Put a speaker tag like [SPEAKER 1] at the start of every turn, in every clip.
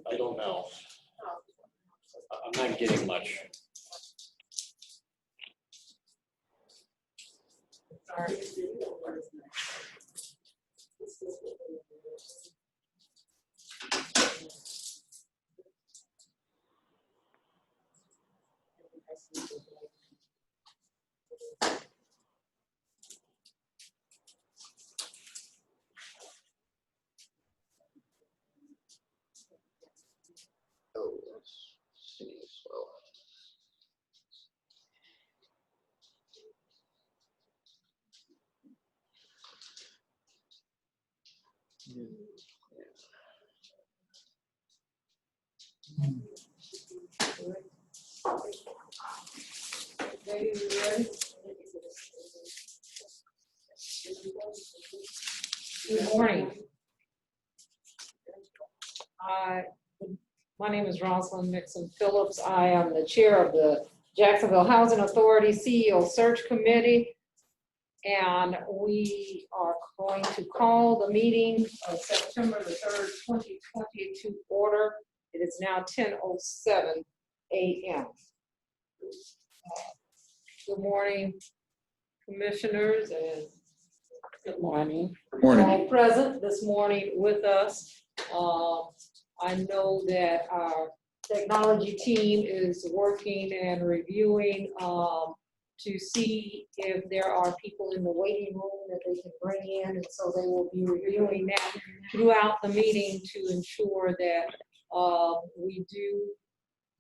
[SPEAKER 1] I don't know. I'm not getting much.
[SPEAKER 2] Oh, let's see as well.
[SPEAKER 3] Good morning. My name is Rosalind Nixon Phillips. I am the chair of the Jacksonville Housing Authority CEO Search Committee. And we are going to call the meeting of September the 3rd, 2020 to order. It is now 10:07 a.m. Good morning, commissioners, and good morning.
[SPEAKER 2] Good morning.
[SPEAKER 3] All present this morning with us. I know that our technology team is working and reviewing to see if there are people in the waiting room that they can bring in, and so they will be reviewing that throughout the meeting to ensure that we do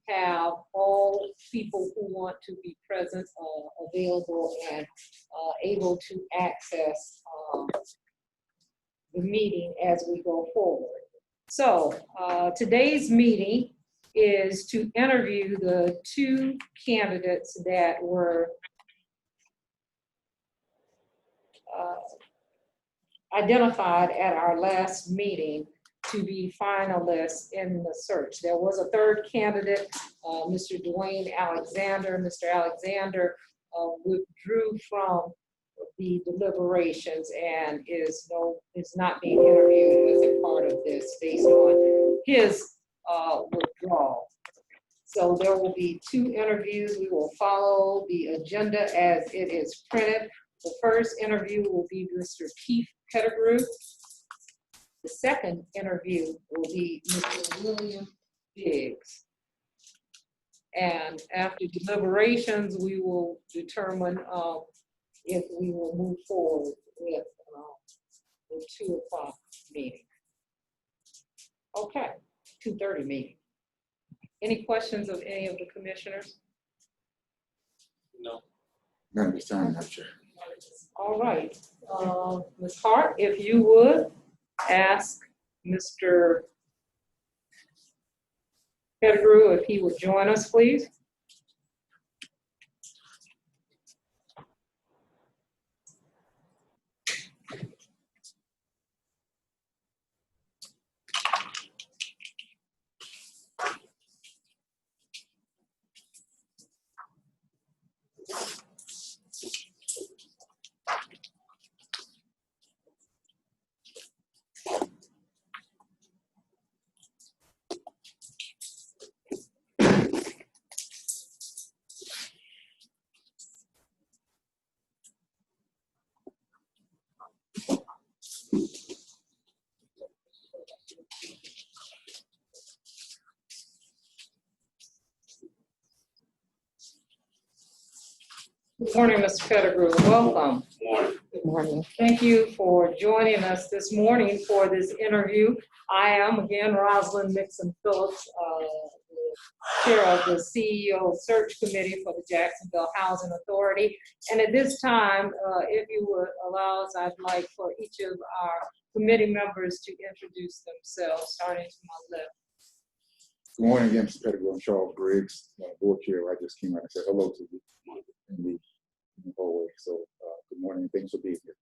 [SPEAKER 3] have all people who want to be present available and able to access the meeting as we go forward. So today's meeting is to interview the two candidates that were identified at our last meeting to be finalists in the search. There was a third candidate, Mr. Dwayne Alexander. Mr. Alexander withdrew from the deliberations and is not being interviewed as a part of this based on his withdrawal. So there will be two interviews. We will follow the agenda as it is printed. The first interview will be Mr. Keith Pettigrew. The second interview will be Mr. William Biggs. And after deliberations, we will determine if we will move forward with the 2 o'clock meeting. Okay, 2:30 meeting. Any questions of any of the commissioners?
[SPEAKER 1] No.
[SPEAKER 2] None this time, Madam Chair.
[SPEAKER 3] All right, Ms. Hart, if you would ask Mr. Pettigrew if he would join us, please. Good morning, Mr. Pettigrew. Welcome.
[SPEAKER 1] Morning.
[SPEAKER 3] Good morning. Thank you for joining us this morning for this interview. I am, again, Rosalind Nixon Phillips, the chair of the CEO Search Committee for the Jacksonville Housing Authority. And at this time, if you would allow us, I'd like for each of our committee members to introduce themselves, starting to my left.
[SPEAKER 2] Good morning again, Mr. Pettigrew. I'm Charles Griggs, board chair. I just came out and said hello to you in the hallway. So good morning and thanks for being here.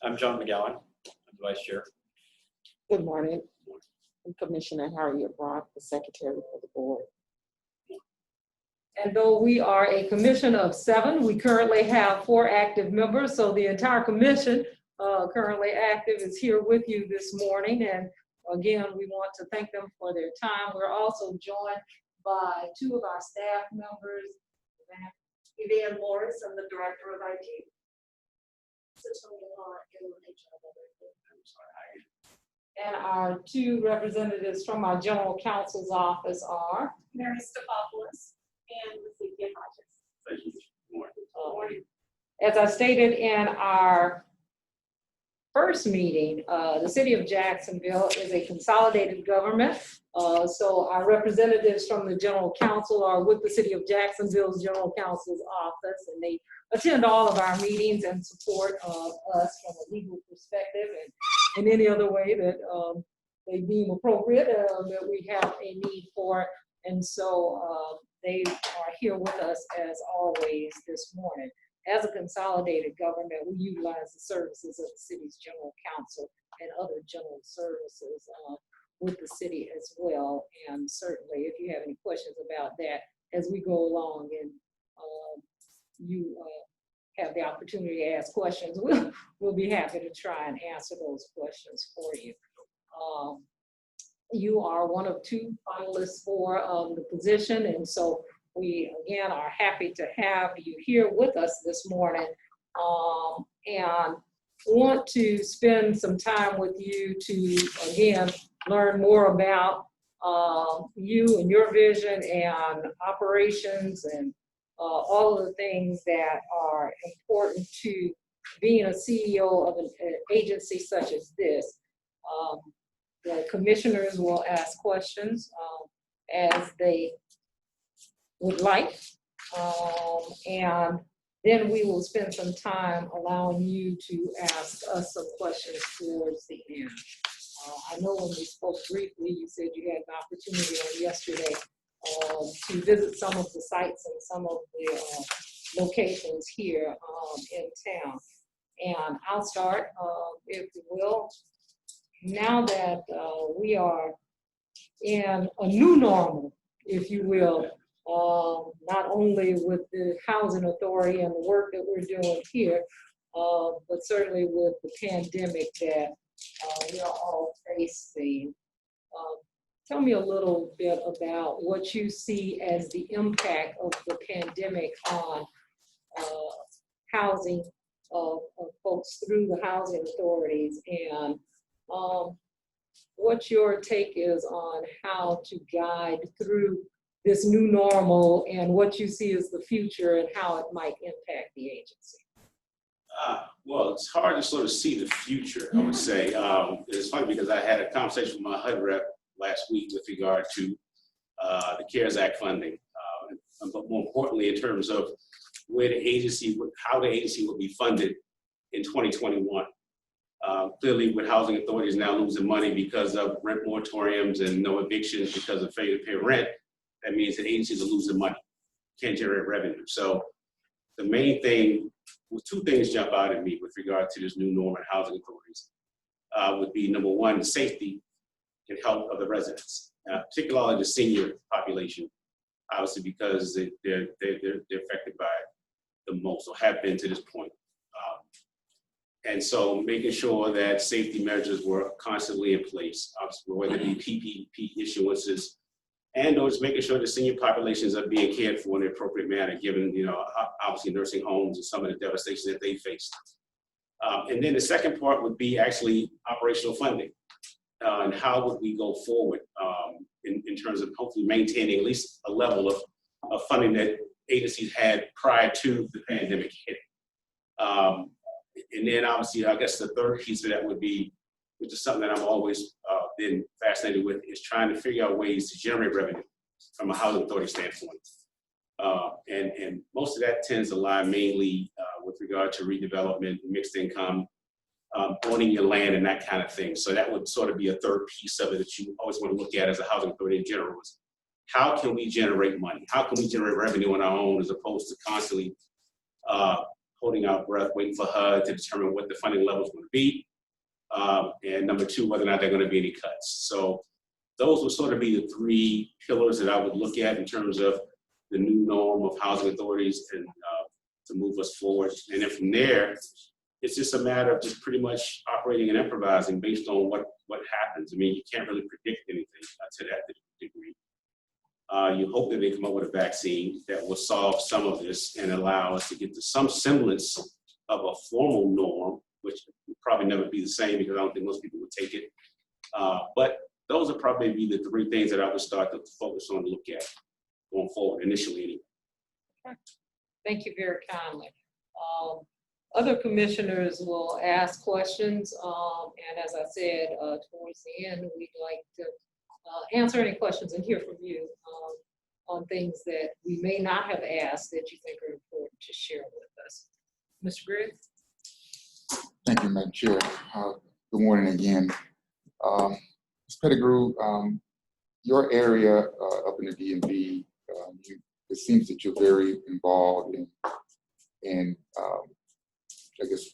[SPEAKER 1] I'm John McGowan. I'm the vice chair.
[SPEAKER 4] Good morning. I'm Commissioner Harriet Brock, the secretary for the board.
[SPEAKER 3] And though we are a commission of 7, we currently have 4 active members. So the entire commission currently active is here with you this morning. And again, we want to thank them for their time. We're also joined by two of our staff members, Evan Morris, I'm the Director of IT. And our two representatives from our General Counsel's office are
[SPEAKER 5] Mary Stefopoulos and Lucia Hodges.
[SPEAKER 1] Thank you. Good morning.
[SPEAKER 3] as I stated in our first meeting, the city of Jacksonville is a consolidated government. So our representatives from the General Counsel are with the city of Jacksonville's General Counsel's office, and they attend all of our meetings and support us from a legal perspective and in any other way that they deem appropriate that we have a need for. And so they are here with us as always this morning. As a consolidated government, we utilize the services of the city's general counsel and other general services with the city as well. And certainly, if you have any questions about that as we go along and you have the opportunity to ask questions, we'll be happy to try and answer those questions for you. You are one of two finalists for the position, and so we again are happy to have you here with us this morning, and want to spend some time with you to again learn more about you and your vision and operations and all of the things that are important to being a CEO of an agency such as this. The commissioners will ask questions as they would like, and then we will spend some time allowing you to ask us some questions towards the end. I know when we spoke briefly, you said you had an opportunity on yesterday to visit some of the sites and some of the locations here in town. And I'll start, if you will. Now that we are in a new normal, if you will, not only with the housing authority and the work that we're doing here, but certainly with the pandemic that we are all facing. Tell me a little bit about what you see as the impact of the pandemic on housing of folks through the housing authorities, and what your take is on how to guide through this new normal and what you see as the future and how it might impact the agency.
[SPEAKER 1] Well, it's hard to sort of see the future, I would say. It's funny because I had a conversation with my HUD rep last week with regard to the CARES Act funding, but more importantly in terms of where the agency, how the agency will be funded in 2021. Clearly, with housing authorities now losing money because of rent moratoriums and no evictions because of failure to pay rent, that means the agencies are losing money, can't generate revenue. So the main thing, well, two things jump out at me with regard to this new norm in housing authorities would be, number one, the safety and health of the residents, particularly the senior population, obviously because they're affected by the most, or have been to this point. And so making sure that safety measures were constantly in place, whether it be PPP issuances, and or just making sure the senior populations are being cared for in the appropriate manner, given, obviously nursing homes and some of the devastation that they faced. And then the second part would be actually operational funding. And how would we go forward in terms of hopefully maintaining at least a level of funding that agencies had prior to the pandemic hitting. And then obviously, I guess the third piece of that would be, which is something that I've always been fascinated with, is trying to figure out ways to generate revenue from a housing authority standpoint. And most of that tends to lie mainly with regard to redevelopment, mixed income, owning your land and that kind of thing. So that would sort of be a third piece of it that you always want to look at as a housing authority in general, is how can we generate money? How can we generate revenue on our own as opposed to constantly holding our breath, waiting for HUD to determine what the funding level is going to be. And number two, whether or not there are going to be any cuts. So those would sort of be the three pillars that I would look at in terms of the new norm of housing authorities and to move us forward. And then from there, it's just a matter of just pretty much operating and improvising based on what happens. I mean, you can't really predict anything to that degree. You hope that they come up with a vaccine that will solve some of this and allow us to get to some semblance of a formal norm, which would probably never be the same because I don't think most people would take it. But those would probably be the three things that I would start to focus on and look at going forward, initially anyway.
[SPEAKER 3] Thank you very kindly. Other commissioners will ask questions, and as I said, towards the end, we'd like to answer any questions and hear from you on things that we may not have asked that you think are important to share with us. Mr. Griggs?
[SPEAKER 2] Thank you, Madam Chair. Good morning again. Ms. Pettigrew, your area up in the DMV, it seems that you're very involved in I guess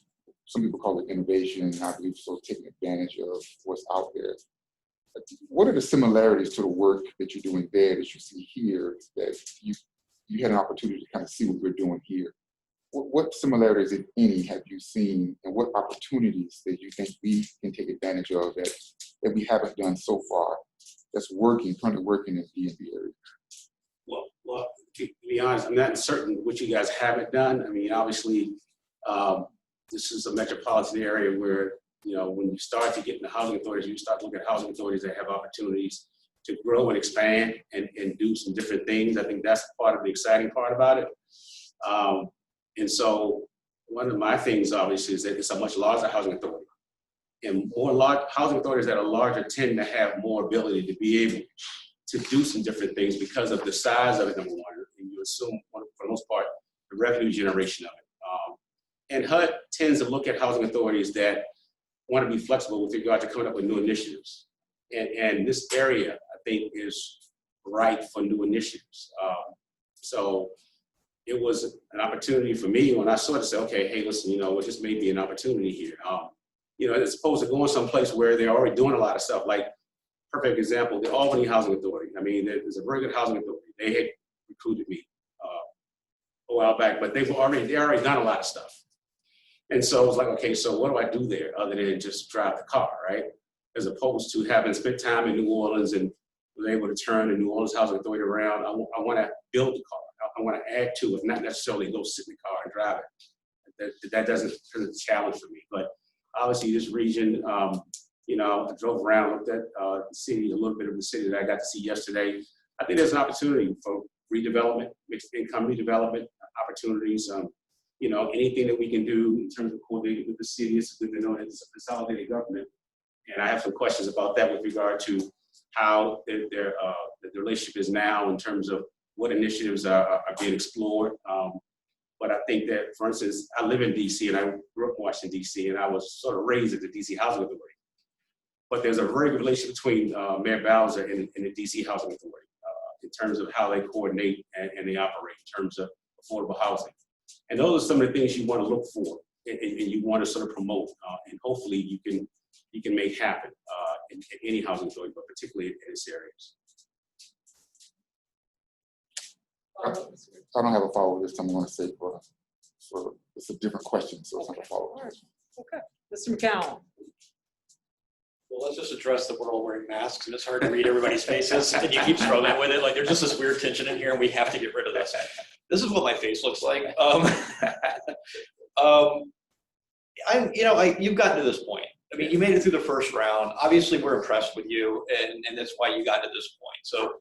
[SPEAKER 2] some people call it innovation, and I believe so, taking advantage of what's out there. What are the similarities to the work that you're doing there that you see here that you had an opportunity to kind of see what we're doing here? What similarities, if any, have you seen, and what opportunities that you think we can take advantage of that we haven't done so far that's currently working in the DMV area?
[SPEAKER 1] Well, to be honest, I'm not certain what you guys haven't done. I mean, obviously, this is a metropolitan area where, you know, when you start to get into housing authorities, you start to look at housing authorities that have opportunities to grow and expand and do some different things. I think that's part of the exciting part about it. And so one of my things, obviously, is that it's a much larger housing authority. And more large housing authorities that are larger tend to have more ability to be able to do some different things because of the size of it, number one. And you assume, for the most part, the revenue generation of it. And HUD tends to look at housing authorities that want to be flexible with regard to coming up with new initiatives. And this area, I think, is ripe for new initiatives. So it was an opportunity for me when I saw it to say, okay, hey, listen, you know, well, this may be an opportunity here. You know, as opposed to going someplace where they're already doing a lot of stuff, like, perfect example, the Albany Housing Authority. I mean, there's a very good housing authority. They had recruited me a while back, but they already done a lot of stuff. And so I was like, okay, so what do I do there other than just drive the car, right? As opposed to having spent time in New Orleans and was able to turn the New Orleans Housing Authority around. I want to build the car. I want to add to it, not necessarily go sit in the car and drive it. That doesn't present a challenge for me. But obviously this region, you know, I drove around, looked at the city, a little bit of the city that I got to see yesterday. I think there's an opportunity for redevelopment, mixed income redevelopment opportunities. You know, anything that we can do in terms of coordinating with the city, it's good to know that it's a consolidated government. And I have some questions about that with regard to how the relationship is now in terms of what initiatives are being explored. But I think that, for instance, I live in DC and I grew up in Washington, DC, and I was sort of raised at the DC Housing Authority. But there's a very good relationship between Mayor Bowser and the DC Housing Authority in terms of how they coordinate and they operate in terms of affordable housing. And those are some of the things you want to look for and you want to sort of promote, and hopefully you can make happen in any housing authority, but particularly in this areas.
[SPEAKER 2] I don't have a follow-up this time. I'm going to say for it's a different question, so it's not a follow-up.
[SPEAKER 3] Okay, Mr. McCown.
[SPEAKER 6] Well, let's just address that we're all wearing masks and it's hard to read everybody's faces and you keep struggling with it. Like there's just this weird tension in here and we have to get rid of this. This is what my face looks like. You've gotten to this point. I mean, you made it through the first round. Obviously, we're impressed with you and that's why you got to this point. So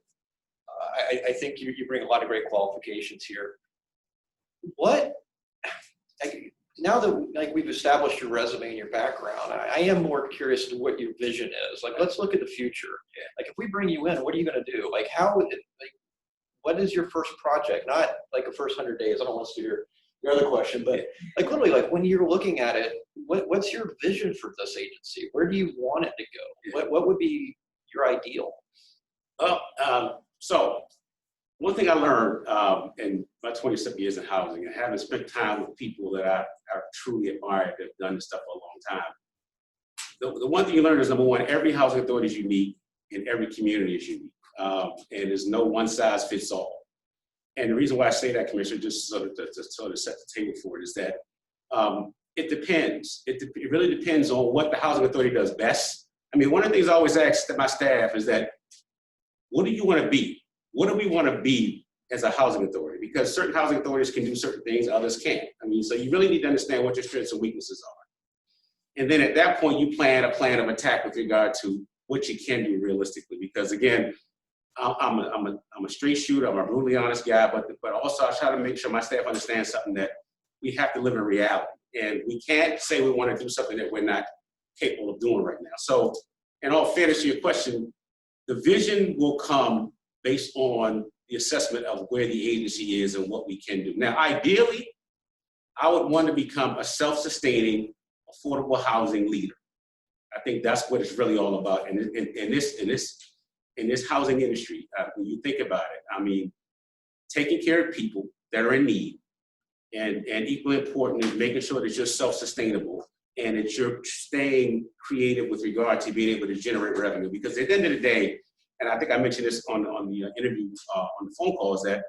[SPEAKER 6] I think you bring a lot of great qualifications here. Now that we've established your resume and your background, I am more curious to what your vision is. Like, let's look at the future. Yeah. Like, if we bring you in, what are you going to do? Like, what is your first project? Not like the first 100 days. I don't want to see your other question, but like literally, like when you're looking at it, what's your vision for this agency? Where do you want it to go? What would be your ideal?
[SPEAKER 1] So one thing I learned in my 27 years in housing and having spent time with people that I truly admire that have done this stuff for a long time, the one thing you learn is, number one, every housing authority is unique and every community is unique. And there's no one size fits all. And the reason why I say that, Commissioner, just sort of to set the table for it, is that It depends. It really depends on what the housing authority does best. I mean, one of the things I always ask my staff is that, what do you want to be? What do we want to be as a housing authority? Because certain housing authorities can do certain things, others can't. I mean, so you really need to understand what your strengths and weaknesses are. And then at that point, you plan a plan of attack with regard to what you can do realistically. Because again, I'm a straight shooter, I'm a brutally honest guy, but also I try to make sure my staff understands something, that we have to live in reality. And we can't say we want to do something that we're not capable of doing right now. So in all fairness to your question, the vision will come based on the assessment of where the agency is and what we can do. Now, ideally, I would want to become a self-sustaining, affordable housing leader. I think that's what it's really all about. And in this housing industry, when you think about it, I mean, taking care of people that are in need, and equally important is making sure that you're self-sustainable and that you're staying creative with regard to being able to generate revenue. Because at the end of the day, and I think I mentioned this on the interview, on the phone call, is that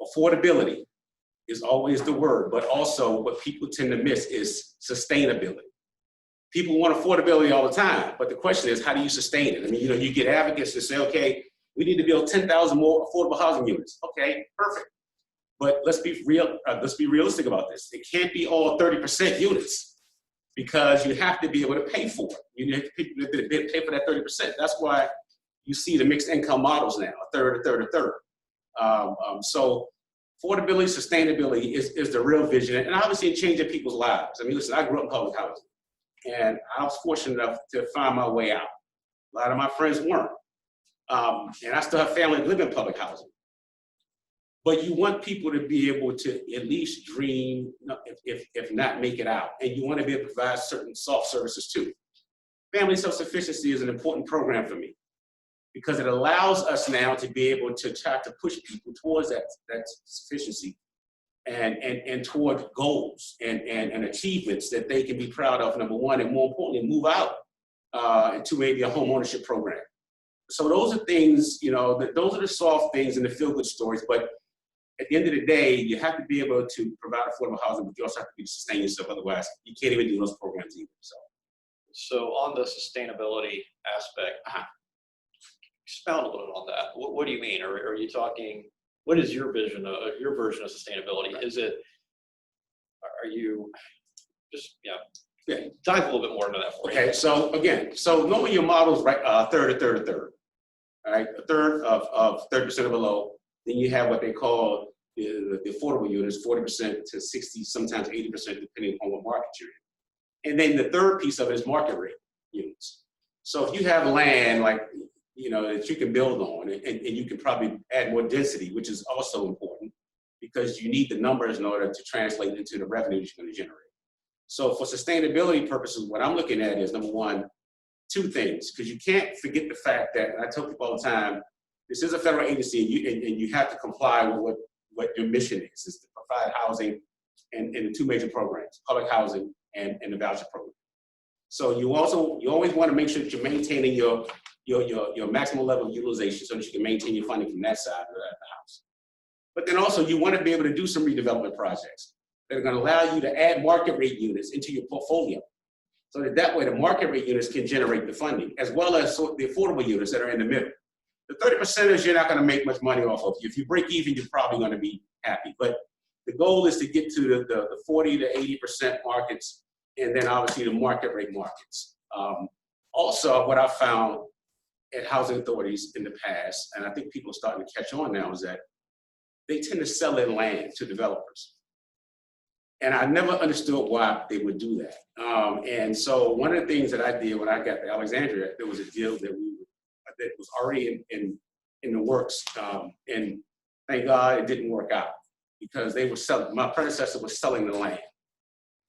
[SPEAKER 1] affordability is always the word, but also what people tend to miss is sustainability. People want affordability all the time, but the question is, how do you sustain it? I mean, you get advocates that say, okay, we need to build 10,000 more affordable housing units. Okay, perfect. But let's be realistic about this. It can't be all 30% units, because you have to be able to pay for it. You need to pay for that 30%. That's why you see the mixed income models now, a third, a third, a third. So affordability, sustainability is the real vision, and obviously in changing people's lives. I mean, listen, I grew up in public housing, and I was fortunate enough to find my way out. A lot of my friends weren't. And I still have family that live in public housing. But you want people to be able to at least dream, if not make it out. And you want to be able to provide certain soft services too. Family self-sufficiency is an important program for me, because it allows us now to be able to try to push people towards that sufficiency and toward goals and achievements that they can be proud of, number one, and more importantly, move out into maybe a home ownership program. So those are things, those are the soft things and the feel-good stories. But at the end of the day, you have to be able to provide affordable housing, but you also have to be able to sustain yourself. Otherwise, you can't even do those programs either.
[SPEAKER 6] So on the sustainability aspect, expound a little on that. What do you mean? Are you talking, what is your vision of your version of sustainability? Is it, are you just, dive a little bit more into that for me.
[SPEAKER 1] Okay, so again, normally your model is right, a third. All right, a third of 30% or below. Then you have what they call the affordable units, 40% to 60, sometimes 80%, depending on what market you're in. And then the third piece of it is market rate units. So if you have land that you can build on, and you can probably add more density, which is also important, because you need the numbers in order to translate into the revenue that you're going to generate. So for sustainability purposes, what I'm looking at is, number one, two things, because you can't forget the fact that, and I tell people all the time, this is a federal agency, and you have to comply with what your mission is to provide housing and the two major programs, public housing and the voucher program. So you always want to make sure that you're maintaining your maximum level of utilization so that you can maintain your funding from that side of the house. But then also you want to be able to do some redevelopment projects that are going to allow you to add market rate units into your portfolio, so that way the market rate units can generate the funding, as well as the affordable units that are in the middle. The 30%ers, you're not going to make much money off of. If you break even, you're probably going to be happy. But the goal is to get to the 40 to 80% markets, and then obviously the market rate markets. Also, what I found at housing authorities in the past, and I think people are starting to catch on now, is that they tend to sell their land to developers. And I never understood why they would do that. And so one of the things that I did when I got to Alexandria, there was a deal that was already in the works. And thank God it didn't work out, because they were selling, my predecessor was selling the land.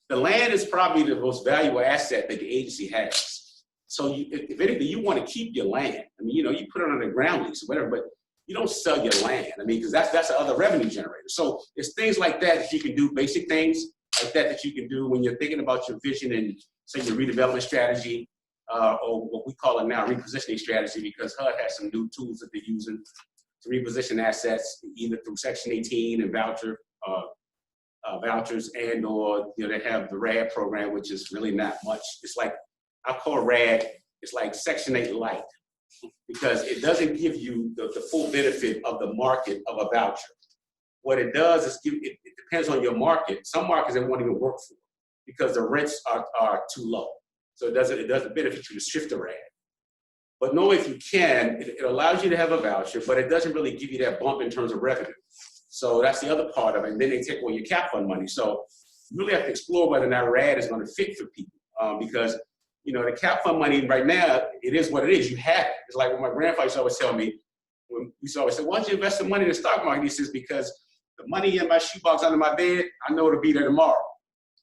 [SPEAKER 1] The land is probably the most valuable asset that the agency has. So if anything, you want to keep your land. I mean, you put it on a ground lease or whatever, but you don't sell your land. I mean, because that's the other revenue generator. So it's things like that you can do, basic things like that you can do when you're thinking about your vision and, say, your redevelopment strategy, or what we call it now, repositioning strategy, because HUD has some new tools that they're using to reposition assets, either through Section 18 and voucher vouchers and or, they have the RAD program, which is really not much. It's like, I call RAD, it's like Section 8 light, because it doesn't give you the full benefit of the market of a voucher. What it does is it depends on your market. Some markets they won't even work for because the rents are too low. So it doesn't benefit you to shift the RAD. But know if you can, it allows you to have a voucher, but it doesn't really give you that bump in terms of revenue. So that's the other part of it. And then they take away your cap fund money. So you really have to explore whether or not RAD is going to fit for people because, the cap fund money right now, it is what it is. You have it. It's like what my grandfather used to always tell me, when we used to always say, why don't you invest the money in the stock market? He says, because the money in my shoebox under my bed, I know it'll be there tomorrow.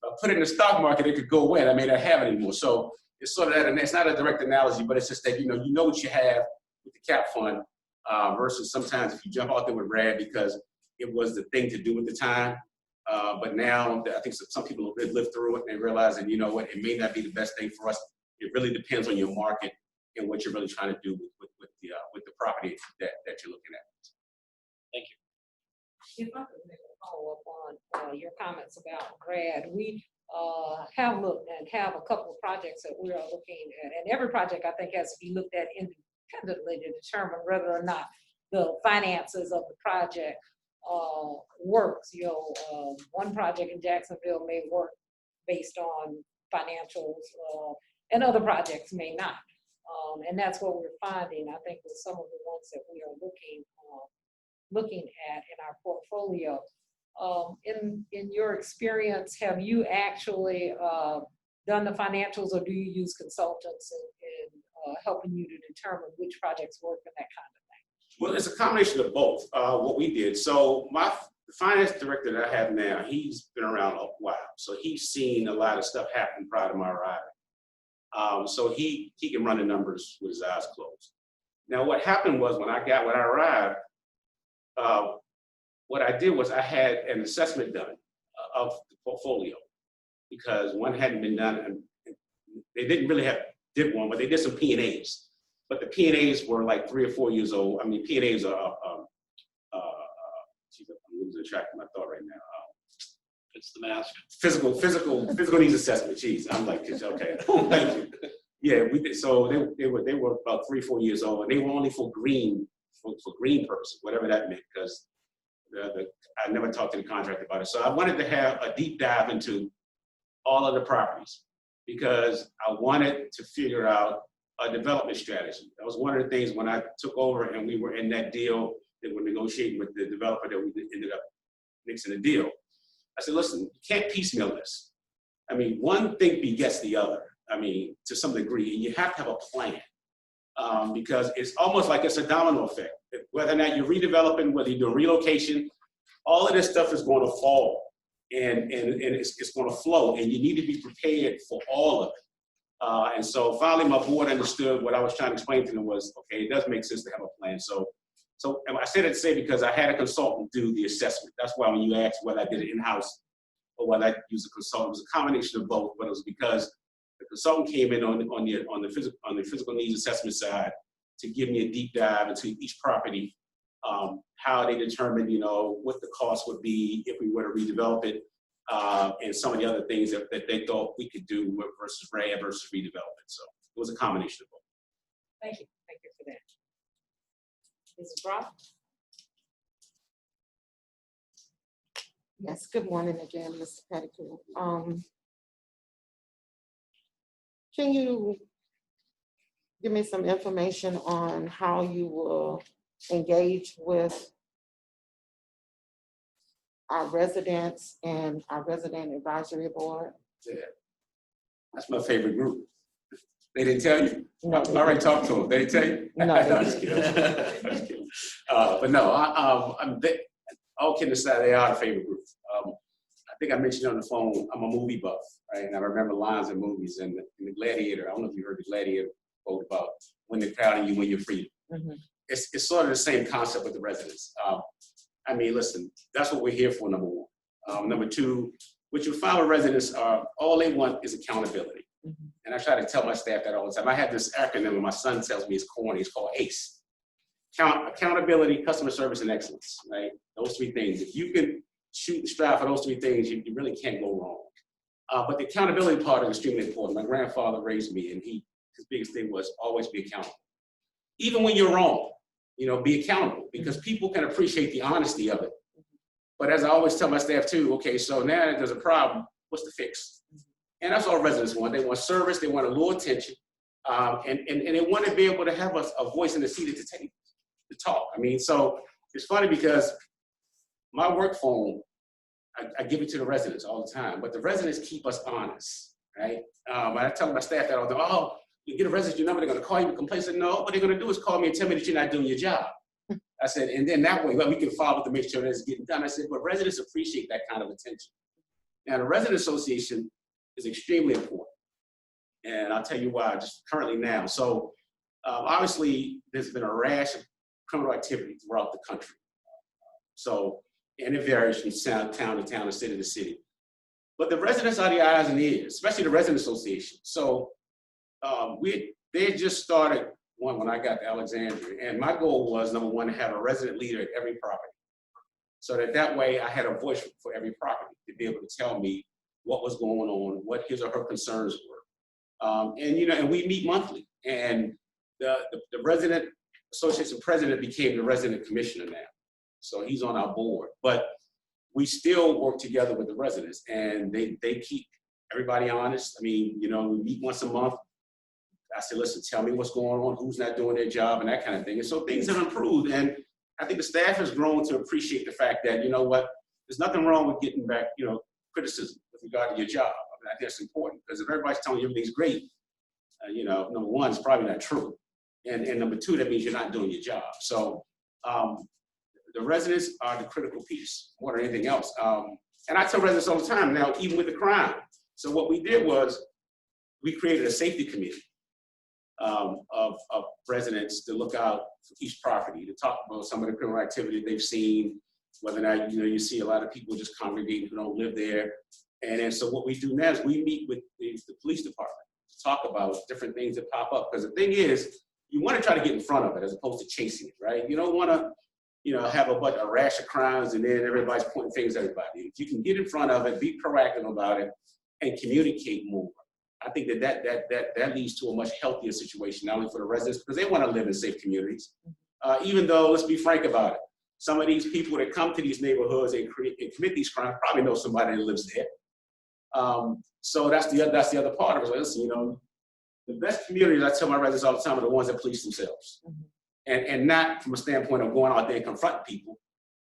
[SPEAKER 1] If I put it in the stock market, it could go away and I may not have it anymore. So it's sort of that, and it's not a direct analogy, but it's just that, you know what you have with the cap fund versus sometimes if you jump out there with RAD because it was the thing to do at the time. But now I think some people have lived through it and they realize that, it may not be the best thing for us. It really depends on your market and what you're really trying to do with the property that you're looking at. Thank you.
[SPEAKER 3] If I could make a follow-up on your comments about RAD, we have looked and have a couple of projects that we are looking at, and every project I think has to be looked at independently to determine whether or not the finances of the project works. One project in Jacksonville may work based on financials, and other projects may not. And that's what we're finding, I think, with some of the ones that we are looking at in our portfolio. In your experience, have you actually done the financials, or do you use consultants in helping you to determine which projects work and that kind of thing?
[SPEAKER 1] Well, it's a combination of both. What we did. So the finance director that I have now, he's been around a while, so he's seen a lot of stuff happen prior to my arrival. So he can run the numbers with his eyes closed. Now, what happened was when I arrived, what I did was I had an assessment done of the portfolio because one hadn't been done, and they didn't really did one, but they did some P&As. But the P&As were like 3 or 4 years old. I mean, P&As are, geez, I'm losing track of my thought right now.
[SPEAKER 6] It's the mask.
[SPEAKER 1] Physical needs assessment. Geez, I'm like, okay, thank you. Yeah, we did. So they were about 3 or 4 years old, and they were only for green purposes, whatever that meant, because I never talked to the contractor about it. So I wanted to have a deep dive into all of the properties because I wanted to figure out a development strategy. That was one of the things when I took over and we were in that deal that we're negotiating with the developer that we ended up mixing the deal. I said, listen, you can't piecemeal this. I mean, one thing begets the other, to some degree, and you have to have a plan because it's almost like it's a domino effect. Whether or not you're redeveloping, whether you're doing relocation, all of this stuff is going to fall and it's going to flow, and you need to be prepared for all of it. And so finally, my board understood what I was trying to explain to them was, okay, it does make sense to have a plan. So I said it to say because I had a consultant do the assessment. That's why when you asked whether I did it in-house or whether I used a consultant, it was a combination of both, but it was because the consultant came in on the physical needs assessment side to give me a deep dive into each property, how they determined, what the cost would be if we were to redevelop it, and some of the other things that they thought we could do versus RAD versus redevelopment. So it was a combination of both.
[SPEAKER 3] Thank you for that. Mrs. Brock?
[SPEAKER 4] Yes, good morning again, Mr. Pettigrew. Can you give me some information on how you will engage with our residents and our resident advisory board?
[SPEAKER 1] Yeah. That's my favorite group. They didn't tell you?
[SPEAKER 4] No,
[SPEAKER 1] I already talked to them. They didn't tell you?
[SPEAKER 4] No,
[SPEAKER 1] I'm just kidding. I'm just kidding. But no, all kidding aside, they are a favorite group. I think I mentioned on the phone, I'm a movie buff, right? And I remember lines in movies and in the Gladiator. I don't know if you heard the Gladiator quote about when they're crowding you, when you're free.
[SPEAKER 4] Mm-hmm.
[SPEAKER 1] It's sort of the same concept with the residents. Listen, that's what we're here for, number one. Number two, what you find with residents are, all they want is accountability.
[SPEAKER 4] Mm-hmm.
[SPEAKER 1] And I try to tell my staff that all the time. I have this acronym, and my son tells me it's corny. It's called ACE. Accountability, customer service, and excellence, right? Those 3 things. If you can shoot and strive for those three things, you really can't go wrong. But the accountability part is extremely important. My grandfather raised me, and his biggest thing was always be accountable. Even when you're wrong, be accountable, because people can appreciate the honesty of it. But as I always tell my staff too, okay, so now that there's a problem, what's the fix? And that's all residents want. They want service, they want a little attention, and they want to be able to have a voice in the seat at the table to talk. I mean, so it's funny because my work phone, I give it to the residents all the time, but the residents keep us honest, right? I tell my staff that all the time, oh, you get a resident your number, they're gonna call you with complaints. I said, no, what they're gonna do is call me and tell me that you're not doing your job. I said, and then that way, we can follow up to make sure that it's getting done. I said, but residents appreciate that kind of attention. Now, the resident association is extremely important. And I'll tell you why, just currently now. So obviously, there's been a rash of criminal activity throughout the country. And it varies from town to town and city to city. But the residents are the eyes and ears, especially the resident association. So they just started one when I got to Alexandria. And my goal was, number one, to have a resident leader at every property. So that way I had a voice for every property to be able to tell me what was going on, what his or her concerns were. And we meet monthly. And the resident association president became the resident commissioner now. So he's on our board, but we still work together with the residents, and they keep everybody honest. I mean, we meet once a month. I said, listen, tell me what's going on, who's not doing their job, and that kind of thing. And so things have improved, and I think the staff has grown to appreciate the fact that, there's nothing wrong with getting back, criticism with regard to your job. I think that's important, because if everybody's telling you everything's great, number one, it's probably not true. And number two, that means you're not doing your job. So the residents are the critical piece more than anything else. And I tell residents all the time now, even with the crime. So what we did was we created a safety committee of residents to look out for each property, to talk about some of the criminal activity they've seen, whether or not, you see a lot of people just congregating who don't live there. And then so what we do now is we meet with the police department to talk about different things that pop up. Because the thing is, you want to try to get in front of it as opposed to chasing it, right? You don't want to, have a rash of crimes and then everybody's pointing fingers at everybody. If you can get in front of it, be proactive about it, and communicate more, I think that leads to a much healthier situation, not only for the residents, because they want to live in safe communities. Even though, let's be frank about it, some of these people that come to these neighborhoods and commit these crimes probably know somebody that lives there. So that's the other part of it. Listen, the best communities, I tell my residents all the time, are the ones that police themselves. And not from a standpoint of going out there and confronting people,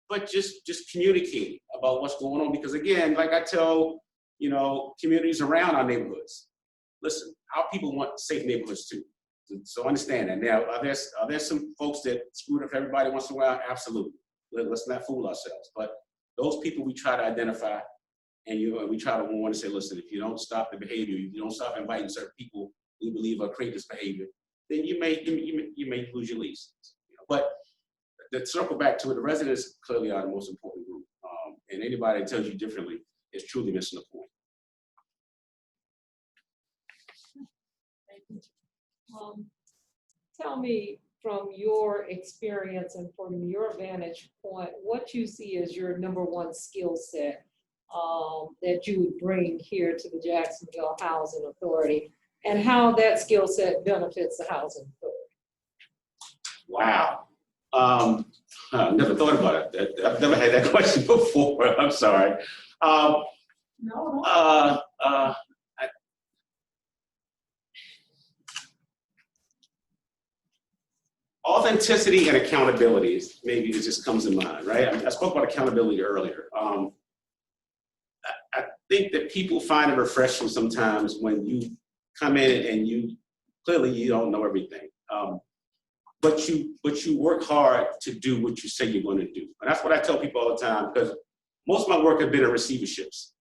[SPEAKER 1] but just communicating about what's going on. Because again, like I tell, communities around our neighborhoods, listen, our people want safe neighborhoods too. So understand that. Now, are there some folks that screwed up everybody once in a while? Absolutely. Let's not fool ourselves. But those people we try to identify, and we try to warn and say, listen, if you don't stop the behavior, if you don't stop inviting certain people we believe are create this behavior, then you may lose your lease. But to circle back to it, the residents clearly are the most important group. And anybody that tells you differently is truly missing the point.
[SPEAKER 3] Tell me, from your experience and from your vantage point, what you see as your number one skill set that you would bring here to the Jacksonville Housing Authority, and how that skill set benefits the Housing Authority.
[SPEAKER 1] Wow. I've never thought about it. I've never had that question before. I'm sorry. Authenticity and accountability is maybe it just comes to mind, right? I spoke about accountability earlier. I think that people find it refreshing sometimes when you come in and you don't know everything. But you work hard to do what you say you're going to do. And that's what I tell people all the time, because most of my work has been in receiverships.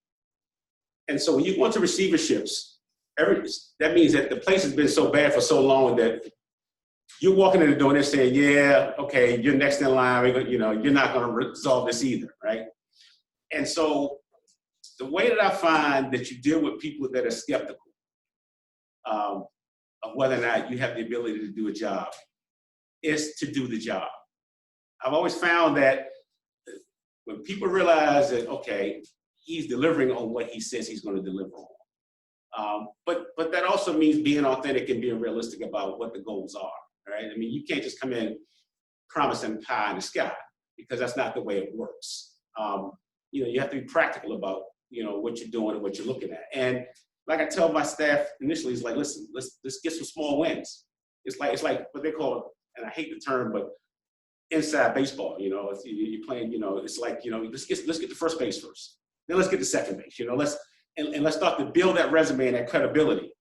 [SPEAKER 1] And so when you go into receiverships, that means that the place has been so bad for so long that you're walking in the door and they're saying, yeah, okay, you're next in line, you're not going to resolve this either, right? And so the way that I find that you deal with people that are skeptical of whether or not you have the ability to do a job is to do the job. I've always found that when people realize that, okay, he's delivering on what he says he's going to deliver on. But that also means being authentic and being realistic about what the goals are, right? I mean, you can't just come in promising pie in the sky, because that's not the way it works. You have to be practical about, what you're doing and what you're looking at. And like I tell my staff initially, it's like, listen, let's get some small wins. It's like what they call, and I hate the term, but inside baseball, if you're playing, it's like, let's get the first base first. Then let's get the second base, let's start to build that resume and that credibility.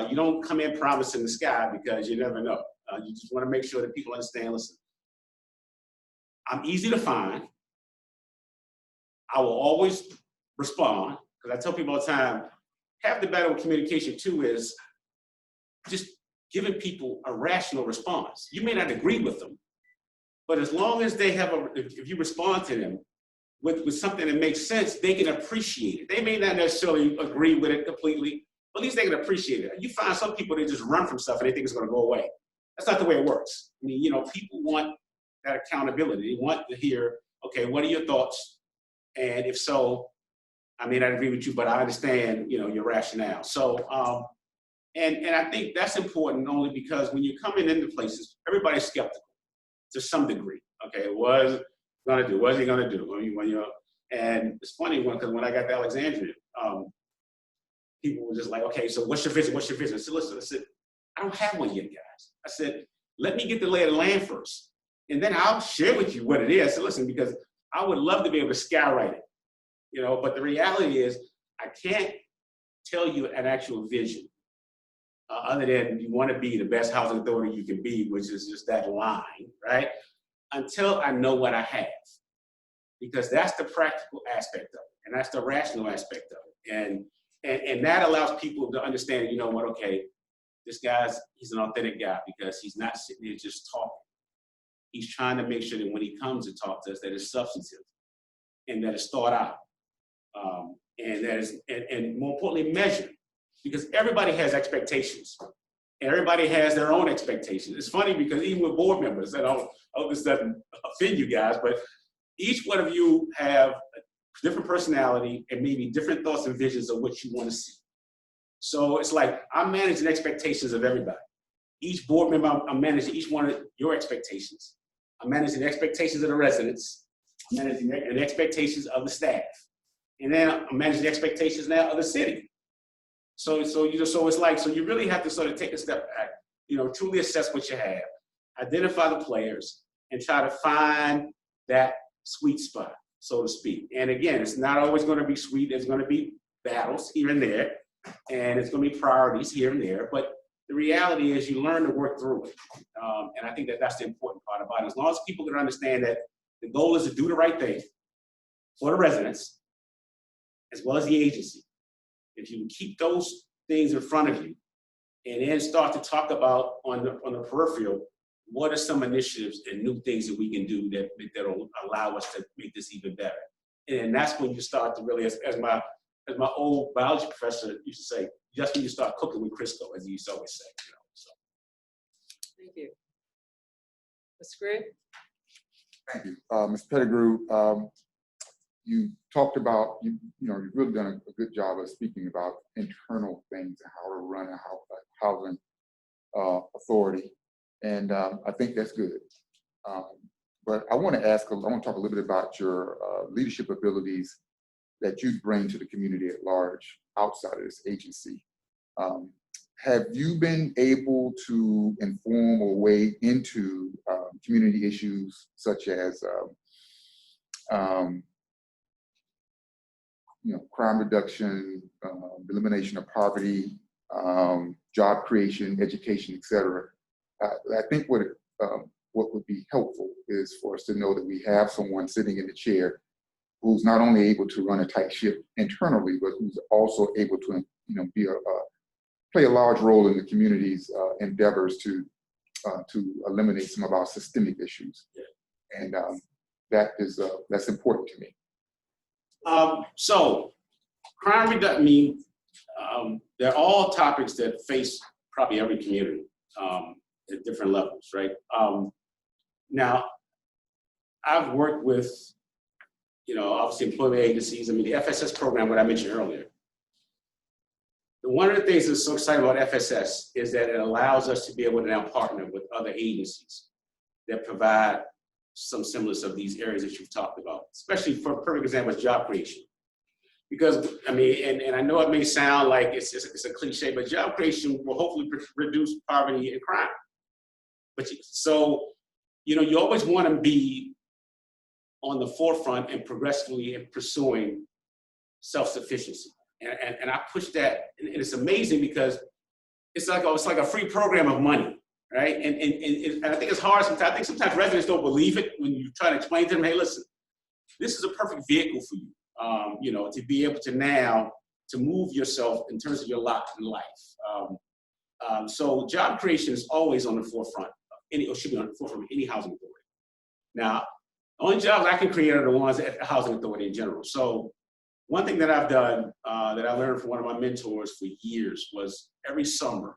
[SPEAKER 1] You don't come in promising the sky, because you never know. You just want to make sure that people understand, listen, I'm easy to find. I will always respond, because I tell people all the time, half the battle with communication too is just giving people a rational response. You may not agree with them, but as long as they have if you respond to them with something that makes sense, they can appreciate it. They may not necessarily agree with it completely, but at least they can appreciate it. You find some people, they just run from stuff and they think it's going to go away. That's not the way it works. I mean, people want that accountability. They want to hear, okay, what are your thoughts? And if so, I may not agree with you, but I understand, your rationale. So, and I think that's important only because when you're coming into places, everybody's skeptical to some degree. Okay, what's he gonna do? What's he gonna do? I mean, and it's funny because when I got to Alexandria, people were just like, okay, so what's your vision? What's your vision? I said, listen, I don't have one yet, guys. I said, let me get the lay of the land first, and then I'll share with you what it is. I said, listen, because I would love to be able to skywrite it, but the reality is I can't tell you an actual vision other than you want to be the best housing authority you can be, which is just that line, right? Until I know what I have, because that's the practical aspect of it, and that's the rational aspect of it, and that allows people to understand, okay, this he's an authentic guy because he's not sitting there just talking. He's trying to make sure that when he comes to talk to us, that it's substantive and that it's thought out, and that is, and more importantly, measured, because everybody has expectations. Everybody has their own expectations. It's funny because even with board members, and I hope this doesn't offend you guys, but each one of you have a different personality and maybe different thoughts and visions of what you want to see. So it's like I'm managing expectations of everybody. Each board member, I'm managing each one of your expectations. I'm managing the expectations of the residents. I'm managing the expectations of the staff. And then I'm managing the expectations now of the city. So it's like, so you really have to sort of take a step back, truly assess what you have, identify the players, and try to find that sweet spot, so to speak. And again, it's not always going to be sweet. There's going to be battles here and there, and it's going to be priorities here and there. But the reality is you learn to work through it. And I think that that's the important part about it. As long as people can understand that the goal is to do the right thing for the residents, as well as the agency. If you keep those things in front of you and then start to talk about on the peripheral, what are some initiatives and new things that we can do that'll allow us to make this even better? And that's when you start to really, as my old biology professor used to say, you just need to start cooking with Crisco, as he used to always say. So.
[SPEAKER 3] Thank you. Ms. Grigg?
[SPEAKER 2] Thank you. Ms. Pettigrew, you talked about, you've really done a good job of speaking about internal things and how to run a housing authority. And I think that's good. But I want to talk a little bit about your leadership abilities that you bring to the community at large outside of this agency. Have you been able to inform or weigh into community issues such as crime reduction, elimination of poverty, job creation, education, et cetera? I think what would be helpful is for us to know that we have someone sitting in the chair who's not only able to run a tight ship internally, but who's also able to, play a large role in the community's endeavors to eliminate some of our systemic issues. And that's important to me.
[SPEAKER 1] So crime reduction, they're all topics that face probably every community at different levels, right? Now, I've worked with obviously employment agencies. I mean, the FSS program, what I mentioned earlier. One of the things that's so exciting about FSS is that it allows us to be able to now partner with other agencies that provide some semblance of these areas that you've talked about, especially for a perfect example is job creation. Because, I mean, and I know it may sound like it's a cliche, but job creation will hopefully reduce poverty and crime. But you always want to be on the forefront and progressively in pursuing self-sufficiency. And I push that, and it's amazing because it's like a free program of money, right? And I think it's hard sometimes. I think sometimes residents don't believe it when you try to explain to them, hey, listen, this is a perfect vehicle for you, to be able to now to move yourself in terms of your lot in life. So job creation is always on the forefront or should be on the forefront of any housing authority. Now, the only jobs I can create are the ones at the housing authority in general. So one thing that I've done that I learned from one of my mentors for years was every summer,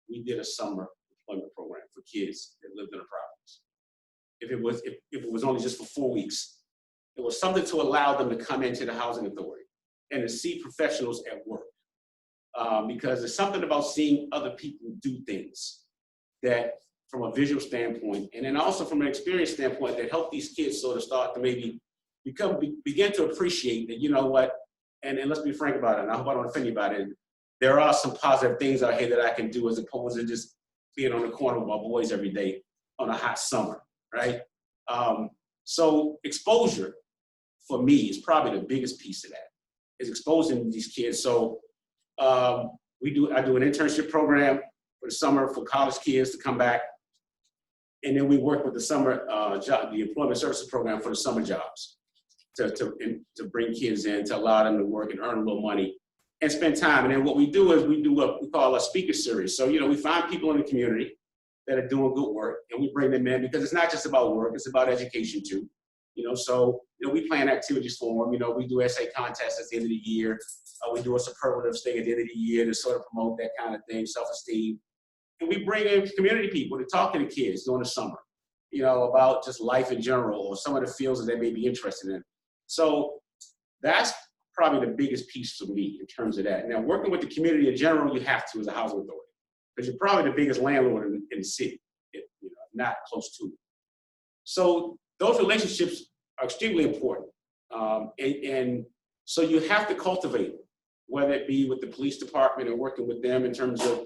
[SPEAKER 1] we did a summer employment program for kids that lived in the properties. If it was only just for 4 weeks, it was something to allow them to come into the housing authority and to see professionals at work. Because there's something about seeing other people do things that from a visual standpoint, and then also from an experience standpoint that help these kids sort of start to maybe begin to appreciate that, you know what, and let's be frank about it, and I hope I don't offend you about it, there are some positive things out here that I can do as opposed to just being on the corner with my boys every day on a hot summer, right? So exposure for me is probably the biggest piece of that, is exposing these kids. So I do an internship program for the summer for college kids to come back. And then we work with the summer the employment services program for the summer jobs to bring kids in, to allow them to work and earn a little money and spend time. And then what we do is we do what we call a speaker series. So, we find people in the community that are doing good work and we bring them in because it's not just about work, it's about education too. So we plan activities for them. We do essay contests at the end of the year. We do a superlative thing at the end of the year to sort of promote that kind of thing, self-esteem. And we bring in community people to talk to the kids during the summer, about just life in general or some of the fields that they may be interested in. So that's probably the biggest piece for me in terms of that. Now, working with the community in general, you have to as a housing authority because you're probably the biggest landlord in the city, if not close to it. So those relationships are extremely important. And so you have to cultivate them, whether it be with the police department and working with them in terms of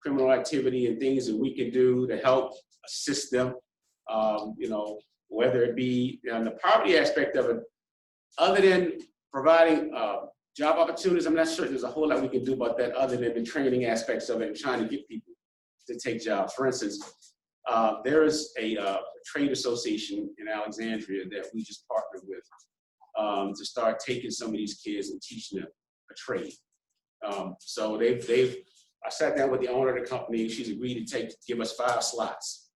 [SPEAKER 1] criminal activity and things that we can do to help assist them, whether it be on the poverty aspect of it, other than providing job opportunities. I'm not sure there's a whole lot we can do about that other than the training aspects of it and trying to get people to take jobs. For instance, there is a trade association in Alexandria that we just partnered with to start taking some of these kids and teaching them a trade. So I sat down with the owner of the company. She's agreed to give us 5 slots.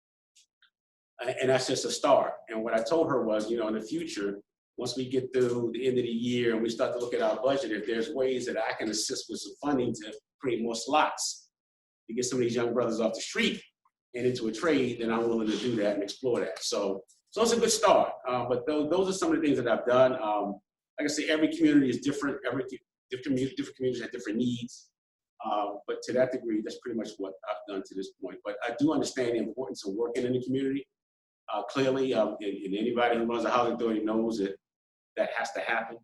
[SPEAKER 1] And that's just a start. And what I told her was, in the future, once we get through the end of the year and we start to look at our budget, if there's ways that I can assist with some funding to create more slots to get some of these young brothers off the street and into a trade, then I'm willing to do that and explore that. So it's a good start. But those are some of the things that I've done. Like I say, every community is different. Different communities have different needs. But to that degree, that's pretty much what I've done to this point. But I do understand the importance of working in the community. Clearly, and anybody who runs a housing authority knows that has to happen.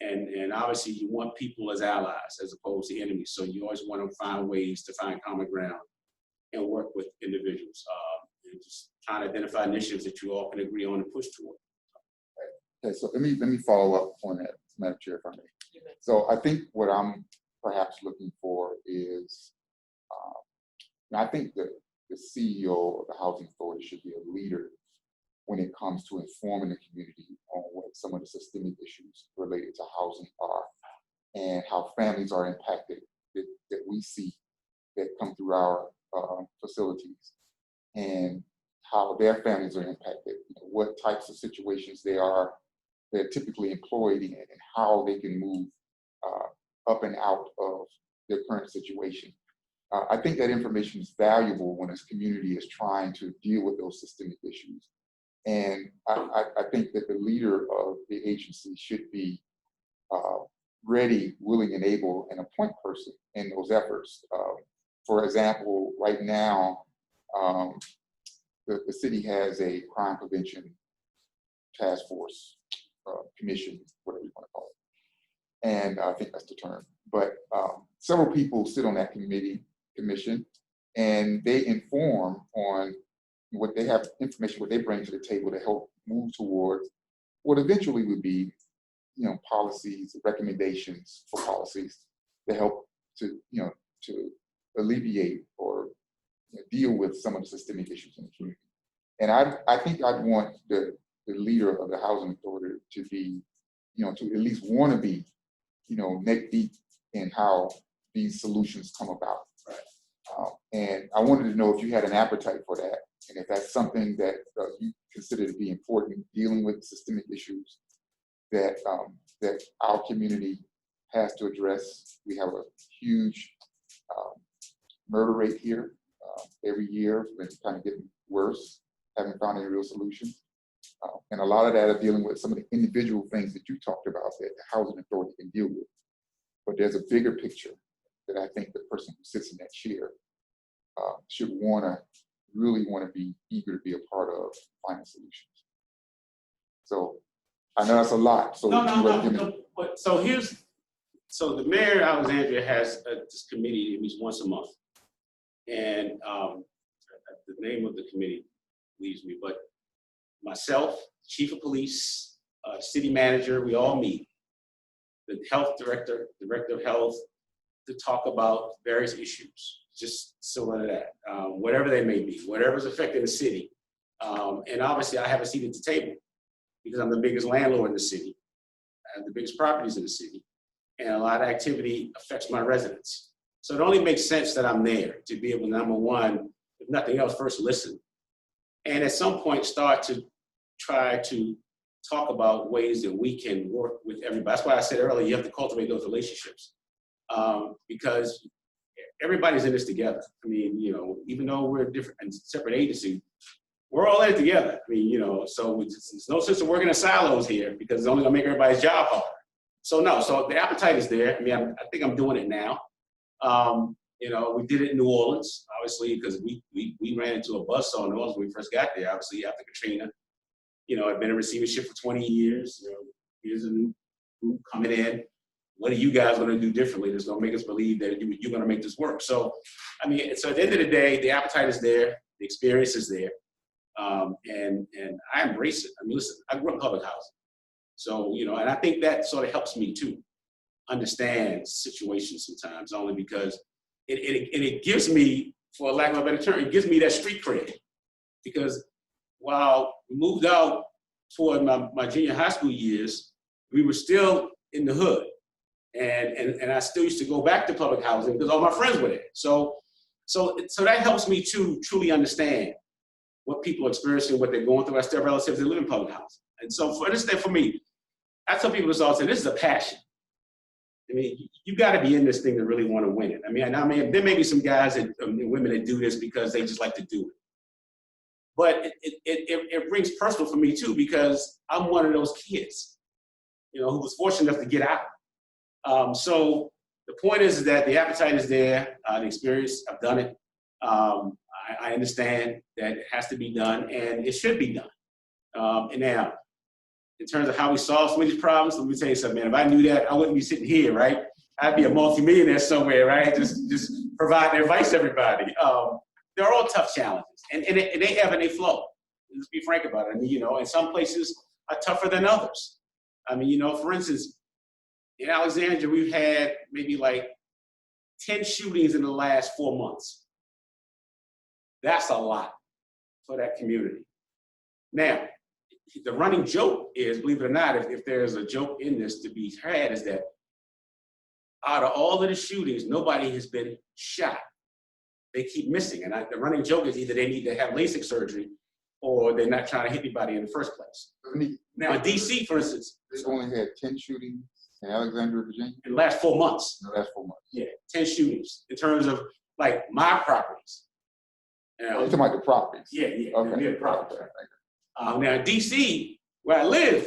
[SPEAKER 1] And obviously, you want people as allies as opposed to enemies. So you always want to find ways to find common ground and work with individuals and just trying to identify initiatives that you all can agree on and push toward.
[SPEAKER 2] Okay, so let me follow up on that, Madam Chair, if I may. So I think what I'm perhaps looking for is, I think that the CEO of the housing authority should be a leader when it comes to informing the community on what some of the systemic issues related to housing are and how families are impacted that we see that come through our facilities and how their families are impacted, what types of situations they're typically employed in and how they can move up and out of their current situation. I think that information is valuable when a community is trying to deal with those systemic issues. And I think that the leader of the agency should be ready, willing, and able, and a point person in those efforts. For example, right now, the city has a crime prevention task force, commission, whatever you want to call it. And I think that's the term. But several people sit on that commission, and they inform on what they have information, what they bring to the table to help move towards what eventually would be, policies, recommendations for policies to help to, to alleviate or deal with some of the systemic issues in the community. And I think I'd want the leader of the housing authority to be, to at least want to be, neck deep in how these solutions come about. Right. And I wanted to know if you had an appetite for that, and if that's something that you consider to be important, dealing with systemic issues that that our community has to address. We have a huge murder rate here. Every year, it's kind of getting worse. Haven't found any real solutions. And a lot of that are dealing with some of the individual things that you talked about that the housing authority can deal with. But there's a bigger picture that I think the person who sits in that chair should really want to be eager to be a part of finding solutions. So I know that's a lot. So
[SPEAKER 1] No. But so the mayor Alexandria has this committee that meets once a month, and the name of the committee leaves me, but myself, chief of police, city manager, we all meet. The health director of health, to talk about various issues, just similar to that, whatever they may be, whatever's affecting the city. And obviously I have a seat at the table because I'm the biggest landlord in the city. I have the biggest properties in the city, and a lot of activity affects my residents. So it only makes sense that I'm there to be able to, number one, if nothing else, first listen. And at some point start to try to talk about ways that we can work with everybody. That's why I said earlier, you have to cultivate those relationships, because everybody's in this together. I mean, even though we're different and separate agencies, we're all in it together. I mean, so there's no sense of working in silos here because it's only gonna make everybody's job harder. So the appetite is there. I mean, I think I'm doing it now. We did it in New Orleans, obviously, because we ran into a buzzsaw in New Orleans when we first got there, obviously, after Katrina. I've been in receivership for 20 years. Here's a new group coming in. What are you guys going to do differently that's going to make us believe that you're going to make this work? So, I mean, so at the end of the day, the appetite is there, the experience is there, and I embrace it. I mean, listen, I grew up in public housing. So, and I think that sort of helps me too understand situations sometimes, only because it gives me, for lack of a better term, it gives me that street cred. Because while we moved out toward my junior high school years, we were still in the hood. And I still used to go back to public housing because all my friends were there. So that helps me to truly understand what people are experiencing, what they're going through. I still have relatives that live in public housing. And so for me, I tell people this all the time, this is a passion. I mean, you got to be in this thing to really want to win it. I mean, there may be some guys and women that do this because they just like to do it. But it rings personal for me too, because I'm one of those kids, who was fortunate enough to get out. So the point is that the appetite is there, the experience, I've done it. I understand that it has to be done and it should be done. And now, in terms of how we solve some of these problems, let me tell you something, man. If I knew that, I wouldn't be sitting here, right? I'd be a multimillionaire somewhere, right? Just providing advice to everybody. They're all tough challenges, and they ebb and they flow. Let's be frank about it. I mean, and some places are tougher than others. I mean, for instance, in Alexandria, we've had maybe like 10 shootings in the last 4 months. That's a lot for that community. Now, the running joke is, believe it or not, if there's a joke in this to be had, is that out of all of the shootings, nobody has been shot. They keep missing. And the running joke is either they need to have LASIK surgery or they're not trying to hit anybody in the first place. Now, in DC, for instance,
[SPEAKER 2] they only had 10 shootings in Alexandria, Virginia?
[SPEAKER 1] In the last 4 months.
[SPEAKER 2] In the last 4 months.
[SPEAKER 1] Yeah, 10 shootings in terms of like my properties.
[SPEAKER 2] You're talking about the properties?
[SPEAKER 1] Yeah,
[SPEAKER 2] Okay.
[SPEAKER 1] near the properties. Now in DC, where I live,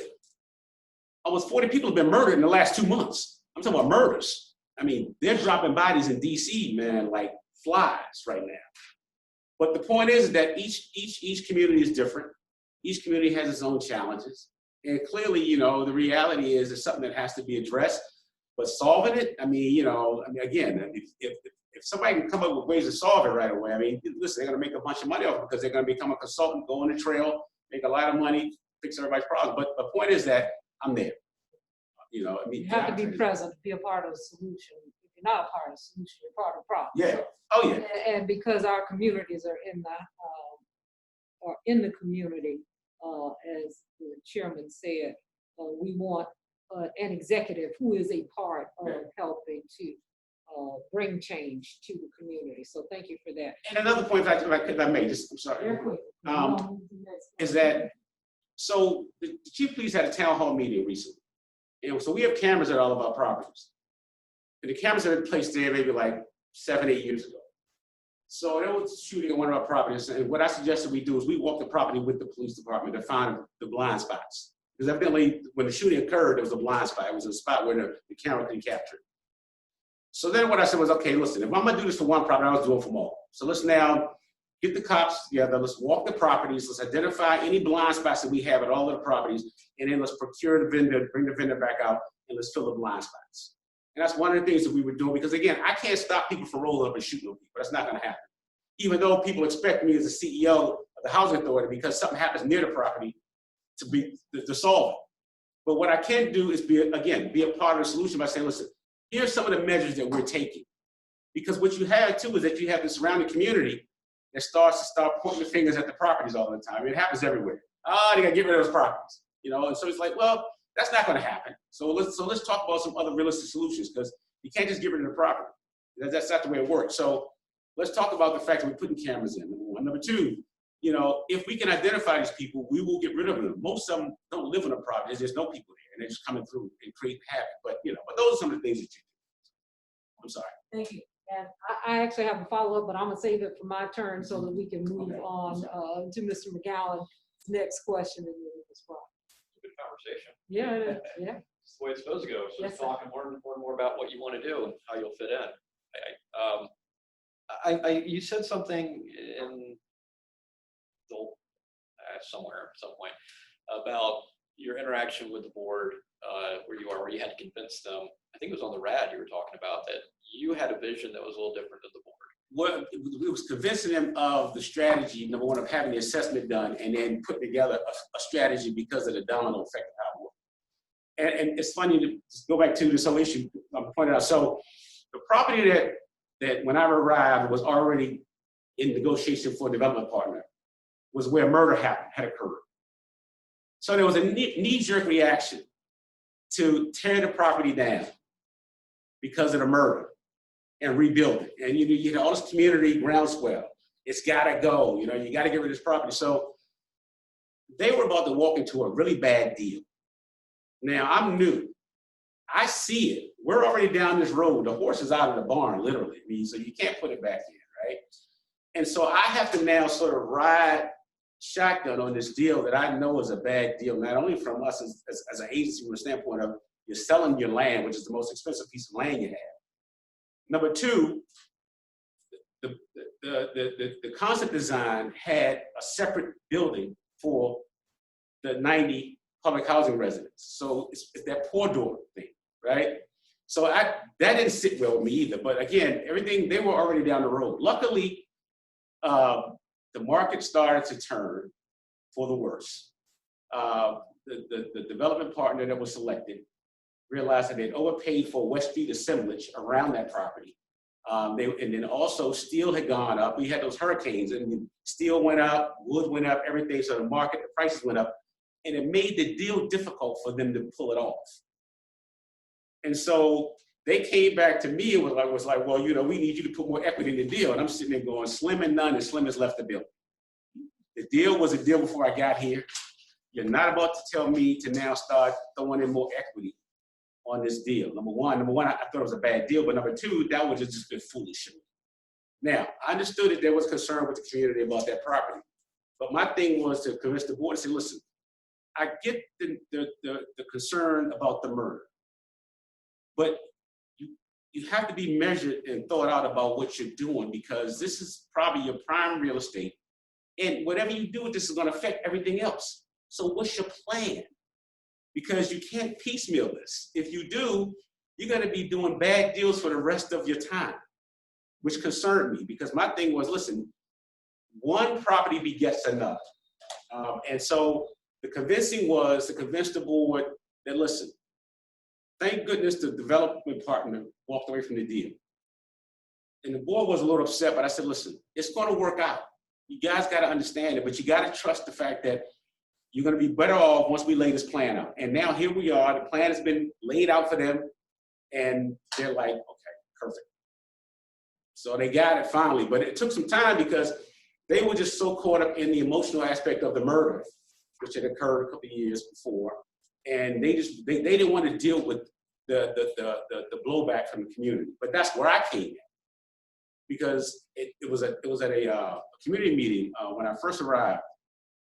[SPEAKER 1] almost 40 people have been murdered in the last 2 months. I'm talking about murders. I mean, they're dropping bodies in DC, man, like flies right now. But the point is that each community is different. Each community has its own challenges. And clearly, you know, the reality is it's something that has to be addressed. But solving it, I mean, you know, again, if somebody can come up with ways to solve it right away, I mean, listen, they're going to make a bunch of money off it because they're going to become a consultant, go on the trail, make a lot of money, fix everybody's problems. But the point is that I'm there. You know, I mean,
[SPEAKER 3] You have to be present to be a part of the solution. If you're not a part of the solution, you're part of the problem.
[SPEAKER 1] yeah. Oh, yeah.
[SPEAKER 3] And because our communities are in the community, as the chairman said, we want an executive who is a part of helping to bring change to the community. So thank you for that.
[SPEAKER 1] And another point, if I may, just, I'm sorry,
[SPEAKER 3] Very quick.
[SPEAKER 1] is that, so the chief of police had a town hall meeting recently. And so we have cameras at all of our properties. And the cameras have been placed there maybe like 7, 8 years ago. So there was a shooting at one of our properties, and what I suggested we do is we walk the property with the police department to find the blind spots. Because evidently, when the shooting occurred, there was a blind spot. It was a spot where the camera couldn't capture it. So then what I said was, okay, listen, if I'm gonna do this for one property, I was doing it for them all. So let's now get the cops together, let's walk the properties, let's identify any blind spots that we have at all of the properties, and then let's procure the vendor, bring the vendor back out, and let's fill the blind spots. And that's one of the things that we were doing, because again, I can't stop people from rolling up and shooting on people. That's not gonna happen. Even though people expect me as a CEO of the housing authority, because something happens near the property, to solve it. But what I can do is be a part of the solution by saying, listen, here's some of the measures that we're taking. Because what you have too is that you have the surrounding community that starts pointing the fingers at the properties all the time. It happens everywhere. Oh, they gotta get rid of those properties. You know, and so it's like, well, that's not gonna happen. So let's talk about some other realistic solutions, because you can't just get rid of the property. That's not the way it works. So let's talk about the fact that we're putting cameras in, number one. Number two, you know, if we can identify these people, we will get rid of them. Most of them don't live on a property. There's just no people there, and they're just coming through and create havoc. But, you know, but those are some of the things that you do. I'm sorry.
[SPEAKER 3] Thank you. And I actually have a follow-up, but I'm gonna save it for my turn so that we can move on to Mr. McGowan's next question and then respond.
[SPEAKER 6] Good conversation.
[SPEAKER 3] Yeah, yeah.
[SPEAKER 6] It's the way it's supposed to go. So
[SPEAKER 3] Yes, sir.
[SPEAKER 6] talking more and more about what you want to do and how you'll fit in. You said something in the somewhere at some point about your interaction with the board, where you had to convince them. I think it was on the RAD you were talking about that you had a vision that was a little different than the board.
[SPEAKER 1] Well, it was convincing them of the strategy, number one, of having the assessment done and then putting together a strategy because of the domino effect of how it worked. And it's funny to just go back to this whole issue I pointed out. So the property that when I arrived was already in negotiation for a development partner was where murder had occurred. So there was a knee-jerk reaction to tear the property down because of the murder and rebuild it. And you get all this community groundswell. It's gotta go, you know, you gotta get rid of this property. So they were about to walk into a really bad deal. Now, I'm new. I see it. We're already down this road. The horse is out of the barn, literally. I mean, so you can't put it back in, right? And so I have to now sort of ride shotgun on this deal that I know is a bad deal, not only from us as an agency from the standpoint of you're selling your land, which is the most expensive piece of land you have. Number two, the concept design had a separate building for the 90 public housing residents. So it's that poor door thing, right? So that didn't sit well with me either. But again, everything, they were already down the road. Luckily, the market started to turn for the worse. The development partner that was selected realized that they'd overpaid for West Street assemblage around that property. And then also steel had gone up. We had those hurricanes and steel went up, wood went up, everything. So the market, the prices went up, and it made the deal difficult for them to pull it off. And so they came back to me and was like, well, you know, we need you to put more equity in the deal. And I'm sitting there going, slim and none, and Slim has left the building. The deal was a deal before I got here. You're not about to tell me to now start throwing in more equity on this deal. Number one, I thought it was a bad deal, but number two, that would just been foolish. Now, I understood that there was concern with the community about that property. But my thing was to convince the board and say, listen, I get the concern about the murder, but you have to be measured and thought out about what you're doing, because this is probably your prime real estate. And whatever you do with this is going to affect everything else. So what's your plan? Because you can't piecemeal this. If you do, you're going to be doing bad deals for the rest of your time, which concerned me, because my thing was, listen, one property begets another. And so the convincing was to convince the board that, listen, thank goodness the development partner walked away from the deal. And the board was a little upset, but I said, listen, it's going to work out. You guys got to understand it, but you got to trust the fact that you're going to be better off once we lay this plan out. And now here we are. The plan has been laid out for them. And they're like, okay, perfect. So they got it finally, but it took some time because they were just so caught up in the emotional aspect of the murder, which had occurred a couple of years before. And they didn't want to deal with the blowback from the community. But that's where I came in, because it was at a community meeting when I first arrived,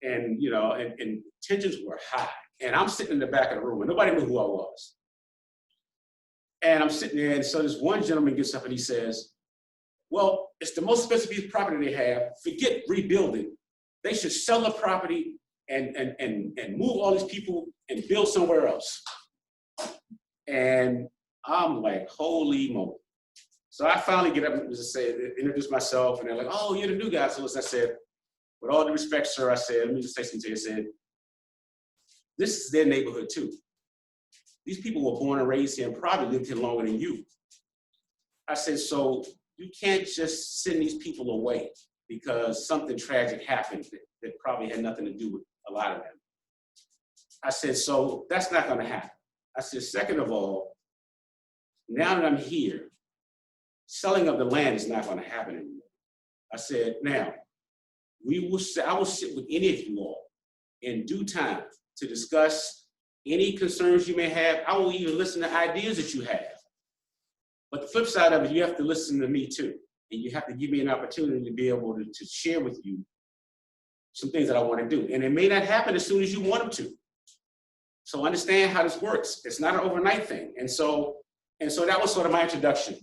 [SPEAKER 1] and and tensions were high. And I'm sitting in the back of the room, and nobody knew who I was. And I'm sitting there, and so this one gentleman gets up and he says, well, it's the most expensive piece of property they have. Forget rebuilding. They should sell the property and move all these people and build somewhere else. And I'm like, holy moly. So I finally get up and just say, introduce myself, and they're like, oh, you're the new guy. So I said, with all due respect, sir, I said, let me just say something to you. I said, this is their neighborhood too. These people were born and raised here and probably lived here longer than you. I said, so you can't just send these people away because something tragic happened that probably had nothing to do with a lot of them. I said, so that's not going to happen. I said, second of all, now that I'm here, selling of the land is not going to happen anymore. I said, now, I will sit with any of you all in due time to discuss any concerns you may have. I will even listen to ideas that you have. But the flip side of it, you have to listen to me too. And you have to give me an opportunity to be able to share with you some things that I want to do. And it may not happen as soon as you want them to. So understand how this works. It's not an overnight thing. And so that was sort of my introduction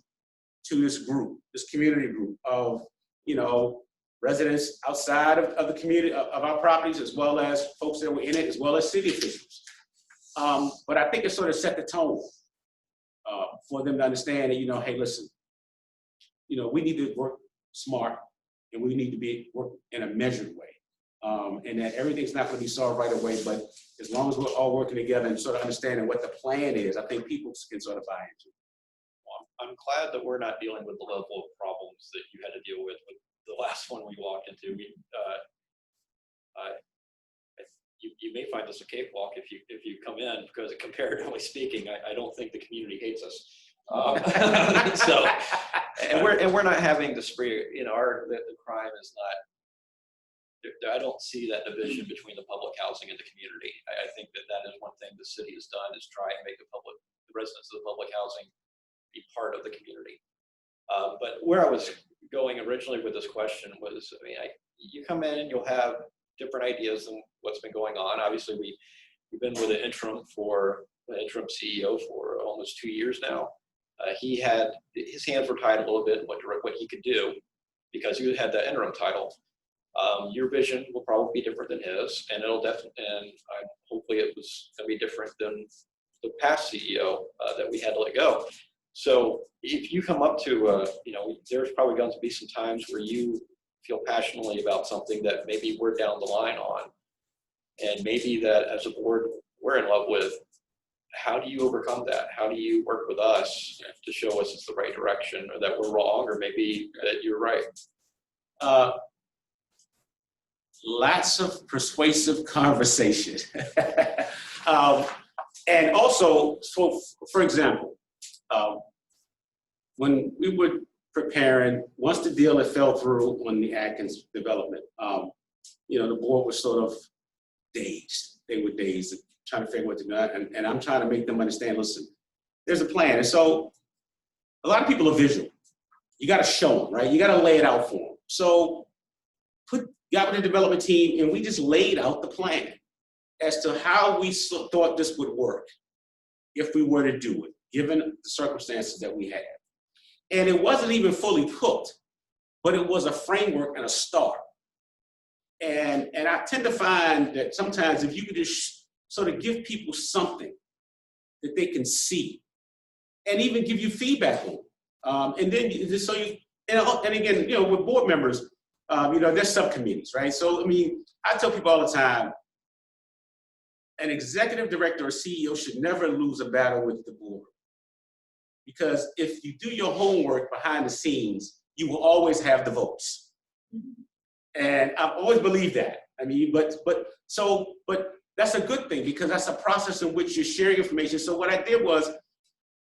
[SPEAKER 1] to this group, this community group of, residents outside of the community, of our properties, as well as folks that were in it, as well as city officials. But I think it sort of set the tone for them to understand that, hey, listen, we need to work smart, and we need to work in a measured way. And that everything's not going to be solved right away, but as long as we're all working together and sort of understanding what the plan is, I think people can sort of buy into it.
[SPEAKER 6] Well, I'm glad that we're not dealing with the level of problems that you had to deal with the last one we walked into. You may find this a cakewalk if you come in, because comparatively speaking, I don't think the community hates us. So, and we're not having the spree. The crime is not. I don't see that division between the public housing and the community. I think that is one thing the city has done, is try and make the residents of the public housing be part of the community. But where I was going originally with this question was, you come in and you'll have different ideas than what's been going on. Obviously, we've been with an interim CEO for almost 2 years now. He had his hands were tied a little bit in what he could do, because he had that interim title. Your vision will probably be different than his, and hopefully it was going to be different than the past CEO that we had to let go. So if you come up to, there's probably going to be some times where you feel passionately about something that maybe we're down the line on, and maybe that as a board we're in love with. How do you overcome that? How do you work with us to show us it's the right direction, or that we're wrong, or maybe that you're right?
[SPEAKER 1] Lots of persuasive conversation. And also, so for example, when we were preparing, once the deal had fell through on the Atkins development, the board was sort of dazed. They were dazed, trying to figure what to do. And I'm trying to make them understand, listen, there's a plan. And so a lot of people are visual. You got to show them, right? You got to lay it out for them. So got with the development team, and we just laid out the plan as to how we thought this would work if we were to do it, given the circumstances that we had. And it wasn't even fully cooked, but it was a framework and a start. And I tend to find that sometimes if you could just sort of give people something that they can see, and even give you feedback on, and then just so you, and again, you know, with board members, you know, there's subcommittees, right? So, I mean, I tell people all the time, an executive director or CEO should never lose a battle with the board. Because if you do your homework behind the scenes, you will always have the votes. And I've always believed that. I mean, but that's a good thing, because that's a process in which you're sharing information. So what I did was,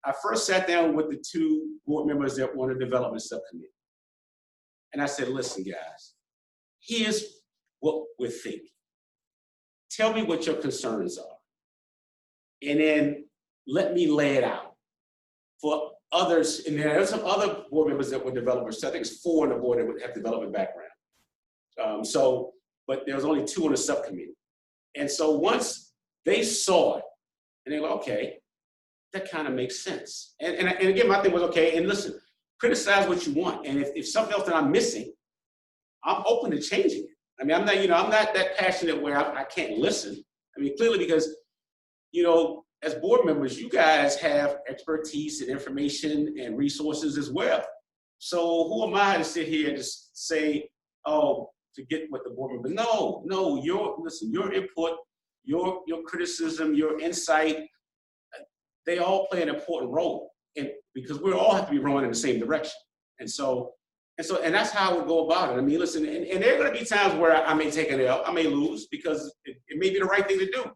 [SPEAKER 1] I first sat down with the 2 board members that were on the development subcommittee. And I said, listen, guys, here's what we're thinking. Tell me what your concerns are. And then let me lay it out for others. And there are some other board members that were developers. So I think it's 4 on the board that would have development background. But there was only 2 on the subcommittee. And so once they saw it, and they go, okay, that kind of makes sense. And again, my thing was, okay, and listen, criticize what you want. And if something else that I'm missing, I'm open to changing it. I mean, I'm not that passionate where I can't listen. I mean, clearly, because, you know, as board members, you guys have expertise and information and resources as well. So who am I to sit here and just say, oh, forget what the board member, no, your input, your criticism, your insight, they all play an important role, and because we all have to be rowing in the same direction. And that's how I would go about it. I mean, listen, and there are going to be times where I may take an L, I may lose, because it may be the right thing to do.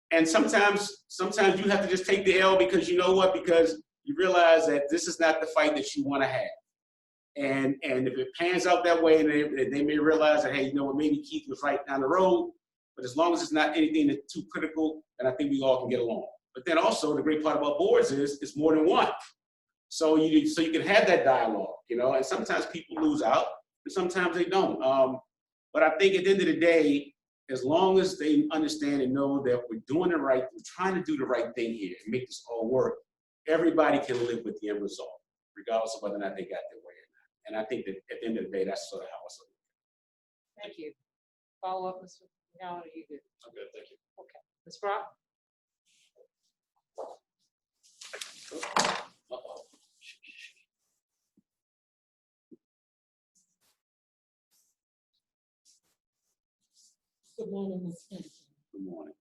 [SPEAKER 1] And sometimes you have to just take the L, because you know what? Because you realize that this is not the fight that you want to have. And if it pans out that way, and they may realize that, hey, you know what? Maybe Keith was right down the road. But as long as it's not anything that's too critical, then I think we all can get along. But then also the great part about boards is it's more than one. So you can have that dialogue, you know, and sometimes people lose out and sometimes they don't. But I think at the end of the day, as long as they understand and know that we're trying to do the right thing here and make this all work, everybody can live with the end result, regardless of whether or not they got their way or not. And I think that at the end of the day, that's sort of how it's looking.
[SPEAKER 3] Thank you. Follow up, Mr. Allen, are you good?
[SPEAKER 1] I'm good, thank you.
[SPEAKER 3] Okay. Ms. Brock?
[SPEAKER 1] Uh-oh.
[SPEAKER 4] Good morning, Ms. Henderson.
[SPEAKER 1] Good morning.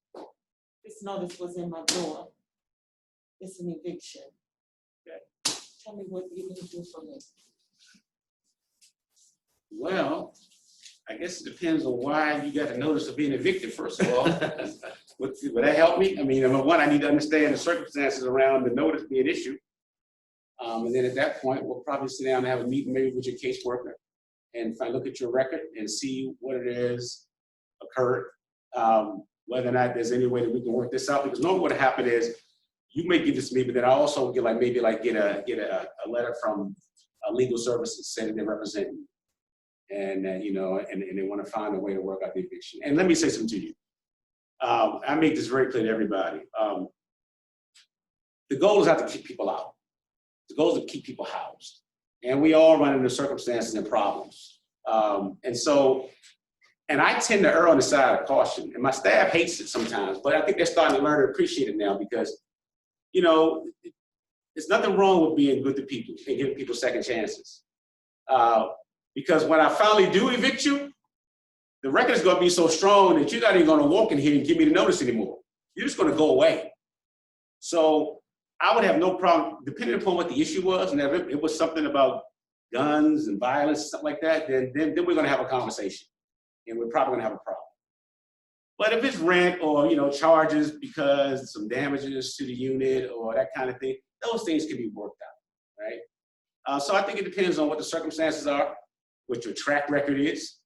[SPEAKER 4] This notice was in my door. It's an eviction.
[SPEAKER 1] Okay.
[SPEAKER 4] Tell me what you can do for me.
[SPEAKER 1] Well, I guess it depends on why you got a notice of being evicted, first of all. Would that help me? I mean, number one, I need to understand the circumstances around the notice being issued. And then at that point, we'll probably sit down and have a meeting maybe with your caseworker, and if I look at your record and see what it is occurred, whether or not there's any way that we can work this out. Because normally what happened is you may give this to me, but then I also get a letter from legal services saying that they represent you. And you know, and they want to find a way to work out the eviction. And let me say something to you. I make this very clear to everybody. The goal is not to keep people out. The goal is to keep people housed. And we all run into circumstances and problems. And I tend to err on the side of caution. And my staff hates it sometimes, but I think they're starting to learn to appreciate it now, because, you know, there's nothing wrong with being good to people and giving people second chances. Because when I finally do evict you, the record is going to be so strong that you're not even going to walk in here and give me the notice anymore. You're just going to go away. So I would have no problem, depending upon what the issue was, and if it was something about guns and violence, something like that, then we're going to have a conversation, and we're probably going to have a problem. But if it's rent or, you know, charges because some damages to the unit or that kind of thing, those things can be worked out, right? So I think it depends on what the circumstances are, what your track record is.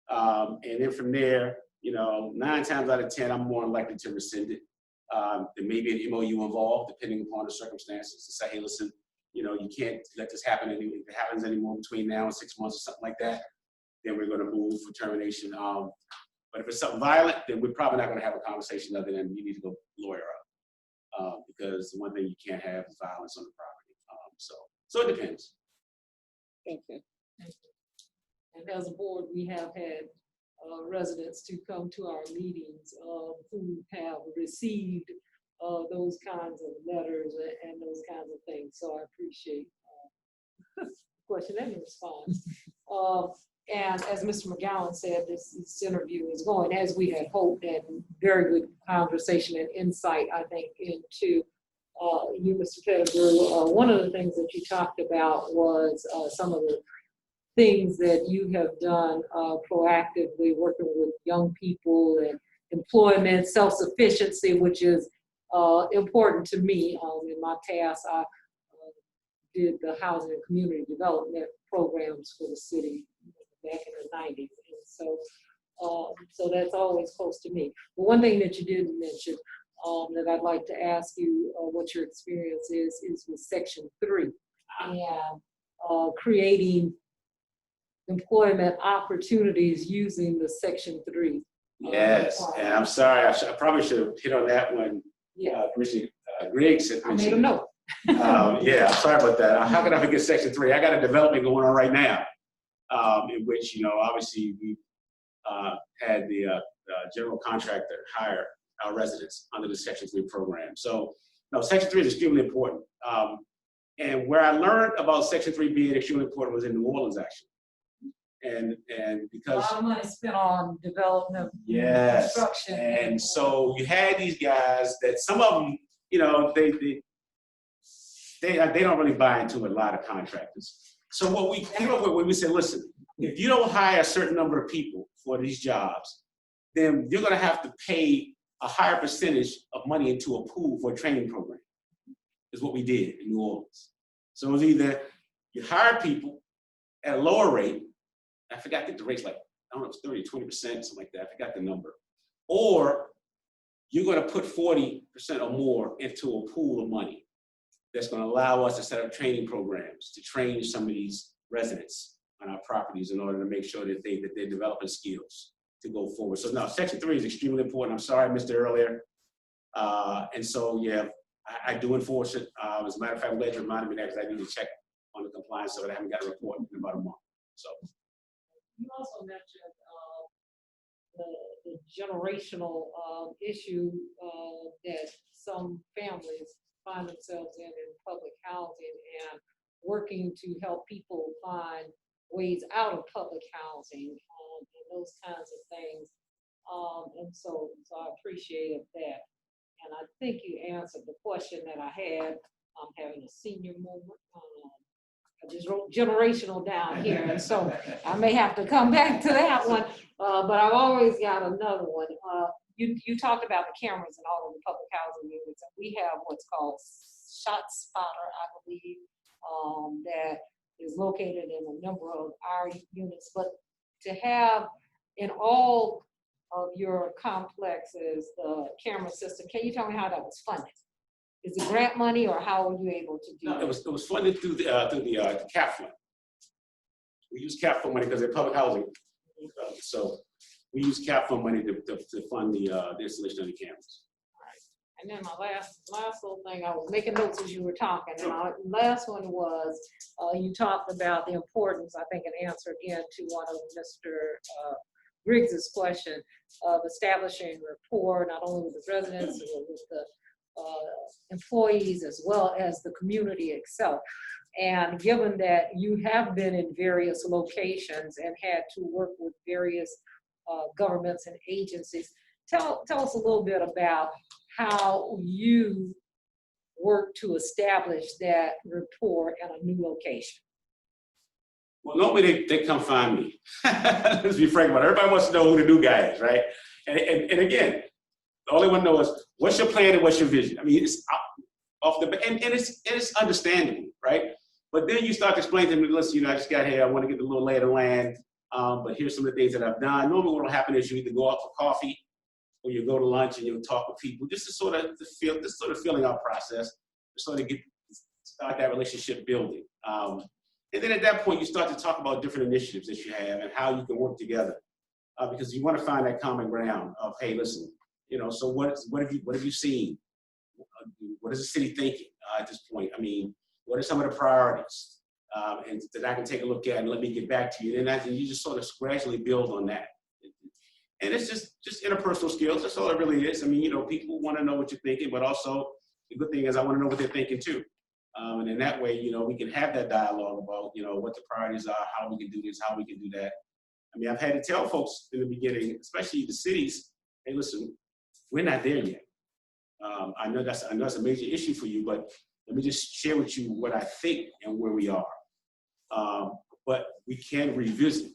[SPEAKER 1] And then from there, you know, 9 times out of 10, I'm more likely to rescind it. There may be an MOU involved, depending upon the circumstances, to say, hey, listen, you know, you can't let this happen if it happens anymore between now and 6 months or something like that. then we're going to move for termination. But if it's something violent, then we're probably not going to have a conversation other than you need to go lawyer up. Because the one thing you can't have is violence on the property. So it depends.
[SPEAKER 4] Thank you.
[SPEAKER 3] And as a board, we have had residents to come to our meetings who have received those kinds of letters and those kinds of things. So I appreciate the question and the response. And as Mr. McGowan said, this interview is going as we had hoped, and very good conversation and insight, I think, into you, Mr. Pettigrew. One of the things that you talked about was some of the things that you have done proactively, working with young people and employment, self-sufficiency, which is important to me. In my task, I did the housing and community development programs for the city back in the 90s. And so that's always close to me. But one thing that you didn't mention that I'd like to ask you what your experience is with Section 3 and creating employment opportunities using the Section 3.
[SPEAKER 1] Yes, and I'm sorry, I probably should have hit on that one.
[SPEAKER 3] Yeah,
[SPEAKER 1] Commissioner Griggs had
[SPEAKER 3] I made a
[SPEAKER 1] mentioned.
[SPEAKER 3] note.
[SPEAKER 1] Yeah, I'm sorry about that. How could I forget Section 3? I got a development going on right now, in which, obviously we had the general contractor hire our residents under the Section 3 program. So, no, Section 3 is extremely important. And where I learned about Section 3 being extremely important was in New Orleans, actually. And
[SPEAKER 3] A
[SPEAKER 1] because
[SPEAKER 3] lot of money spent on development,
[SPEAKER 1] yes,
[SPEAKER 3] construction.
[SPEAKER 1] and so you had these guys that some of them, they don't really buy into a lot of contractors. So what we came up with, we said, listen, if you don't hire a certain number of people for these jobs, then you're going to have to pay a higher percentage of money into a pool for a training program, is what we did in New Orleans. So it was either you hire people at a lower rate, I forgot, I think the rate's like, I don't know, it's 30 or 20%, something like that, I forgot the number, or you're going to put 40% or more into a pool of money that's going to allow us to set up training programs to train some of these residents on our properties in order to make sure that they're developing skills to go forward. So no, Section 3 is extremely important. I'm sorry I missed it earlier. And so, yeah, I do enforce it. As a matter of fact, I'm glad you reminded me that because I need to check on the compliance of it. I haven't got a report in about a month. So.
[SPEAKER 3] You also mentioned the generational issue that some families find themselves in public housing, and working to help people find ways out of public housing and those kinds of things. And so I appreciated that. And I think you answered the question that I had. I'm having a senior moment. I just wrote generational down here, and so I may have to come back to that one. But I've always got another one. You talked about the cameras in all of the public housing units, and we have what's called ShotSpotter, I believe, that is located in a number of our units. But to have in all of your complexes the camera system, can you tell me how that was funded? Is it grant money, or how were you able to do
[SPEAKER 1] No,
[SPEAKER 3] that?
[SPEAKER 1] it was funded through the CAP fund. We use CAP fund money because they're public housing. So we use CAP fund money to fund the installation of the cameras.
[SPEAKER 3] And then my last little thing, I was making notes as you were talking, and my last one was, you talked about the importance, I think, an answer again to one of Mr. Griggs's question of establishing rapport, not only with the residents, but with the employees as well as the community itself. And given that you have been in various locations and had to work with various governments and agencies, tell us a little bit about how you work to establish that rapport at a new location.
[SPEAKER 1] Well, normally they come find me. Let's be frank about it. Everybody wants to know who the new guy is, right? And again, the only one knows what's your plan and what's your vision. I mean, it's off the and it's understandable, right? But then you start to explain to them, listen, I just got here. I want to get a little lay of the land, but here's some of the things that I've done. Normally, what will happen is you either go out for coffee, or you go to lunch and you'll talk with people, just to sort of filling out process, to sort of start that relationship building. And then at that point, you start to talk about different initiatives that you have and how you can work together. Because you want to find that common ground of, hey, listen, so what have you seen? What is the city thinking at this point? I mean, what are some of the priorities? And that I can take a look at and let me get back to you. And then you just sort of gradually build on that. And it's just interpersonal skills. That's all it really is. I mean, people want to know what you're thinking, but also the good thing is I want to know what they're thinking too. And in that way, we can have that dialogue about, what the priorities are, how we can do this, how we can do that. I mean, I've had to tell folks in the beginning, especially the cities, hey, listen, we're not there yet. I know that's a major issue for you, but let me just share with you what I think and where we are. But we can revisit.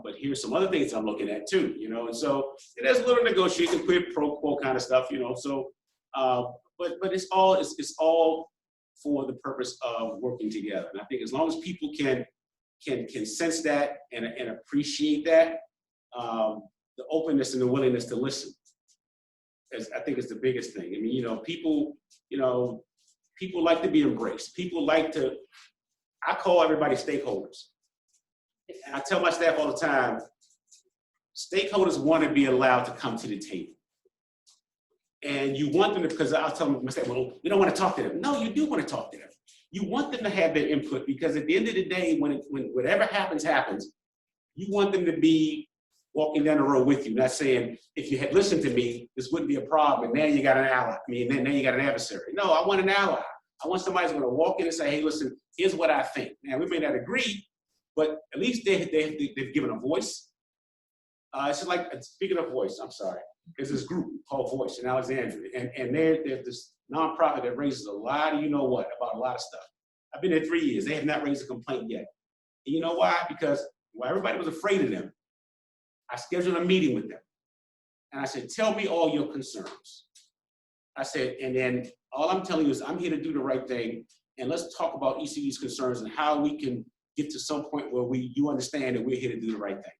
[SPEAKER 1] But here's some other things I'm looking at too, and so there's a little negotiation, quid pro quo kind of stuff, So, but it's all for the purpose of working together. And I think as long as people can sense that and appreciate that, the openness and the willingness to listen, I think is the biggest thing. I mean, people like to be embraced. People like to. I call everybody stakeholders. And I tell my staff all the time, stakeholders want to be allowed to come to the table. And you want them to, because I'll tell them, well, we don't want to talk to them. No, you do want to talk to them. You want them to have their input, because at the end of the day, when whatever happens, you want them to be walking down the road with you, not saying, if you had listened to me, this wouldn't be a problem. And now you got an ally. Now you got an adversary. No, I want an ally. I want somebody who's going to walk in and say, hey, listen, here's what I think. Now, we may not agree, but at least they've given a voice. It's just like, speaking of voice, I'm sorry, there's this group called Voice in Alexandria, and they're this nonprofit that raises a lot of about a lot of stuff. I've been there 3 years. They have not raised a complaint yet. And you know why? Because while everybody was afraid of them, I scheduled a meeting with them. And I said, tell me all your concerns. I said, and then all I'm telling you is I'm here to do the right thing. And let's talk about each of these concerns and how we can get to some point where you understand that we're here to do the right thing.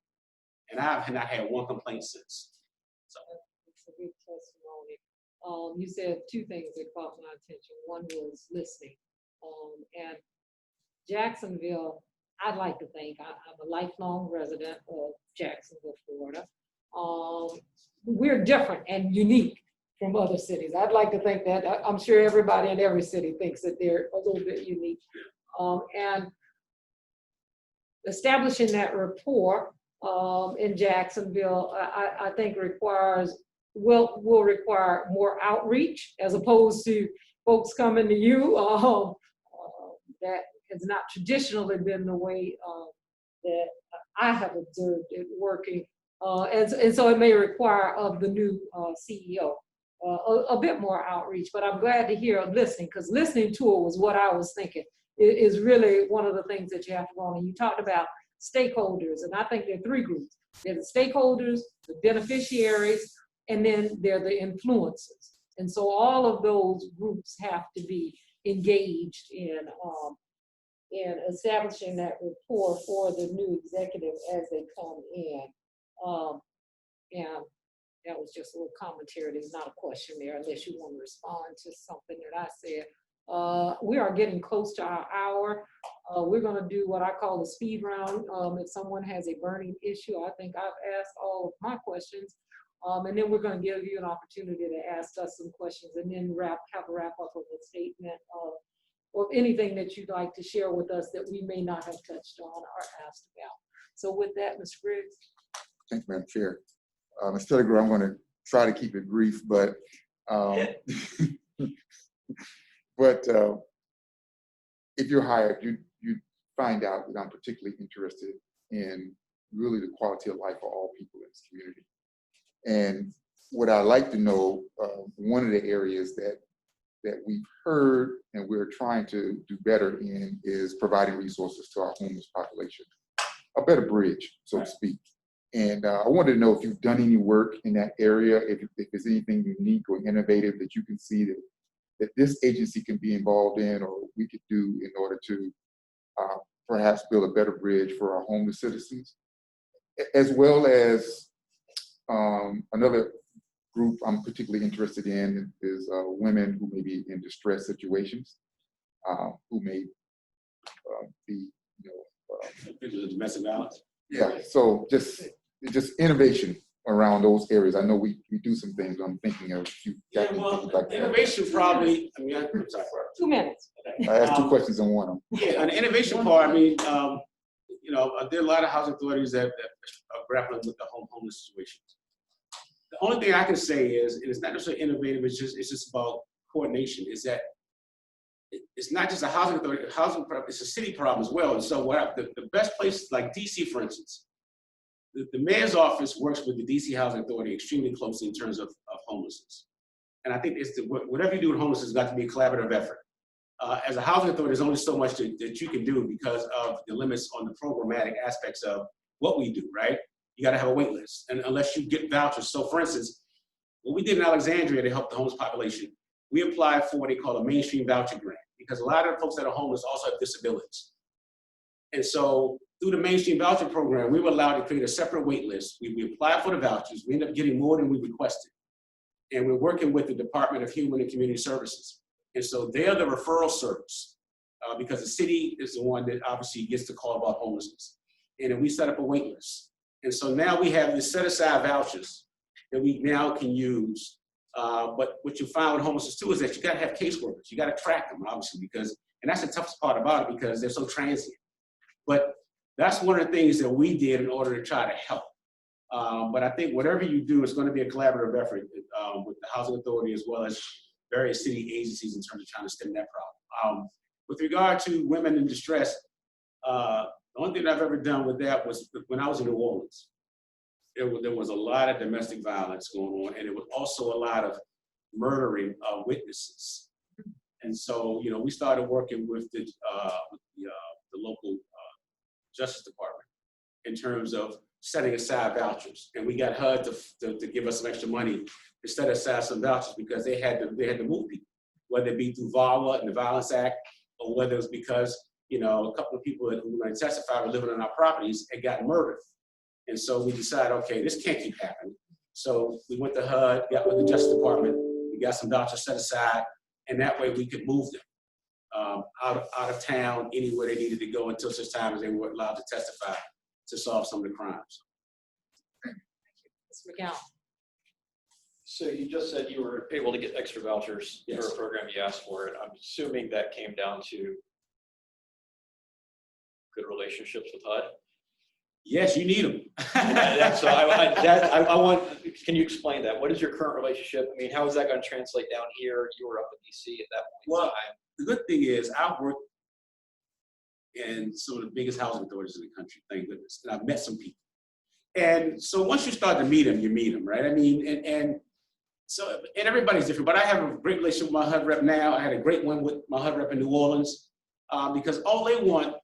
[SPEAKER 1] And I have not had one complaint since. So.
[SPEAKER 3] It's a good testimony. You said two things that caught my attention. One was listening. And Jacksonville, I'd like to think, I'm a lifelong resident of Jacksonville, Florida. We're different and unique from other cities. I'd like to think that. I'm sure everybody in every city thinks that they're a little bit unique. And establishing that rapport in Jacksonville, I think will require more outreach, as opposed to folks coming to you. That has not traditionally been the way that I have observed it working. And so it may require of the new CEO a bit more outreach, but I'm glad to hear listening, because listening to it was what I was thinking. It is really one of the things that you have to go on. And you talked about stakeholders, and I think there are three groups. There are the stakeholders, the beneficiaries, and then there are the influencers. And so all of those groups have to be engaged in establishing that rapport for the new executive as they come in. And that was just a little commentary. There's not a question there, unless you want to respond to something that I said. We are getting close to our hour. We're going to do what I call the speed round. If someone has a burning issue, I think I've asked all of my questions. And then we're going to give you an opportunity to ask us some questions, and then have a wrap up with a statement or anything that you'd like to share with us that we may not have touched on or asked about. So with that, Ms. Griggs.
[SPEAKER 2] Thank you, Madam Chair. Ms. Pettigrew, I'm going to try to keep it brief, but if you're hired, you find out that I'm particularly interested in really the quality of life for all people in this community. And what I like to know, one of the areas that we've heard and we're trying to do better in is providing resources to our homeless population, a better bridge, so to speak. And I wanted to know if you've done any work in that area, if there's anything unique or innovative that you can see that this agency can be involved in, or we could do in order to perhaps build a better bridge for our homeless citizens, as well as another group I'm particularly interested in is women who may be in distress situations, who may be you know,
[SPEAKER 1] Victims of domestic violence.
[SPEAKER 2] yeah, so just innovation around those areas. I know we do some things. I'm thinking of if you
[SPEAKER 1] Yeah,
[SPEAKER 2] got anything
[SPEAKER 1] well,
[SPEAKER 2] you'd like to add.
[SPEAKER 1] innovation probably, I mean, I'm sorry.
[SPEAKER 3] 2 minutes.
[SPEAKER 2] I asked two questions in one.
[SPEAKER 1] Yeah, on the innovation part, I mean, you know, there are a lot of housing authorities that are grappling with the homeless situation. The only thing I can say is, and it's not necessarily innovative, it's just about coordination, is that it's not just a housing authority, it's a city problem as well. And so the best place, like DC, for instance, the mayor's office works with the DC Housing Authority extremely closely in terms of homelessness. And I think whatever you do with homelessness has got to be a collaborative effort. As a housing authority, there's only so much that you can do because of the limits on the programmatic aspects of what we do, right? You got to have a wait list, and unless you get vouchers. So for instance, what we did in Alexandria to help the homeless population, we applied for what they call a mainstream voucher grant, because a lot of the folks that are homeless also have disabilities. And so through the mainstream voucher program, we were allowed to create a separate wait list. We applied for the vouchers. We ended up getting more than we requested. And we're working with the Department of Human and Community Services. And so they're the referral service because the city is the one that obviously gets the call about homelessness. And then we set up a wait list. And so now we have this set aside vouchers that we now can use. But what you find with homelessness too is that you got to have caseworkers. You got to track them, obviously, and that's the toughest part about it because they're so transient. But that's one of the things that we did in order to try to help. But I think whatever you do is going to be a collaborative effort with the Housing Authority as well as various city agencies in terms of trying to stem that problem. With regard to women in distress, the only thing I've ever done with that was when I was in New Orleans. There was a lot of domestic violence going on, and there was also a lot of murdering of witnesses. And so, you know, we started working with the local Justice Department in terms of setting aside vouchers, and we got HUD to give us some extra money to set aside some vouchers because they had to move people, whether it be through VAWA and the Violence Act, or whether it was because, you know, a couple of people who were going to testify were living on our properties and got murdered. And so we decided, okay, this can't keep happening. So we went to HUD, got with the Justice Department, we got some vouchers set aside, and that way we could move them out of town, anywhere they needed to go until such time as they were allowed to testify to solve some of the crimes.
[SPEAKER 3] Ms. McGowan.
[SPEAKER 6] So you just said you were able to get extra vouchers
[SPEAKER 1] Yes.
[SPEAKER 6] for a program you asked for, and I'm assuming that came down to good relationships with HUD.
[SPEAKER 1] Yes, you need them.
[SPEAKER 6] So I want, can you explain that? What is your current relationship? I mean, how is that going to translate down here? You were up in DC at that point in
[SPEAKER 1] Well,
[SPEAKER 6] time.
[SPEAKER 1] the good thing is I've worked in some of the biggest housing authorities in the country, thank goodness. And I've met some people. And so once you start to meet them, you meet them, right? I mean, and everybody's different, but I have a great relationship with my HUD rep now. I had a great one with my HUD rep in New Orleans because all they want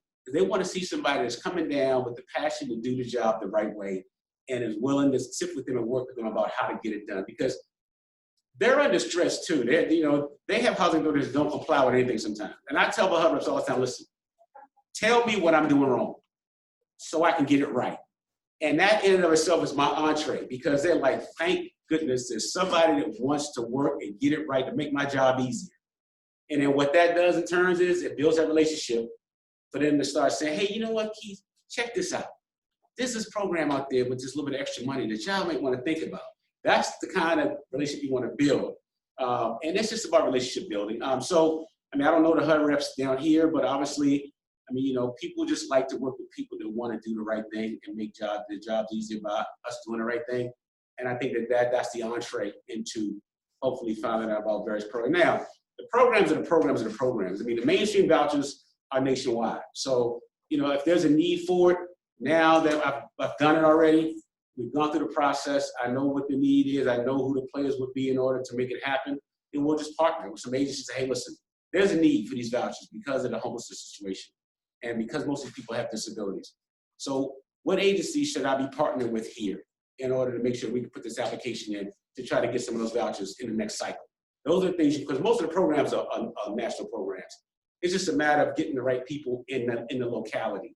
[SPEAKER 1] to see somebody that's coming down with the passion to do the job the right way and is willing to sit with them and work with them about how to get it done, because they're under stress too. They have housing authorities that don't comply with anything sometimes. And I tell my HUD reps all the time, listen, tell me what I'm doing wrong so I can get it right. And that in and of itself is my entree, because they're like, thank goodness there's somebody that wants to work and get it right to make my job easier. And then what that does in turn is it builds that relationship for them to start saying, hey, you know what, Keith, check this out. There's this program out there with just a little bit of extra money that y'all might want to think about. That's the kind of relationship you want to build. And it's just about relationship building. So, I mean, I don't know the HUD reps down here, but obviously, I mean, people just like to work with people that want to do the right thing and make their jobs easier by us doing the right thing. And I think that's the entree into hopefully finding out about various programs. Now, the programs are the programs are the programs. I mean, the mainstream vouchers are nationwide. So, if there's a need for it, now that I've done it already, we've gone through the process, I know what the need is, I know who the players would be in order to make it happen, and we'll just partner with some agencies and say, hey, listen, there's a need for these vouchers because of the homelessness situation and because most of these people have disabilities. So what agency should I be partnering with here in order to make sure we can put this application in to try to get some of those vouchers in the next cycle? Those are things, because most of the programs are national programs. It's just a matter of getting the right people in the locality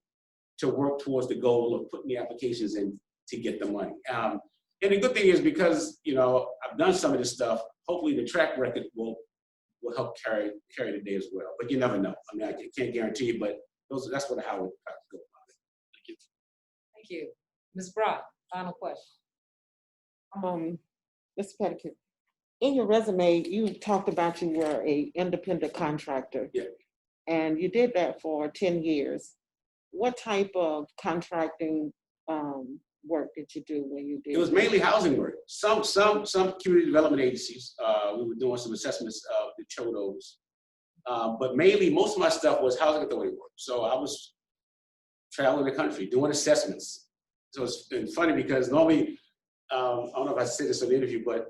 [SPEAKER 1] to work towards the goal of putting the applications in to get the money. And the good thing is, because I've done some of this stuff, hopefully the track record will help carry the day as well. But you never know. I mean, I can't guarantee you, but That's what how we go about it.
[SPEAKER 3] Thank you. Ms. Brock, final question.
[SPEAKER 4] Mr. Pettigrew, in your resume, you talked about you were a independent contractor.
[SPEAKER 1] Yeah.
[SPEAKER 4] And you did that for 10 years. What type of contracting work did you do when you did?
[SPEAKER 1] It was mainly housing work. Some community development agencies, we were doing some assessments of the CHODOs. But mainly, most of my stuff was housing authority work. So I was traveling the country, doing assessments. So it's been funny because normally, I don't know if I said this in the interview, but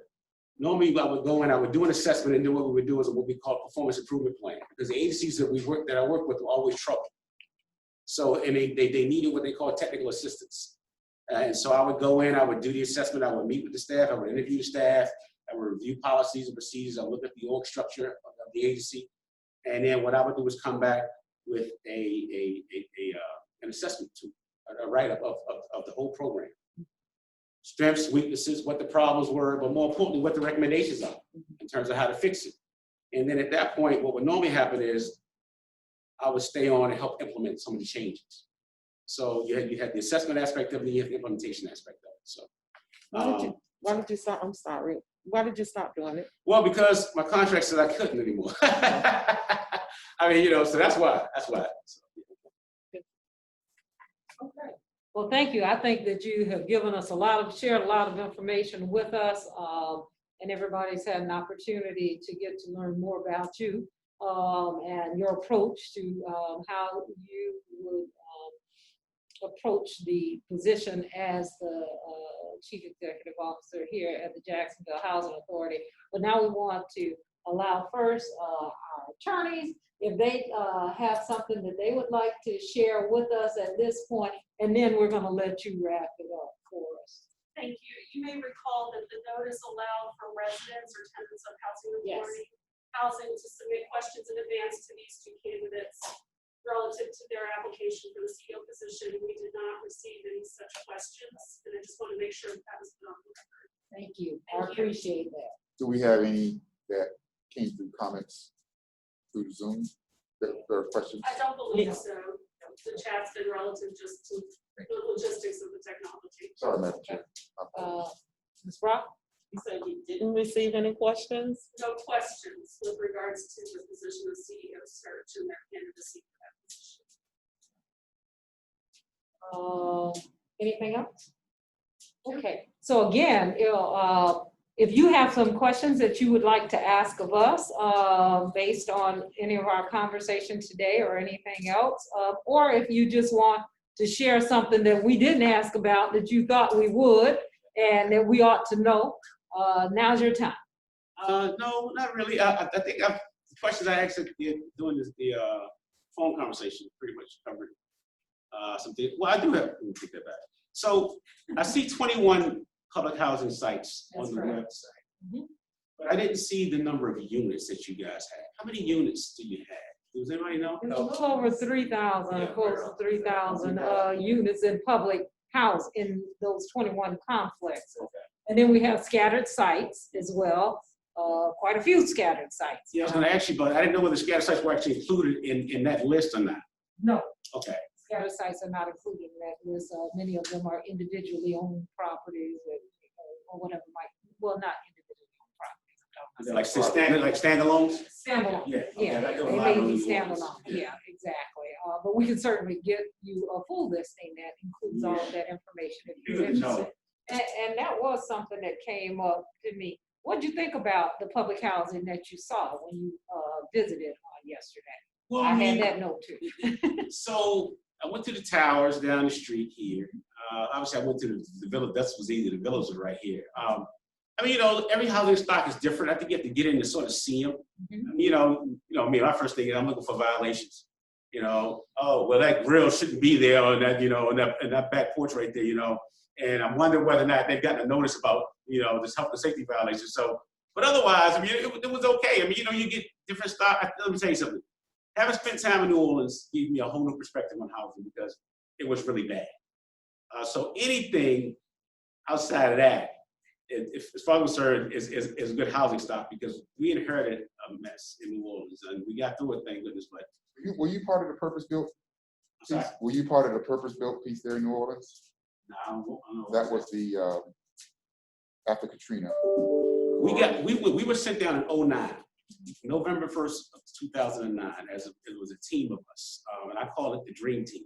[SPEAKER 1] normally I would go in, I would do an assessment, and then what we would do is what we call performance improvement plan. Because the agencies that I work with were always trouble. So, and they needed what they call technical assistance. And so I would go in, I would do the assessment, I would meet with the staff, I would interview the staff, I would review policies and procedures, I would look at the org structure of the agency. And then what I would do is come back with an assessment tool, a write-up of the whole program. Strengths, weaknesses, what the problems were, but more importantly, what the recommendations are in terms of how to fix it. And then at that point, what would normally happen is I would stay on and help implement some of the changes. So you had the assessment aspect of it, you have the implementation aspect of it. So
[SPEAKER 4] Why did you stop? I'm sorry. Why did you stop doing it?
[SPEAKER 1] well, because my contract said I couldn't anymore. I mean, so that's why. So,
[SPEAKER 3] Okay. Well, thank you. I think that you have given us shared a lot of information with us, and everybody's had an opportunity to get to learn more about you and your approach to how you would approach the position as the Chief Executive Officer here at the Jacksonville Housing Authority. But now we want to allow first our attorneys, if they have something that they would like to share with us at this point, and then we're going to let you wrap it up for us.
[SPEAKER 5] Thank you. You may recall that the notice allowed for residents or tenants of housing authority housing to submit questions in advance to these two candidates relative to their application for the CEO position. We did not receive any such questions, and I just want to make sure that was put on the record.
[SPEAKER 3] Thank you. I
[SPEAKER 5] Thank you.
[SPEAKER 3] appreciate that.
[SPEAKER 2] Do we have any that came through comments through Zoom? There are questions?
[SPEAKER 5] I don't believe so. The chat's been relative just to the logistics of the technology.
[SPEAKER 2] Sorry, Madam Chair.
[SPEAKER 3] Ms. Brock?
[SPEAKER 4] You said you didn't receive any questions?
[SPEAKER 5] No questions with regards to the position of CEO search and their candidacy for that position.
[SPEAKER 3] Anything else? Okay, so again, if you have some questions that you would like to ask of us based on any of our conversation today or anything else, or if you just want to share something that we didn't ask about that you thought we would and that we ought to know, now's your time.
[SPEAKER 1] no, not really. I think the questions I asked during the phone conversation pretty much covered something. Well, I do have, let me take that back. So I see 21 public housing sites
[SPEAKER 3] That's
[SPEAKER 1] on the
[SPEAKER 3] correct.
[SPEAKER 1] website.
[SPEAKER 3] Mhm.
[SPEAKER 1] But I didn't see the number of units that you guys had. How many units do you have? Does anybody know?
[SPEAKER 3] It's a little over 3,000,
[SPEAKER 1] Yeah.
[SPEAKER 3] close to 3,000 units in public house in those 21 complexes.
[SPEAKER 1] Okay.
[SPEAKER 3] And then we have scattered sites as well, quite a few scattered sites.
[SPEAKER 1] Yeah, I was gonna ask you, but I didn't know whether scatter sites were actually included in that list or not.
[SPEAKER 3] No,
[SPEAKER 1] Okay.
[SPEAKER 3] scattered sites are not included in that list. Many of them are individually owned properties or whatever well, not individually owned properties. I'm talking about
[SPEAKER 1] Like standalones?
[SPEAKER 3] standalone.
[SPEAKER 1] Yeah.
[SPEAKER 3] Yeah,
[SPEAKER 1] Okay, I know a
[SPEAKER 3] they
[SPEAKER 1] lot
[SPEAKER 3] may
[SPEAKER 1] of
[SPEAKER 3] be
[SPEAKER 1] those ones.
[SPEAKER 3] standalone, yeah, exactly. But we can certainly get you a full listing that includes all of that information if you're
[SPEAKER 1] Good to know.
[SPEAKER 3] interested. And that was something that came up to me. What'd you think about the public housing that you saw when you visited on yesterday?
[SPEAKER 1] Well,
[SPEAKER 3] I
[SPEAKER 1] I
[SPEAKER 3] had
[SPEAKER 1] mean,
[SPEAKER 3] that note too.
[SPEAKER 1] so I went to the towers down the street here. Obviously, I went to the village. That was easy. The villas are right here. I mean, every housing stock is different. I think you have to get in to sort of see them.
[SPEAKER 3] Mhm.
[SPEAKER 1] I mean, my first thing is I'm looking for violations. Oh, well, that grill shouldn't be there on that, in that back porch right there, And I'm wondering whether or not they've gotten a notice about, this health and safety violation. So, but otherwise, I mean, it was okay. I mean, you get different stock. Let me tell you something. Having spent time in New Orleans gave me a whole new perspective on housing because it was really bad. So anything outside of that, as far as I'm concerned, is good housing stock because we inherited a mess in New Orleans and we got through it, thank goodness. But
[SPEAKER 2] Were you part of the purpose-built
[SPEAKER 1] Sorry.
[SPEAKER 2] Were you part of the purpose-built piece there in New Orleans?
[SPEAKER 1] No, I don't know.
[SPEAKER 2] That was the, after Katrina.
[SPEAKER 1] We were sent down in 09, November 1st of 2009, it was a team of us. And I call it the dream team.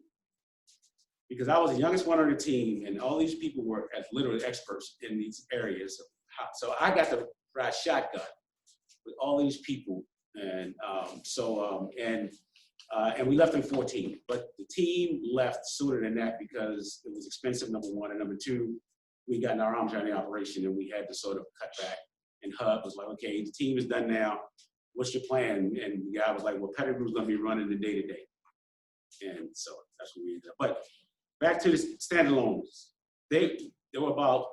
[SPEAKER 1] Because I was the youngest one on the team, and all these people were literally experts in these areas. So I got to ride shotgun with all these people. And and we left in 14, but the team left sooner than that because it was expensive, number one, and number two, we got in our arms around the operation and we had to sort of cut back. And Hub was like, okay, the team is done now. What's your plan? And the guy was like, well, Pettigrew's gonna be running the day-to-day. And so that's what we ended up. But back to the standalones. There were about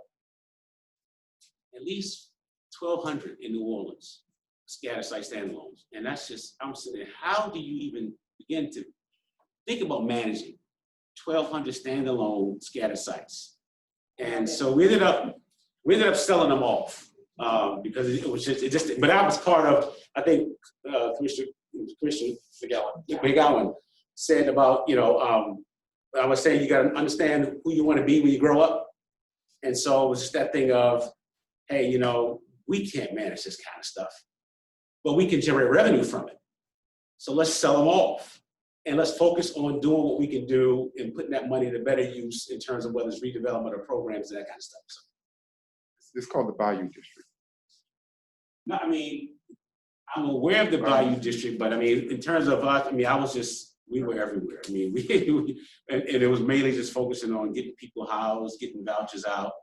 [SPEAKER 1] at least 1,200 in New Orleans, scatter site standalones. And that's just, I'm sitting there, how do you even begin to think about managing 1,200 standalone scatter sites? And so we ended up selling them off because it just, but I was part of, I think Commissioner McGowan said about, I was saying you got to understand who you want to be when you grow up. And so it was just that thing of, hey, we can't manage this kind of stuff, but we can generate revenue from it. So let's sell them off and let's focus on doing what we can do and putting that money to better use in terms of whether it's redevelopment or programs and that kind of stuff. So,
[SPEAKER 2] It's called the Bayou District.
[SPEAKER 1] no, I mean, I'm aware of the Bayou District, but I mean, in terms of us, we were everywhere. I mean, and it was mainly just focusing on getting people housed, getting vouchers out,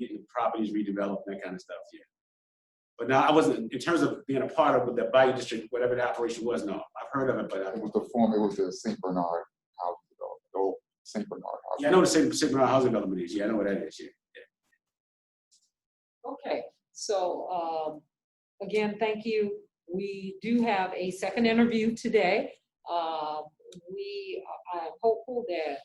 [SPEAKER 1] getting properties redeveloped, that kind of stuff, yeah. But no, I wasn't, in terms of being a part of the Bayou District, whatever the operation was, no. I've heard of it, but
[SPEAKER 2] It was the St. Bernard housing development, the old St. Bernard housing.
[SPEAKER 1] yeah, I know the St. Bernard housing development is. Yeah, I know what that is, yeah.
[SPEAKER 3] Okay, so again, thank you. We do have a second interview today. I'm hopeful that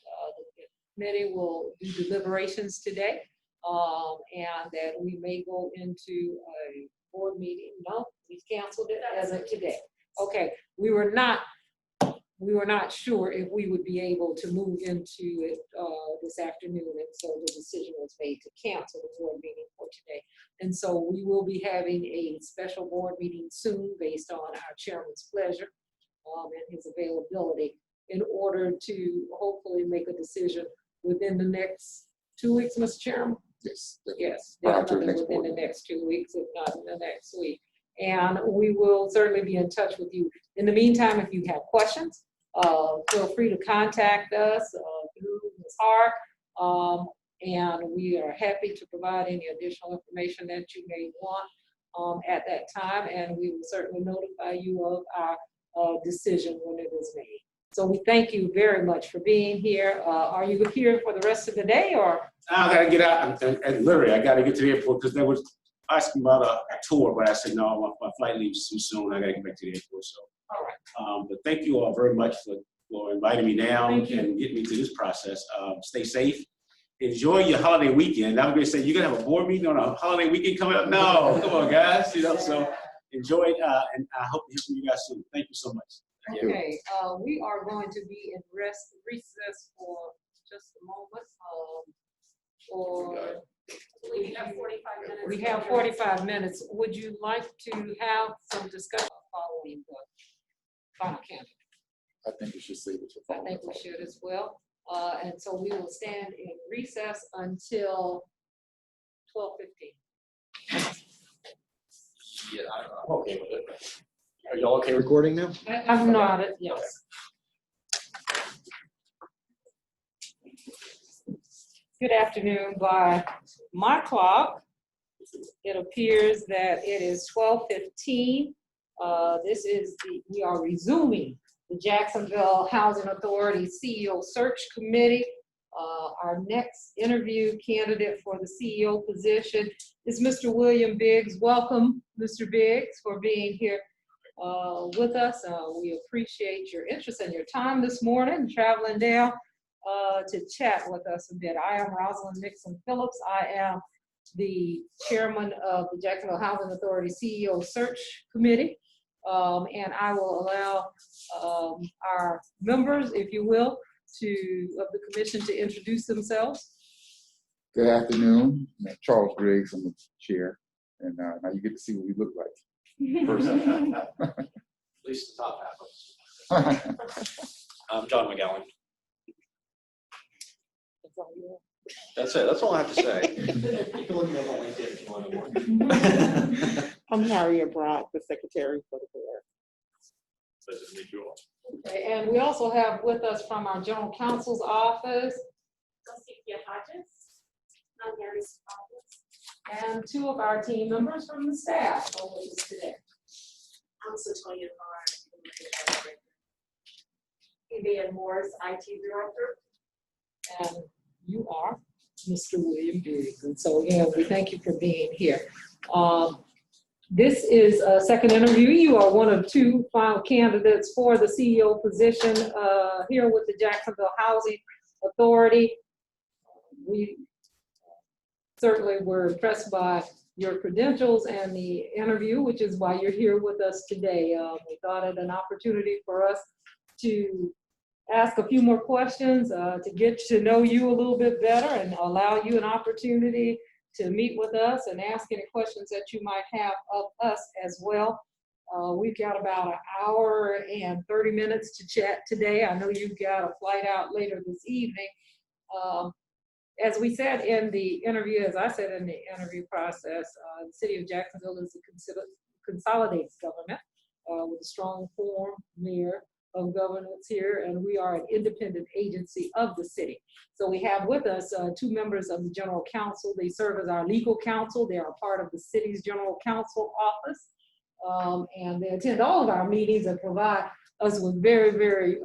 [SPEAKER 3] the committee will do deliberations today, and that we may go into a board meeting. No, we canceled it as of today. Okay, we were not sure if we would be able to move into it this afternoon, and so the decision was made to cancel the board meeting for today. And so we will be having a special board meeting soon based on our chairman's pleasure and his availability in order to hopefully make a decision within the next 2 weeks, Mr. Chairman.
[SPEAKER 2] Yes.
[SPEAKER 3] Yes,
[SPEAKER 2] Prior to the
[SPEAKER 3] definitely
[SPEAKER 2] next
[SPEAKER 3] within
[SPEAKER 2] board
[SPEAKER 3] the next 2 weeks, if not in the next week. And we will certainly be in touch with you. In the meantime, if you have questions, feel free to contact us through Ms. Hart, and we are happy to provide any additional information that you may want at that time, and we will certainly notify you of our decision when it is made. So we thank you very much for being here. Are you here for the rest of the day, or?
[SPEAKER 1] I gotta get out, and literally, I gotta get to the airport because they was asking about a tour, but I said, no, my flight leaves too soon. I gotta get back to the airport, so.
[SPEAKER 3] All right.
[SPEAKER 1] But thank you all very much for inviting me down and
[SPEAKER 3] Thank you.
[SPEAKER 1] getting me through this process. Stay safe. Enjoy your holiday weekend. I was gonna say, you're gonna have a board meeting on a holiday weekend coming up? No, come on, guys, so enjoy it, and I hope to hear from you guys soon. Thank you so much.
[SPEAKER 3] Okay, we are going to be in recess for just a moment.
[SPEAKER 5] We have 45 minutes.
[SPEAKER 3] We have 45 minutes. Would you like to have some discussion following the final candidate?
[SPEAKER 2] I think you should save it for
[SPEAKER 3] I
[SPEAKER 2] following.
[SPEAKER 3] think we should as well. And so we will stand in recess until 12:15.
[SPEAKER 6] Yeah, I'm okay with it. Are y'all okay recording now?
[SPEAKER 3] I've nodded, yes. Good afternoon. By my clock, it appears that it is 12:15. We are resuming the Jacksonville Housing Authority CEO Search Committee. Our next interview candidate for the CEO position is Mr. William Biggs. Welcome, Mr. Biggs, for being here with us. We appreciate your interest and your time this morning, traveling down to chat with us a bit. I am Rosalind Nixon Phillips. I am the chairman of the Jacksonville Housing Authority CEO Search Committee. And I will allow our members, if you will, of the commission to introduce themselves.
[SPEAKER 2] Good afternoon, Charles Griggs, I'm the chair, and now you get to see what we look like.
[SPEAKER 6] At least the top half of us. I'm John McGowan. That's it. That's all I have to say. You can look me up on LinkedIn if you want to know more.
[SPEAKER 4] I'm Harriet Brock, the secretary for the board.
[SPEAKER 6] Pleasure to meet you all.
[SPEAKER 3] Okay, and we also have with us from our general counsel's office,
[SPEAKER 5] Cynthia Hodges. I'm Mary Hodges.
[SPEAKER 3] and two of our team members from the staff are with us today.
[SPEAKER 5] I'm Satoya Carr. Vivian Morris, IT Director.
[SPEAKER 3] And you are Mr. William Biggs. And so again, we thank you for being here. This is a second interview. You are one of two final candidates for the CEO position here with the Jacksonville Housing Authority. We certainly were impressed by your credentials and the interview, which is why you're here with us today. We thought it an opportunity for us to ask a few more questions, to get to know you a little bit better and allow you an opportunity to meet with us and ask any questions that you might have of us as well. We've got about an hour and 30 minutes to chat today. I know you've got a flight out later this evening. As we said in the interview, as I said in the interview process, the city of Jacksonville is a consolidated government with a strong form, mayor of governance here, and we are an independent agency of the city. So we have with us two members of the general council. They serve as our legal counsel. They are part of the city's general counsel office, and they attend all of our meetings and provide us with very, very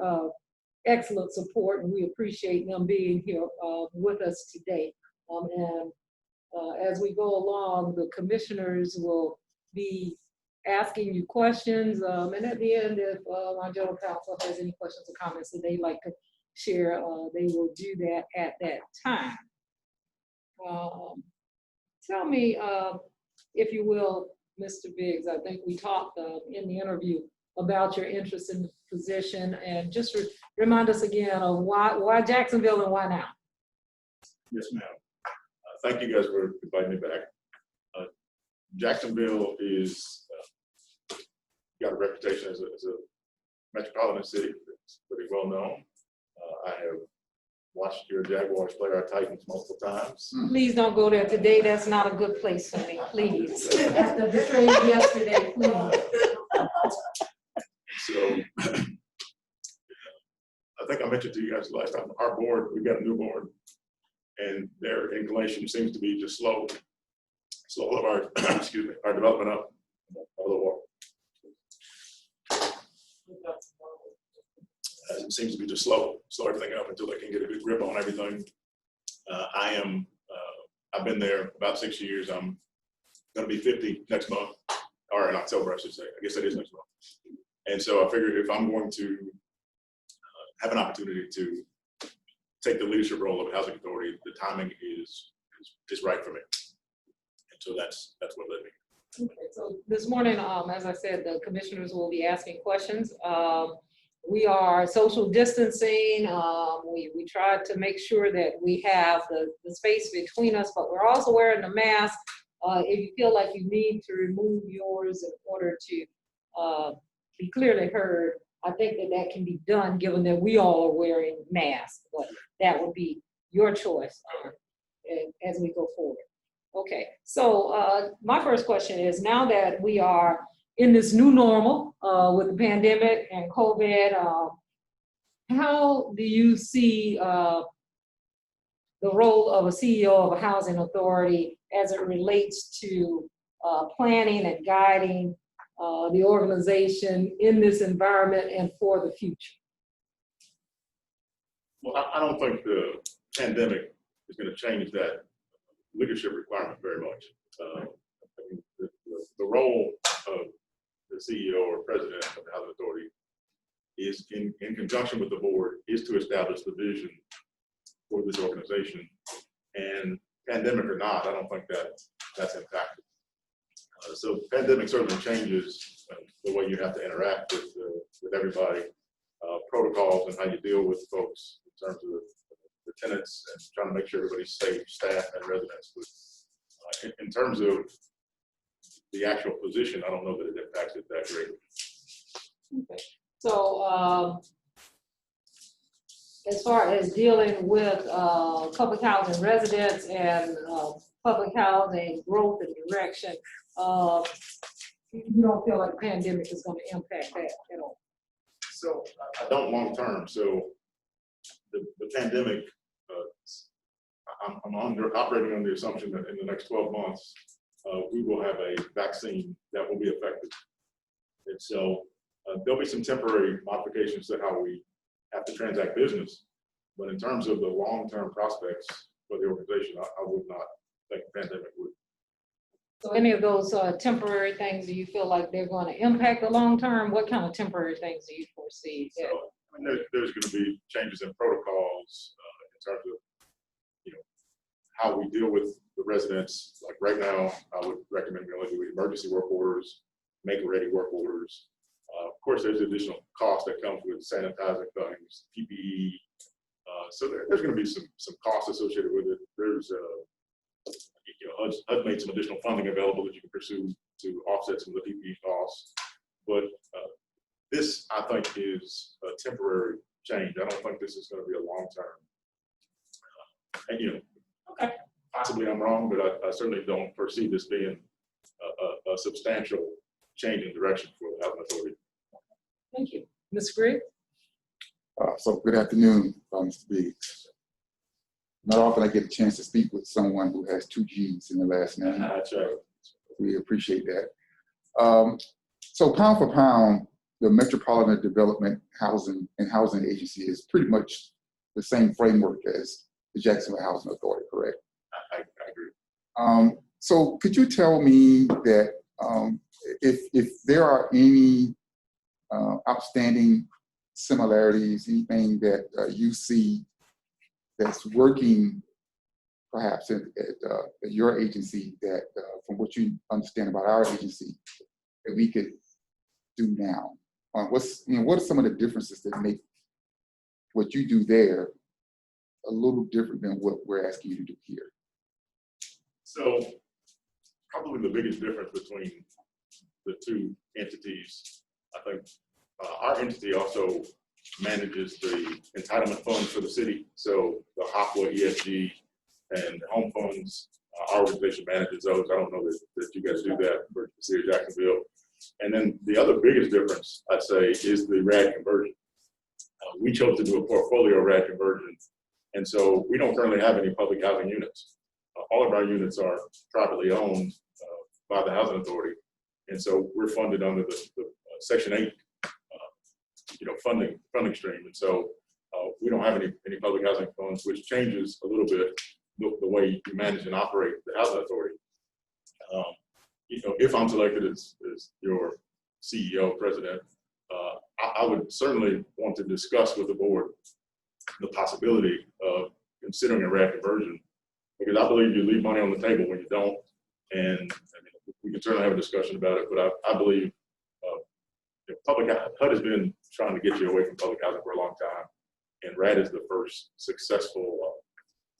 [SPEAKER 3] excellent support, and we appreciate them being here with us today. As we go along, the commissioners will be asking you questions, and at the end, if our general counsel has any questions or comments that they'd like to share, they will do that at that time. Tell me, if you will, Mr. Biggs, I think we talked in the interview about your interest in the position, and just remind us again of why Jacksonville and why now?
[SPEAKER 7] Yes, ma'am. Thank you guys for inviting me back. Jacksonville is got a reputation as a metropolitan city. It's pretty well known. I have watched your Jaguars play our Titans multiple times.
[SPEAKER 3] Please don't go there today. That's not a good place for me, please. After the trade yesterday, please.
[SPEAKER 7] So I think I mentioned to you guys last time, our board, we've got a new board, and their inclination seems to be just slow of our, excuse me, our development up a little more. It seems to be just slow everything up until they can get a good grip on everything. I've been there about 6 years. I'm going to be 50 next month, or in October, I should say. I guess that is next month. And so I figured if I'm going to have an opportunity to take the leadership role of a housing authority, the timing is right for me. And so that's what led me.
[SPEAKER 3] Okay, so this morning, as I said, the commissioners will be asking questions. We are social distancing. We tried to make sure that we have the space between us, but we're also wearing the mask. If you feel like you need to remove yours in order to be clearly heard, I think that can be done given that we all are wearing masks, but that would be your choice as we go forward. Okay, so my first question is, now that we are in this new normal with the pandemic and COVID, how do you see the role of a CEO of a housing authority as it relates to planning and guiding the organization in this environment and for the future?
[SPEAKER 7] Well, I don't think the pandemic is going to change that leadership requirement very much. I mean, the role of the CEO or president of the housing authority is in conjunction with the board is to establish the vision for this organization. And pandemic or not, I don't think that's impacted. So pandemic certainly changes the way you have to interact with everybody, protocols and how you deal with folks terms of the tenants and trying to make sure everybody's safe, staff and residents. But in terms of the actual position, I don't know that it impacts it that greatly.
[SPEAKER 3] Okay. So, as far as dealing with public housing residents and public housing growth and direction, you don't feel like the pandemic is going to impact that at all?
[SPEAKER 7] So I don't long term. So the pandemic, I'm operating on the assumption that in the next 12 months, we will have a vaccine that will be effective. And so there'll be some temporary modifications to how we have to transact business. But in terms of the long-term prospects for the organization, I would not think the pandemic would.
[SPEAKER 3] So any of those temporary things, do you feel like they're going to impact the long term? What kind of temporary things do you foresee?
[SPEAKER 7] So I mean, there's going to be changes in protocols in terms of, how we deal with the residents. Like right now, I would recommend we only do emergency work orders, make-ready work orders. Of course, there's additional cost that comes with sanitizing things, PPE. So there's going to be some costs associated with it. There's HUD made some additional funding available that you can pursue to offset some of the PPE costs. But this, I think, is a temporary change. I don't think this is going to be a long-term. And
[SPEAKER 3] Okay.
[SPEAKER 7] possibly I'm wrong, but I certainly don't foresee this being a substantial change in direction for the housing authority.
[SPEAKER 3] Thank you. Ms. Griggs?
[SPEAKER 2] So good afternoon, Mr. Biggs. Not often I get a chance to speak with someone who has 2 G's in the last name.
[SPEAKER 7] That's right.
[SPEAKER 2] We appreciate that. So pound for pound, the Metropolitan Development Housing Agency is pretty much the same framework as the Jacksonville Housing Authority, correct?
[SPEAKER 7] I agree.
[SPEAKER 2] So could you tell me that if there are any outstanding similarities, anything that you see that's working perhaps at your agency that from what you understand about our agency that we could do now? What are some of the differences that make what you do there a little different than what we're asking you to do here?
[SPEAKER 7] So probably the biggest difference between the 2 entities, I think our entity also manages the entitlement funds for the city. So the HOPWA, ESG, and home funds, our organization manages those. I don't know that you guys do that for the city of Jacksonville. And then the other biggest difference, I'd say, is the RAD conversion. We chose to do a portfolio RAD conversion. And so we don't currently have any public housing units. All of our units are privately owned by the Housing Authority. And so we're funded under the Section 8 funding stream. And so we don't have any public housing funds, which changes a little bit the way you manage and operate the Housing Authority. If I'm selected as your CEO, president, I would certainly want to discuss with the board the possibility of considering a RAD conversion, because I believe you leave money on the table when you don't. And we can certainly have a discussion about it, but I believe HUD has been trying to get you away from public housing for a long time, and RAD is the first successful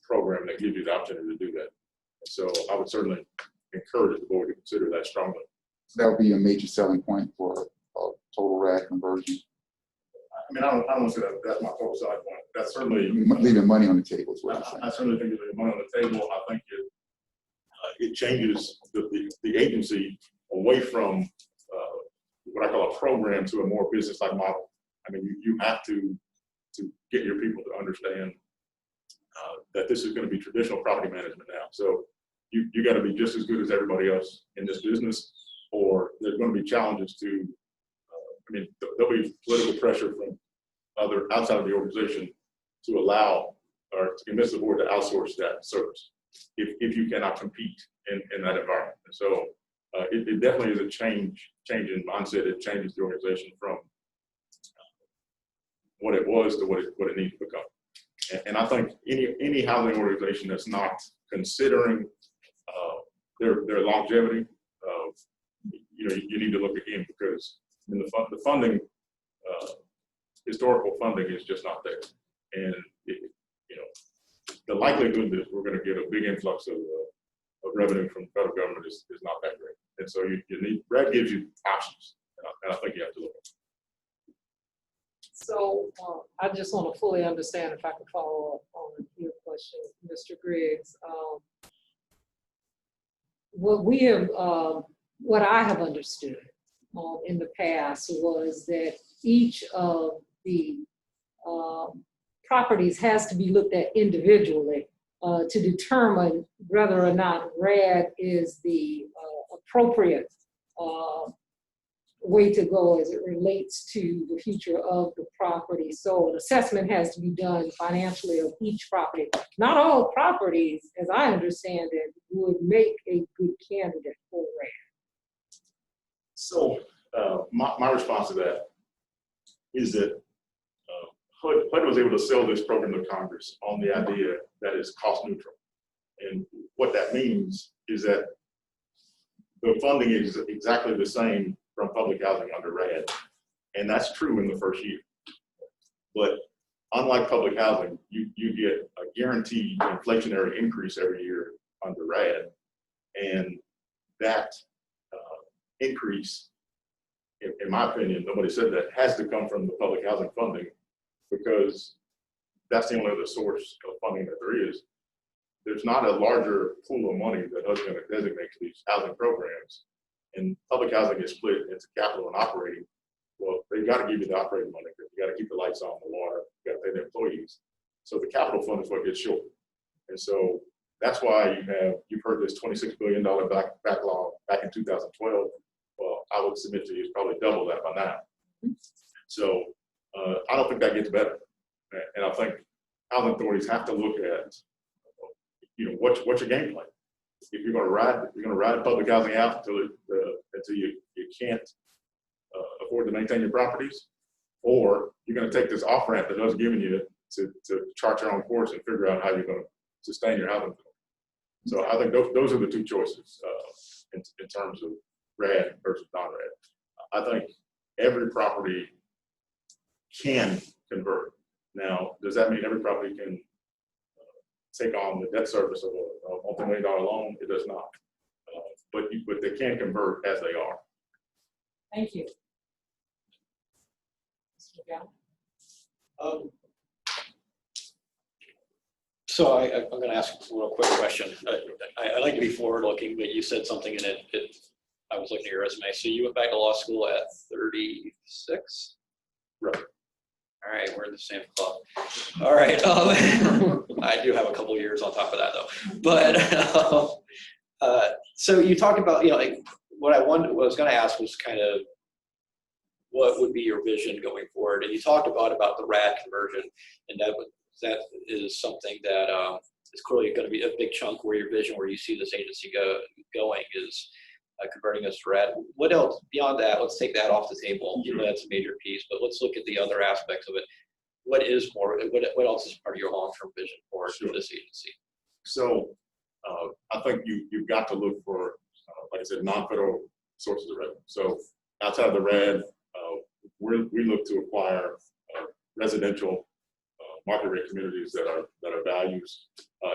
[SPEAKER 7] program that gives you the opportunity to do that. And so I would certainly encourage the board to consider that strongly.
[SPEAKER 2] So that would be a major selling point for total RAD conversion.
[SPEAKER 7] I mean, I don't want to say that's my total side point. That's certainly
[SPEAKER 2] Leaving money on the table is what I'm saying.
[SPEAKER 7] I certainly think there's money on the table. I think it changes the agency away from what I call a program to a more business-like model. I mean, you have to get your people to understand that this is going to be traditional property management now. So you got to be just as good as everybody else in this business, or there's going to be challenges to. There'll be political pressure from outside of the organization to allow or to convince the board to outsource that service if you cannot compete in that environment. And so it definitely is a change in mindset. It changes the organization from what it was to what it needs to become. And I think any housing organization that's not considering their longevity, you need to look again, because the funding, historical funding is just not there. And, the likelihood that we're going to get a big influx of revenue from the federal government is not that great. And so you need, RAD gives you options, and I think you have to look at it.
[SPEAKER 3] So I just want to fully understand, if I could follow up on your question, Mr. Griggs. What I have understood in the past was that each of the properties has to be looked at individually to determine whether or not RAD is the appropriate way to go as it relates to the future of the property. So an assessment has to be done financially of each property. Not all properties, as I understand it, would make a good candidate for RAD.
[SPEAKER 7] So my response to that is that HUD was able to sell this program to Congress on the idea that it's cost neutral. And what that means is that the funding is exactly the same from public housing under RAD. And that's true in the first year. But unlike public housing, you get a guaranteed inflationary increase every year under RAD. And that increase, in my opinion, nobody said that, has to come from the public housing funding, because that's the only other source of funding that there is. There's not a larger pool of money that HUD's going to designate to these housing programs. And public housing is split into capital and operating. Well, they've got to give you the operating money because you got to keep the lights on, the water, you got to pay the employees. So the capital fund is what gets short. And so that's why you've heard this $26 billion backlog back in 2012. Well, I would submit to you, it's probably double that by now. So I don't think that gets better. And I think housing authorities have to look at, what's your game plan? If you're going to ride public housing out until you can't afford to maintain your properties, or you're going to take this off ramp that HUD's giving you to chart your own course and figure out how you're going to sustain your housing. So I think those are the two choices in terms of RAD versus non-RAD. I think every property can convert. Now, does that mean every property can take on the debt service of a multi-million-dollar loan? It does not. But they can convert as they are.
[SPEAKER 3] Thank you. Mr. McGowan?
[SPEAKER 6] So I'm going to ask a real quick question. I like to be forward-looking, but you said something in it. I was looking at your resume. So you went back to law school at 36?
[SPEAKER 7] Right.
[SPEAKER 6] All right, we're in the same club. All right. I do have a couple years on top of that, though. But so you talked about, like what I was going to ask was kind of what would be your vision going forward, and you talked about the RAD conversion, and that is something that is clearly going to be a big chunk where your vision, where you see this agency going, is converting us to RAD. What else beyond that? Let's take that off the table. That's a major piece, but let's look at the other aspects of it. What else is part of your long-term vision for this agency?
[SPEAKER 7] So I think you've got to look for, like I said, non-federal sources of revenue. So outside of the RAD, we look to acquire residential market rate communities that are values,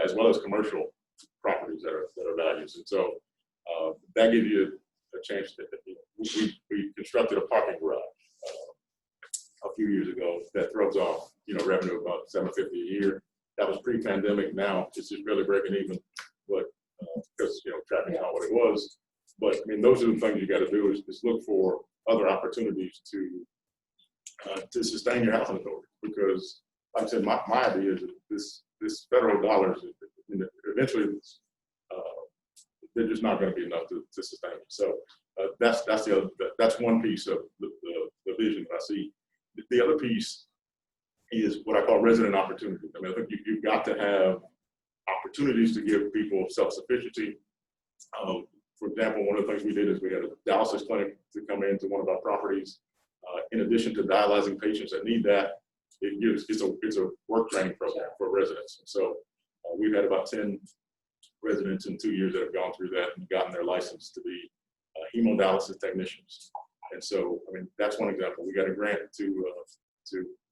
[SPEAKER 7] as well as commercial properties that are values. And so that gives you a chance to, we constructed a parking garage a few years ago that throws off, revenue about $750 a year. That was pre-pandemic. Now it's just barely breaking even, but because traffic's not what it was. But I mean, those are the things you got to do is look for other opportunities to sustain your housing authority. Because, like I said, my idea is that this federal dollars eventually they're just not going to be enough to sustain it. So that's one piece of the vision that I see. The other piece is what I call resident opportunity. I mean, I think you've got to have opportunities to give people self-sufficiency. For example, one of the things we did is we had a dialysis clinic to come into one of our properties. In addition to dialyzing patients that need that, it's a work training program for residents. And so we've had about 10 residents in 2 years that have gone through that and gotten their license to be hemodialysis technicians. And so, I mean, that's one example. We got a grant to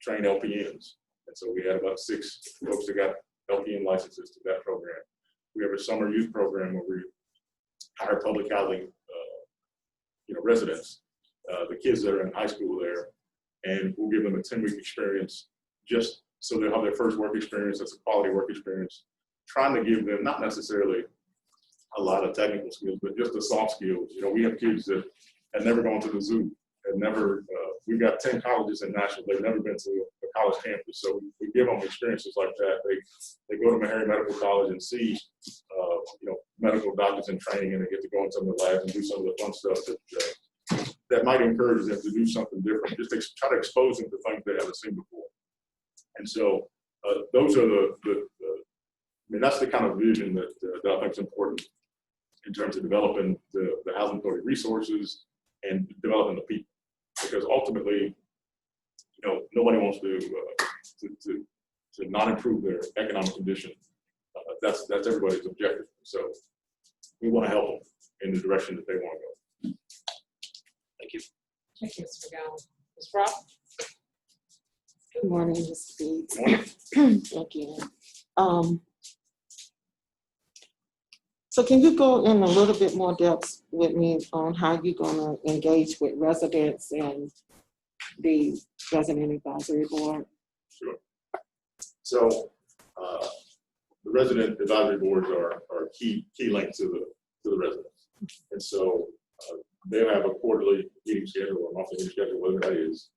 [SPEAKER 7] train LPNs. And so we had about 6 folks that got LPN licenses to that program. We have a summer youth program where we hire public housing, residents, the kids that are in high school there, and we'll give them a 10-week experience just so they'll have their first work experience. That's a quality work experience. Trying to give them not necessarily a lot of technical skills, but just the soft skills. We have kids that had never gone to the zoo, had never, we've got 10 colleges in Nashville. They've never been to a college campus. So we give them experiences like that. They go to Meharry Medical College and see, medical doctors in training, and they get to go in some of the labs and do some of the fun stuff that might encourage them to do something different. Just try to expose them to things they haven't seen before. And so those are that's the kind of vision that I think is important in terms of developing the housing authority resources and developing the people. Because ultimately, nobody wants to not improve their economic condition. That's everybody's objective. So we want to help them in the direction that they want to go.
[SPEAKER 6] Thank you.
[SPEAKER 3] Thank you, Mr. McGowan. Ms. Brock?
[SPEAKER 4] Good morning, Ms. Speaks. Thank you. So can you go in a little bit more depth with me on how you're gonna engage with residents and the resident advisory board?
[SPEAKER 7] Sure. So the resident advisory boards are key link to the residents. And so they'll have a quarterly meeting schedule or monthly meeting schedule, whatever that is.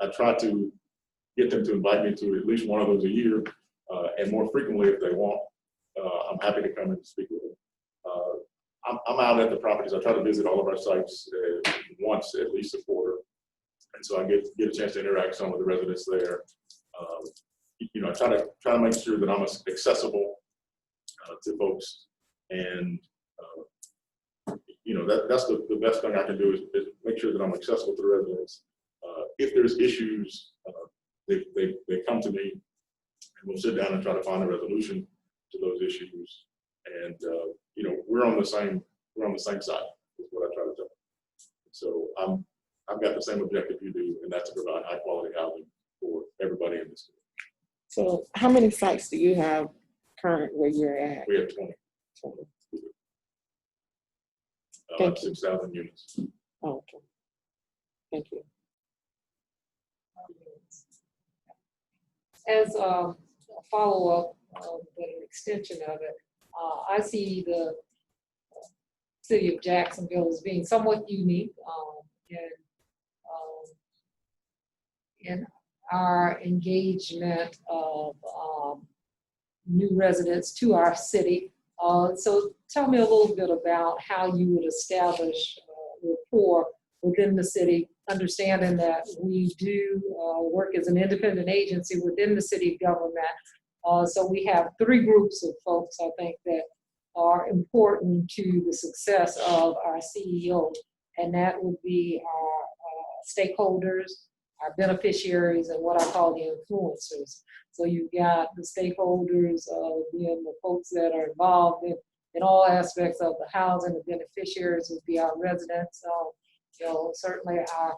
[SPEAKER 7] I try to get them to invite me to at least one of those a year, and more frequently if they want. I'm happy to come and speak with them. I'm out at the properties. I try to visit all of our sites once at least a quarter, and so I get a chance to interact some with the residents there. I try to make sure that I'm accessible to folks, and that's the best thing I can do is make sure that I'm accessible to the residents. If there's issues, they come to me, and we'll sit down and try to find a resolution to those issues. And we're on the same side is what I try to tell them. So I've got the same objective you do, and that's to provide high quality housing for everybody in this city.
[SPEAKER 4] So how many sites do you have current where you're at?
[SPEAKER 7] We have 20.
[SPEAKER 4] Thank you.
[SPEAKER 7] 6,000 units.
[SPEAKER 4] Oh, okay. Thank you.
[SPEAKER 3] As a follow-up, but an extension of it, I see the city of Jacksonville as being somewhat unique in our engagement of new residents to our city. So tell me a little bit about how you would establish rapport within the city, understanding that we do work as an independent agency within the city government. So we have 3 groups of folks, I think, that are important to the success of our CEO, and that would be our stakeholders, our beneficiaries, and what I call the influencers. So you've got the stakeholders, being the folks that are involved in all aspects of the housing. The beneficiaries would be our residents. Certainly our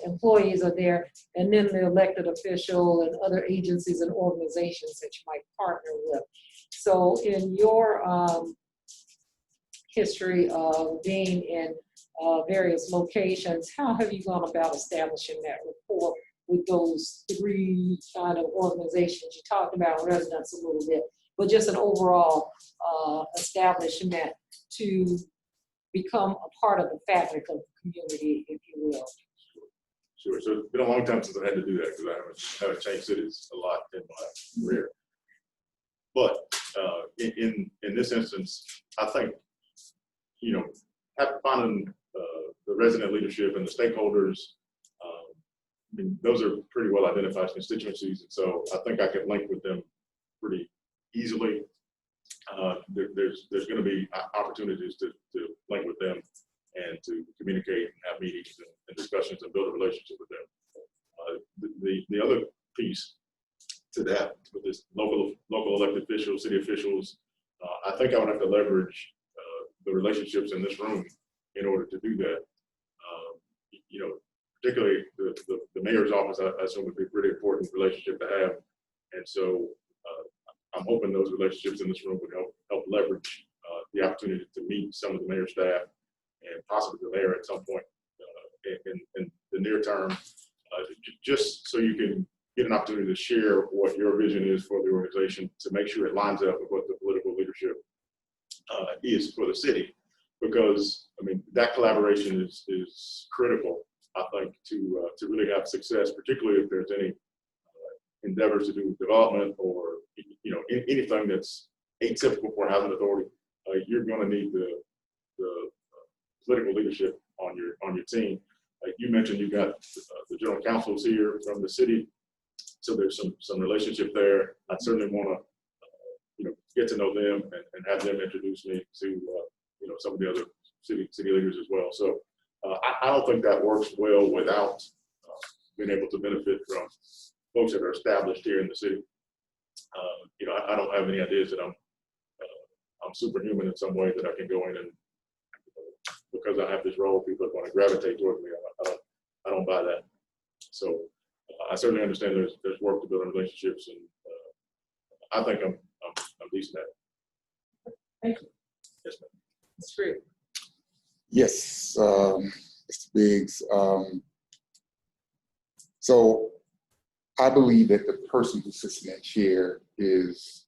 [SPEAKER 3] employees are there, and then the elected official and other agencies and organizations that you might partner with. So in your history of being in various locations, how have you gone about establishing that rapport with those 3 kind of organizations? You talked about residents a little bit, but just an overall establishment to become a part of the fabric of the community, if you will.
[SPEAKER 7] Sure. So it's been a long time since I had to do that because I haven't changed cities a lot in my career. But in this instance, I think finding the resident leadership and the stakeholders, those are pretty well identified constituencies, and so I think I can link with them pretty easily. There's going to be opportunities to link with them and to communicate and have meetings and discussions and build a relationship with them. The other piece to that with this local elected officials, city officials, I think I would have to leverage the relationships in this room in order to do that. particularly the mayor's office, I assume would be a pretty important relationship to have. And so I'm hoping those relationships in this room would help leverage the opportunity to meet some of the mayor's staff and possibly the mayor at some point in the near term, just so you can get an opportunity to share what your vision is for the organization, to make sure it lines up with what the political leadership is for the city. Because I mean, that collaboration is critical, I think, to really have success, particularly if there's any endeavors to do with development or anything that's atypical for a housing authority. You're going to need the political leadership on your team. Like you mentioned, you've got the general counsels here from the city, so there's some relationship there. I certainly want to get to know them and have them introduce me to some of the other city leaders as well. So I don't think that works well without being able to benefit from folks that are established here in the city. I don't have any ideas that I'm superhuman in some way that I can go in and because I have this role, people are going to gravitate towards me. I don't buy that. So I certainly understand there's work to build in relationships, and I think I'm decent at it.
[SPEAKER 3] Thank you.
[SPEAKER 7] Yes, ma'am.
[SPEAKER 3] That's great.
[SPEAKER 2] Yes, Mr. Biggs. So I believe that the person who sits in that chair is,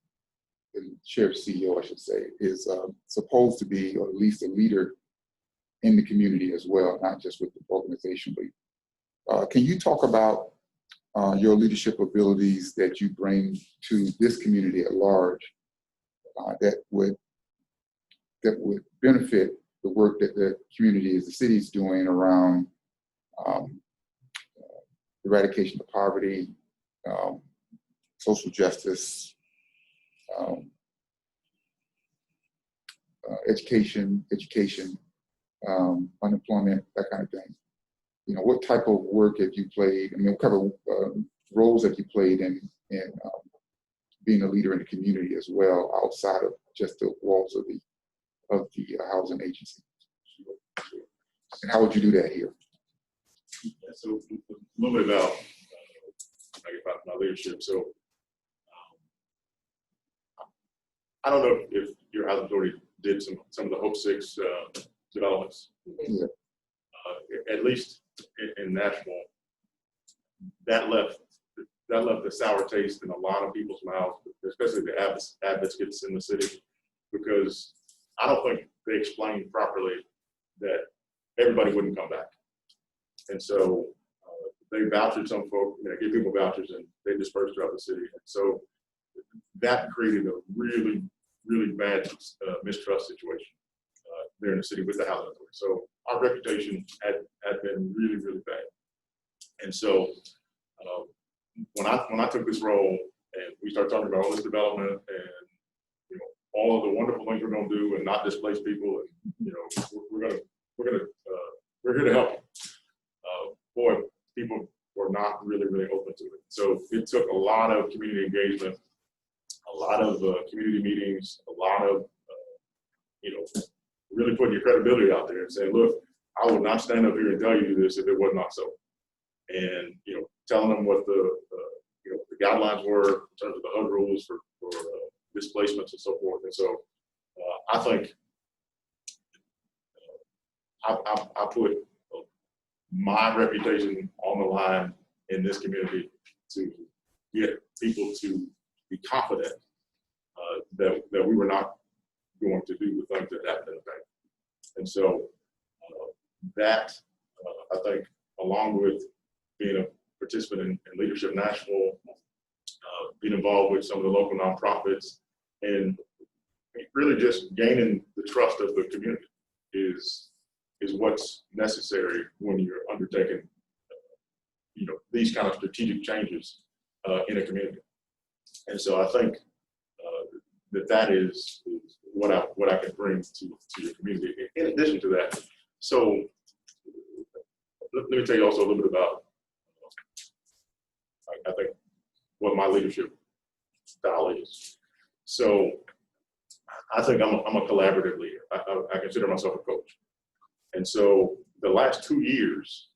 [SPEAKER 2] the chair CEO, I should say, is supposed to be, or at least a leader in the community as well, not just with the organization. But can you talk about your leadership abilities that you bring to this community at large that would benefit the work that the community, as the city, is doing around eradication of poverty, social justice, education, unemployment, that kind of thing. What type of work have you played? I mean, what kind of roles have you played in being a leader in the community as well, outside of just the walls of the housing agency? And how would you do that here?
[SPEAKER 7] Yeah, so a little bit about my leadership. So I don't know if your housing authority did some of the Hope 6 developments.
[SPEAKER 2] Yeah.
[SPEAKER 7] At least in Nashville, that left a sour taste in a lot of people's mouths, especially the advocates in the city, because I don't think they explained properly that everybody wouldn't come back. And so they vouchered some folks, give people vouchers, and they dispersed throughout the city. And so that created a really, really bad mistrust situation there in the city with the housing authority. So our reputation had been really, really bad. And so when I took this role and we started talking about all this development and all of the wonderful things we're going to do and not displace people, and we're here to help. Boy, people were not really, really open to it. So it took a lot of community engagement, a lot of community meetings, a lot of really putting your credibility out there and saying, look, I would not stand up here and tell you this if it was not so. And telling them what the guidelines were in terms of the HUD rules for displacements and so forth. And so I think I put my reputation on the line in this community to get people to be confident that we were not going to do the things that happened in the bank. And so that, I think, along with being a participant in Leadership Nashville, being involved with some of the local nonprofits, and really just gaining the trust of the community is what's necessary when you're undertaking these kind of strategic changes in a community. And so I think that is what I can bring to your community. In addition to that, so let me tell you also a little bit about I think what my leadership style is. So I think I'm a collaborative leader. I consider myself a coach. And so the last 2 years,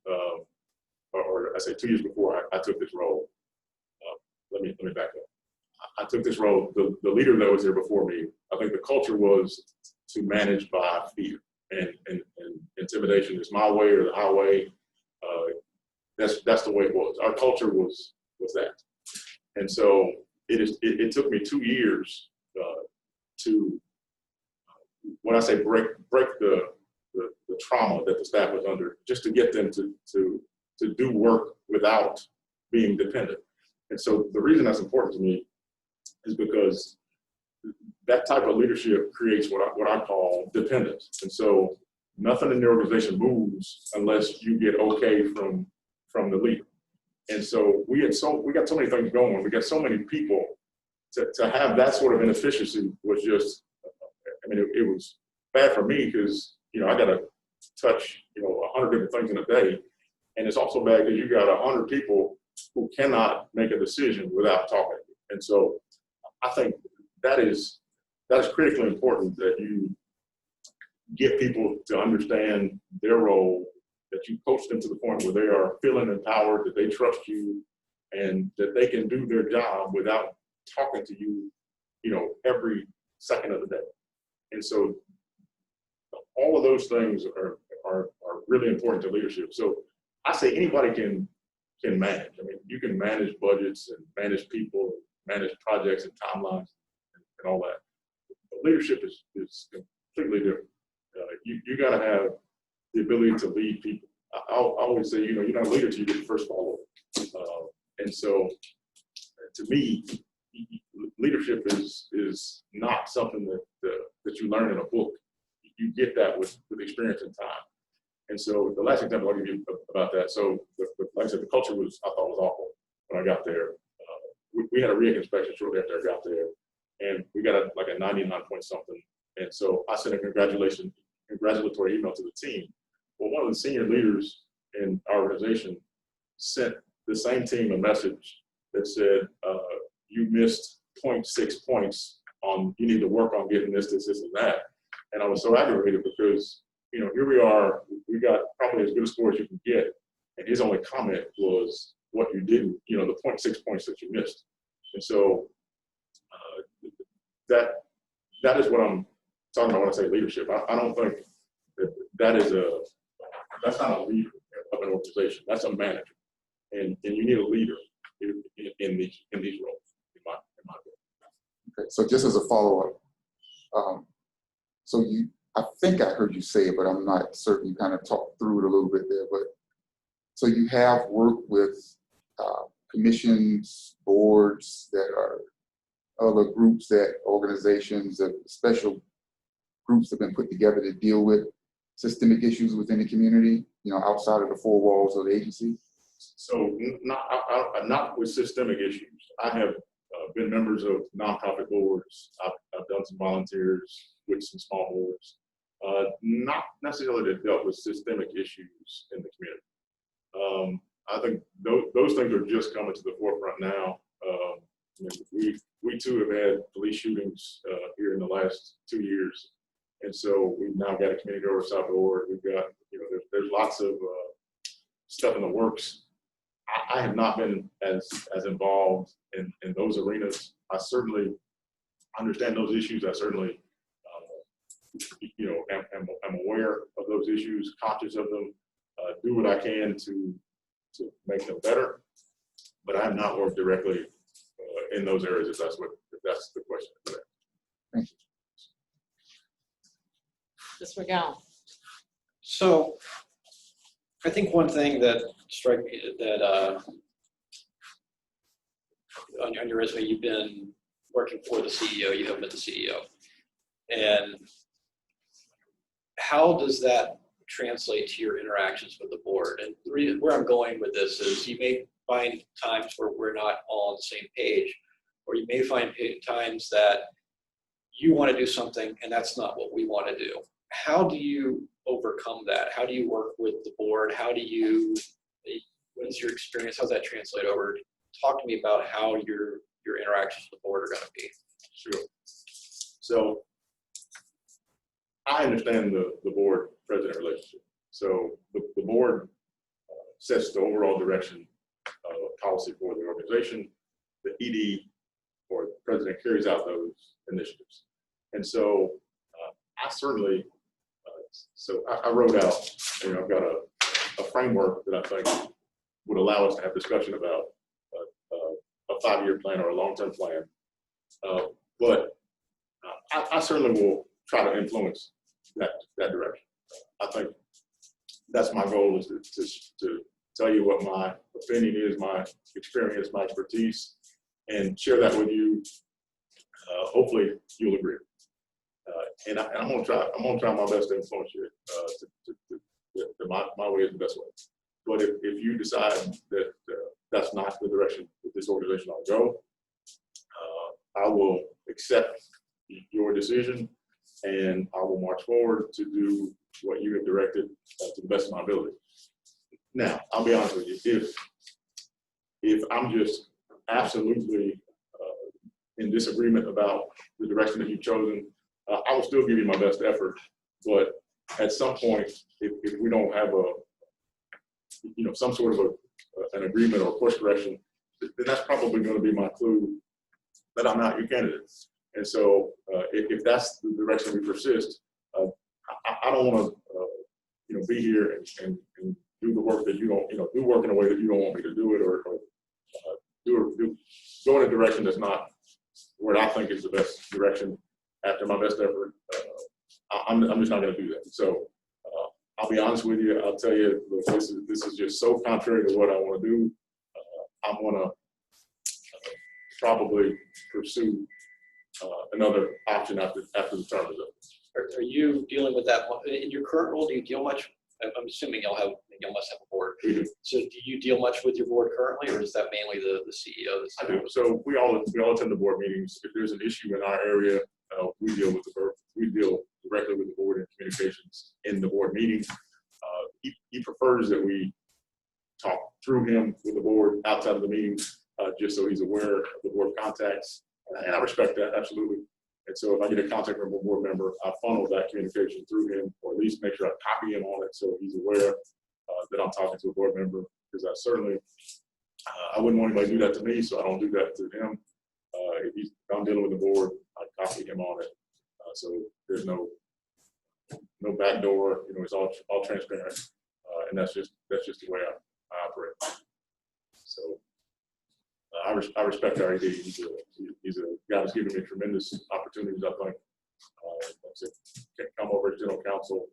[SPEAKER 7] or I say 2 years before I took this role, let me back up. I took this role, the leader that was there before me, I think the culture was to manage by fear and intimidation. Is my way or the highway. That's the way it was. Our culture was that. And so it took me 2 years to, when I say break the trauma that the staff was under, just to get them to do work without being dependent. And so the reason that's important to me is because that type of leadership creates what I call dependence. And so nothing in the organization moves unless you get okay from the leader. And so we got so many things going. We got so many people to have that sort of inefficiency was just, I mean, it was bad for me because, I got to touch, 100 different things in a day. And it's also bad because you got 100 people who cannot make a decision without talking. And so I think that is critically important, that you get people to understand their role, that you coach them to the point where they are feeling empowered, that they trust you, and that they can do their job without talking to you, every second of the day. And so all of those things are really important to leadership. So I say anybody can manage. I mean, you can manage budgets and manage people, manage projects and timelines and all that. But leadership is completely different. You got to have the ability to lead people. I always say, you're not a leader till you get the first follower. And so, to me, leadership is not something that you learn in a book. You get that with experience and time. And so, the last example I'll give you about that. So, like I said, the culture I thought was awful when I got there. We had a RIG inspection shortly after I got there, and we got a 99 point something. And so I sent a congratulatory email to the team. Well, one of the senior leaders in our organization sent the same team a message that said, you missed 0.6 points on, you need to work on getting this, and that. And I was so aggravated because, here we are, we got probably as good a score as you can get. And his only comment was what you didn't, the 0.6 points that you missed. And so that is what I'm talking about when I say leadership. I don't think that's not a leader of an organization. That's a manager. And you need a leader in these roles, in my opinion.
[SPEAKER 2] Okay, so just as a follow-up, I think I heard you say it, but I'm not certain. You kind of talked through it a little bit there, but so you have worked with commissions, boards that are other groups, organizations, special groups have been put together to deal with systemic issues within the community, outside of the four walls of the agency?
[SPEAKER 7] So not with systemic issues. I have been members of nonprofit boards. I've done some volunteers with some small boards, not necessarily that dealt with systemic issues in the community. I think those things are just coming to the forefront now. We too have had police shootings here in the last 2 years. And so we've now got a community oversight board. We've got, there's lots of stuff in the works. I have not been as involved in those arenas. I certainly understand those issues. I certainly, am aware of those issues, conscious of them, do what I can to make them better. But I have not worked directly in those areas, if that's the question.
[SPEAKER 2] Thank you.
[SPEAKER 3] Ms. McGowan.
[SPEAKER 6] So I think one thing that struck me that on your resume, you've been working for the CEO, you haven't been the CEO. And how does that translate to your interactions with the board? And the reason where I'm going with this is you may find times where we're not all on the same page, or you may find times that you want to do something and that's not what we want to do. How do you overcome that? How do you work with the board? What is your experience? How does that translate over? Talk to me about how your interactions with the board are going to be.
[SPEAKER 7] Sure. So I understand the board president relationship. So the board sets the overall direction of policy for the organization. The ED or the president carries out those initiatives. And so I certainly, I wrote out, I've got a framework that I think would allow us to have discussion about a 5-year plan or a long-term plan. But I certainly will try to influence that direction. I think that's my goal, is to tell you what my opinion is, my experience, my expertise, and share that with you. Hopefully you'll agree. And I'm gonna try my best to influence you. My way is the best way. But if you decide that that's not the direction that this organization ought to go, I will accept your decision, and I will march forward to do what you have directed to the best of my ability. Now, I'll be honest with you, if I'm just absolutely in disagreement about the direction that you've chosen, I will still give you my best effort. But at some point, if we don't have some sort of an agreement or course correction, then that's probably going to be my clue that I'm not your candidate. And so if that's the direction we persist, I don't want to, be here and do the work that you don't, do work in a way that you don't want me to do it, or go in a direction that's not where I think is the best direction after my best effort. I'm just not going to do that. So I'll be honest with you. I'll tell you, look, this is just so contrary to what I want to do. I'm going to probably pursue another option after the term is up.
[SPEAKER 6] Are you dealing with that in your current role? Do you deal much? I'm assuming y'all must have a board.
[SPEAKER 7] We do.
[SPEAKER 6] So do you deal much with your board currently, or is that mainly the CEO?
[SPEAKER 7] I do. So we all attend the board meetings. If there's an issue in our area, we deal directly with the board in communications in the board meeting. He prefers that we talk through him with the board outside of the meeting, just so he's aware of the board contacts, and I respect that, absolutely. And so if I get a contact from a board member, I funnel that communication through him, or at least make sure I copy him on it so he's aware that I'm talking to a board member, because I wouldn't want anybody to do that to me, so I don't do that to him. If I'm dealing with the board, I copy him on it. So there's no backdoor, it's all transparent. And that's just the way I operate. So I respect our AD. He's a guy that's given me tremendous opportunities, I think. Can come over as general counsel,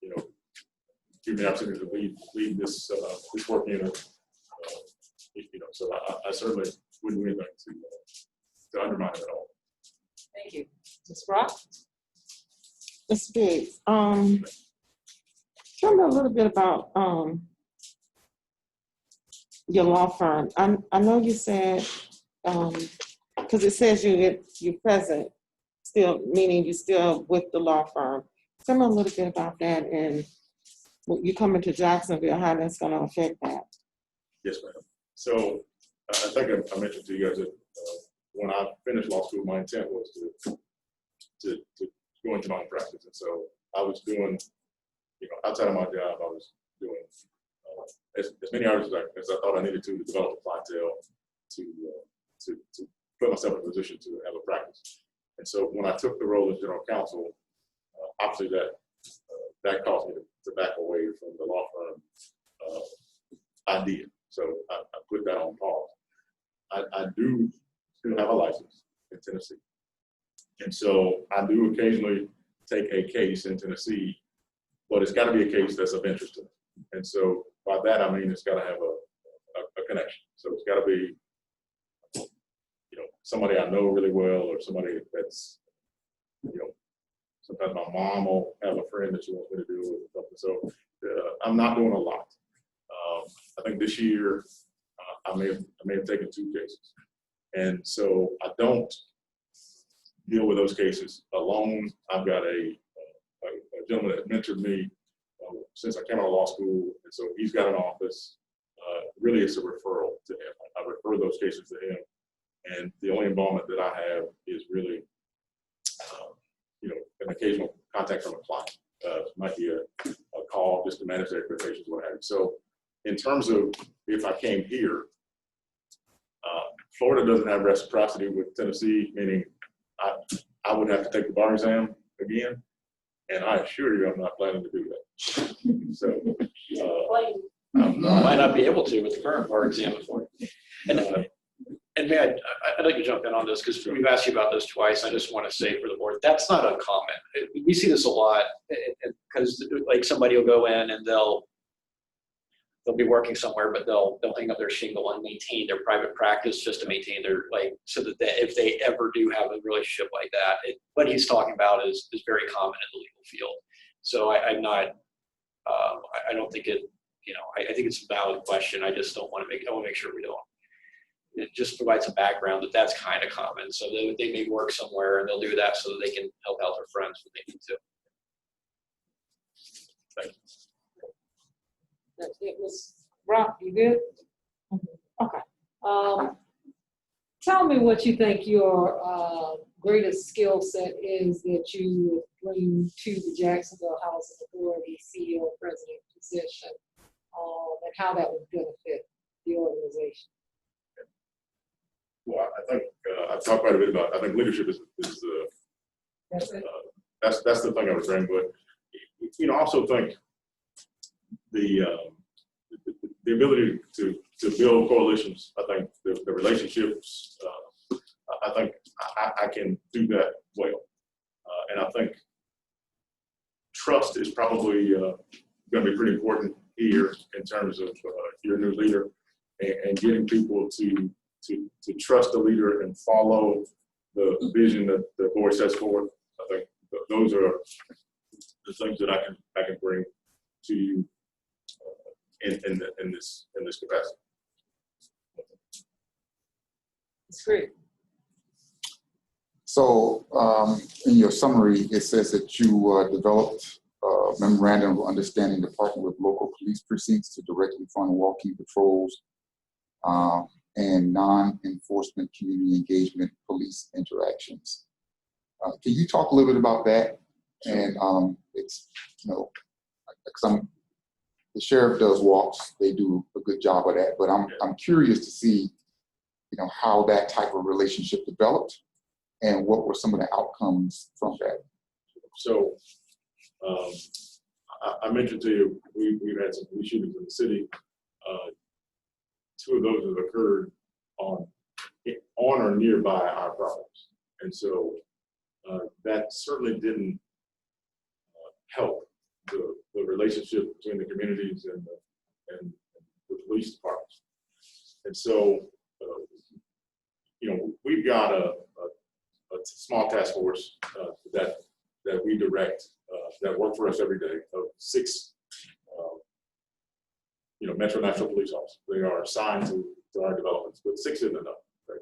[SPEAKER 7] give me the opportunity to lead this work unit. So I certainly wouldn't do anything to undermine it at all.
[SPEAKER 3] Thank you. Ms. Brock?
[SPEAKER 4] Ms. Biggs, tell me a little bit about your law firm. I know you said, because it says you're present, still, meaning you're still with the law firm. Tell me a little bit about that, and when you come into Jacksonville, how that's going to affect that.
[SPEAKER 7] Yes, ma'am. So I think I mentioned to you guys that when I finished law school, my intent was to go into my own practice. And so I was doing, outside of my job, I was doing as many hours as I thought I needed to develop a clientele to put myself in a position to have a practice. And so when I took the role as general counsel, obviously that caused me to back away from the law firm idea. So I put that on pause. I do still have a license in Tennessee. And so I do occasionally take a case in Tennessee, but it's got to be a case that's of interest to me. And so by that, I mean, it's got to have a connection. So it's got to be, somebody I know really well, or somebody that's, sometimes my mom will have a friend that she wants me to do with something. So I'm not doing a lot. I think this year I may have taken 2 cases. And so I don't deal with those cases alone. I've got a gentleman that mentored me since I came out of law school. And so he's got an office. Really, it's a referral to him. I refer those cases to him. And the only involvement that I have is really, an occasional contact from a client. Might be a call just to manage their expectations, what have you. So in terms of if I came here, Florida doesn't have reciprocity with Tennessee, meaning I would have to take the bar exam again, and I assure you I'm not planning to do that. So I'm not.
[SPEAKER 6] Might not be able to with the current bar exam before. And may I'd like to jump in on this because we've asked you about this twice. I just want to say for the board, that's not uncommon. We see this a lot because like somebody will go in and they'll be working somewhere, but they'll hang up their shingle and maintain their private practice just to maintain their, like, so that if they ever do have a relationship like that, what he's talking about is very common in the legal field. So I'm not, I don't think it, I think it's a valid question. I just don't want to I want to make sure we don't. It just provides a background that that's kind of common. So they may work somewhere and they'll do that so that they can help out their friends when they need to. Thank you.
[SPEAKER 3] It was, Rob, you good? Okay. Tell me what you think your greatest skill set is that you bring to the Jacksonville Housing Authority CEO president position, and how that would benefit the organization.
[SPEAKER 7] Well, I think I've talked quite a bit about. I think leadership is
[SPEAKER 3] That's it.
[SPEAKER 7] that's the thing I was saying. But I also think the ability to build coalitions. I think the relationships. I think I can do that well, and I think trust is probably going to be pretty important here in terms of your new leader and getting people to trust the leader and follow the vision that the board sets forth. I think those are the things that I can bring to you in this capacity.
[SPEAKER 3] It's great.
[SPEAKER 2] So in your summary, it says that you developed a memorandum of understanding to partner with local police precincts to directly fund walking patrols and non-enforcement community engagement police interactions. Can you talk a little bit about that? And it's, because the sheriff does walks, they do a good job of that, but I'm curious to see, how that type of relationship developed and what were some of the outcomes from that.
[SPEAKER 7] So I mentioned to you, we've had some police shootings in the city. Two of those have occurred on or nearby our properties. And so that certainly didn't help the relationship between the communities and the police departments. And so, we've got a small task force that we direct that work for us every day of 6 Metro National police officers. They are assigned to our developments, but 6 isn't enough. Right?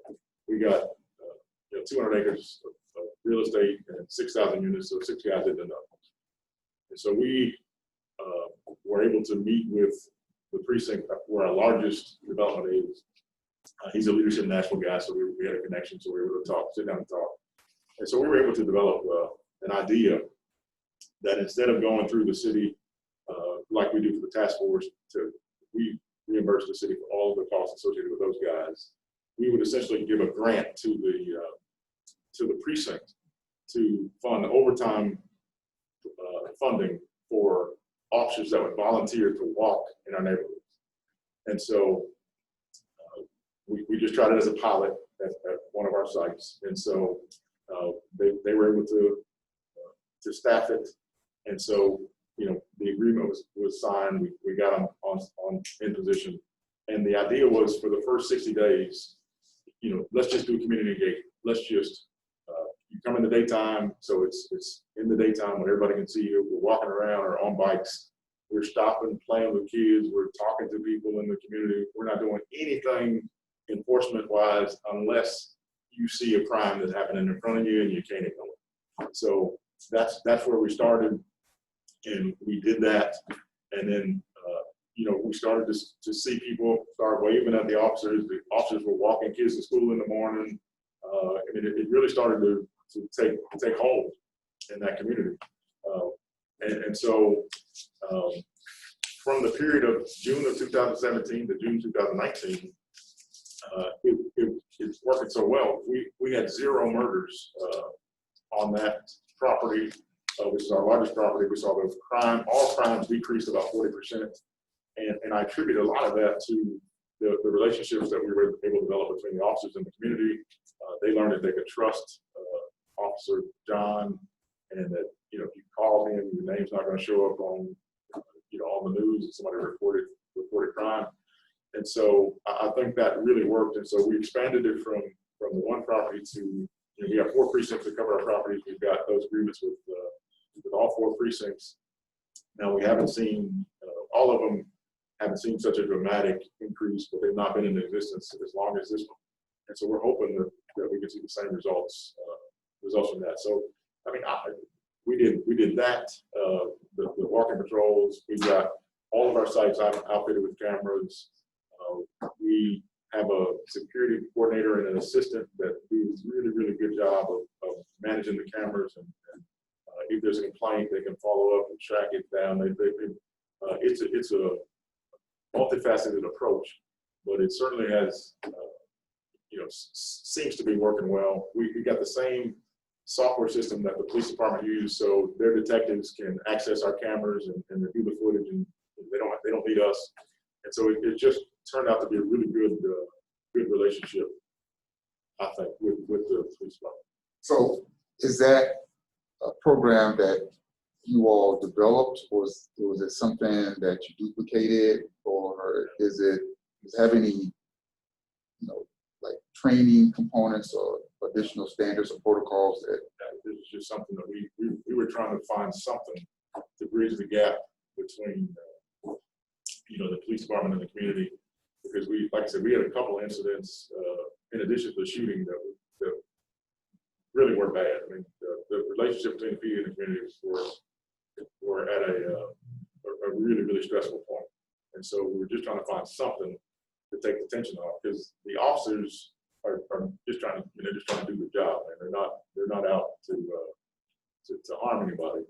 [SPEAKER 7] We got 200 acres of real estate and 6,000 units, so 6 guys isn't enough. And so we were able to meet with the precinct where our largest development is. He's a leadership national guy, so we had a connection, so we were able to sit down and talk. And so we were able to develop an idea that instead of going through the city like we do for the task force, we reimburse the city for all of the costs associated with those guys. We would essentially give a grant to the precinct to fund overtime funding for officers that would volunteer to walk in our neighborhoods. And so we just tried it as a pilot at one of our sites. And so they were able to staff it. And so, the agreement was signed. We got them in position. And the idea was for the first 60 days, let's just do community engagement. Let's just, you come in the daytime, so it's in the daytime when everybody can see you. We're walking around or on bikes. We're stopping, playing with kids. We're talking to people in the community. We're not doing anything enforcement-wise unless you see a crime that's happening in front of you and you can't ignore it. So that's where we started, and we did that. And then we started to see people start waving at the officers. The officers were walking kids to school in the morning. It really started to take hold in that community. And so from the period of June of 2017 to June 2019, it's working so well. We had 0 murders on that property, which is our largest property. We saw all crimes decreased about 40%. And I attribute a lot of that to the relationships that we were able to develop between the officers and the community. They learned that they could trust Officer John, and that, you know, if you call him, your name's not going to show up on, you know, on the news if somebody reported crime. And so I think that really worked. And so we expanded it from the one property to, you know, we have 4 precincts that cover our properties. We've got those agreements with all 4 precincts. Now, we haven't seen, all of them haven't seen such a dramatic increase, but they've not been in existence as long as this one. And so we're hoping that we can see the same results from that. So, I mean, we did that, the walking patrols. We've got all of our sites outfitted with cameras. We have a security coordinator and an assistant that do a really, really good job of managing the cameras. And if there's a complaint, they can follow up and track it down. It's a multifaceted approach, but it certainly has, you know, seems to be working well. We got the same software system that the police department uses, so their detectives can access our cameras and review the footage, and they don't need us. And so it just turned out to be a really good relationship, I think, with the police department.
[SPEAKER 2] So is that a program that you all developed, or was it something that you duplicated, or does it have any, you know, like training components or additional standards or protocols that?
[SPEAKER 7] This is just something that we were trying to find something to bridge the gap between, you know, the police department and the community, because like I said, we had a couple of incidents in addition to the shooting that really were bad. I mean, the relationship between the PD and the community were at a really, really stressful point. And so we were just trying to find something to take the tension off, because the officers are just trying to, they're just trying to do the job, and they're not out to harm anybody.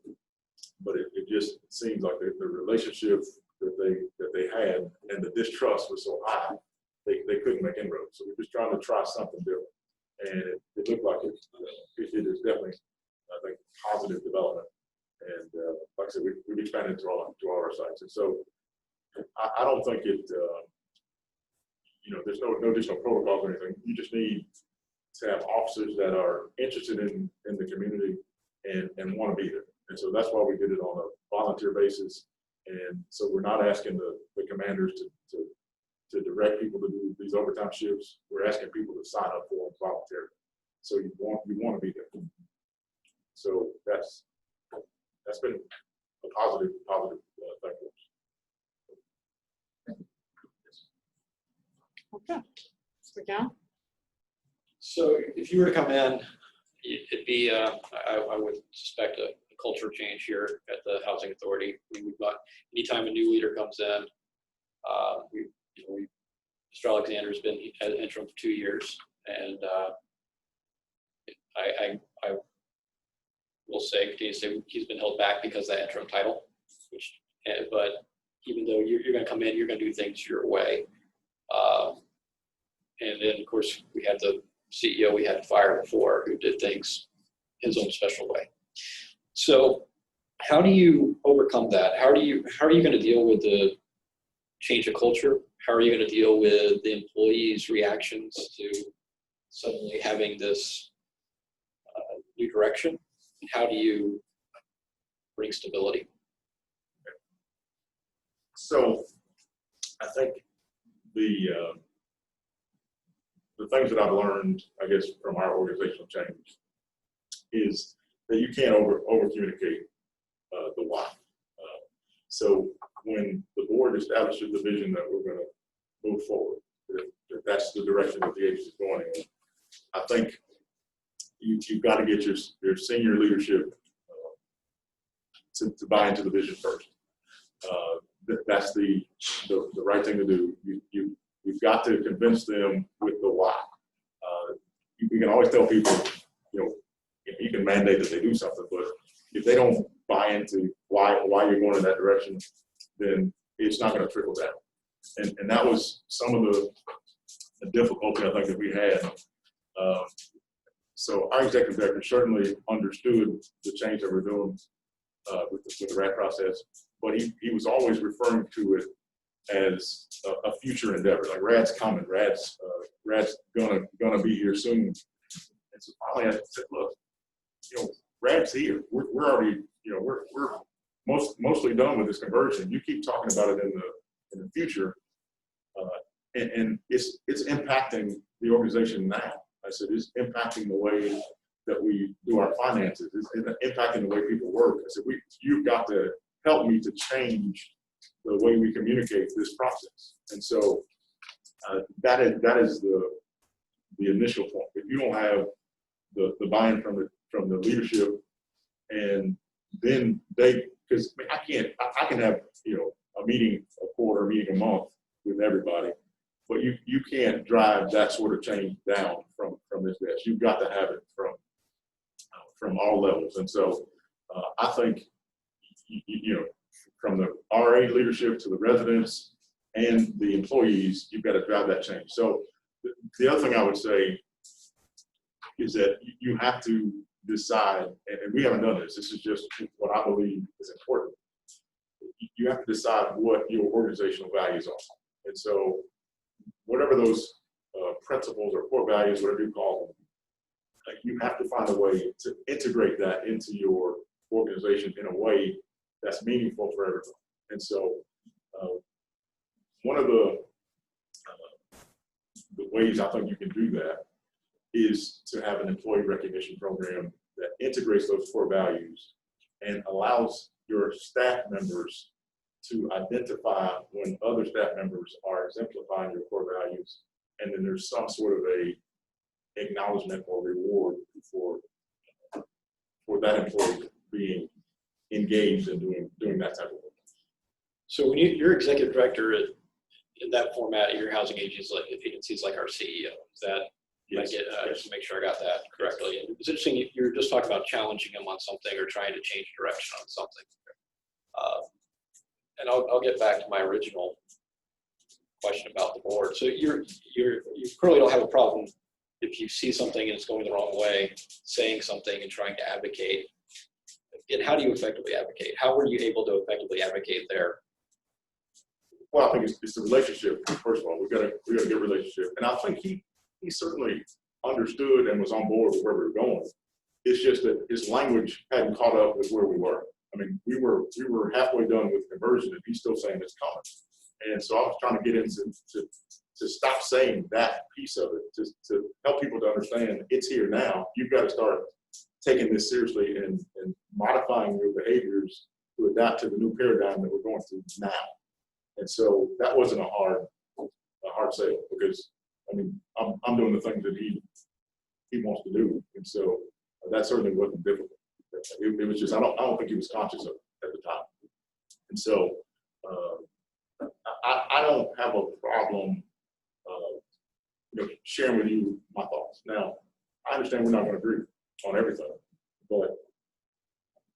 [SPEAKER 7] But it just seems like the relationship that they had and the distrust was so high, they couldn't make inroads. So we're just trying to try something different, and it looked like it is definitely, I think, positive development. And like I said, we've expanded to all our sites, and so I don't think it. You know, there's no additional protocols or anything. You just need to have officers that are interested in the community and want to be there. And so that's why we did it on a volunteer basis. And so we're not asking the commanders to direct people to do these overtime shifts. We're asking people to sign up for them voluntarily. So you want to be there. So that's been a positive thing for us.
[SPEAKER 4] Okay. Mr. John?
[SPEAKER 6] So if you were to come in, it'd be, I would suspect a culture change here at the Housing Authority. We've got, anytime a new leader comes in, Mr. Alexander's been at interim for 2 years, and I will continue to say he's been held back because of that interim title, but even though you're going to come in, you're going to do things your way. And then, of course, we had the CEO we had to fire before, who did things his own special way. So how do you overcome that? How are you going to deal with the change of culture? How are you going to deal with the employees' reactions to suddenly having this new direction? And how do you bring stability?
[SPEAKER 7] So I think the things that I've learned, I guess, from our organizational change is that you can't over communicate the why. So when the board establishes the vision that we're going to move forward, that that's the direction that the agency is going in, I think you've got to get your senior leadership to buy into the vision first. That's the right thing to do. You've got to convince them with the why. You can always tell people, you can mandate that they do something, but if they don't buy into why you're going in that direction, then it's not going to trickle down. And that was some of the difficulty I think that we had. So our executive director certainly understood the change that we're doing with the RAD process, but he was always referring to it as a future endeavor. Like RAD's coming, RAD's gonna be here soon. And so finally I said, look, RAD's here. We're already, we're mostly done with this conversion. You keep talking about it in the future, and it's impacting the organization now. I said it's impacting the way that we do our finances. It's impacting the way people work. I said you've got to help me to change the way we communicate this process. And so that is the initial point. If you don't have the buy-in from the leadership, and then because I can have a meeting a quarter, a meeting a month with everybody, but you can't drive that sort of change down from this desk. You've got to have it from all levels. And so I think from the RA leadership to the residents and the employees, you've got to drive that change. So the other thing I would say is that you have to decide, and we haven't done this, this is just what I believe is important. You have to decide what your organizational values are. And so whatever those principles or core values, whatever you call them, like you have to find a way to integrate that into your organization in a way that's meaningful for everyone. And so one of the ways I think you can do that is to have an employee recognition program that integrates those core values and allows your staff members to identify when other staff members are exemplifying your core values, and then there's some sort of a acknowledgement or reward for that employee being engaged in doing that type of work.
[SPEAKER 6] So when you're executive director in that format, your housing agencies like our CEO, is that?
[SPEAKER 7] Yes.
[SPEAKER 6] Just to make sure I got that correctly. And it's interesting, you were just talking about challenging them on something or trying to change direction on something. And I'll get back to my original question about the board. So you clearly don't have a problem if you see something and it's going the wrong way, saying something and trying to advocate. And how do you effectively advocate? How were you able to effectively advocate there?
[SPEAKER 7] Well, I think it's the relationship. First of all, we got a good relationship, and I think he certainly understood and was on board with where we were going. It's just that his language hadn't caught up with where we were. I mean, we were halfway done with conversion, and he's still saying it's coming. And so I was trying to get him to stop saying that piece of it, to help people to understand it's here now. You've got to start taking this seriously and modifying your behaviors to adapt to the new paradigm that we're going through now. And so that wasn't a hard sale, because I mean, I'm doing the things that he wants to do, and so that certainly wasn't difficult. It was just I don't think he was conscious of it at the time, and so I don't have a problem sharing with you my thoughts. Now, I understand we're not going to agree on everything, but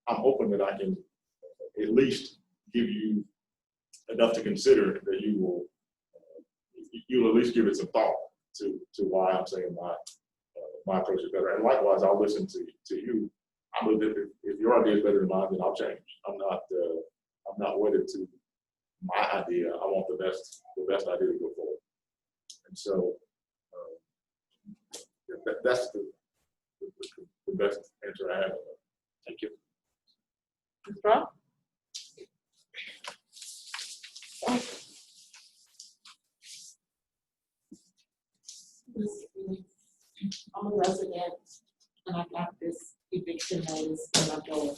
[SPEAKER 7] I'm hoping that I can at least give you enough to consider that you'll at least give it some thought to why I'm saying my approach is better. And likewise, I'll listen to you. I believe that if your idea is better than mine, then I'll change. I'm not wedded to my idea. I want the best idea to go forward. And so that's the best answer I have.
[SPEAKER 6] Thank you.
[SPEAKER 4] Ms. Brown?
[SPEAKER 8] I'm a resident and I got this eviction notice in my door.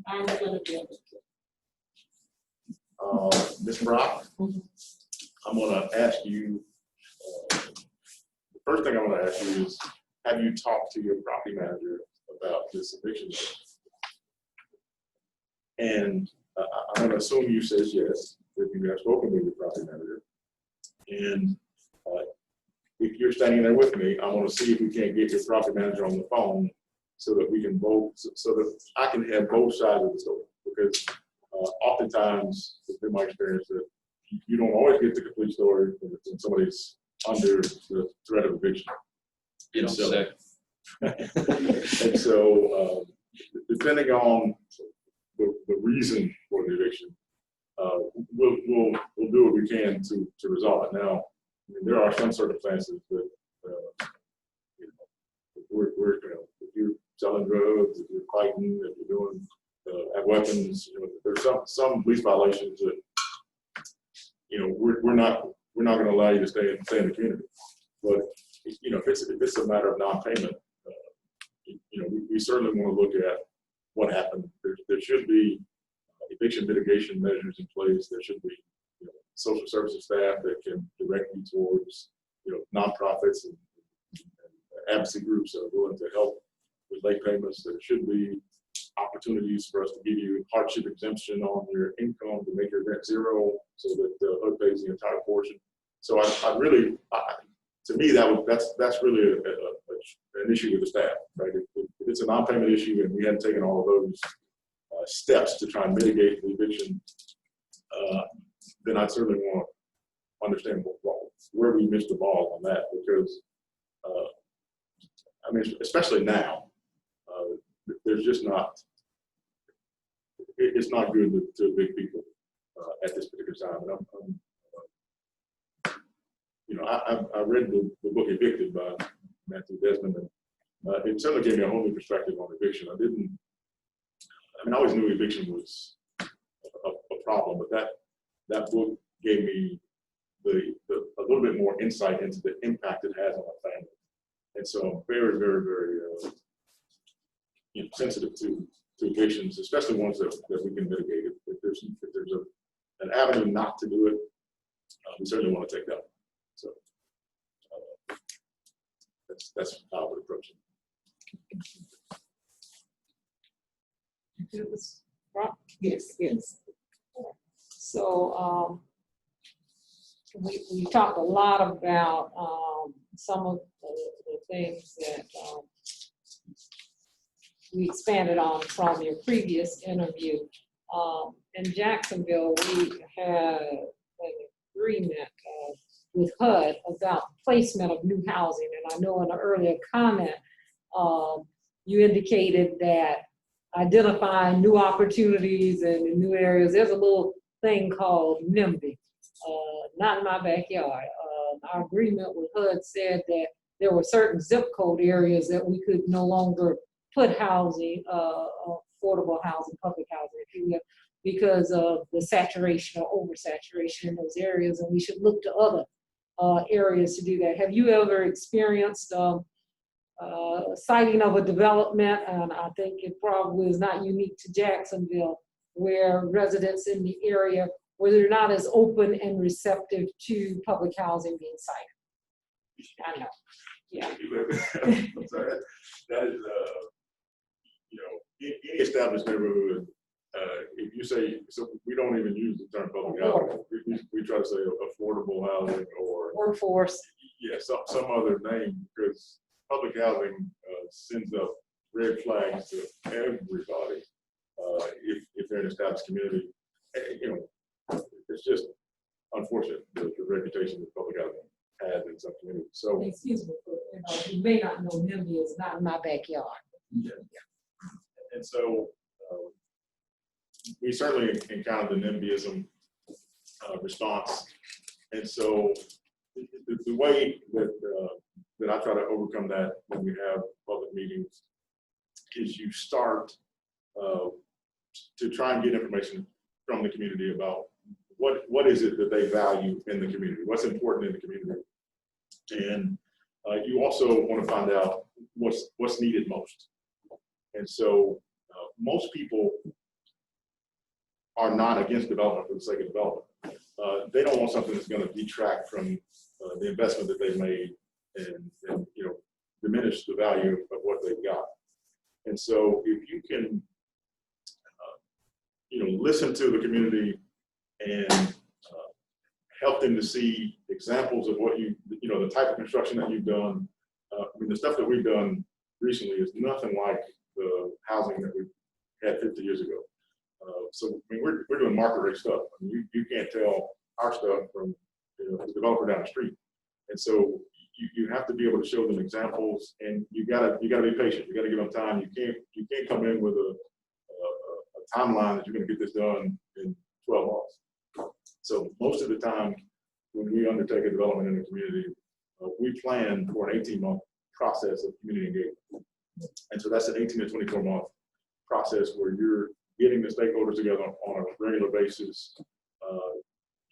[SPEAKER 8] I'm gonna be able to.
[SPEAKER 7] Ms. Brock, I'm gonna ask you, the first thing I'm gonna ask you is, have you talked to your property manager about this eviction notice? And I'm gonna assume you says yes, that you have spoken with your property manager. And if you're standing there with me, I want to see if we can't get your property manager on the phone so that we can both, so that I can have both sides of the story. Because oftentimes the in my experience, that you don't always get the complete story when somebody's under the threat of eviction.
[SPEAKER 6] You don't
[SPEAKER 7] So-
[SPEAKER 6] say.
[SPEAKER 7] And so, depending on the reason for the eviction, we'll do what we can to resolve it. Now, I mean, there are some circumstances that, you know, we're if you're selling drugs, if you're fighting, if you're doing, have weapons, you know, there's some lease violations that, you know, we're not going to allow you to stay in the community. But, you know, if it's a matter of non-payment, you know, we certainly want to look at what happened. There should be eviction mitigation measures in place. There should be, you know, social services staff that can direct you towards, you know, nonprofits and advocacy groups that are willing to help with late payments. There should be opportunities for us to give you hardship exemption on your income to make your rent zero so that the HUD pays the entire portion. So I really, to me, that's really an issue with the staff, right? If it's a non-payment issue and we hadn't taken all of those steps to try and mitigate the eviction, then I'd certainly want to understand where we missed the ball on that, because I mean, especially now, there's just not, it's not good to evict people at this particular time. And you know, I read the book Evicted by Matthew Desmond, and it certainly gave me a whole new perspective on eviction. I always knew eviction was a problem, but that book gave me a little bit more insight into the impact it has on my family. And so I'm very, very, very you know, sensitive to evictions, especially ones that we can mitigate. If there's an avenue not to do it, we certainly want to take that one. So that's how I would approach it.
[SPEAKER 4] Yes.
[SPEAKER 3] So we talked a lot about some of the things that we expanded on from your previous interview. In Jacksonville, we had an agreement with HUD about placement of new housing. And I know in an earlier comment, you indicated that identifying new opportunities and in new areas, there's a little thing called NIMBY, not in my backyard. Our agreement with HUD said that there were certain zip code areas that we could no longer put housing, affordable housing, public housing, if you will, because of the saturation or oversaturation in those areas, and we should look to other areas to do that. Have you ever experienced siting of a development, and I think it probably is not unique to Jacksonville, where residents in the area where they're not as open and receptive to public housing being cited? I know. Yeah.
[SPEAKER 7] I'm sorry. That is, you know, any established neighborhood, if you say, so we don't even use the term public housing. We try to say affordable housing or
[SPEAKER 3] Workforce.
[SPEAKER 7] yeah, some other name, because public housing sends up red flags to everybody if they're in an established community. You know, it's just unfortunate the reputation that public housing has in some communities. So
[SPEAKER 3] Excuse me, but, you may not know NIMBY is not in my backyard.
[SPEAKER 7] yeah. And so we certainly encountered the NIMBYism response. And so the way that I try to overcome that when we have public meetings is you start to try and get information from the community about what is it that they value in the community, what's important in the community. And you also want to find out what's needed most. And so most people are not against development for the sake of development. They don't want something that's going to detract from the investment that they've made and you know, diminish the value of what they've got. And so if you can, you know, listen to the community and help them to see examples of what you know, the type of construction that you've done. I mean, the stuff that we've done recently is nothing like the housing that we had 50 years ago. So I mean, we're doing market rate stuff. I mean, you can't tell our stuff from the developer down the street. And so you have to be able to show them examples, and you gotta be patient. You gotta give them time. You can't come in with a timeline that you're gonna get this done in 12 months. So most of the time when we undertake a development in a community, we plan for an 18-month process of community engagement. And so that's an 18 to 24-month process where you're getting the stakeholders together on a regular basis,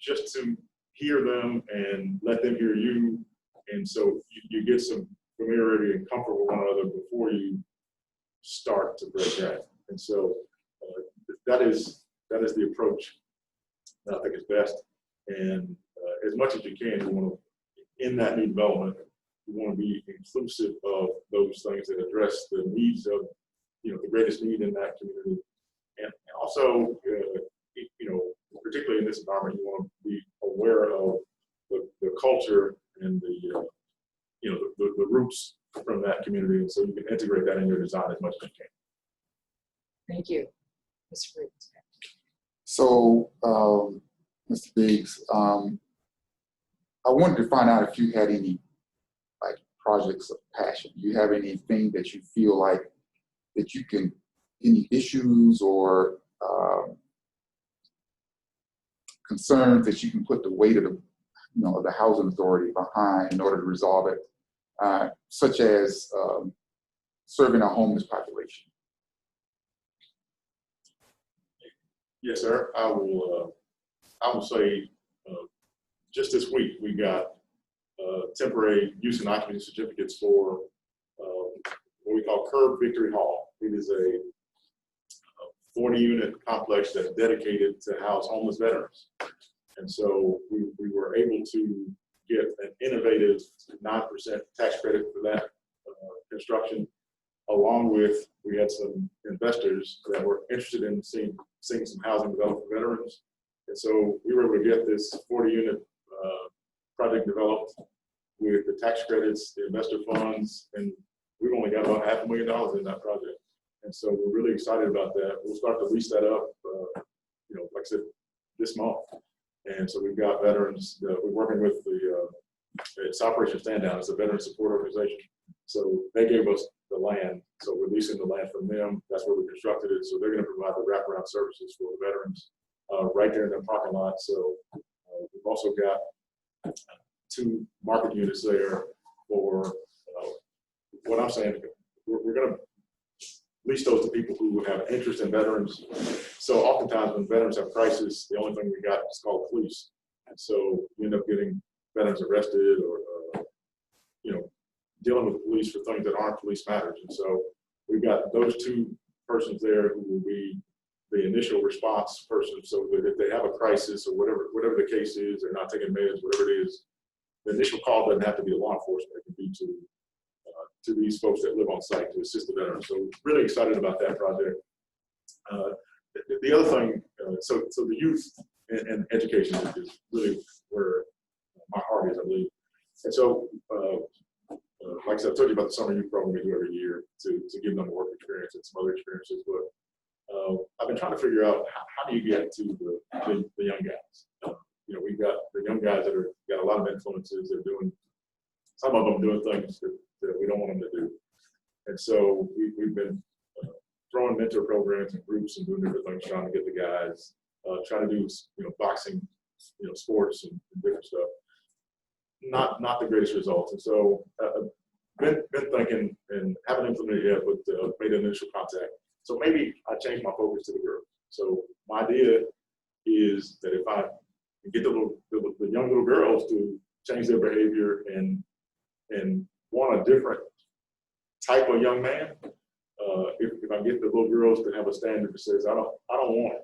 [SPEAKER 7] just to hear them and let them hear you. And so you get some familiarity and comfort with one another before you start to break ground. And so that is the approach that I think is best. And as much as you can, you want to, in that new development, you want to be inclusive of those things that address the needs of, the greatest need in that community. And also, particularly in this environment, you want to be aware of the culture and the roots from that community. And so you can integrate that in your design as much as you can.
[SPEAKER 3] Thank you. Mr. Green.
[SPEAKER 2] So, Mr. Biggs, I wanted to find out if you had any projects of passion. Do you have anything that you feel like that you can, any issues or concerns that you can put the weight of the housing authority behind in order to resolve it, such as serving a homeless population?
[SPEAKER 7] Yes, sir. I will say just this week we got temporary use and occupancy certificates for what we call Curb Victory Hall. It is a 40-unit complex that's dedicated to house homeless veterans. And so we were able to get an innovative 9% tax credit for that construction, along with, we had some investors that were interested in seeing some housing developed for veterans. And so we were able to get this 40-unit project developed with the tax credits, the investor funds, and we've only got about $500,000 in that project. And so we're really excited about that. We'll start to lease that up, like I said, this month. And so we've got veterans, we're working with it's Operation Stand Down, it's a veteran support organization. So they gave us the land, so we're leasing the land from them. That's where we constructed it. So they're gonna provide the wraparound services for the veterans right there in their parking lot. So we've also got 2 market units there for what I'm saying, we're gonna lease those to people who have an interest in veterans. So oftentimes when veterans have crisis, the only thing we got is called police. And so you end up getting veterans arrested or, dealing with the police for things that aren't police matters. And so we've got those 2 persons there who will be the initial response person. So that if they have a crisis or whatever the case is, they're not taking meds, whatever it is, the initial call doesn't have to be to law enforcement. It can be to these folks that live on site to assist the veterans. So really excited about that project. The other thing, so the youth and education is really where my heart is, I believe. And so, like I said, I told you about the summer youth program we do every year to give them a work experience and some other experiences. But I've been trying to figure out how do you get to the young guys. We've got the young guys that got a lot of influences. They're doing, some of them doing things that we don't want them to do. And so we've been throwing mentor programs and groups and doing different things, trying to get the guys, trying to do, boxing, sports and different stuff. Not the greatest results. And so been thinking and haven't implemented yet, but made an initial contact. So maybe I change my focus to the girls. So my idea is that if I get the young little girls to change their behavior and want a different type of young man, if I get the little girls to have a standard that says I don't want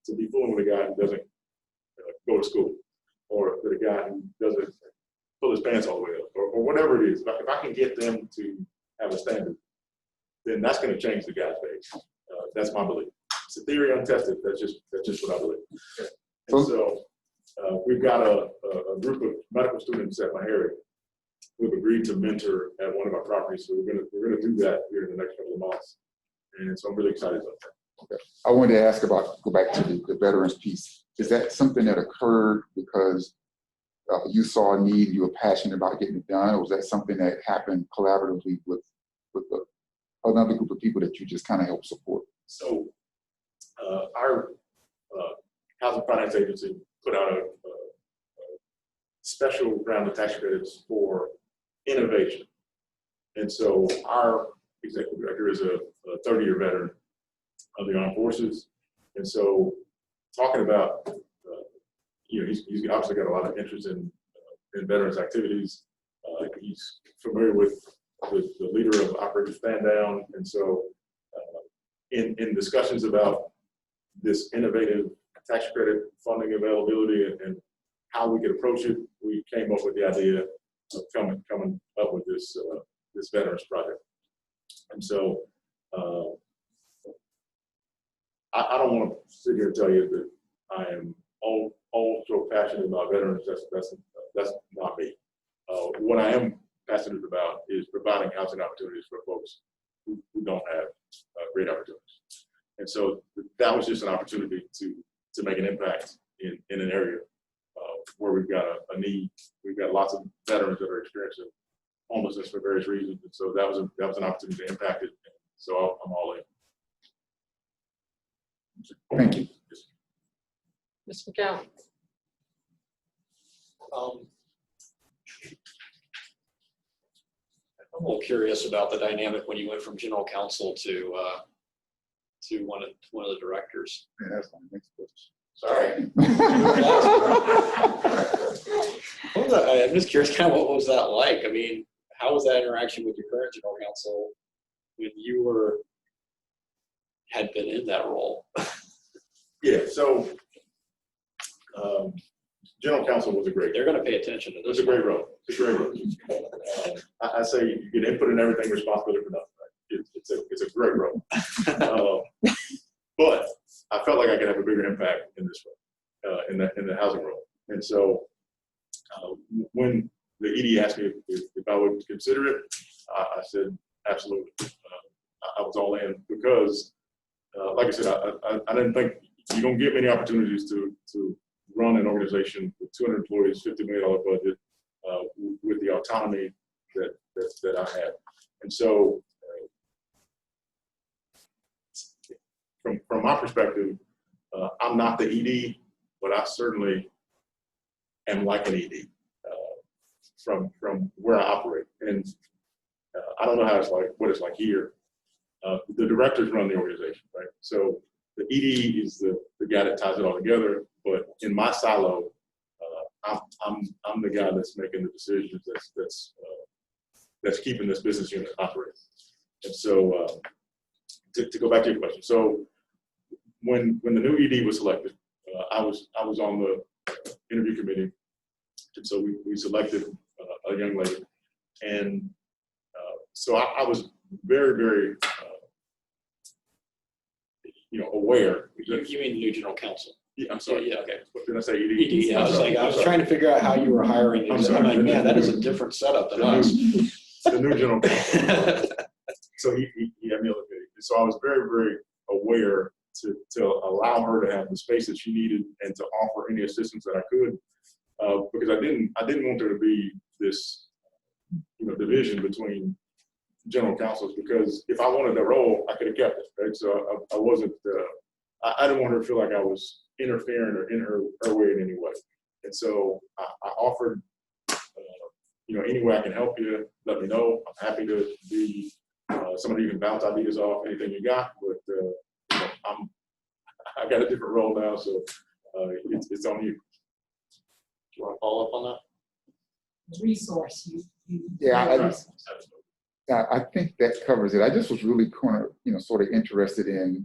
[SPEAKER 7] to be fooling with a guy who doesn't go to school, or with a guy who doesn't pull his pants all the way up, or whatever it is. If I can get them to have a standard, then that's going to change the guy's behavior. That's my belief. It's a theory untested. That's just what I believe. And so we've got a group of medical students at Meharry who've agreed to mentor at one of our properties. So we're gonna do that here in the next couple of months. And so I'm really excited about that.
[SPEAKER 2] I wanted to ask about, go back to the veterans piece. Is that something that occurred because you saw a need, you were passionate about getting it done, or was that something that happened collaboratively with another group of people that you just kind of helped support?
[SPEAKER 7] So our Housing Finance Agency put out a special round of tax credits for innovation. And so our executive director is a 30-year veteran of the armed forces. And so talking about, he's obviously got a lot of interest in veterans activities. He's familiar with the leader of Operation Stand Down. And so in discussions about this innovative tax credit funding availability and how we could approach it, we came up with the idea of coming up with this veterans project. And so I don't want to sit here and tell you that I am all so passionate about veterans. That's not me. What I am passionate about is providing housing opportunities for folks who don't have great opportunities. And so that was just an opportunity to make an impact in an area where we've got a need. We've got lots of veterans that are experiencing homelessness for various reasons. And so that was an opportunity to impact it. So I'm all in.
[SPEAKER 2] Thank you.
[SPEAKER 3] Ms. McCown.
[SPEAKER 6] I'm a little curious about the dynamic when you went from general counsel to one of the directors.
[SPEAKER 2] Yeah, that's my next question.
[SPEAKER 6] Sorry. I'm just curious, kind of what was that like? I mean, how was that interaction with your current general counsel when you had been in that role?
[SPEAKER 7] Yeah, so general counsel was a great.
[SPEAKER 6] They're going to pay attention to
[SPEAKER 7] It
[SPEAKER 6] this.
[SPEAKER 7] was a great role. It's a great role. I say you get input in everything, responsibility for nothing. Right? It's a great role. But I felt like I could have a bigger impact in this role, in the housing role. And so when the ED asked me if I would consider it, I said absolutely. I was all in because, like I said, I didn't think you're gonna get many opportunities to run an organization with 200 employees, $50 million budget, with the autonomy that I have. And so from my perspective, I'm not the ED, but I certainly am like an ED from where I operate. And I don't know what it's like here. The directors run the organization, right? So the ED is the guy that ties it all together. But in my silo, I'm the guy that's making the decisions that's keeping this business unit operating. And so to go back to your question, so when the new ED was selected, I was on the interview committee, and so we selected a young lady, and so I was very, very aware.
[SPEAKER 6] You mean new general counsel?
[SPEAKER 7] Yeah, I'm sorry.
[SPEAKER 6] Yeah, okay.
[SPEAKER 7] What did I say? ED?
[SPEAKER 6] ED, I was trying to figure out how you were hiring.
[SPEAKER 7] I'm
[SPEAKER 6] I'm
[SPEAKER 7] sorry.
[SPEAKER 6] like, man, that is a different setup than us.
[SPEAKER 7] The new general counsel. So he had me elevated. So I was very, very aware to allow her to have the space that she needed and to offer any assistance that I could, because I didn't want there to be this division between general counsels, because if I wanted the role, I could have kept it, right? So I wasn't, I didn't want her to feel like I was interfering or in her way in any way. And so I offered, any way I can help you, let me know. I'm happy to be somebody you can bounce ideas off, anything you got, but I got a different role now, so it's on you. Do you want to follow up on that?
[SPEAKER 8] Resource.
[SPEAKER 2] Yeah, I think that covers it. I just was really sort of interested in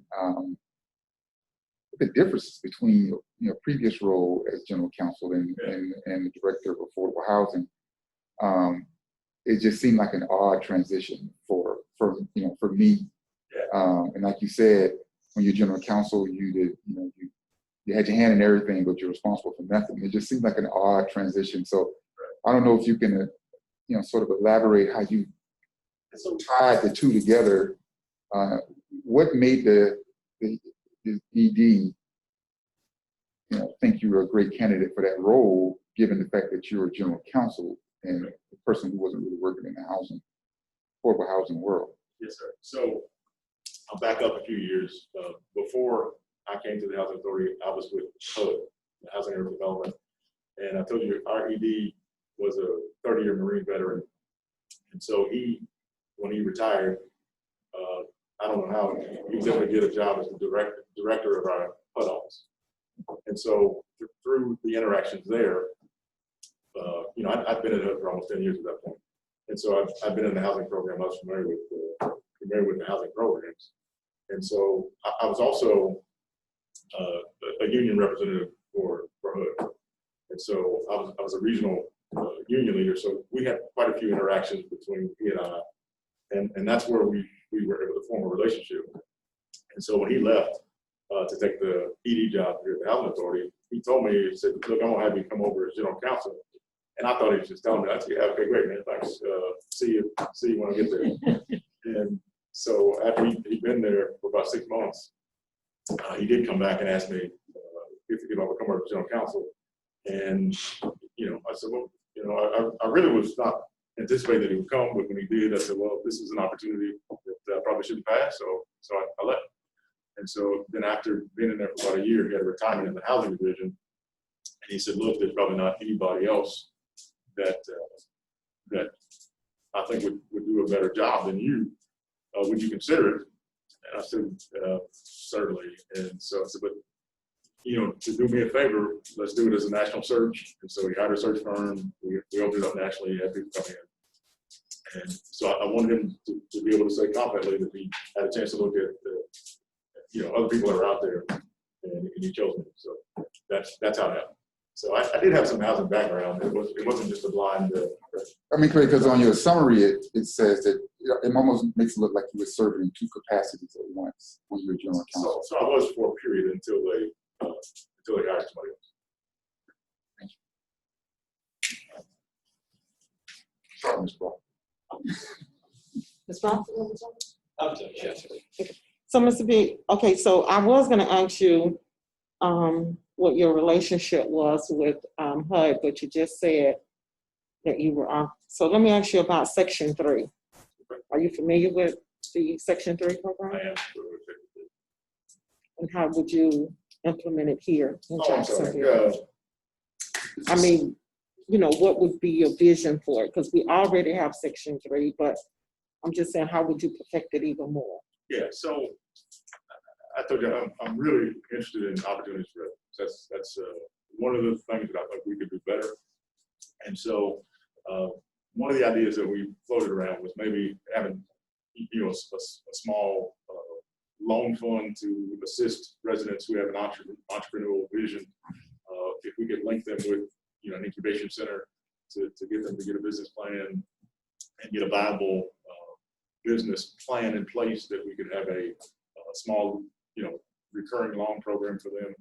[SPEAKER 2] the differences between previous role as general counsel and the director of affordable housing. It just seemed like an odd transition for me. And like you said, when you're general counsel, you had your hand in everything, but you're responsible for nothing. It just seemed like an odd transition. So I don't know if you can sort of elaborate how you tied the two together. What made the the ED, think you're a great candidate for that role, given the fact that you're a general counsel and a person who wasn't really working in the affordable housing world.
[SPEAKER 7] Yes, sir. So I'll back up a few years. Before I came to the Housing Authority, I was with HUD, the Housing and Urban Development. And I told you our ED was a 30-year Marine veteran. And so when he retired, I don't know how he was able to get a job as the director of our HUD office. And so through the interactions there, I've been in HUD for almost 10 years at that point. And so I've been in the housing program. I was familiar with the housing programs. And so I was also a union representative for HUD. And so I was a regional union leader. So we had quite a few interactions between he and I. And that's where we were able to form a relationship. And so when he left to take the ED job here at the Housing Authority, he told me, he said, look, I'm gonna have you come over as general counsel. And I thought he was just telling me, I said, yeah, okay, great, man, thanks. See you when I get there. And so after he'd been there for about 6 months, he did come back and ask me if he could come over as general counsel. And, I said, well, I really was not anticipating that he would come, but when he did, I said, well, this is an opportunity that I probably shouldn't pass, so I left. And so then after being in there for about a year, he had a retirement in the housing division. And he said, look, there's probably not anybody else that I think would do a better job than you. Would you consider it? And I said, certainly. And so I said, but, to do me a favor, let's do it as a national search. And so we hired a search firm. We opened it up nationally, had people come in. And so I wanted him to be able to say confidently that he had a chance to look at other people that are out there, and he chose me. So that's how it happened. So I did have some housing background. It wasn't just a blind.
[SPEAKER 2] Because on your summary, it says that it almost makes it look like you were serving in two capacities at once when you were general counsel.
[SPEAKER 7] So I was for a period until they hired somebody else.
[SPEAKER 2] Thank you. Sorry, Ms. Brown.
[SPEAKER 3] Ms. Brown?
[SPEAKER 4] So Mr. B, okay, so I was gonna ask you what your relationship was with HUD, but you just said that you were off. So let me ask you about Section 3. Are you familiar with the Section 3 program?
[SPEAKER 7] I am.
[SPEAKER 4] And how would you implement it here in
[SPEAKER 7] Oh, I'm sorry.
[SPEAKER 4] Jacksonville? I mean, what would be your vision for it? Because we already have Section 3, but I'm just saying, how would you perfect it even more?
[SPEAKER 7] Yeah, so I told you I'm really interested in opportunities for residents. That's one of the things that I think we could do better. And so one of the ideas that we floated around was maybe having a small loan fund to assist residents who have an entrepreneurial vision. If we could link them with an incubation center to get them to get a business plan and get a viable business plan in place, that we could have a small recurring loan program for them.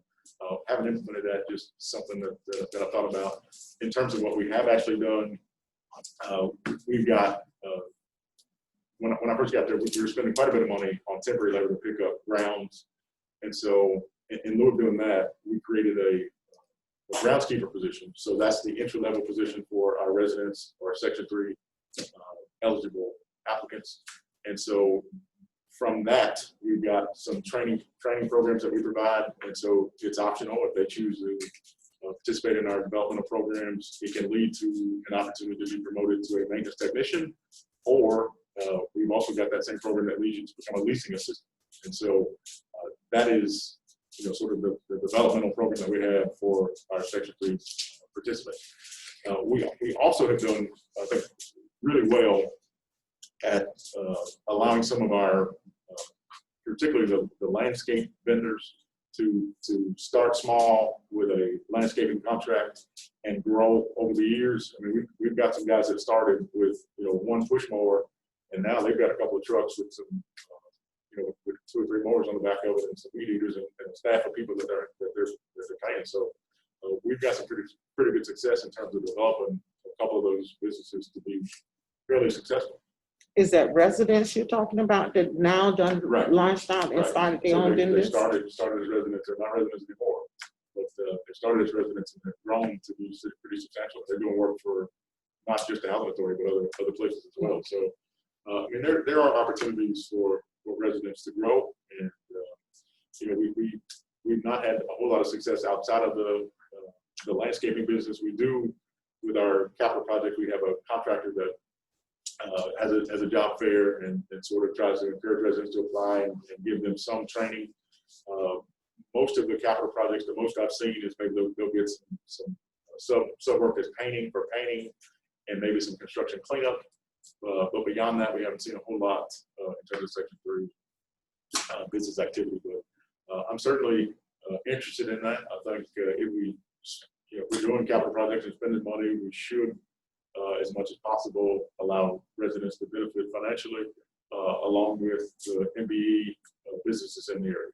[SPEAKER 7] Haven't implemented that, just something that I thought about. In terms of what we have actually done, we've got, when I first got there, we were spending quite a bit of money on temporary labor to pick up grounds. And so in lieu of doing that, we created a groundskeeper position. So that's the entry level position for our residents or Section 3 eligible applicants. And so from that, we've got some training programs that we provide. And so it's optional if they choose to participate in our developmental programs. It can lead to an opportunity to be promoted to a maintenance technician, or we've also got that same program that leads you to become a leasing assistant. And so that is sort of the developmental program that we have for our Section 3 participants. We also have done, I think, really well at allowing some of our, particularly the landscape vendors, to start small with a landscaping contract and grow over the years. I mean, we've got some guys that started with one push mower, and now they've got a couple of trucks with some with 2 or 3 mowers on the back of it, and some weed eaters, and a staff of people that they're paying. So we've got some pretty good success in terms of developing a couple of those businesses to be fairly successful.
[SPEAKER 4] Is that residents you're talking about that now done
[SPEAKER 7] Right.
[SPEAKER 4] launched out and
[SPEAKER 7] Right.
[SPEAKER 4] started their
[SPEAKER 7] So
[SPEAKER 4] own
[SPEAKER 7] they
[SPEAKER 4] business?
[SPEAKER 7] started as residents, they're not residents anymore, but they started as residents and have grown to be pretty substantial. They're doing work for not just the housing authority, but other places as well. So, I mean, there are opportunities for residents to grow, and you know, we've not had a whole lot of success outside of the landscaping business. We do with our capital project. We have a contractor that has a job fair and sort of tries to encourage residents to apply and give them some training. Most of the capital projects, the most I've seen is maybe they'll get some sub work as painting and maybe some construction cleanup. But beyond that, we haven't seen a whole lot in terms of Section 3 business activity. But I'm certainly interested in that. I think if we're doing capital projects and spending money, we should, as much as possible, allow residents to benefit financially, along with the MBE businesses in the area.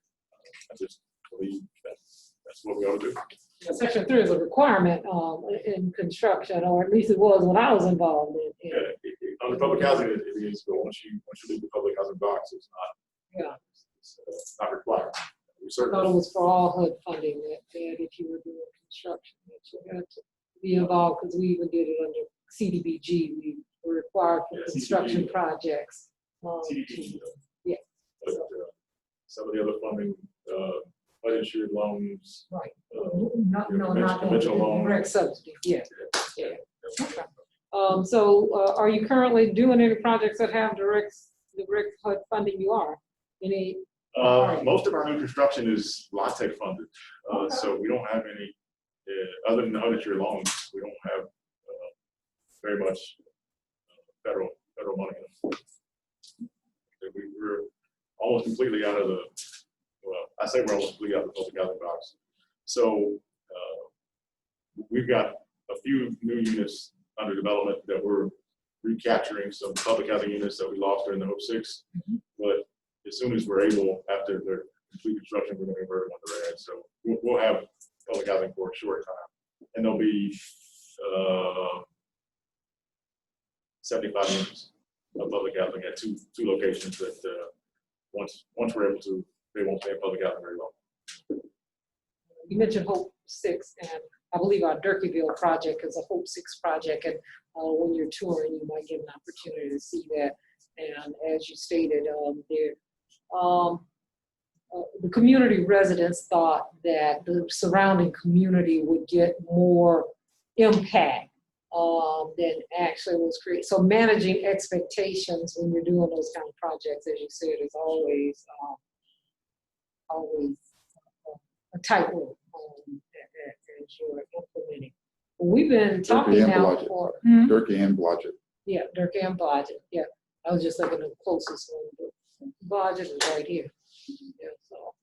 [SPEAKER 7] I just believe that's what we ought to do.
[SPEAKER 3] Section 3 is a requirement in construction, or at least it was when I was involved in.
[SPEAKER 7] On the public housing, it is, but once you leave the public housing box, it's not required. We
[SPEAKER 3] I thought it
[SPEAKER 7] certainly,
[SPEAKER 3] was for all HUD funding that if you were doing construction, that you had to be involved, because we even did it under CDBG. We were required for construction
[SPEAKER 7] CDBG.
[SPEAKER 3] projects.
[SPEAKER 7] TDP,
[SPEAKER 3] Yeah.
[SPEAKER 7] but some of the other funding, uninsured loans.
[SPEAKER 3] Right.
[SPEAKER 7] Yeah,
[SPEAKER 3] Not
[SPEAKER 7] conventional
[SPEAKER 3] the
[SPEAKER 7] loan.
[SPEAKER 3] direct subsidy. Yeah. Okay. So are you currently doing any projects that have direct HUD funding? You are? Any?
[SPEAKER 7] Most of our new construction is LIHTC funded,
[SPEAKER 3] Okay.
[SPEAKER 7] so we don't have any, other than the uninsured loans, we don't have very much federal money. We're almost completely out of the, well, I say we're almost completely out of the public housing box. So we've got a few new units under development that we're recapturing, some public housing units that we lost during the Hope 6. But as soon as we're able, after the complete construction, we're going to convert them to RED. So we'll have public housing for a short time, and there'll be 75 units of public housing at two locations that once we're able to, they won't stay in public housing very long.
[SPEAKER 3] You mentioned Hope 6, and I believe our Durkeeville project is a Hope 6 project, and when you're touring, you might get an opportunity to see that. And as you stated, the community residents thought that the surrounding community would get more impact than actually was created. So managing expectations when you're doing those kind of projects, as you said, is always a tightrope as you're implementing. We've been talking
[SPEAKER 2] Durkee and
[SPEAKER 3] now
[SPEAKER 2] Blodgett.
[SPEAKER 3] for
[SPEAKER 2] Durkee and Blodgett.
[SPEAKER 3] yeah, Durkee and Blodgett. Yeah, I was just looking at the closest one, but Blodgett is right here. Yeah, so,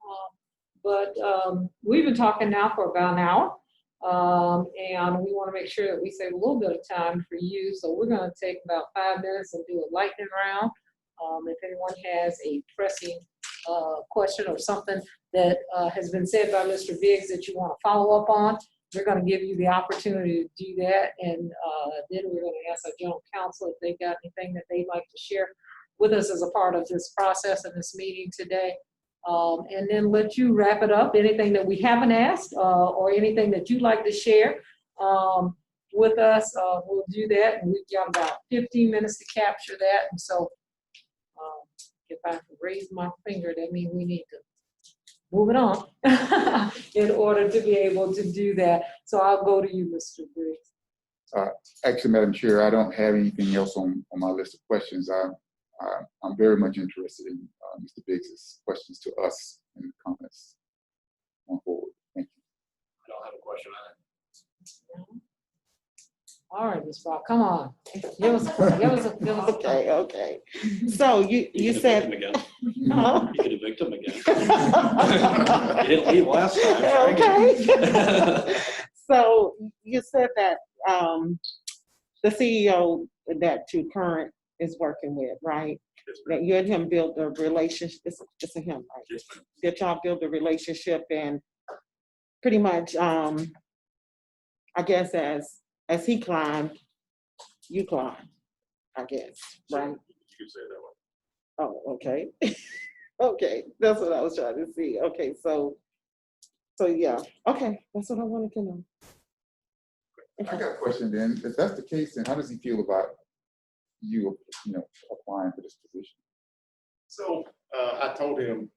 [SPEAKER 3] we've been talking now for about an hour, and we want to make sure that we save a little bit of time for you. So we're going to take about 5 minutes and do a lightning round. If anyone has a pressing question or something that has been said by Mr. Biggs that you want to follow up on, we're going to give you the opportunity to do that, and then we're going to ask our general counsel if they've got anything that they'd like to share with us as a part of this process and this meeting today, and then let you wrap it up. Anything that we haven't asked or anything that you'd like to share with us, we'll do that, and we've got about 15 minutes to capture that. And so if I raise my finger, that means we need to move it on in order to be able to do that. So I'll go to you, Mr. Briggs.
[SPEAKER 2] Actually, Madam Chair, I don't have anything else on my list of questions. I'm very much interested in Mr. Biggs's questions to us in the comments on forward. Thank you.
[SPEAKER 6] I don't have a question on it.
[SPEAKER 3] All right, Ms. Brock, come on. Give us a
[SPEAKER 4] Okay. So you said.
[SPEAKER 6] Again.
[SPEAKER 4] Huh?
[SPEAKER 6] You could evict him again. You didn't leave last time. Try again.
[SPEAKER 4] Okay. So you said that the CEO that you current is working with, right?
[SPEAKER 7] Yes, ma'am.
[SPEAKER 4] That you and him build a relationship. It's a him, right?
[SPEAKER 7] Yes, ma'am.
[SPEAKER 4] That y'all build a relationship, and pretty much, I guess as he climbed, you climbed, I guess, right?
[SPEAKER 7] You could say it that way.
[SPEAKER 4] Oh, okay. Okay, that's what I was trying to see. Okay, so yeah, okay, that's what I wanted to know.
[SPEAKER 2] I got a question then. If that's the case, then how does he feel about you applying for this position?
[SPEAKER 7] So I told him,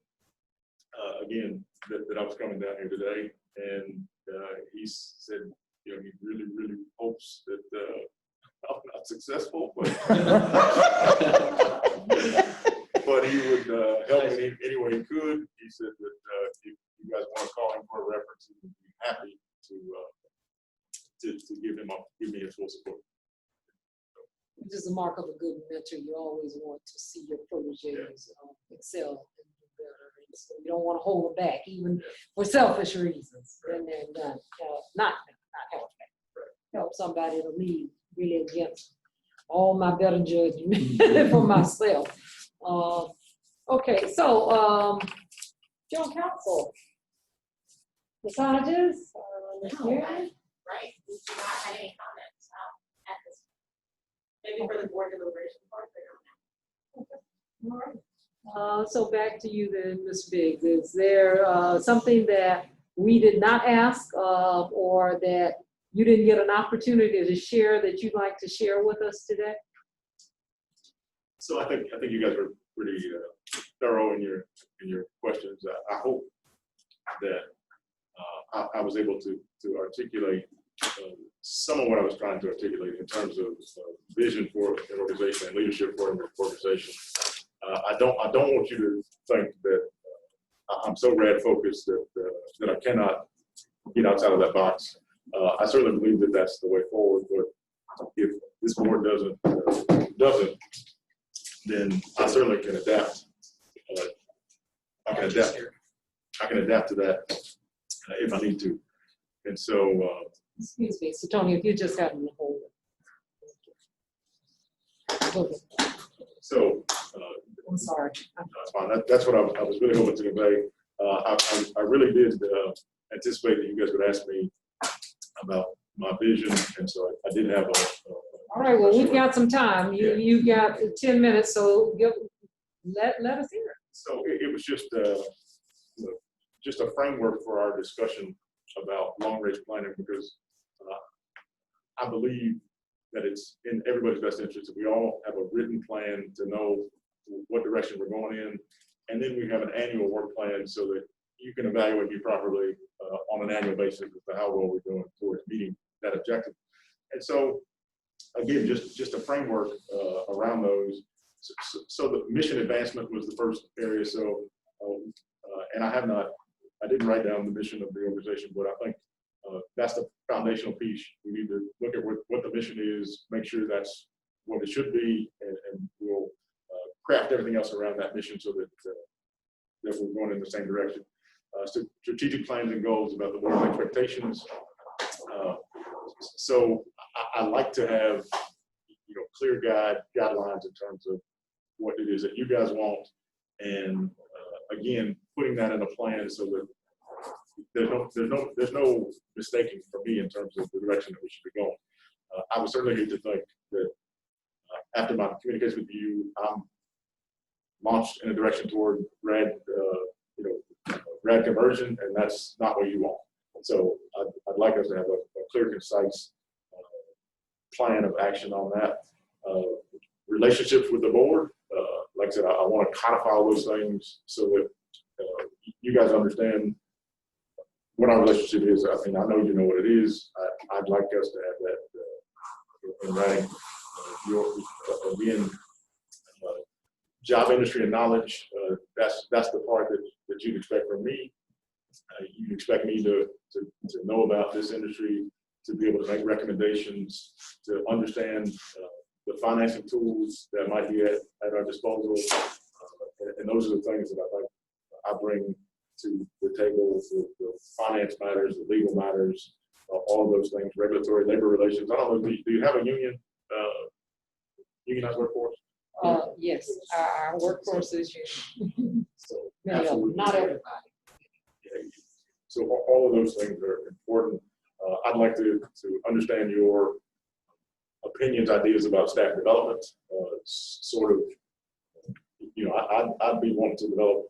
[SPEAKER 7] again, that I was coming down here today, and he said, he really, really hopes that I'm not successful, but but he would help me any way he could. He said that if you guys want to call him for a reference, he would be happy to give me his full support.
[SPEAKER 3] Which is a mark of a good mentor. You always want to see your proteges excel and do better. And so you don't want to hold them back, even for selfish reasons. And then not help back. Help somebody to lead really against all my better judgment for myself. Okay, so Joe Council, massages,
[SPEAKER 8] Right, we do not have any comments at this. Maybe for the board deliberation part, but
[SPEAKER 3] all right. So back to you then, Ms. Biggs. Is there something that we did not ask or that you didn't get an opportunity to share that you'd like to share with us today?
[SPEAKER 7] So I think you guys were pretty thorough in your questions. I hope that I was able to articulate some of what I was trying to articulate in terms of vision for an organization and leadership for an organization. I don't want you to think that I'm so rad focused that I cannot get outside of that box. I certainly believe that that's the way forward. But if this board doesn't, then I certainly can adapt. I can adapt to that if I need to. And so,
[SPEAKER 3] Excuse me, so Tony, if you just got in the hold.
[SPEAKER 7] So,
[SPEAKER 3] I'm sorry.
[SPEAKER 7] that's fine. That's what I was really hoping to convey. I really did anticipate that you guys would ask me about my vision, and so I did have
[SPEAKER 3] All right, well, we've got some time. You got 10 minutes, so let us hear it.
[SPEAKER 7] So it was just a framework for our discussion about long-range planning, because I believe that it's in everybody's best interest if we all have a written plan to know what direction we're going in, and then we have an annual work plan so that you can evaluate me properly on an annual basis as to how well we're doing towards meeting that objective. And so, again, just a framework around those. So the mission advancement was the first area. So, and I didn't write down the mission of the organization, but I think that's the foundational piece. We need to look at what the mission is, make sure that's what it should be, and we'll craft everything else around that mission so that we're going in the same direction. So strategic plans and goals about the board's expectations. So I like to have clear guidelines in terms of what it is that you guys want, and again, putting that in a plan so that there's no mistaking for me in terms of the direction that we should be going. I would certainly hate to think that after my communication with you, I'm launched in a direction toward rad conversion, and that's not what you want. And so I'd like us to have a clear, concise plan of action on that. Relationships with the board, like I said, I want to codify all those things so that you guys understand what our relationship is. I mean, I know you know what it is. I'd like us to have that in writing. Again, job, industry, and knowledge, that's the part that you'd expect from me. You'd expect me to know about this industry, to be able to make recommendations, to understand the financing tools that might be at our disposal. And those are the things that I bring to the table, the finance matters, the legal matters, all of those things, regulatory, labor relations. I don't know, do you have a unionized workforce?
[SPEAKER 3] Yes, our workforce is union.
[SPEAKER 7] So
[SPEAKER 3] Many of them, not everybody.
[SPEAKER 7] Yeah. So all of those things are important. I'd like to understand your opinions, ideas about staff development, sort of you know, I'd be wanting to develop,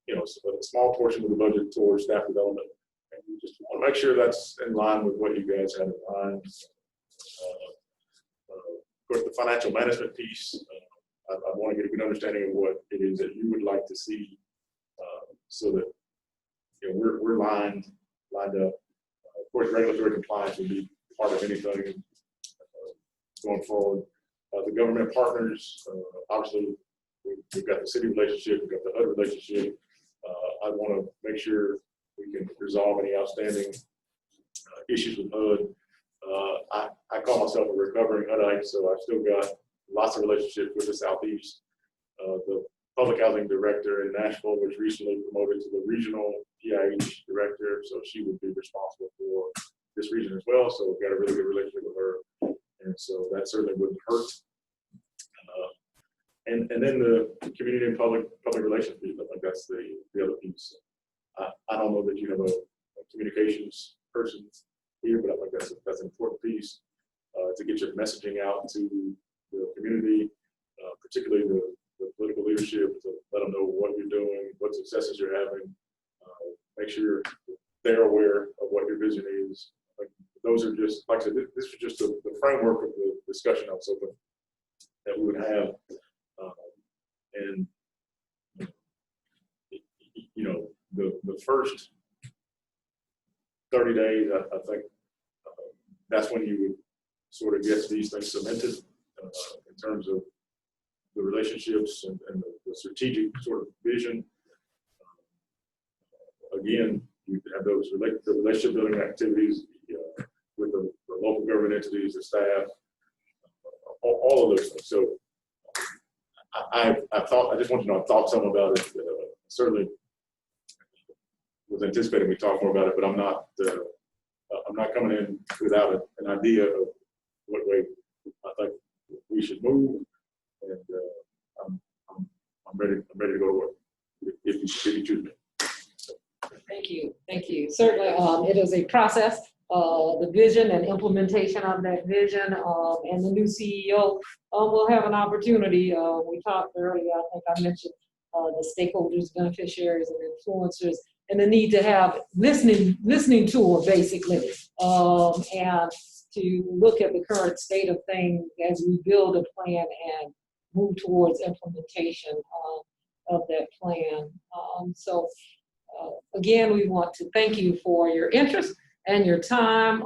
[SPEAKER 7] you know, a small portion of the budget towards staff development. And we just want to make sure that's in line with what you guys have in mind. Of course, the financial management piece, I want to get a good understanding of what it is that you would like to see, so that, you know, we're lined up. Of course, regulatory compliance will be part of anything going forward. The government partners, obviously, we've got the city relationship, we've got the HUD relationship. I want to make sure we can resolve any outstanding issues with HUD. I call myself a recovering HUDite, so I've still got lots of relationships with the Southeast. The public housing director in Nashville was recently promoted to the regional PIH director, so she would be responsible for this region as well. So we've got a really good relationship with her, and so that certainly wouldn't hurt. And then the community and public relations piece, I think that's the other piece. I don't know that you have a communications person here, but I think that's an important piece to get your messaging out to the community, particularly the political leadership, to let them know what you're doing, what successes you're having, make sure they're aware of what your vision is. Like, those are just, like I said, this was just the framework of the discussion I was hoping that we would have. And, you know, the first 30 days, I think that's when you would sort of get these things cemented in terms of the relationships and the strategic sort of vision. Again, you have those the relationship building activities with the local government entities, the staff, all of those things. So I just want you to know, I thought some about it. Certainly was anticipating we talk more about it, but I'm not coming in without an idea of what way I think we should move, and I'm ready to go to work if you choose me.
[SPEAKER 3] Thank you. Certainly, it is a process. The vision and implementation of that vision, and the new CEO will have an opportunity. We talked earlier, I think I mentioned the stakeholders, beneficiaries, and influencers, and the need to have listening tour, basically, and to look at the current state of things as we build a plan and move towards implementation of that plan. Again, we want to thank you for your interest and your time.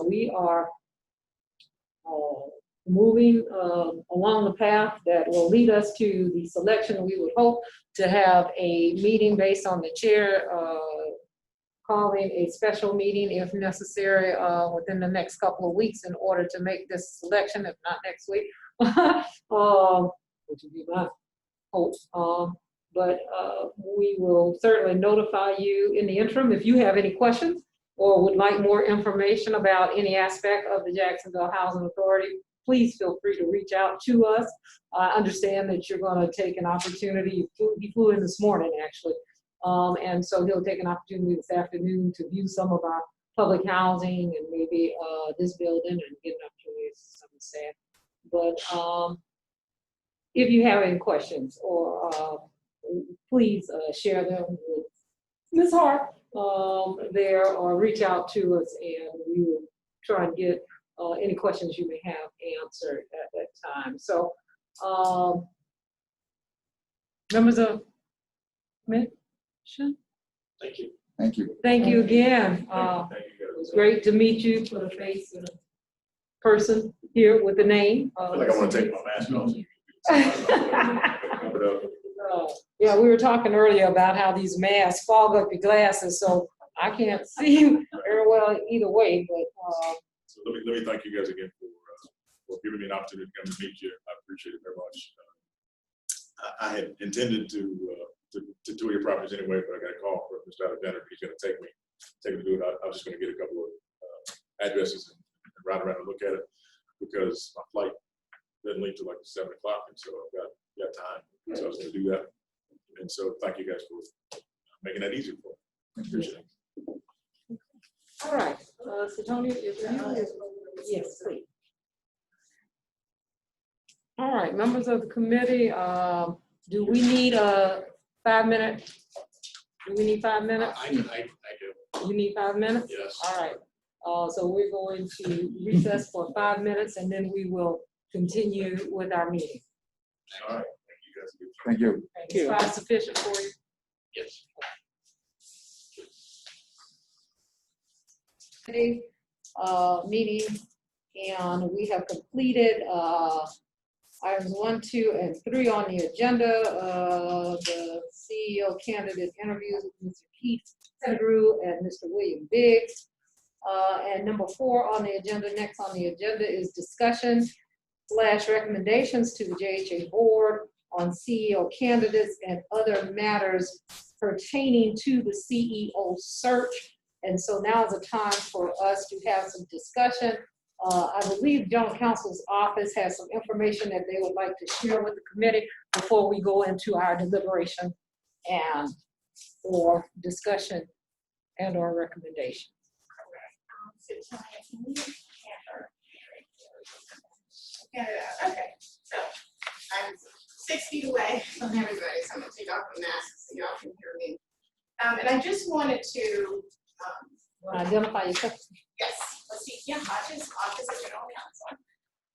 [SPEAKER 3] We are moving along the path that will lead us to the selection. We would hope to have a meeting based on the chair calling a special meeting if necessary within the next couple of weeks in order to make this selection, if not next week, which would be my hope. But we will certainly notify you in the interim. If you have any questions or would like more information about any aspect of the Jacksonville Housing Authority, please feel free to reach out to us. I understand that you're going to take an opportunity. He flew in this morning, actually. And so he'll take an opportunity this afternoon to view some of our public housing and maybe this building and get an opportunity to see some of the staff. But if you have any questions, or please share them with Ms. Hart there, or reach out to us and we will try and get any questions you may have answered at that time. So members of commission,
[SPEAKER 7] Thank you.
[SPEAKER 2] Thank you.
[SPEAKER 3] thank you again.
[SPEAKER 7] Thank you
[SPEAKER 3] It was
[SPEAKER 7] guys.
[SPEAKER 3] great to meet you for the face and the person here with the name.
[SPEAKER 7] I feel like I want to take my mask off.
[SPEAKER 3] Yeah, we were talking earlier about how these masks fog up your glasses, so I can't see very well either way, but
[SPEAKER 7] So let me thank you guys again for giving me an opportunity to come and meet you. I appreciate it very much. I had intended to tour your properties anyway, but I got a call from Mr. Alexander. He's going to take me to do it. I was just going to get a couple of addresses and ride around and look at it, because my flight doesn't leave till like 7 o'clock, and so I've got time. So I was going to do that. And so thank you guys for making that easier for me. Appreciate it.
[SPEAKER 3] all right. So Tony, if you, yes, please. All right, members of the committee, Do we need a 5 minute? Do we need 5 minutes?
[SPEAKER 1] I do,
[SPEAKER 3] You need 5 minutes?
[SPEAKER 1] yes.
[SPEAKER 3] All right. So we're going to recess for 5 minutes and then we will continue with our meeting.
[SPEAKER 7] All right, thank you guys.
[SPEAKER 2] Thank you.
[SPEAKER 3] Is 5 sufficient for you?
[SPEAKER 1] Yes.
[SPEAKER 3] Meeting, and we have completed items 1, 2, and 3 on the agenda. The CEO candidate interviews with Mr. Keith Pettigrew and Mr. William Biggs. And number 4 on the agenda, next on the agenda is discussion / recommendations to the JHA board on CEO candidates and other matters pertaining to the CEO search. And so now is the time for us to have some discussion. I believe General Counsel's office has some information that they would like to share with the committee before we go into our deliberation and or discussion and or recommendation.
[SPEAKER 8] Okay, so I'm 6 feet away from everybody, so I'm gonna take off the mask so y'all can hear me. And I just wanted to,
[SPEAKER 3] Identify yourself.
[SPEAKER 8] yes, Leticia Hodges, Office of General Counsel.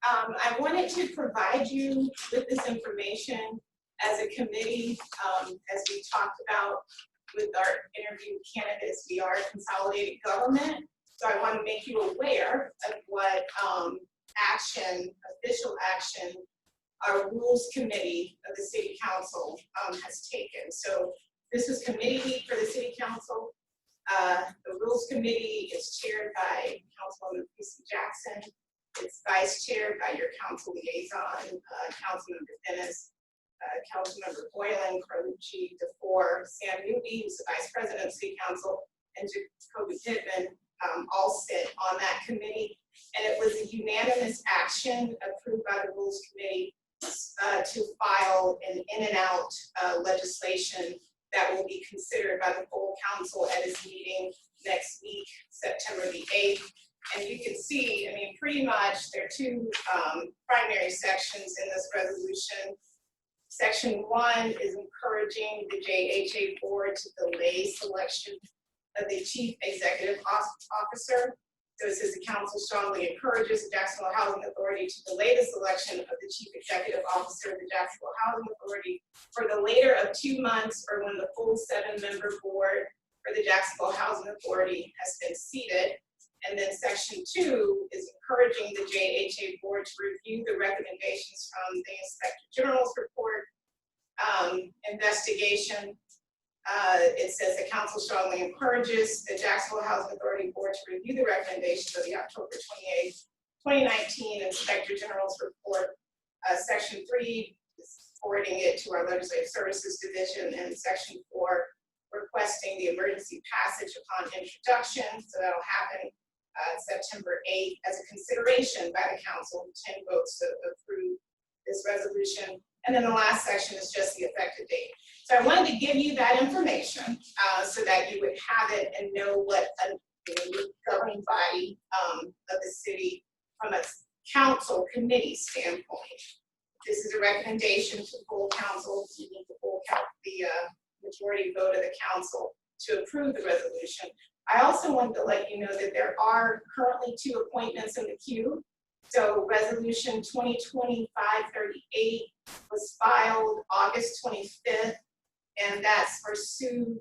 [SPEAKER 8] I wanted to provide you with this information as a committee, as we talked about with our interview candidates. We are a consolidated government, so I want to make you aware of what official action, our Rules Committee of the City Council has taken. So this was committee week for the City Council. The Rules Committee is chaired by Councilwoman P.C. Jackson. It's vice chaired by your council liaison, Councilmember Dennis, Councilmember Boylan, Carlucci, DeFore, Sam Newby, who's the Vice President of City Council, and Jacoby Pittman, all sit on that committee. And it was a unanimous action approved by the Rules Committee to file an in and out legislation that will be considered by the full council at its meeting next week, September the 8th. And you can see, I mean, pretty much there are 2 primary sections in this resolution. Section 1 is encouraging the JHA board to delay selection of the chief executive officer. So it says the council strongly encourages the Jacksonville Housing Authority to delay the selection of the chief executive officer of the Jacksonville Housing Authority for the later of 2 months or when the full 7-member board for the Jacksonville Housing Authority has been seated. And then section 2 is encouraging the JHA board to review the recommendations from the Inspector General's report investigation. It says the council strongly encourages the Jacksonville Housing Authority board to review the recommendations of the October 28th, 2019 Inspector General's report. Section 3 is forwarding it to our Legislative Services Division, and section 4 requesting the emergency passage upon introduction. So that'll happen September 8th as a consideration by the council, 10 votes to approve this resolution. And then the last section is just the effective date. So I wanted to give you that information so that you would have it and know what a governing body of the city from a council committee standpoint. This is a recommendation to full council, you need the full the majority vote of the council to approve the resolution. I also wanted to let you know that there are currently 2 appointments in the queue. So resolution 2020-538 was filed August 25th, and that's for Sue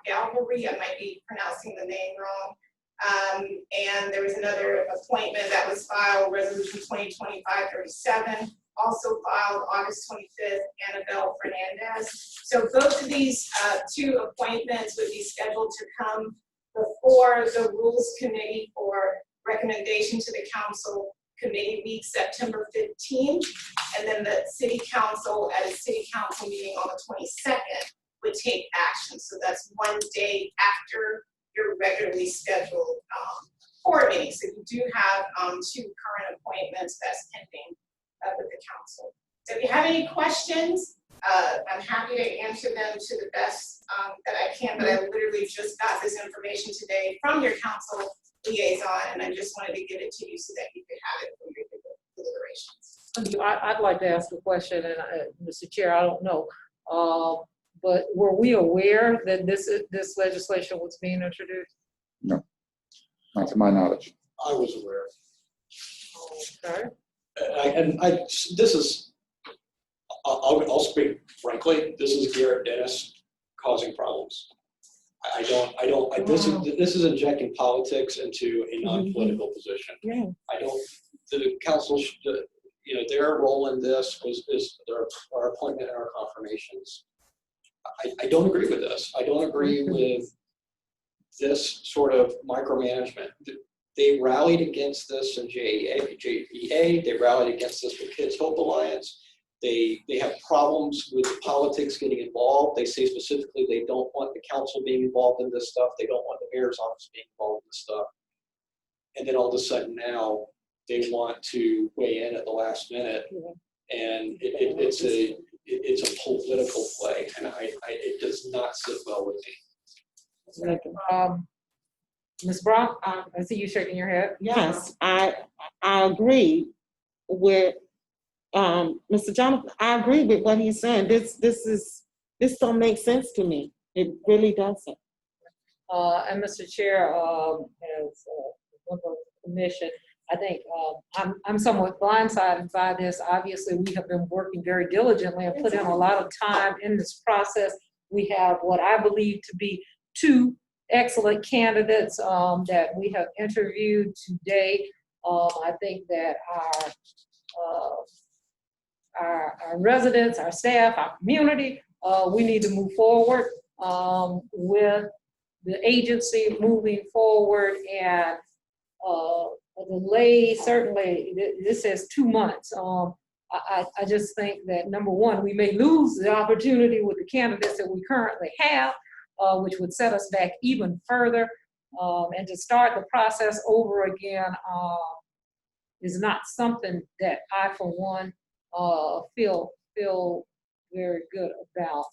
[SPEAKER 8] Galvary. I might be pronouncing the name wrong. And there was another appointment that was filed, resolution 2020-537, also filed August 25th, Annabelle Fernandez. So both of these 2 appointments would be scheduled to come before the Rules Committee for recommendation to the council committee week, September 15th, and then the city council at a city council meeting on the 22nd would take action. So that's 1 day after your regularly scheduled board meeting. So you do have 2 current appointments that's pending with the council. So if you have any questions, I'm happy to answer them to the best that I can, but I literally just got this information today from your council liaison, and I just wanted to give it to you so that you could have it for your deliberations.
[SPEAKER 3] I'd like to ask a question, and Mr. Chair, I don't know. But were we aware that this legislation was being introduced?
[SPEAKER 2] No, not to my knowledge.
[SPEAKER 9] I was aware.
[SPEAKER 3] Okay.
[SPEAKER 9] This is, I'll speak frankly, this is Garrett Dennis causing problems. This is injecting politics into a non-political position.
[SPEAKER 4] Yeah.
[SPEAKER 9] The council, their role in this is our appointment and our confirmations. I don't agree with this. I don't agree with this sort of micromanagement. They rallied against this in JEA. They rallied against this with Kids Hope Alliance. They have problems with politics getting involved. They say specifically they don't want the council being involved in this stuff. They don't want the mayor's office being involved in this stuff. And then all of a sudden now they want to weigh in at the last minute, and it's a political play, and it does not sit well with me.
[SPEAKER 3] Ms. Brock, I see you shaking your head.
[SPEAKER 4] Yes, I agree with Mr. Jonathan. I agree with what he's saying. This don't make sense to me. It really doesn't.
[SPEAKER 3] And Mr. Chair, as a member of the commission, I think I'm somewhat blindsided by this. Obviously, we have been working very diligently and put in a lot of time in this process. We have what I believe to be 2 excellent candidates that we have interviewed today. I think that our residents, our staff, our community, we need to move forward with the agency moving forward, and a delay, certainly, this says 2 months. I just think that, number one, we may lose the opportunity with the candidates that we currently have, which would set us back even further. And to start the process over again is not something that I, for one, feel very good about.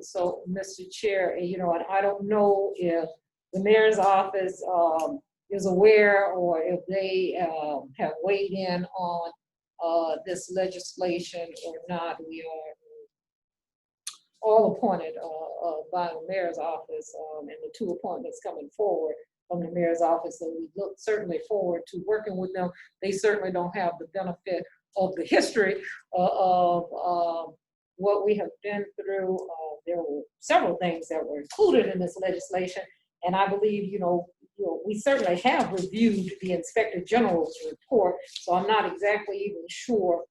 [SPEAKER 3] So, Mr. Chair, and I don't know if the mayor's office is aware, or if they have weighed in on this legislation or not. We are all appointed by the mayor's office, and the 2 appointments coming forward from the mayor's office, and we look certainly forward to working with them. They certainly don't have the benefit of the history of what we have been through. There were several things that were included in this legislation, and I believe, we certainly have reviewed the Inspector General's report, so I'm not exactly even sure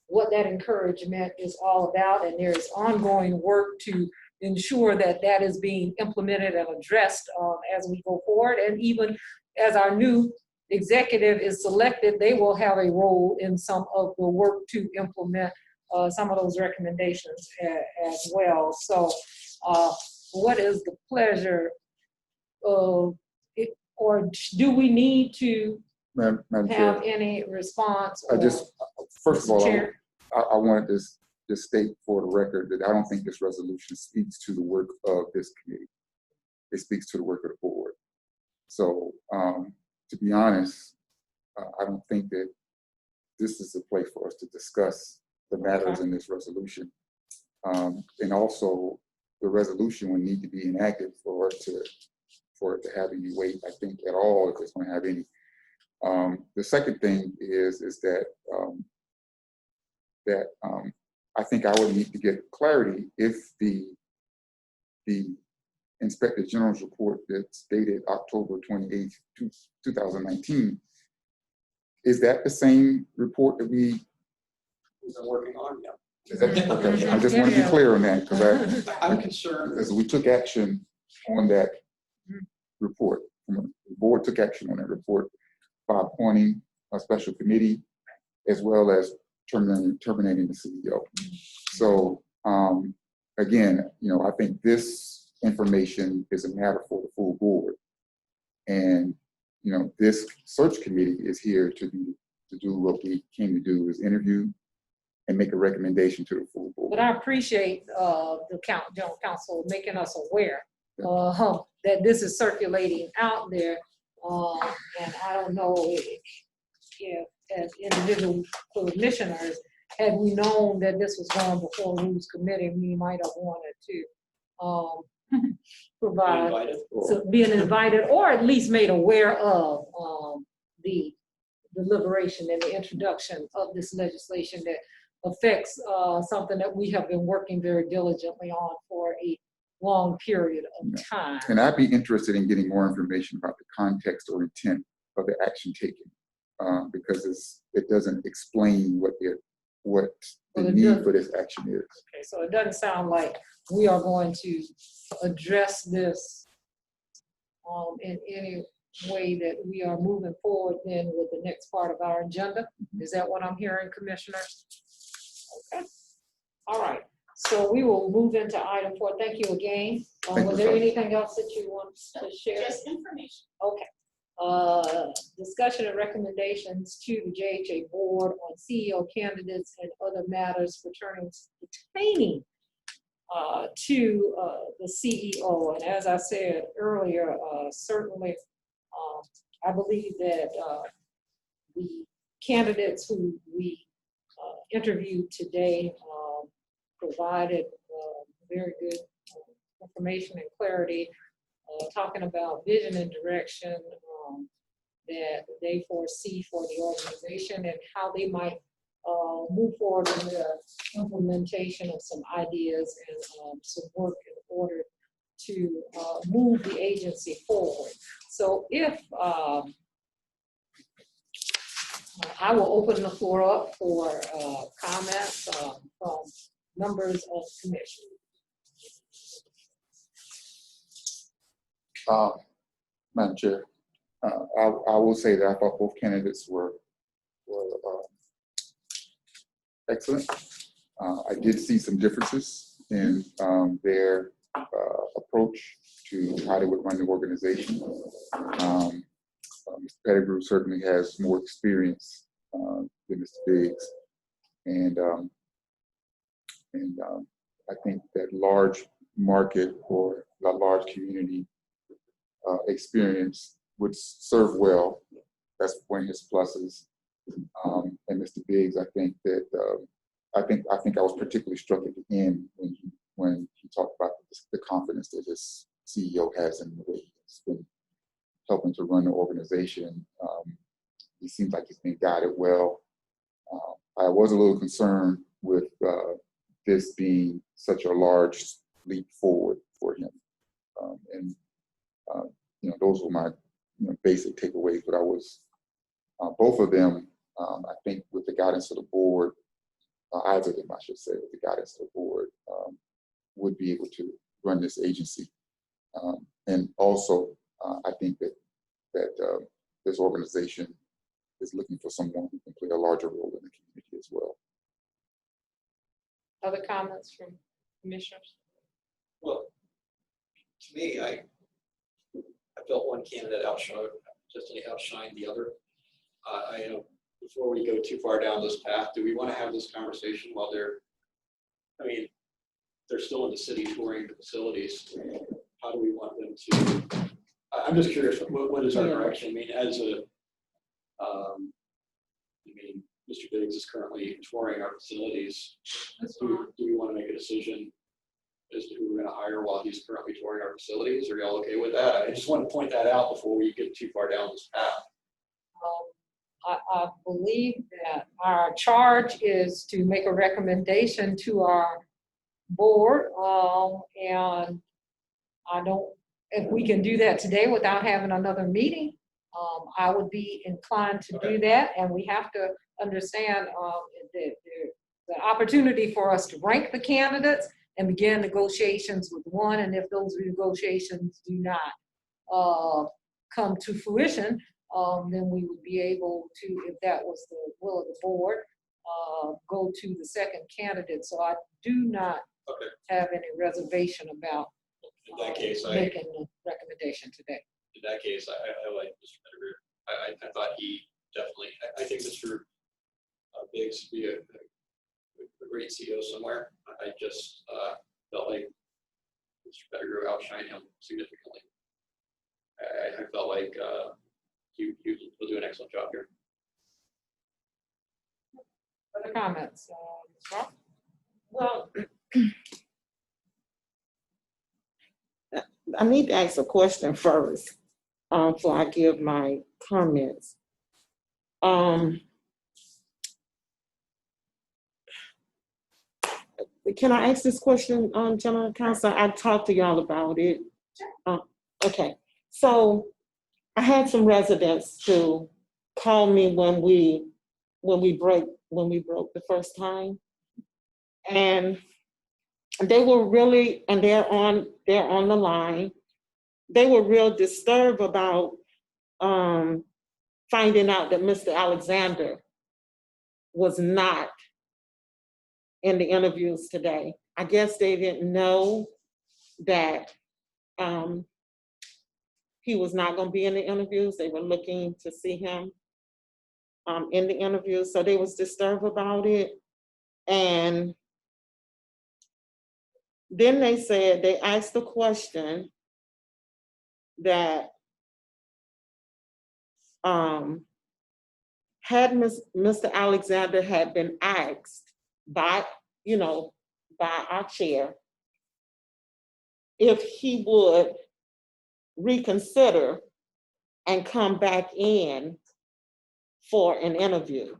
[SPEAKER 3] what that encouragement is all about, and there is ongoing work to ensure that that is being implemented and addressed as we go forward. And even as our new executive is selected, they will have a role in some of the work to implement some of those recommendations as well. So what is the pleasure of it, or do we need to
[SPEAKER 2] Madam
[SPEAKER 3] have
[SPEAKER 2] Chair,
[SPEAKER 3] any response?
[SPEAKER 2] first of all,
[SPEAKER 3] Chair?
[SPEAKER 2] I wanted to just state for the record that I don't think this resolution speaks to the work of this committee. It speaks to the work of the board. So to be honest, I don't think that this is a place for us to discuss the matters in this resolution. And also, the resolution would need to be enacted for it to have any weight, I think, at all, if it's going to have any. The second thing is that I think I would need to get clarity if the Inspector General's report that's dated October 28th, 2019, is that the same report that
[SPEAKER 9] We've been working on now.
[SPEAKER 2] is that, okay, I just want to be clear on that, because
[SPEAKER 9] I'm concerned.
[SPEAKER 2] because we took action on that report. The board took action on that report by appointing a special committee, as well as terminating the CEO. So again, I think this information is a matter for the full board, and this search committee is here to do what we came to do, is interview and make a recommendation to the full board.
[SPEAKER 3] But I appreciate the general counsel making us aware that this is circulating out there. And I don't know if as individual commissioners, had we known that this was going before Rules Committee, we might have wanted to provide,
[SPEAKER 9] Invited.
[SPEAKER 3] so being invited, or at least made aware of the deliberation and the introduction of this legislation that affects something that we have been working very diligently on for a long period of time.
[SPEAKER 2] And I'd be interested in getting more information about the context or intent of the action taken, because it doesn't explain what the
[SPEAKER 3] Well, it
[SPEAKER 2] need
[SPEAKER 3] doesn't.
[SPEAKER 2] for this action is.
[SPEAKER 3] Okay, so it doesn't sound like we are going to address this in any way that we are moving forward then with the next part of our agenda. Is that what I'm hearing, Commissioners? Okay, all right. So we will move into item 4. Thank you again.
[SPEAKER 2] Thank
[SPEAKER 3] Was
[SPEAKER 2] you,
[SPEAKER 3] there
[SPEAKER 2] sir.
[SPEAKER 3] anything else that you want to share?
[SPEAKER 8] Just information.
[SPEAKER 3] Okay. Discussion and recommendations to the JHA board on CEO candidates and other matters pertaining to the CEO. And as I said earlier, certainly I believe that the candidates who we interviewed today provided very good information and clarity, talking about vision and direction that they foresee for the organization and how they might move forward in the implementation of some ideas and some work in order to move the agency forward. So if I will open the floor up for comments from members of the commission.
[SPEAKER 2] Madam Chair, I will say that I thought both candidates were excellent. I did see some differences in their approach to how they would run the organization. Mr. Pettigrew certainly has more experience than Mr. Biggs, and I think that large market or a large community experience would serve well. That's one of his pluses. And Mr. Biggs, I think that I was particularly struck at the end when he talked about the confidence that his CEO has in the way he's been helping to run the organization. He seems like he's been guided well. I was a little concerned with this being such a large leap forward for him. Those were my basic takeaways, but I was, both of them, I think with the guidance of the board, either of them, I should say, with the guidance of the board, would be able to run this agency. And also, I think that this organization is looking for someone who can play a larger role in the community as well.
[SPEAKER 3] Other comments from commissioners?
[SPEAKER 9] Well, to me, I felt one candidate outshined the other. Before we go too far down this path, do we want to have this conversation while they're still in the city touring the facilities? How do we want them to? I'm just curious, what is our direction? Mr. Biggs is currently touring our facilities. Do we want to make a decision as to who we're going to hire while he's currently touring our facilities? Are y'all okay with that? I just want to point that out before we get too far down this path.
[SPEAKER 3] I believe that our charge is to make a recommendation to our board, and if we can do that today without having another meeting, I would be inclined to do that. And we have to understand the opportunity for us to rank the candidates and begin negotiations with one. And if those negotiations do not come to fruition, then we would be able to, if that was the will of the board, go to the second candidate. So I do not have any reservation about
[SPEAKER 9] in that case,
[SPEAKER 3] making the recommendation today.
[SPEAKER 9] In that case, I like Mr. Pettigrew. I thought he definitely, I think Mr. Biggs would be a great CEO somewhere. I just felt like Mr. Pettigrew outshined him significantly. I felt like he will do an excellent job here.
[SPEAKER 3] Other comments? Ms. Ross?
[SPEAKER 4] Well, I need to ask a question first, before I give my comments. Can I ask this question, General Counsel? I talked to y'all about it. Okay, so I had some residents to call me when we broke the first time. And they were really, and they're on the line. They were real disturbed about finding out that Mr. Alexander was not in the interviews today. I guess they didn't know that he was not going to be in the interviews. They were looking to see him in the interviews, so they was disturbed about it. And then they said, they asked the question that had Mr. Alexander had been asked by our chair if he would reconsider and come back in for an interview,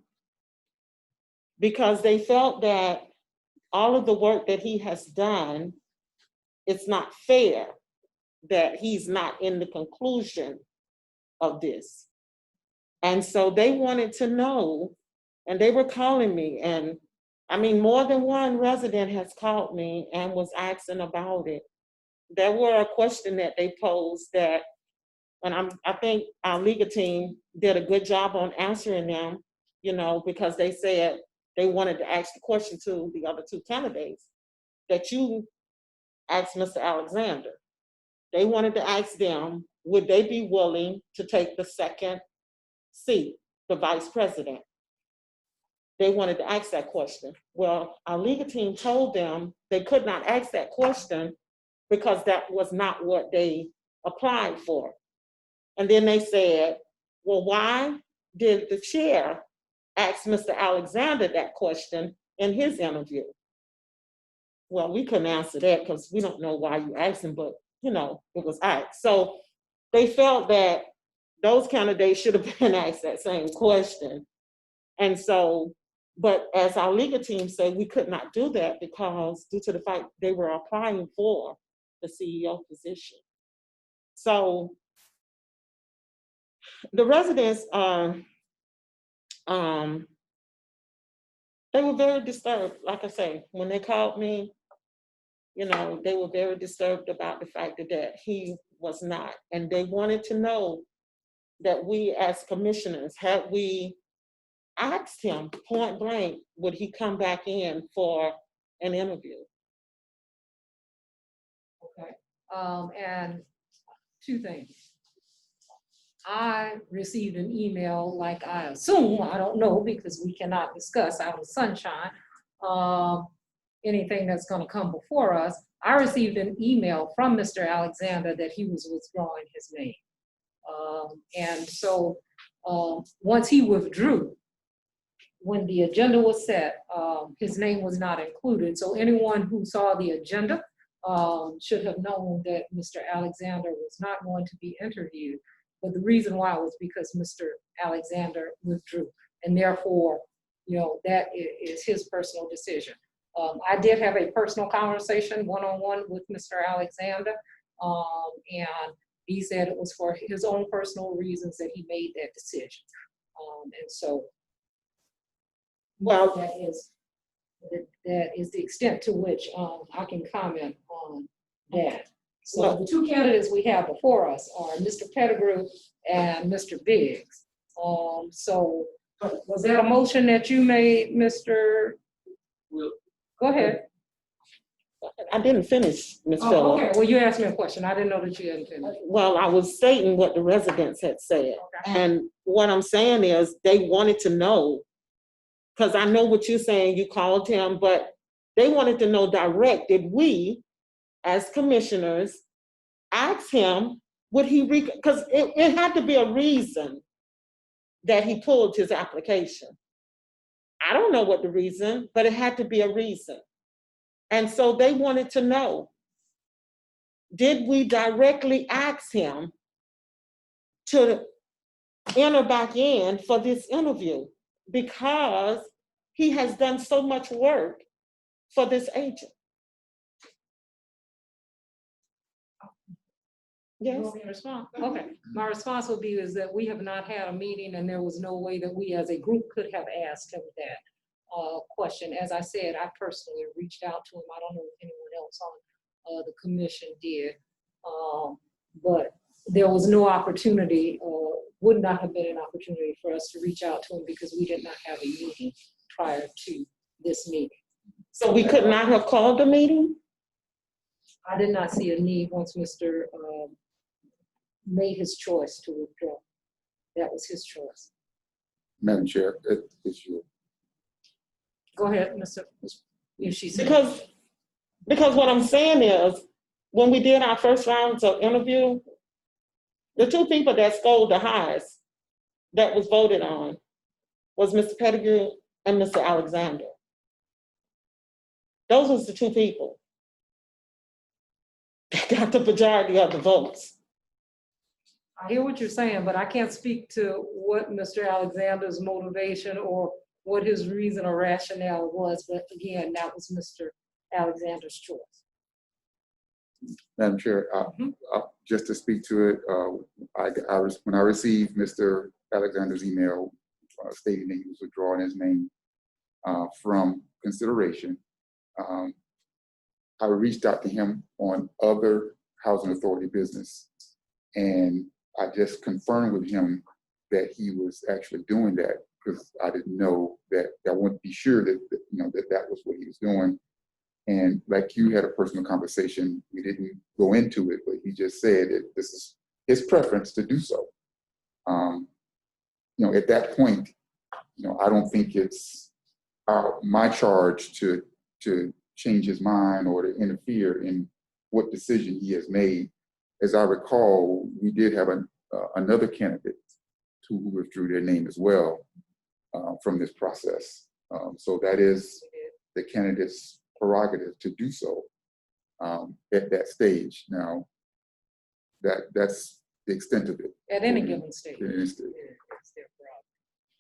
[SPEAKER 4] because they felt that all of the work that he has done, it's not fair that he's not in the conclusion of this. And so they wanted to know, and they were calling me, and I mean, more than one resident has called me and was asking about it. There were a question that they posed that, and I think our legal team did a good job on answering them, because they said they wanted to ask the question to the other two candidates that you asked Mr. Alexander. They wanted to ask them, would they be willing to take the second seat, the vice president? They wanted to ask that question. Well, our legal team told them they could not ask that question because that was not what they applied for. And then they said, well, why did the chair ask Mr. Alexander that question in his interview? Well, we couldn't answer that because we don't know why you asked him, but it was asked. So they felt that those candidates should have been asked that same question. And so, but as our legal team said, we could not do that because due to the fact they were applying for the CEO position. So the residents, they were very disturbed. Like I say, when they called me, they were very disturbed about the fact that he was not. And they wanted to know that we as commissioners, had we asked him point blank, would he come back in for an interview?
[SPEAKER 3] Okay. And two things. I received an email, like I assume, I don't know, because we cannot discuss out of sunshine, anything that's going to come before us. I received an email from Mr. Alexander that he was withdrawing his name. And so once he withdrew, when the agenda was set, his name was not included. So anyone who saw the agenda should have known that Mr. Alexander was not going to be interviewed. But the reason why was because Mr. Alexander withdrew. And therefore, that is his personal decision. I did have a personal conversation one-on-one with Mr. Alexander. And he said it was for his own personal reasons that he made that decision. And so, well, that is the extent to which I can comment on that. So the two candidates we have before us are Mr. Pettigrew and Mr. Biggs. So was that a motion that you made, Mr.? Go ahead.
[SPEAKER 4] I didn't finish, Ms.
[SPEAKER 3] Oh,
[SPEAKER 4] Phillips.
[SPEAKER 3] okay, well, you asked me a question. I didn't know that you hadn't finished.
[SPEAKER 4] Well, I was stating what the residents had said.
[SPEAKER 3] Okay.
[SPEAKER 4] And what I'm saying is they wanted to know, because I know what you're saying, you called him, but they wanted to know direct, did we, as commissioners, ask him, would he, because it had to be a reason that he pulled his application. I don't know what the reason, but it had to be a reason. And so they wanted to know, did we directly ask him to enter back in for this interview? Because he has done so much work for this agent.
[SPEAKER 3] You
[SPEAKER 4] Yes.
[SPEAKER 3] want me to respond? Okay, my response would be is that we have not had a meeting and there was no way that we as a group could have asked him that question. As I said, I personally reached out to him. I don't know if anyone else on the commission did. But there was no opportunity, would not have been an opportunity for us to reach out to him because we did not have a meeting prior to this meeting.
[SPEAKER 4] So we could not have called the meeting?
[SPEAKER 3] I did not see a need once Mr. Made his choice to withdraw. That was his choice.
[SPEAKER 2] Madam Chair, it's you.
[SPEAKER 3] Go ahead, Mr. If she said.
[SPEAKER 4] Because what I'm saying is, when we did our first rounds of interview, the two people that scored the highest that was voted on was Mr. Pettigrew and Mr. Alexander. Those was the two people that got the majority of the votes.
[SPEAKER 3] I hear what you're saying, but I can't speak to what Mr. Alexander's motivation or what his reason or rationale was. But again, that was Mr. Alexander's choice.
[SPEAKER 2] Madam Chair, just to speak to it, when I received Mr. Alexander's email stating that he was withdrawing his name from consideration, I reached out to him on other housing authority business, and I just confirmed with him that he was actually doing that because I didn't know that. I wouldn't be sure that that was what he was doing. And like you had a personal conversation, we didn't go into it, but he just said that this is his preference to do so. At that point, I don't think it's my charge to change his mind or to interfere in what decision he has made. As I recall, we did have another candidate who withdrew their name as well from this process. So that is the candidate's prerogative to do so at that stage. Now, that's the extent of it.
[SPEAKER 3] At any given stage.
[SPEAKER 2] At any stage.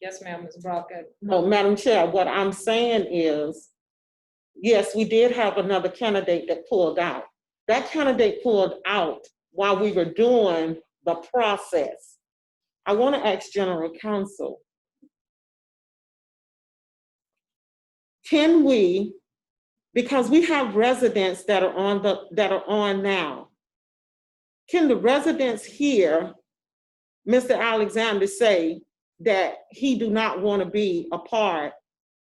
[SPEAKER 3] Yes, ma'am, Ms. Brock.
[SPEAKER 4] No, Madam Chair, what I'm saying is, yes, we did have another candidate that pulled out. That candidate pulled out while we were doing the process. I want to ask General Counsel, can we, because we have residents that are on now, can the residents hear Mr. Alexander say that he do not want to be a part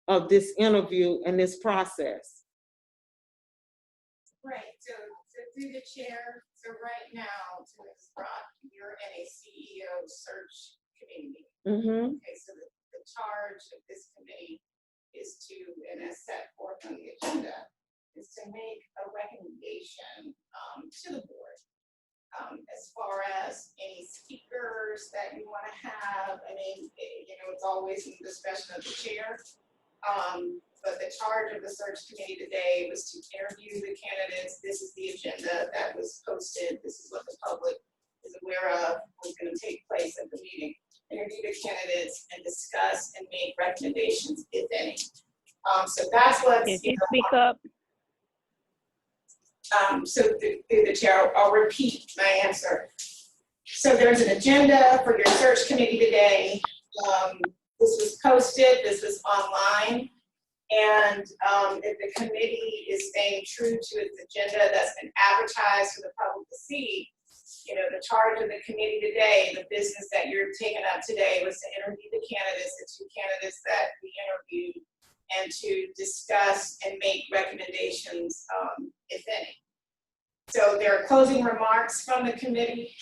[SPEAKER 4] of this interview and this process?
[SPEAKER 8] Right, so through the chair, so right now, to Ms. Brock, you're in a CEO search committee.
[SPEAKER 4] Mm-hmm.
[SPEAKER 8] Okay, so the charge of this committee is to, and as set forth on the agenda, is to make a recommendation to the board. As far as any speakers that you want to have, I mean, it's always in the discretion of the chair. But the charge of the search committee today was to interview the candidates. This is the agenda that was posted. This is what the public is aware of was going to take place at the meeting. Interview the candidates and discuss and make recommendations, if any. So that's what's.
[SPEAKER 10] Can you speak up?
[SPEAKER 8] So through the chair, I'll repeat my answer. So there's an agenda for your search committee today. This was posted, this was online. And if the committee is staying true to its agenda that's been advertised for the public to see, the charge of the committee today, the business that you're taking up today was to interview the candidates, the two candidates that we interviewed, and to discuss and make recommendations, if any. So there are closing remarks from the committee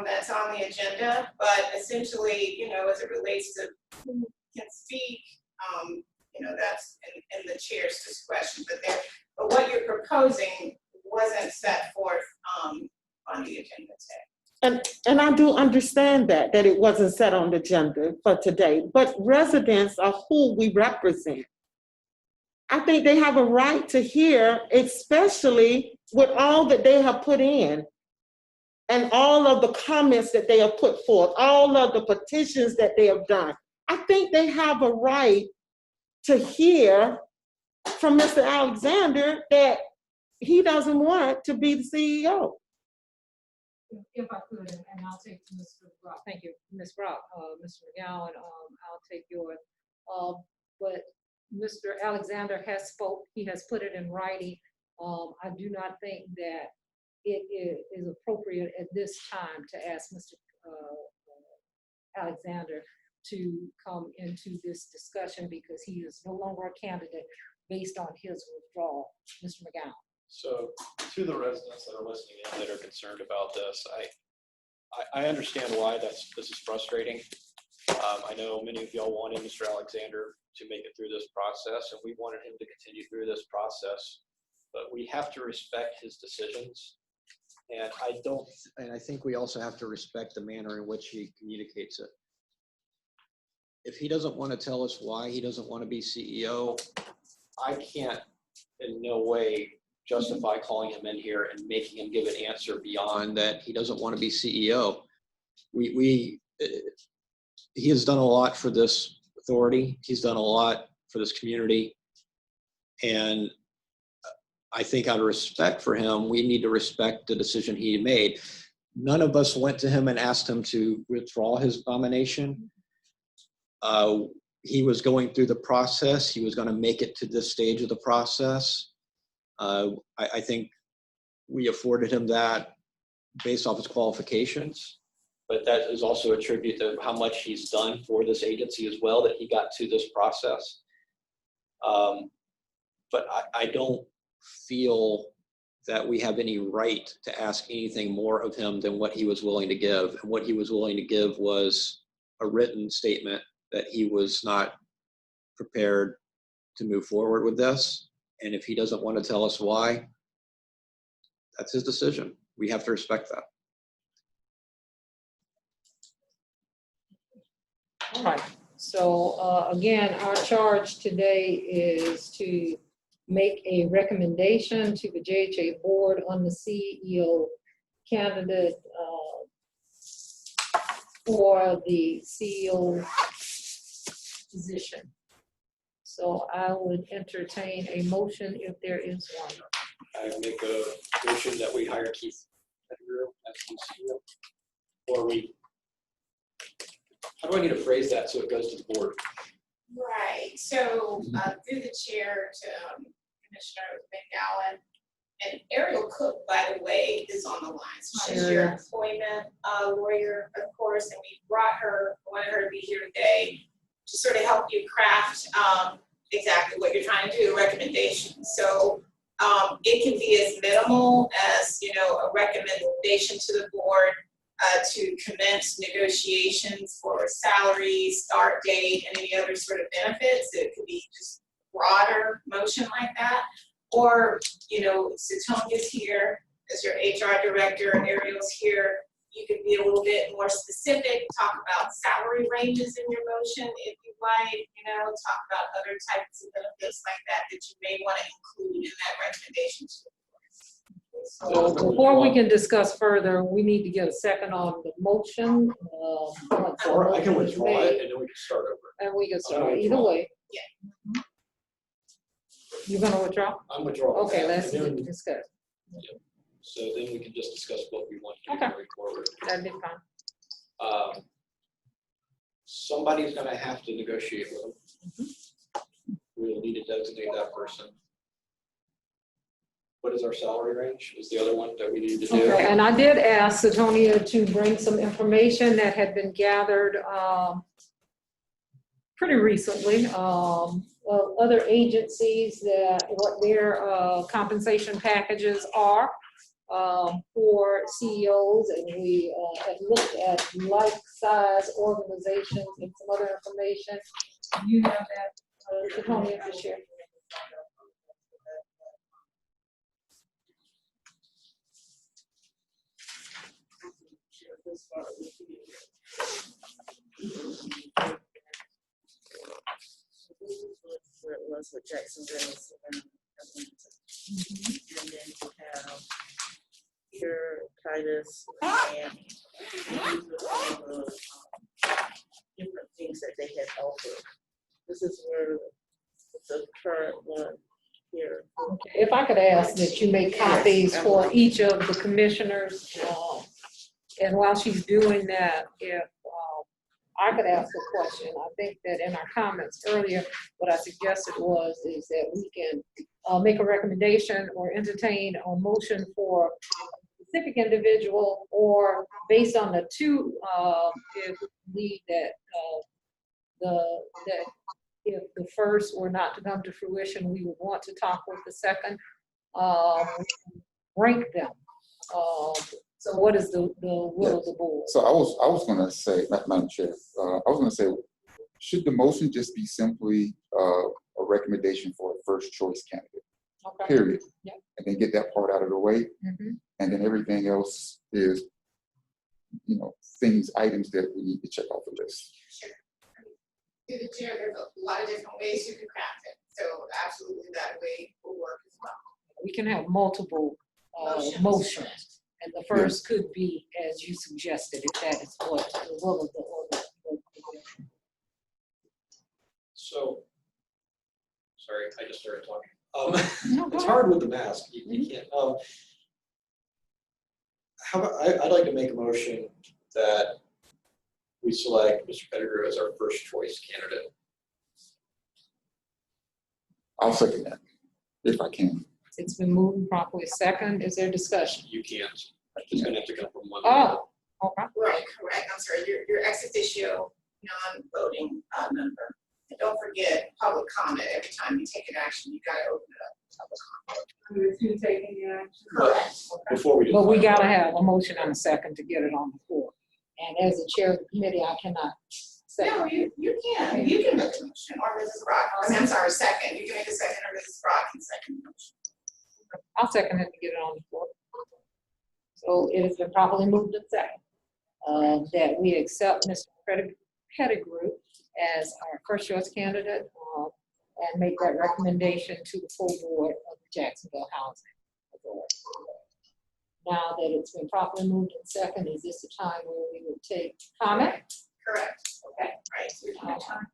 [SPEAKER 8] that's on the agenda, but essentially, as it relates to who can speak, that's in the chair's discretion. But what you're proposing wasn't set forth on the agenda today.
[SPEAKER 4] And I do understand that it wasn't set on the agenda for today, but residents are who we represent. I think they have a right to hear, especially with all that they have put in and all of the comments that they have put forth, all of the petitions that they have done. I think they have a right to hear from Mr. Alexander that he doesn't want to be the CEO.
[SPEAKER 3] If I could, and I'll take Mr. Brock, thank you, Ms. Brock, Mr. McGowan, I'll take yours. But Mr. Alexander has spoke, he has put it in writing. I do not think that it is appropriate at this time to ask Mr. Alexander to come into this discussion because he is no longer a candidate based on his withdrawal. Mr. McGowan.
[SPEAKER 9] So to the residents that are listening in that are concerned about this, I understand why this is frustrating. I know many of y'all wanted Mr. Alexander to make it through this process, and we wanted him to continue through this process, but we have to respect his decisions. And I think we also have to respect the manner in which he communicates it. If he doesn't want to tell us why he doesn't want to be CEO, I can't in no way justify calling him in here and making him give an answer beyond that he doesn't want to be CEO. He has done a lot for this authority. He's done a lot for this community. And I think out of respect for him, we need to respect the decision he made. None of us went to him and asked him to withdraw his nomination. He was going through the process. He was going to make it to this stage of the process. I think we afforded him that based off his qualifications, but that is also a tribute to how much he's done for this agency as well, that he got to this process. But I don't feel that we have any right to ask anything more of him than what he was willing to give. And what he was willing to give was a written statement that he was not prepared to move forward with this. And if he doesn't want to tell us why, that's his decision. We have to respect that.
[SPEAKER 3] All right, so again, our charge today is to make a recommendation to the JHA board on the CEO candidate for the CEO position. So I would entertain a motion if there is one.
[SPEAKER 9] I make a motion that we hire Keith Pettigrew as the CEO. Or how do I need to phrase that so it goes to the board?
[SPEAKER 8] Right, so through the chair to Commissioner McGowan, and Ariel Cook, by the way, is on the line. So she's your employment lawyer, of course, and we wanted her to be here today to sort of help you craft exactly what you're trying to do, recommendations. So it can be as minimal as, a recommendation to the board to commence negotiations for salary, start date, and any other sort of benefits. It could be just broader motion like that. Or, Satonia's here as your HR director, Ariel's here. You could be a little bit more specific, talk about salary ranges in your motion if you like, talk about other types of benefits like that that you may want to include in that recommendation to the board.
[SPEAKER 3] So before we can discuss further, we need to get a second on the motion.
[SPEAKER 9] Or I can withdraw it and then we can start over.
[SPEAKER 3] And we can start either way.
[SPEAKER 8] Yeah.
[SPEAKER 3] You're gonna withdraw?
[SPEAKER 9] I'm withdrawing.
[SPEAKER 3] Okay, let's
[SPEAKER 9] And then-
[SPEAKER 3] discuss.
[SPEAKER 9] So then we can just discuss what we want to do
[SPEAKER 3] Okay.
[SPEAKER 9] going forward.
[SPEAKER 3] That'd be fine.
[SPEAKER 9] Somebody's gonna have to negotiate with them. We'll need to designate that person. What is our salary range? Is the other one that we need to do?
[SPEAKER 3] Okay, and I did ask Satonia to bring some information that had been gathered pretty recently of other agencies that what their compensation packages are for CEOs, and we have looked at like-size organizations and some other information. You have that, Satonia, to share?
[SPEAKER 10] this part of the video. This is where it was with Jacksonville, Savannah, Atlanta. And then you have here, Titus, and these are all the different things that they had offered. This is where the current one here.
[SPEAKER 3] If I could ask that you make copies for each of the commissioners. And while she's doing that, if I could ask a question, I think that in our comments earlier, what I suggested is that we can make a recommendation or entertain a motion for a specific individual, or based on the two, if we that if the first were not to come to fruition, we would want to talk with the second, rank them. So what is the will of the board?
[SPEAKER 2] So I was gonna say, Madam Chair, I was gonna say, should the motion just be simply a recommendation for a first choice candidate,
[SPEAKER 3] Okay.
[SPEAKER 2] period?
[SPEAKER 3] Yeah.
[SPEAKER 2] And then get that part out of the way,
[SPEAKER 3] Mhm.
[SPEAKER 2] and then everything else is, items that we need to check off the list.
[SPEAKER 8] Through the chair, there's a lot of different ways you can craft it, so absolutely that way will work as well.
[SPEAKER 3] We can have multiple motions. And the first could be, as you suggested, if that is what the will of the order.
[SPEAKER 9] So, sorry, I just started talking.
[SPEAKER 3] No, go
[SPEAKER 9] It's
[SPEAKER 3] ahead.
[SPEAKER 9] hard with the mask, you can't. How about, I'd like to make a motion that we select Mr. Pettigrew as our first choice candidate.
[SPEAKER 2] I'll second that, if I can.
[SPEAKER 3] It's been moved properly second. Is there discussion?
[SPEAKER 9] You can't, it's gonna have to come from one.
[SPEAKER 3] Oh, okay.
[SPEAKER 8] Right, correct, I'm sorry, your ex officio non-voting member. And don't forget public comment, every time you take an action, you gotta open it up. to public comment.
[SPEAKER 10] If you taking the action.
[SPEAKER 8] Correct.
[SPEAKER 9] Before we do.
[SPEAKER 3] But we gotta have a motion and a second to get it on the floor. And as the chair of the committee, I cannot
[SPEAKER 8] No,
[SPEAKER 3] second.
[SPEAKER 8] you can make a motion, or Mrs. Brock, I'm sorry, second, you can make a second, or Mrs. Brock can second the motion.
[SPEAKER 3] I'll second it to get it on the floor. So it has been properly moved and second that we accept Mr. Pettigrew as our first choice candidate and make that recommendation to the full board of the Jacksonville Housing Authority. Now that it's been properly moved and second, is this the time where we would take comment?
[SPEAKER 8] Correct, okay, right, so we have time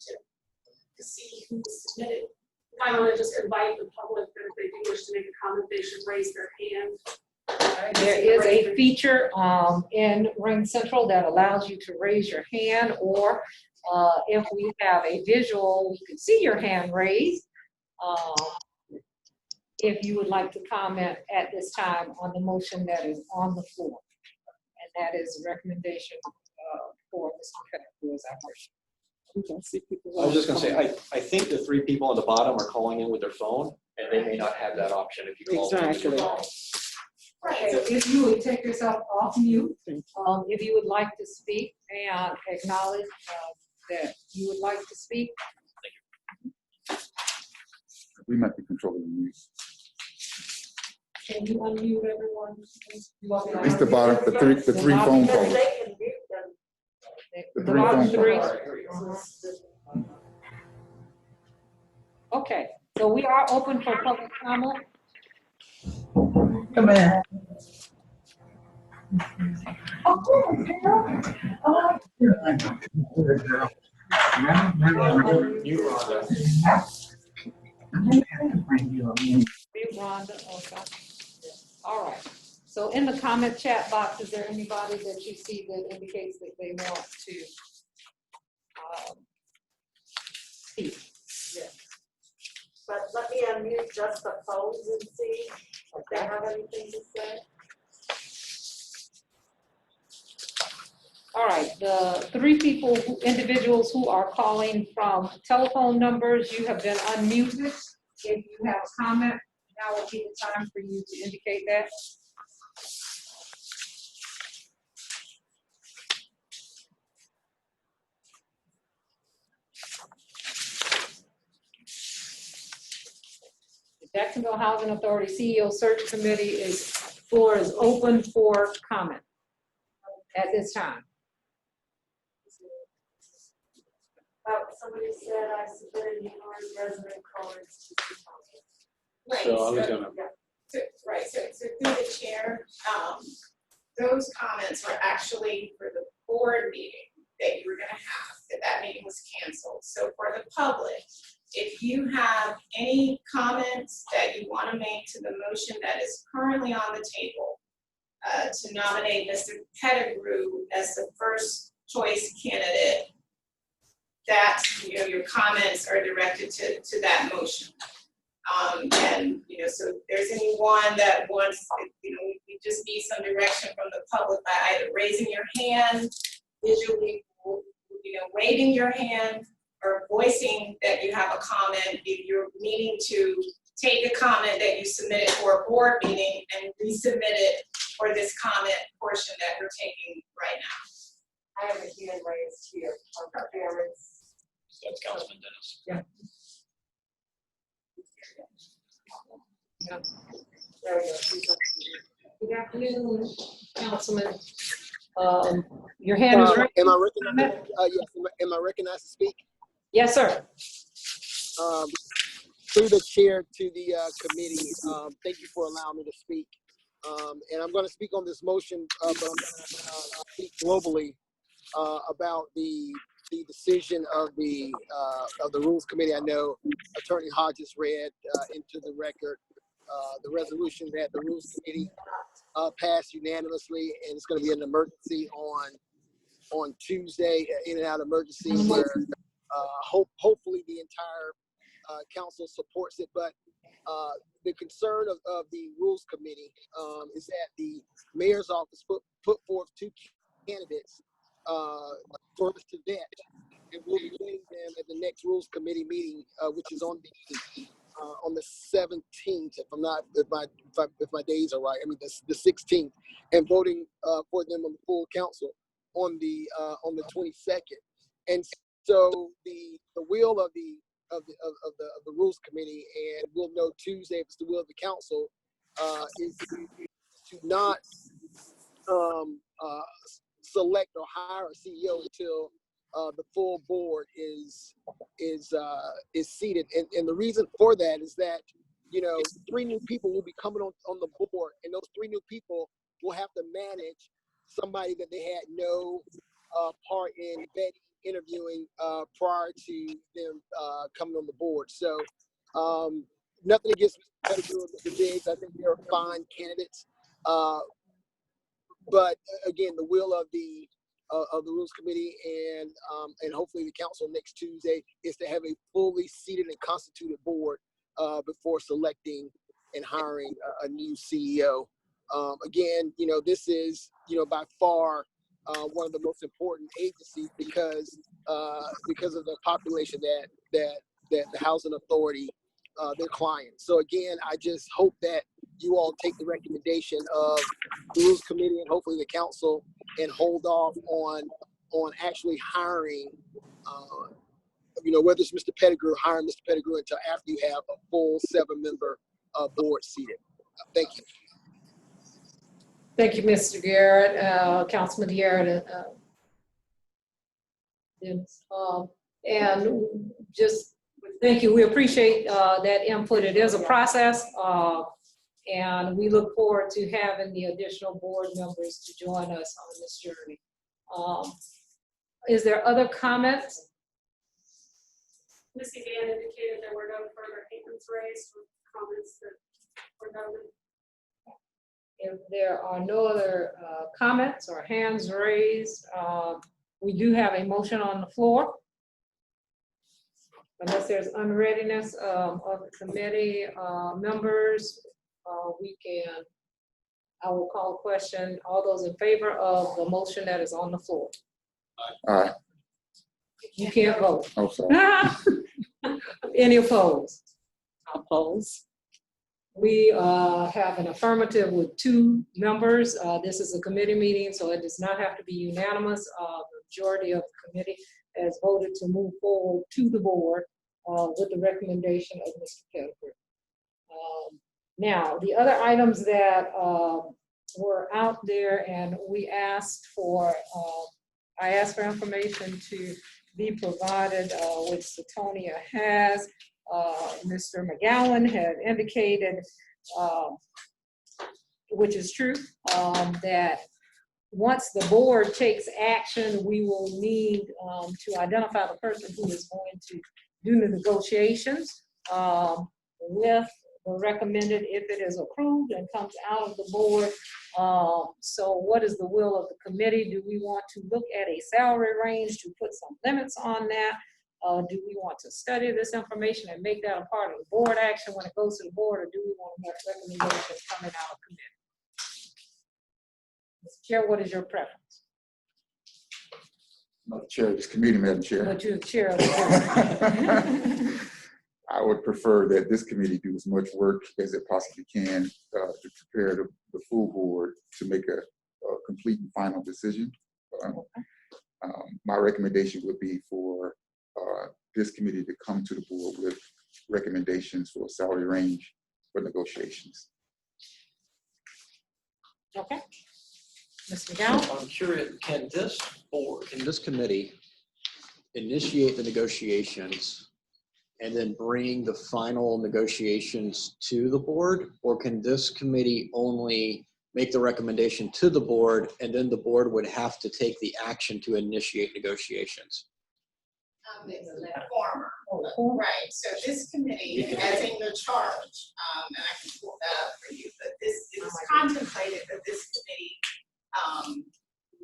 [SPEAKER 8] to see who submitted.
[SPEAKER 5] I want to just invite the public that if they do wish to make a comment, they should raise their hand.
[SPEAKER 3] There is a feature in Ring Central that allows you to raise your hand, or if we have a visual, we can see your hand raised. If you would like to comment at this time on the motion that is on the floor. And that is a recommendation for Mr. Pettigrew as our first.
[SPEAKER 6] I was just gonna say, I think the three people on the bottom are calling in with their phone, and they may not have that option if you call. them.
[SPEAKER 4] Exactly.
[SPEAKER 8] Right,
[SPEAKER 3] So if you would take yourself off mute, if you would like to speak and acknowledge that you would like to speak.
[SPEAKER 2] We might be controlling the news.
[SPEAKER 3] Can you unmute everyone?
[SPEAKER 2] It's the bottom, the three phone calls.
[SPEAKER 3] The
[SPEAKER 2] The three
[SPEAKER 3] bottom
[SPEAKER 2] phone
[SPEAKER 3] three.
[SPEAKER 2] calls.
[SPEAKER 6] All right, here we go.
[SPEAKER 3] Okay, so we are open for public comment.
[SPEAKER 10] Come in.
[SPEAKER 6] You, Rhonda.
[SPEAKER 3] Mute Rhonda, okay. All right, so in the comment chat box, is there anybody that you see that indicates that they want to speak?
[SPEAKER 10] But let me unmute just the phones and see if they have anything to say.
[SPEAKER 3] All right, the three individuals who are calling from telephone numbers, you have been unmuted. If you have a comment, now would be the time for you to indicate that. The Jacksonville Housing Authority CEO Search Committee floor is open for comment. at this time?
[SPEAKER 5] Somebody said I submitted numerous resident cards to the council.
[SPEAKER 8] Right,
[SPEAKER 9] So I was
[SPEAKER 8] so-
[SPEAKER 9] gonna,
[SPEAKER 8] Right, so through the chair, those comments were actually for the board meeting that you were gonna have, that meeting was canceled. So for the public, if you have any comments that you wanna make to the motion that is currently on the table, to nominate Mr. Pettigrew as the first choice candidate, that, your comments are directed to that motion. And, so if there's anyone that wants, we just need some direction from the public by either raising your hand, visually, waving your hand, or voicing that you have a comment. If you're needing to take a comment that you submitted for a board meeting and resubmit it for this comment portion that we're taking right now.
[SPEAKER 5] I have a hand raised here.
[SPEAKER 6] that's Councilman Dennis.
[SPEAKER 3] Yeah.
[SPEAKER 5] There we go.
[SPEAKER 3] Good afternoon, Councilman. Your hand is raised.
[SPEAKER 11] Am I recognized? Yes, am I recognized to speak?
[SPEAKER 3] Yes, sir.
[SPEAKER 11] Through the chair to the committee, thank you for allowing me to speak. And I'm going to speak on this motion, but I'm going to speak globally about the decision of the Rules Committee. I know Attorney Hodges read into the record the resolution that the Rules Committee passed unanimously, and it's going to be an emergency on Tuesday, in and out emergency, where hopefully the entire council supports it. But the concern of the Rules Committee is that the mayor's office put forth two candidates for us to vet, and we'll be vetting them at the next Rules Committee meeting, which is on the 17th, if my days are right. I mean the 16th, and voting for them on the full council on the 22nd. And so the will of the Rules Committee, and we'll know Tuesday if it's the will of the council, is to not select or hire a CEO until the full board is seated. And the reason for that is that, 3 new people will be coming on the board, and those 3 new people will have to manage somebody that they had no part in vetting, interviewing prior to them coming on the board. So nothing against Mr. Pettigrew and Mr. Biggs. I think they're fine candidates. But again, the will of the Rules Committee and hopefully the council next Tuesday is to have a fully seated and constituted board before selecting and hiring a new CEO. Again, this is, by far one of the most important agencies because of the population that the Housing Authority, their clients. So again, I just hope that you all take the recommendation of the Rules Committee and hopefully the council and hold off on actually hiring, whether it's Mr. Pettigrew, hiring Mr. Pettigrew until after you have a full 7-member board seated. Thank you.
[SPEAKER 3] Thank you, Mr. Garrett, Councilman Garrett. And just thank you. We appreciate that input. It is a process, and we look forward to having the additional board members to join us on this journey. Is there other comments?
[SPEAKER 5] Missy Dan indicated there were no further hands raised or comments that were noted.
[SPEAKER 3] If there are no other comments or hands raised, we do have a motion on the floor. Unless there's unreadiness of the committee members, I will call a question. All those in favor of the motion that is on the floor?
[SPEAKER 2] Aye.
[SPEAKER 3] You can't vote.
[SPEAKER 2] Oh, sorry.
[SPEAKER 3] Any opposed?
[SPEAKER 4] Oppose.
[SPEAKER 3] We have an affirmative with 2 members. This is a committee meeting, so it does not have to be unanimous. The majority of the committee has voted to move forward to the board with the recommendation of Mr. Pettigrew. Now, the other items that were out there, and we asked for, I asked for information to be provided, which Setonia has. Mr. McGowan had indicated, which is true, that once the board takes action, we will need to identify the person who is going to do the negotiations with the recommended, if it is approved and comes out of the board. So what is the will of the committee? Do we want to look at a salary range to put some limits on that? Do we want to study this information and make that a part of the board action when it goes to the board, or do we want more recommendations coming out of committee? Mr. Chair, what is your preference?
[SPEAKER 2] I'm not the chair of this committee, Madam Chair.
[SPEAKER 3] But you're the chair of the board.
[SPEAKER 2] I would prefer that this committee do as much work as it possibly can to prepare the full board to make a complete and final decision. My recommendation would be for this committee to come to the board with recommendations for a salary range for negotiations.
[SPEAKER 3] Okay. Mr. McGowan?
[SPEAKER 9] I'm curious, can this board, can this committee initiate the negotiations and then bring the final negotiations to the board? Or can this committee only make the recommendation to the board and then the board would have to take the action to initiate negotiations?
[SPEAKER 8] It's the former. Right, so this committee, as in the charge, and I can pull that up for you, but this is contemplated that this committee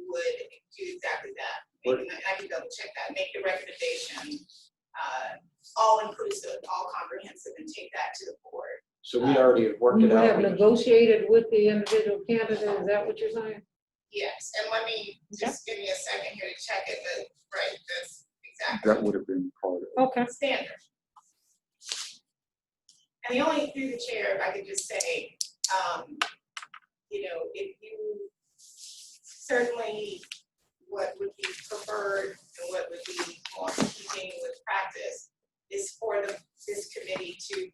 [SPEAKER 8] would do exactly that. Maybe, I can double check that, make the recommendation all inclusive, all comprehensive, and take that to the board.
[SPEAKER 9] So we already worked
[SPEAKER 3] You
[SPEAKER 9] it
[SPEAKER 3] have
[SPEAKER 9] out.
[SPEAKER 3] negotiated with the individual candidate, is that what you're saying?
[SPEAKER 8] Yes, and let me just give me a second here to check it, but right, that's exactly.
[SPEAKER 2] That would have been part of it.
[SPEAKER 3] Okay.
[SPEAKER 8] Standard. And the only, through the chair, if I could just say, you know, if you certainly what would be preferred and what would be more in keeping with practice is for this committee to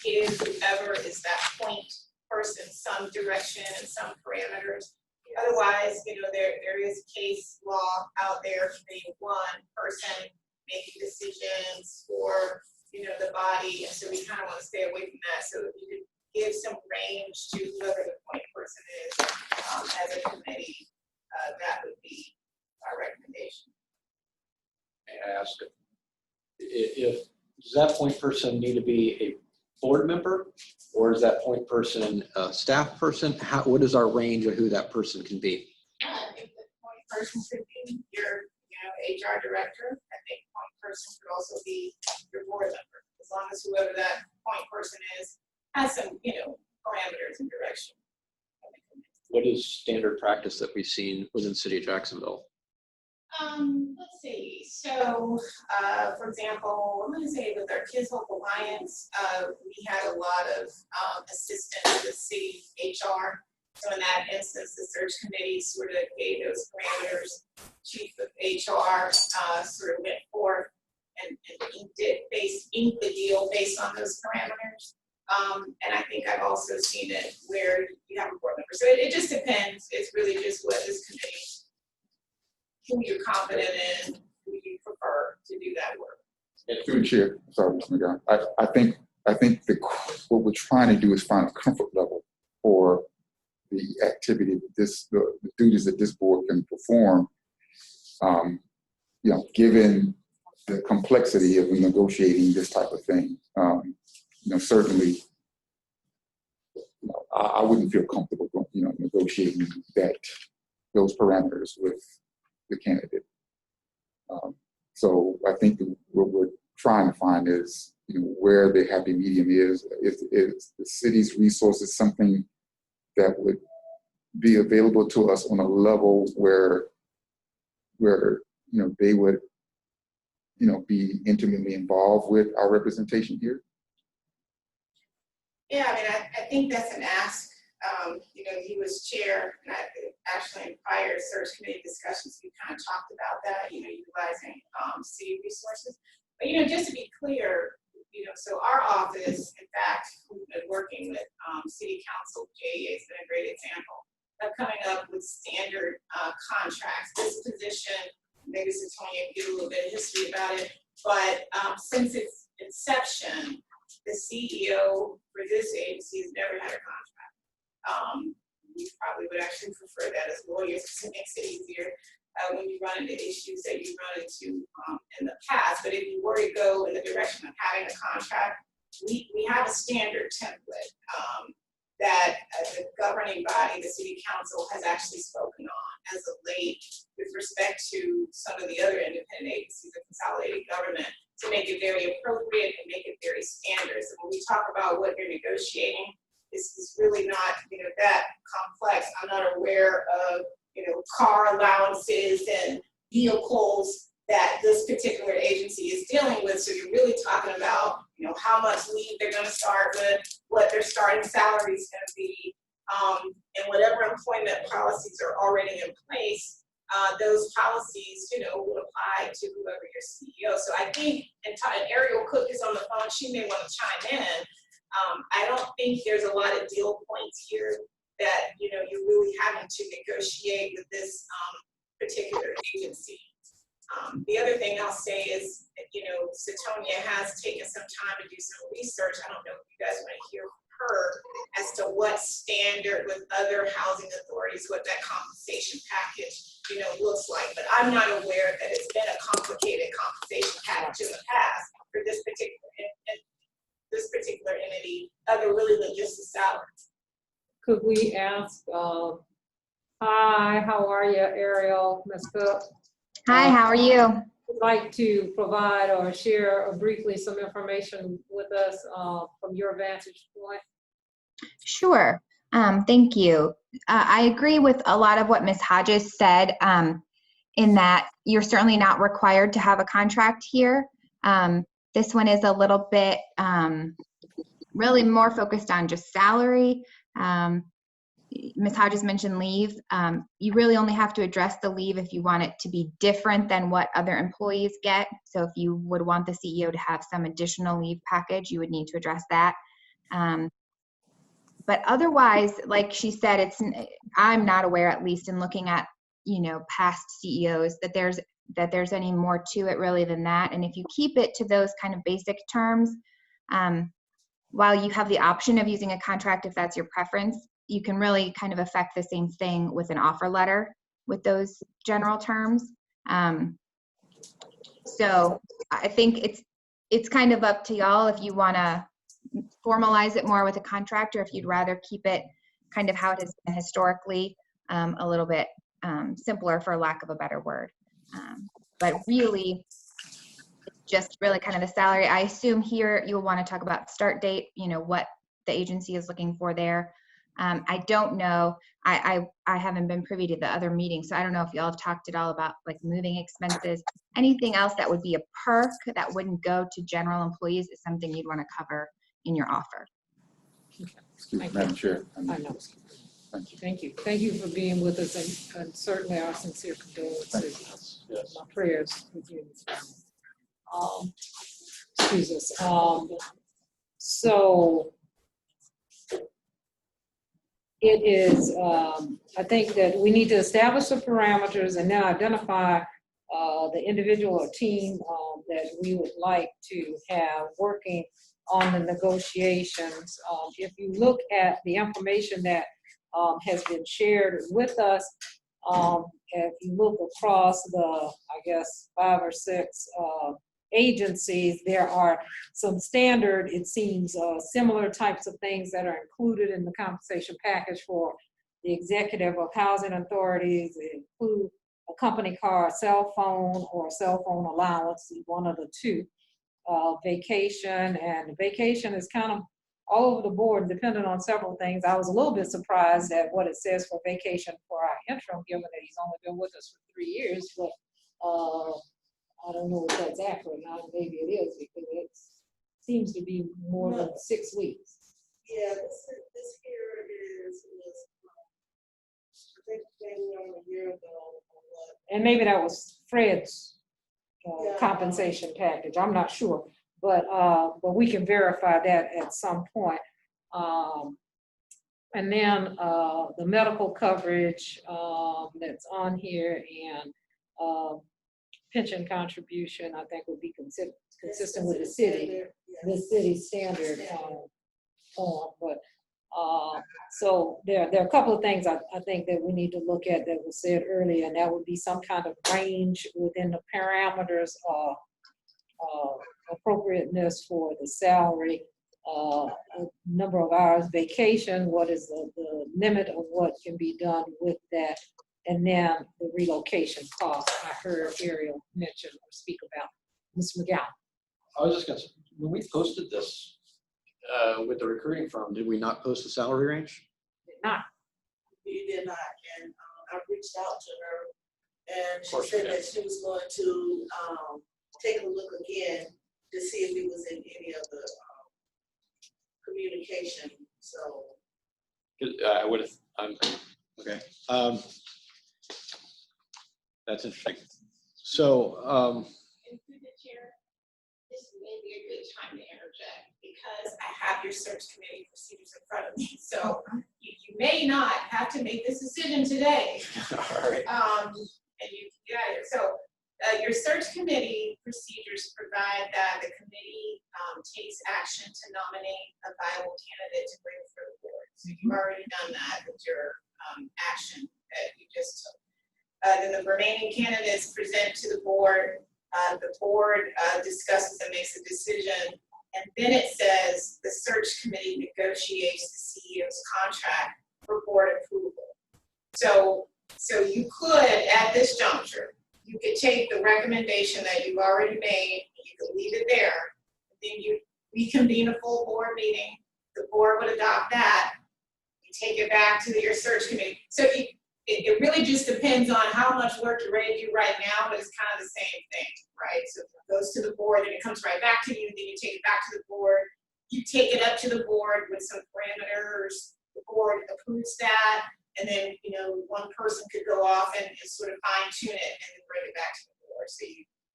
[SPEAKER 8] give whoever is that point person some direction and some parameters. Otherwise, you know, there is case law out there for the one person making decisions for, you know, the body. And so we kind of want to stay away from that. So if you could give some range to whoever the point person is as a committee, that would be our recommendation.
[SPEAKER 9] May I ask, if does that point person need to be a board member, or is that point person a staff person? What is our range of who that person can be?
[SPEAKER 8] I think the point person could be your, you know, HR director. I think point person could also be your board member, as long as whoever that point person is has some, you know, parameters and direction.
[SPEAKER 9] What is standard practice that we've seen within the city of Jacksonville?
[SPEAKER 8] Let's see. So, for example, I'm going to say with our Kids Hope Alliance, we had a lot of assistance with city HR. So in that instance, the search committee sort of gave those parameters. Chief of HR sort of went forth and inked the deal based on those parameters. And I think I've also seen it where you have a board member. So it just depends. It's really just what this committee, who you're confident in, who you prefer to do that work.
[SPEAKER 2] Through the chair, sorry, Mr. McGowan. I think what we're trying to do is find a comfort level for the activity that the duties that this board can perform. You know, given the complexity of negotiating this type of thing, you know, certainly, you know, I wouldn't feel comfortable, you know, negotiating those parameters with the candidate. So I think what we're trying to find is, you know, where the happy medium is the city's resources something that would be available to us on a level where you know, they would, you know, be intimately involved with our representation here?
[SPEAKER 8] Yeah, I mean, I think that's an ask. You know, he was chair, and actually in prior search committee discussions, we kind of talked about that, you know, utilizing city resources. But, you know, just to be clear, you know, so our office, in fact, we've been working with city council. JEA has been a great example. organization. Maybe Satonia can give a little bit of history about it. But since its inception, the CEO for this agency has never had a contract. We probably would actually prefer that as lawyers because it makes it easier when you run into issues that you run into in the past. But if you were to go in the direction of having a contract, we have a standard template that the governing body, the city council, has actually spoken on as of late with respect to some of the other independent agencies of consolidated government to make it very appropriate and make it very standard. So when we talk about what you're negotiating, this is really not, that complex. I'm not aware of, car allowances and vehicles that this particular agency is dealing with. So you're really talking about, how much leave they're going to start with, what their starting salary is going to be, and whatever employment policies are already in place. Those policies, will apply to whoever your CEO. So I think, and Ariel Cook is on the phone, she may want to chime in. I don't think there's a lot of deal points here that, you're really having to negotiate with this particular agency. The other thing I'll say is, Satonia has taken some time to do some research. I don't know if you guys want to hear from her as to what standard with other housing authorities, what that compensation package, looks like. But I'm not aware that it's been a complicated compensation package in the past for this particular entity, other really than just the salary.
[SPEAKER 3] Could we ask, hi, how are you, Ariel, Ms. Cook?
[SPEAKER 12] Hi, how are you?
[SPEAKER 3] Would like to provide or share briefly some information with us from your vantage point?
[SPEAKER 12] Sure. Thank you. I agree with a lot of what Ms. Hodges said in that you're certainly not required to have a contract here. This one is a little bit really more focused on just salary. Ms. Hodges mentioned leave. You really only have to address the leave if you want it to be different than what other employees get. So if you would want the CEO to have some additional leave package, you would need to address that. But otherwise, like she said, I'm not aware, at least in looking at, past CEOs, that there's any more to it really than that. And if you keep it to those kind of basic terms, while you have the option of using a contract if that's your preference, you can really kind of affect the same thing with an offer letter with those general terms. So I think it's kind of up to y'all if you want to formalize it more with a contract or if you'd rather keep it kind of how it has been historically, a little bit simpler for lack of a better word. But really, just really kind of the salary. I assume here you'll want to talk about start date, what the agency is looking for there. I don't know. I haven't been privy to the other meetings, so I don't know if y'all have talked at all about like moving expenses. Anything else that would be a perk that wouldn't go to general employees is something you'd want to cover in your offer.
[SPEAKER 2] Excuse me, Madam Chair.
[SPEAKER 3] I know.
[SPEAKER 2] Thank you.
[SPEAKER 3] Thank you. Thank you for being with us and certainly our sincere condolences. My prayers with you. Excuse us. So it is, I think that we need to establish the parameters and then identify the individual or team that we would like to have working on the negotiations. If you look at the information that has been shared with us, if you look across the, I guess, 5 or 6 agencies, there are some standard, it seems, similar types of things that are included in the compensation package for the executive of housing authorities. They include a company car, a cell phone, or a cell phone allowance, one of the two. Vacation, and vacation is kind of all over the board, depending on several things. I was a little bit surprised at what it says for vacation for our interim, given that he's only been with us for 3 years, but I don't know if that's accurate or not. Maybe it is, because it seems to be more than 6 weeks.
[SPEAKER 10] Yeah, this here was I think maybe a year ago.
[SPEAKER 3] And maybe that was Fred's compensation package. I'm not sure, but we can verify that at some point. And then the medical coverage that's on here, and pension contribution, I think would be consistent with the city standard. But so there are a couple of things I think that we need to look at that was said earlier, and that would be some kind of range within the parameters of appropriateness for the salary, number of hours vacation, what is the limit of what can be done with that, and then the relocation cost. I heard Ariel mention or speak about. Ms. McGowan.
[SPEAKER 9] I was just gonna say, when we posted this with the recruiting firm, did we not post the salary range?
[SPEAKER 3] Did not.
[SPEAKER 10] You did not, and I reached out to her, and she
[SPEAKER 9] course you
[SPEAKER 10] said
[SPEAKER 9] did.
[SPEAKER 10] that she was going to take a look again to see if it was in any of the communication, so.
[SPEAKER 9] 'Cause, I would have, okay. That's interesting. So,
[SPEAKER 8] And through the chair, this may be a good time to interject because I have your search committee procedures in front of me. So you may not have to make this decision today.
[SPEAKER 9] all right.
[SPEAKER 8] And you can get out of here. So your search committee procedures provide that the committee takes action to nominate a viable candidate to bring for the board. So you've already done that with your action that you just took. Then the remaining candidates present to the board. The board discusses and makes a decision. And then it says the search committee negotiates the CEO's contract for board approval. So you could, at this juncture, you could take the recommendation that you've already made, you could leave it there. Then you reconvene a full board meeting, the board would adopt that, you take it back to your search committee. So it really just depends on how much work you're ready to do right now, but it's kind of the same thing, right? So it goes to the board, and it comes right back to you, then you take it back to the board, you take it up to the board with some parameters, the board approves that, and then, one person could go off and sort of fine tune it and then bring it back to the board. So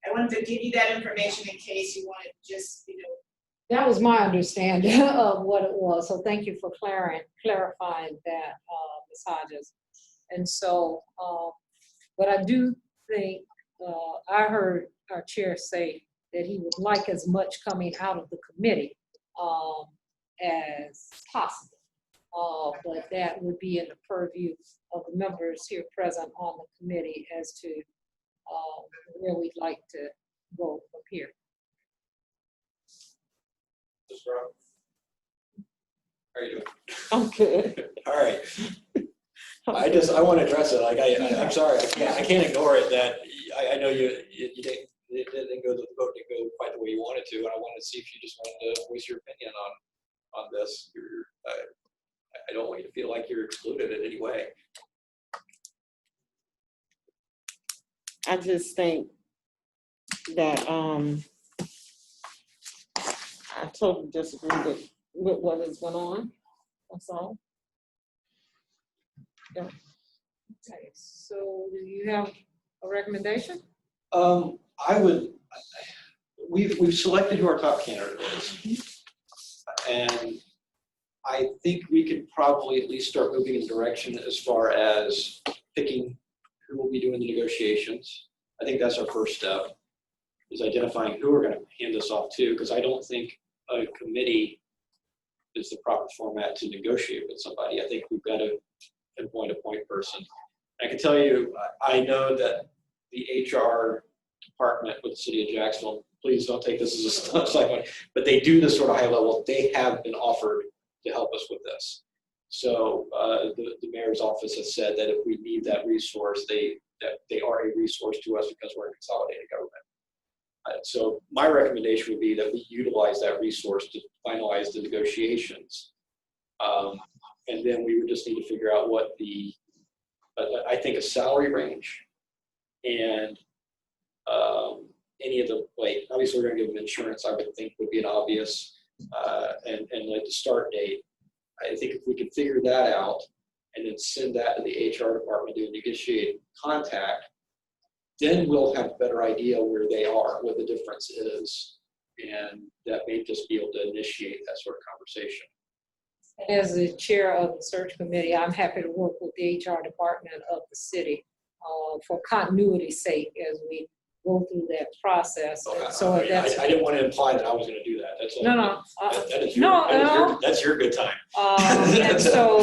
[SPEAKER 8] I wanted to give you that information in case you wanted just,
[SPEAKER 3] That was my understanding of what it was. So thank you for clarifying that, Ms. Hodges. And so, but I do think, I heard our chair say that he would like as much coming out of the committee as possible. But that would be in the purview of the members here present on the committee as to where we'd like to go from here.
[SPEAKER 9] How are you doing?
[SPEAKER 4] I'm good.
[SPEAKER 9] All right. I want to address it. Like, I'm sorry, I can't ignore it that I know you didn't, it didn't go, the vote didn't go quite the way you wanted to, and I wanted to see if you just wanted to voice your opinion on this. I don't want you to feel like you're excluded in any way.
[SPEAKER 4] I just think that I totally disagree with what has gone on. That's all. Yeah.
[SPEAKER 3] Okay, so do you have a recommendation?
[SPEAKER 9] We've selected who our top candidate is. And I think we could probably at least start moving in the direction as far as picking who will be doing the negotiations. I think that's our first step, is identifying who we're going to hand this off to, because I don't think a committee is the proper format to negotiate with somebody. I think we've got to pinpoint a point person. I can tell you, I know that the HR department with the city of Jacksonville, please don't take this as a stunt cycle, but they do this sort of high level. They have been offered to help us with this. So the mayor's office has said that if we need that resource, they are a resource to us because we're a consolidated government. So my recommendation would be that we utilize that resource to finalize the negotiations. And then we would just need to figure out what I think a salary range and any of the, like, obviously we're going to give them insurance, I would think would be an obvious, and like the start date. I think if we could figure that out and then send that to the HR department to negotiate contact, then we'll have a better idea where they are, what the difference is, and that may just be able to initiate that sort of conversation.
[SPEAKER 3] As the chair of the search committee, I'm happy to work with the HR department of the city for continuity's sake as we go through that process.
[SPEAKER 9] Okay,
[SPEAKER 3] So
[SPEAKER 9] I
[SPEAKER 3] that's,
[SPEAKER 9] didn't want to imply that I was gonna do that. That's all.
[SPEAKER 3] no,
[SPEAKER 9] That is
[SPEAKER 3] no,
[SPEAKER 9] your, that's your good time.
[SPEAKER 3] and so,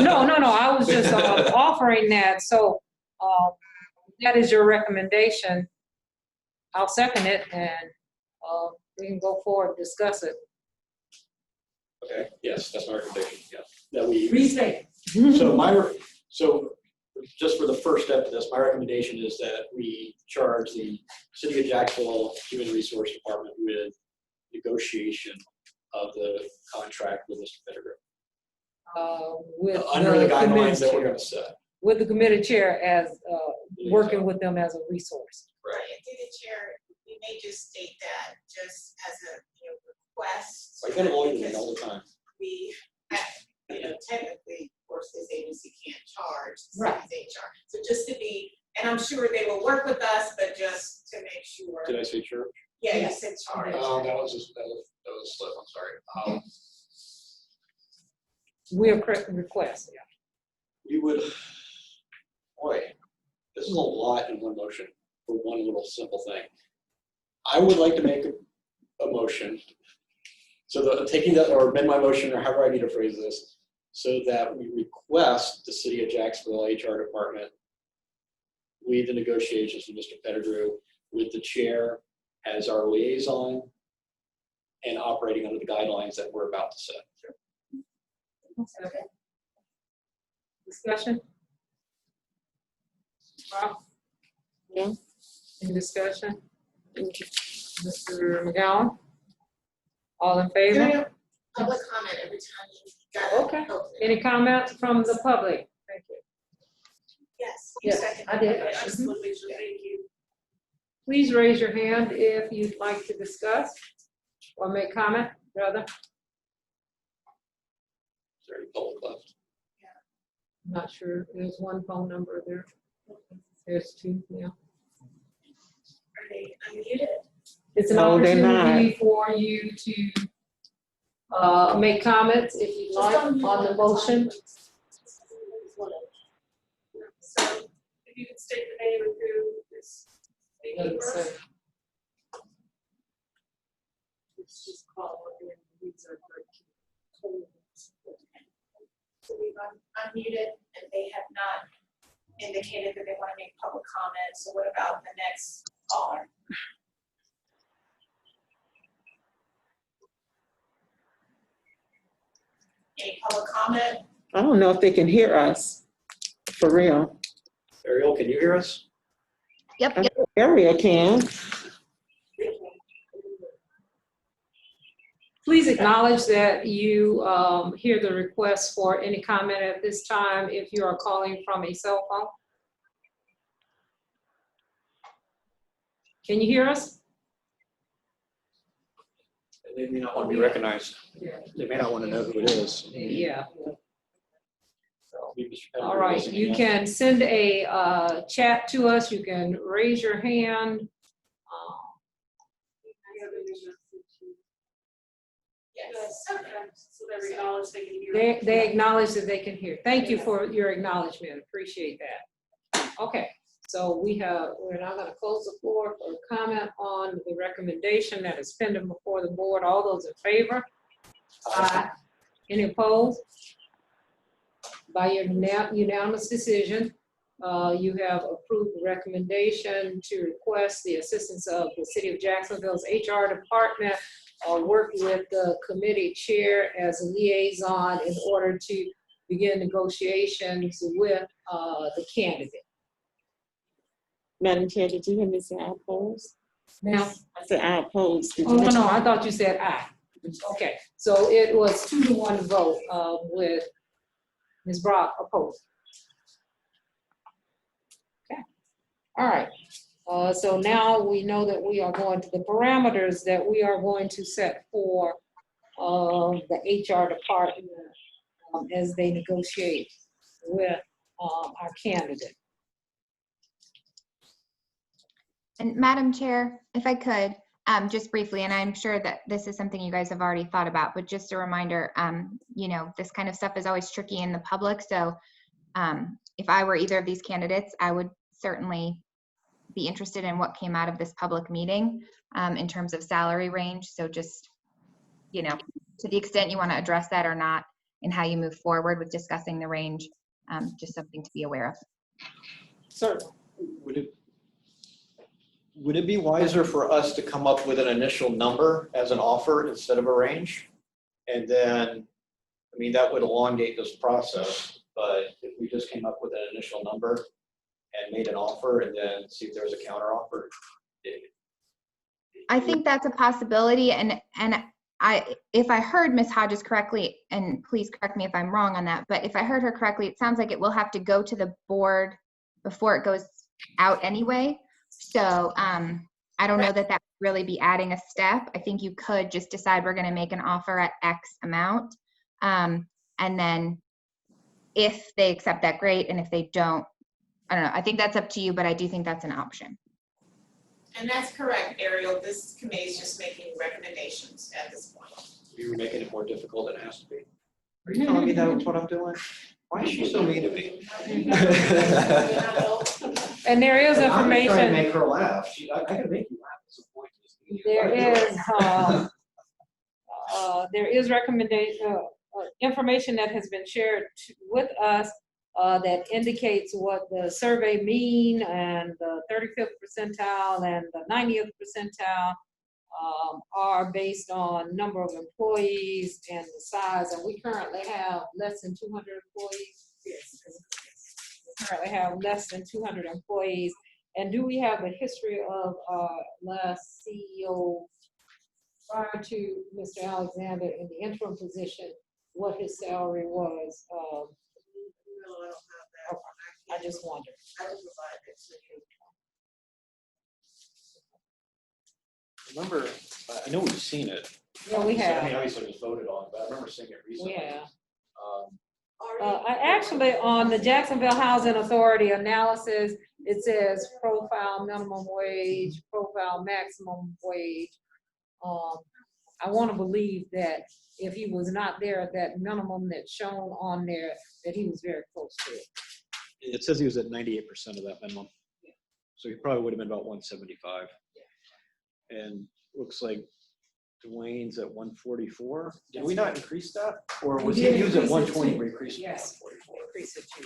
[SPEAKER 3] no, I was just offering that, so that is your recommendation. I'll second it, and we can go forward, discuss it.
[SPEAKER 9] Okay, yes, that's my recommendation, yeah. That we,
[SPEAKER 3] Restate.
[SPEAKER 9] so just for the first step of this, my recommendation is that we charge the City of Jacksonville Human Resource Department with negotiation of the contract with Mr. Pettigrew.
[SPEAKER 3] With
[SPEAKER 9] Under the guidelines
[SPEAKER 3] committee
[SPEAKER 9] that we're
[SPEAKER 3] chair-
[SPEAKER 9] gonna set.
[SPEAKER 3] With the committee chair as, working with them as a resource.
[SPEAKER 8] Right, and through the chair, we may just state that just as a, request.
[SPEAKER 9] So you're gonna lawyer me all the time.
[SPEAKER 8] We, technically, of course, this agency can't charge, the
[SPEAKER 3] Right.
[SPEAKER 8] city's HR. So just to be, and I'm sure they will work with us, but just to make sure.
[SPEAKER 9] Did I say church?
[SPEAKER 8] Yeah, you said charge.
[SPEAKER 9] That was a slip, I'm sorry.
[SPEAKER 3] We'll request, yeah.
[SPEAKER 9] We would, boy, this is a lot in one motion for one little simple thing. I would like to make a motion, so that taking that, or amend my motion, or however I need to phrase this, so that we request the City of Jacksonville HR Department lead the negotiations with Mr. Pettigrew, with the chair as our liaison, and operating under the guidelines that we're about to set.
[SPEAKER 3] Okay. Discussion? Rob?
[SPEAKER 4] Yeah.
[SPEAKER 3] Any discussion? Mr. McGowan? All in favor?
[SPEAKER 8] Public comment every time you got.
[SPEAKER 3] Okay. Any comments from the public? Thank you.
[SPEAKER 8] Yes.
[SPEAKER 3] Yes, I did.
[SPEAKER 5] Absolutely, thank you.
[SPEAKER 3] Please raise your hand if you'd like to discuss or make comment, rather.
[SPEAKER 9] Is there any public left?
[SPEAKER 3] I'm not sure. There's one phone number there. There's two, yeah.
[SPEAKER 8] Are they unmuted?
[SPEAKER 3] It's an
[SPEAKER 4] No, they're
[SPEAKER 3] opportunity for you to make comments if you'd like on the motion.
[SPEAKER 5] So if you could state the name and who is speaking first.
[SPEAKER 8] So we've unmuted and they have not indicated that they want to make public comments. So what about the next caller? Any public comment?
[SPEAKER 4] I don't know if they can hear us, for real.
[SPEAKER 9] Ariel, can you hear us?
[SPEAKER 12] Yep,
[SPEAKER 4] I know Area can.
[SPEAKER 3] Please acknowledge that you hear the request for any comment at this time if you are calling from a cell phone. Can you hear us?
[SPEAKER 9] They may not want to be recognized.
[SPEAKER 3] Yeah.
[SPEAKER 9] They may not want to know who it is.
[SPEAKER 3] Yeah.
[SPEAKER 9] Maybe Mr. Pettigrew
[SPEAKER 3] All right,
[SPEAKER 9] listening
[SPEAKER 3] you
[SPEAKER 9] in.
[SPEAKER 3] can send a chat to us. You can raise your hand.
[SPEAKER 8] Yes.
[SPEAKER 5] So they acknowledge they can hear.
[SPEAKER 3] They acknowledge that they can hear. Thank you for your acknowledgement. Appreciate that. Okay, so we're now going to close the floor for comment on the recommendation that is pending before the board. All those in favor? Aye. Any opposed? By your unanimous decision, you have approved the recommendation to request the assistance of the City of Jacksonville's HR department, work with the committee chair as a liaison in order to begin negotiations with the candidate.
[SPEAKER 4] Madam Chair, did you hear me say I oppose?
[SPEAKER 3] Now,
[SPEAKER 4] I said I oppose. Did
[SPEAKER 3] oh,
[SPEAKER 4] you-
[SPEAKER 3] no, I thought you said aye. Okay, so it was 2-1 vote with Ms. Brock opposed. Okay, all right. So now we know that we are going to the parameters that we are going to set for the HR department as they negotiate with our candidate.
[SPEAKER 12] And Madam Chair, if I could, just briefly, and I'm sure that this is something you guys have already thought about, but just a reminder, this kind of stuff is always tricky in the public. So if I were either of these candidates, I would certainly be interested in what came out of this public meeting in terms of salary range. So just, you know, to the extent you want to address that or not and how you move forward with discussing the range, just something to be aware of.
[SPEAKER 3] Certainly.
[SPEAKER 6] Would it be wiser for us to come up with an initial number as an offer instead of a range? And then, I mean, that would elongate this process, but if we just came up with an initial number and made an offer and then see if there was a counter offer.
[SPEAKER 12] I think that's a possibility, and if I heard Ms. Hodges correctly, and please correct me if I'm wrong on that, but if I heard her correctly, it sounds like it will have to go to the board before it goes out anyway. So I don't know that that would really be adding a step. I think you could just decide we're going to make an offer at X amount, and then if they accept that, great, and if they don't, I don't know. I think that's up to you, but I do think that's an option.
[SPEAKER 8] And that's correct, Ariel. This committee is just making recommendations at this point.
[SPEAKER 6] You were making it more difficult than it has to be. Are you telling me that's what I'm doing? Why is she so mean to me?
[SPEAKER 3] And there is
[SPEAKER 6] I'm trying to
[SPEAKER 3] information,
[SPEAKER 6] make her laugh. I can make you laugh at some point.
[SPEAKER 3] there is recommendation, information that has been shared with us that indicates what the survey mean and the 35th percentile and the 90th percentile are based on number of employees and the size. And we currently have less than 200 employees. Yes. We currently have less than 200 employees. And do we have a history of last CEO prior to Mr. Alexander in the interim position, what his salary was?
[SPEAKER 10] No, I don't have that.
[SPEAKER 3] I just wondered.
[SPEAKER 10] I will provide it to you.
[SPEAKER 6] Remember, I know we've seen it.
[SPEAKER 3] Yeah, we
[SPEAKER 6] I
[SPEAKER 3] have.
[SPEAKER 6] mean, obviously it was voted on, but I remember seeing it recently.
[SPEAKER 3] Yeah.
[SPEAKER 6] Um,
[SPEAKER 3] I actually, on the Jacksonville Housing Authority analysis, it says profile minimum wage, profile maximum wage. I want to believe that if he was not there at that minimum that's shown on there, that he was very close to it.
[SPEAKER 6] It says he was at 98% of that minimum. So he probably would have been about 175. And looks like Dwayne's at 144. Did we not increase that? Or was he used at 120, we increased it to
[SPEAKER 3] Yes.
[SPEAKER 6] 144?
[SPEAKER 3] Increase it to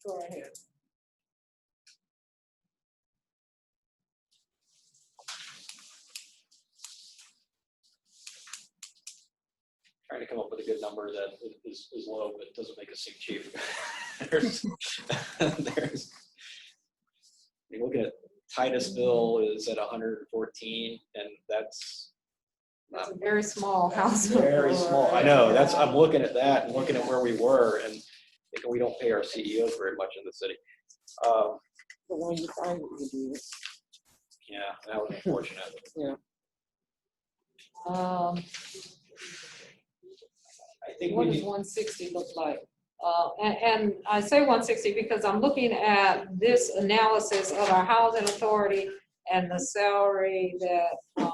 [SPEAKER 3] Go ahead.
[SPEAKER 6] Trying to come up with a good number that is low, but doesn't make us seem cheap. there's, you look at Titusville is at 114, and that's
[SPEAKER 3] It's a very small house.
[SPEAKER 6] very small. I know, I'm looking at that and looking at where we were, and thinking we don't pay our CEOs very much in the city.
[SPEAKER 4] But when you find what you do,
[SPEAKER 6] Yeah, that was unfortunate.
[SPEAKER 4] yeah.
[SPEAKER 6] I think
[SPEAKER 3] What
[SPEAKER 6] we
[SPEAKER 3] does
[SPEAKER 6] need,
[SPEAKER 3] 160 look like? And I say 160 because I'm looking at this analysis of our housing authority and the salary that the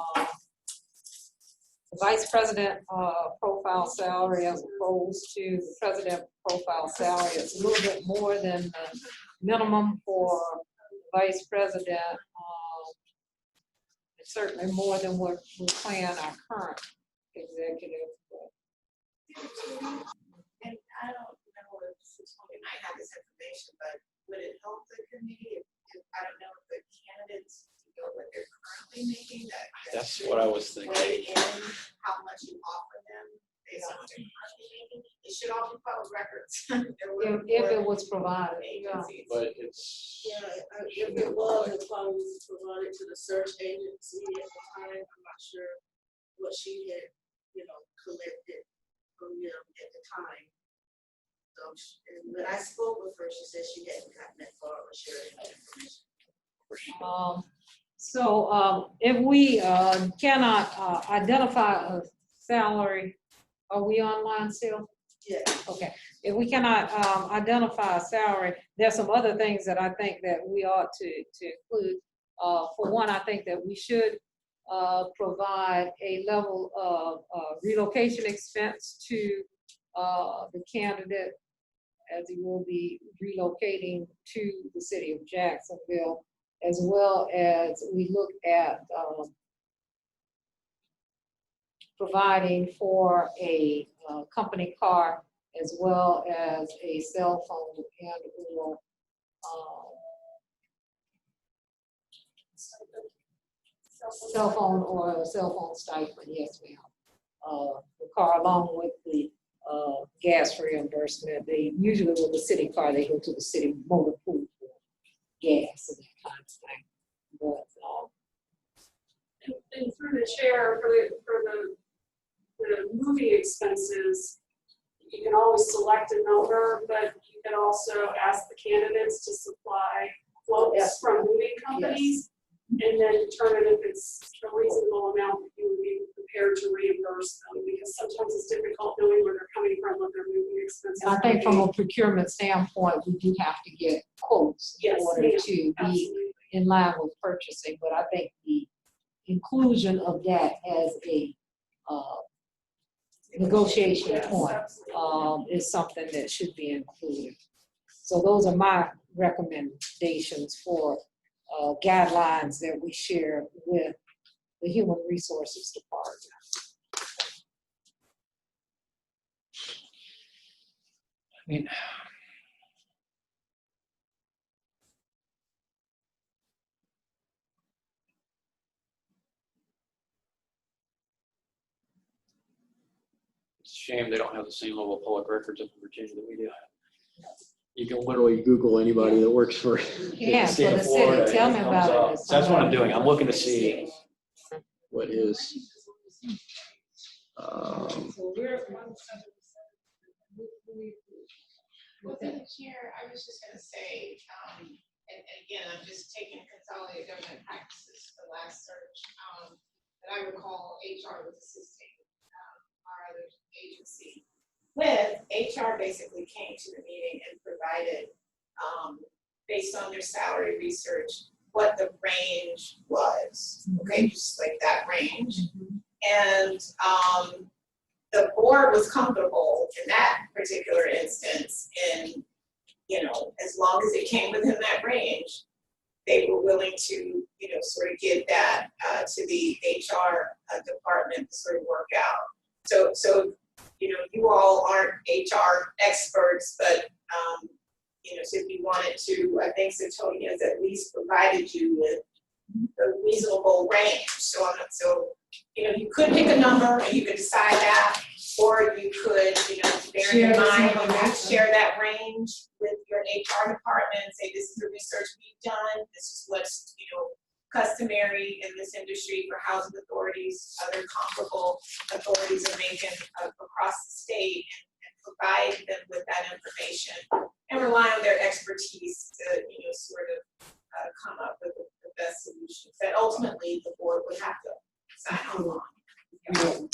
[SPEAKER 3] vice president profile salary as opposed to the president profile salary. It's a little bit more than the minimum for vice president. It's certainly more than what we plan our current executive.
[SPEAKER 8] And I don't know if we might have this information, but would it help the committee if I don't know if the candidates know what they're currently making?
[SPEAKER 6] that's what I was thinking.
[SPEAKER 8] Weigh in how much you offer them based on what they're providing. It should all be public records. There were
[SPEAKER 3] If it
[SPEAKER 8] four
[SPEAKER 3] was provided, yeah.
[SPEAKER 8] agencies.
[SPEAKER 9] But it's.
[SPEAKER 10] Yeah, if it was, it probably was provided to the search agency at the time. I'm not sure what she had, collected from them at the time. So, and when I spoke with her, she said she hadn't gotten that far with sharing that information.
[SPEAKER 3] If we cannot identify a salary, are we online still?
[SPEAKER 10] Yeah.
[SPEAKER 3] Okay, if we cannot identify a salary, there's some other things that I think that we ought to include. For one, I think that we should provide a level of relocation expense to the candidate as he will be relocating to the city of Jacksonville, as well as we look at providing for a company car, as well as a cell phone and or cell phone stipend, yes ma'am. The car along with the gas reimbursement. They usually with the city car, they go to the city motor pool for gas and that kind of thing. But
[SPEAKER 5] And through the chair, for the movie expenses, you can always select a number, but you can also ask the candidates to supply quotes from movie companies, and then determine if it's a reasonable amount that you would be prepared to reimburse them, because sometimes it's difficult knowing where they're coming from, what their movie expenses.
[SPEAKER 3] I think from a procurement standpoint, we do have to get quotes in
[SPEAKER 5] Yes,
[SPEAKER 3] order
[SPEAKER 5] ma'am.
[SPEAKER 3] to be
[SPEAKER 5] Absolutely.
[SPEAKER 3] in line with purchasing. But I think the inclusion of that as a negotiation
[SPEAKER 5] Yes,
[SPEAKER 3] point
[SPEAKER 5] absolutely.
[SPEAKER 3] is something that should be included. So those are my recommendations for guidelines that we share with the Human Resources Department.
[SPEAKER 6] I mean, it's a shame they don't have the same level of public records up in Virginia that we do. You can literally Google anybody that works for
[SPEAKER 3] Yeah,
[SPEAKER 6] the state
[SPEAKER 3] for
[SPEAKER 6] of
[SPEAKER 3] the city.
[SPEAKER 6] Florida.
[SPEAKER 3] Tell
[SPEAKER 6] and
[SPEAKER 3] me
[SPEAKER 6] it
[SPEAKER 3] about
[SPEAKER 6] comes
[SPEAKER 3] it.
[SPEAKER 6] up. So that's what I'm doing. I'm looking to see what is.
[SPEAKER 8] Well, then, Chair, I was just gonna say, and again, I'm just taking consolidated government practices for the last search. That I recall HR was assisting our other agency with. HR basically came to the meeting and provided, based on their salary research, what the range was. Okay, just like that range. And the board was comfortable in that particular instance in, as long as it came within that range, they were willing to, sort of give that to the HR department to sort of work out. So you all aren't HR experts, but, so if you wanted to, I think Satonia has at least provided you with a reasonable range. So you could pick a number and you could decide that, or you could, bear in mind, share that range with your HR department and say, this is the research we've done, this is what's, customary in this industry for housing authorities, other comparable authorities are making across the state, and provide them with that information and rely on their expertise to, sort of come up with the best solutions that ultimately the board would have to sign on.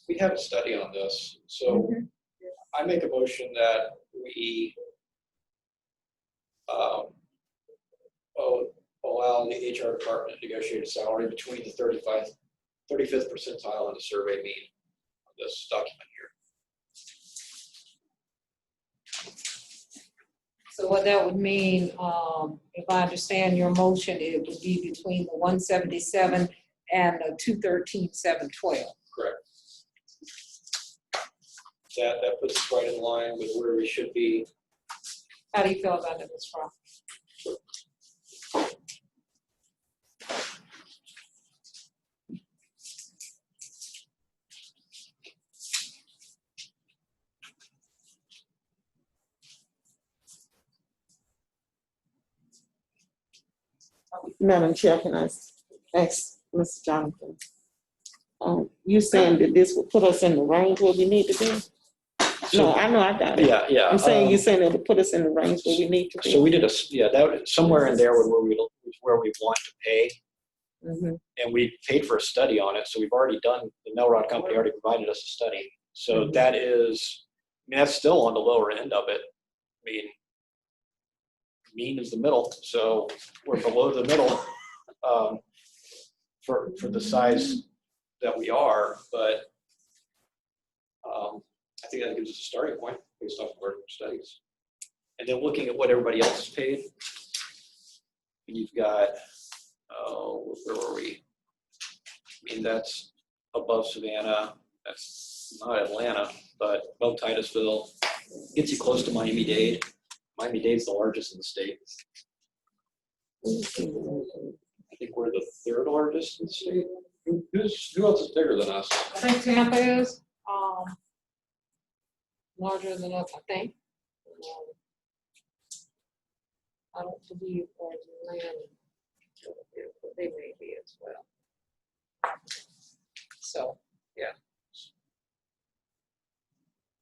[SPEAKER 6] We have a study on this, so I make a motion that we allow the HR department to negotiate a salary between the 35th percentile and the survey mean of this document here.
[SPEAKER 3] So what that would mean, if I understand your motion, it would be between the 177 and the 213,712.
[SPEAKER 6] Correct. That puts us right in line with where we should be.
[SPEAKER 3] How do you feel about it, Ms. Frost?
[SPEAKER 4] Madam Chair, can I ask Mr. Jonathan? You saying that this will put us in the range where we need to be? No, I know, I got it.
[SPEAKER 6] Yeah.
[SPEAKER 4] I'm saying, you saying it will put us in the range where we need to be?
[SPEAKER 6] So we did that, somewhere in there where we want to pay.
[SPEAKER 4] Mhm.
[SPEAKER 6] And we paid for a study on it, so we've already done, the Melrod Company already provided us a study. So that is, I mean, that's still on the lower end of it. I mean, mean is the middle, so we're below the middle for the size that we are, but I think that gives us a starting point based off of our studies. And then looking at what everybody else has paid, you've got, where were we? I mean, that's above Savannah, that's not Atlanta, but above Titusville, gets you close to Miami-Dade. Miami-Dade's the largest in the state. I think we're the third largest in the state. Who else is bigger than us?
[SPEAKER 3] I think Tampa is, larger than us, I think. I don't believe Atlanta, but they may be as well. So, yeah.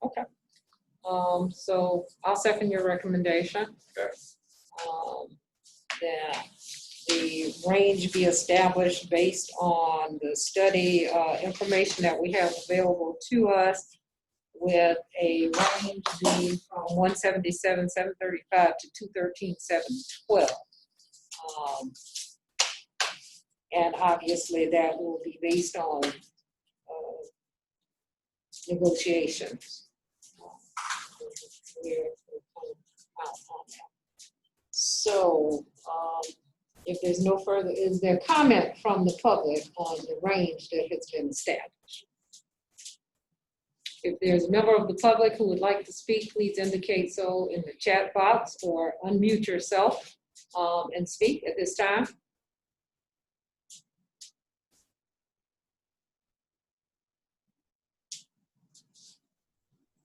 [SPEAKER 3] Okay. So I'll second your recommendation.
[SPEAKER 6] Okay.
[SPEAKER 3] That the range be established based on the study information that we have available to us, with a range being from 177,735 to 213,712. And obviously that will be based on negotiations. We're out on that. So if there's no further, is there comment from the public on the range that has been established? If there's a member of the public who would like to speak, please indicate so in the chat box or unmute yourself and speak at this time.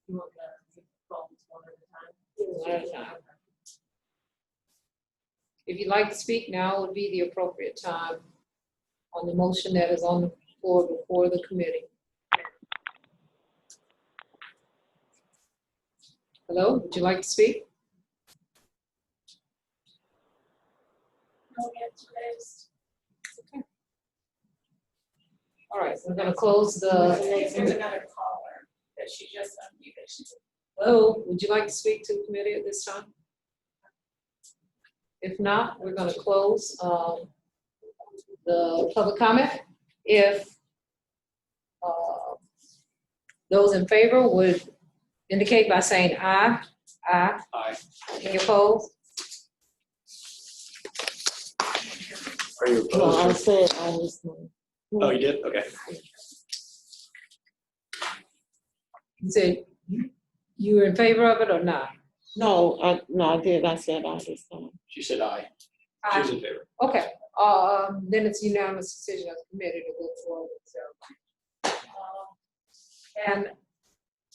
[SPEAKER 10] You want the phones one at a time?
[SPEAKER 3] If you'd like to speak, now would be the appropriate time on the motion that is on the floor before the committee. Hello, would you like to speak?
[SPEAKER 5] No hands raised.
[SPEAKER 3] Okay. All right, we're gonna close
[SPEAKER 8] There's
[SPEAKER 3] the.
[SPEAKER 8] another caller that she just unmuted.
[SPEAKER 3] Hello, would you like to speak to the committee at this time? If not, we're gonna close the public comment. If those in favor would indicate by saying aye. Aye.
[SPEAKER 6] Aye.
[SPEAKER 3] Any opposed?
[SPEAKER 6] Are you
[SPEAKER 4] No, I
[SPEAKER 6] opposed?
[SPEAKER 4] said I was.
[SPEAKER 6] Oh, you did? Okay.
[SPEAKER 3] You said you were in favor of it or not?
[SPEAKER 4] No, I did. I said I this time.
[SPEAKER 6] She said aye. She was in favor.
[SPEAKER 3] Okay, then it's unanimous decision of the committee to go forward, so. And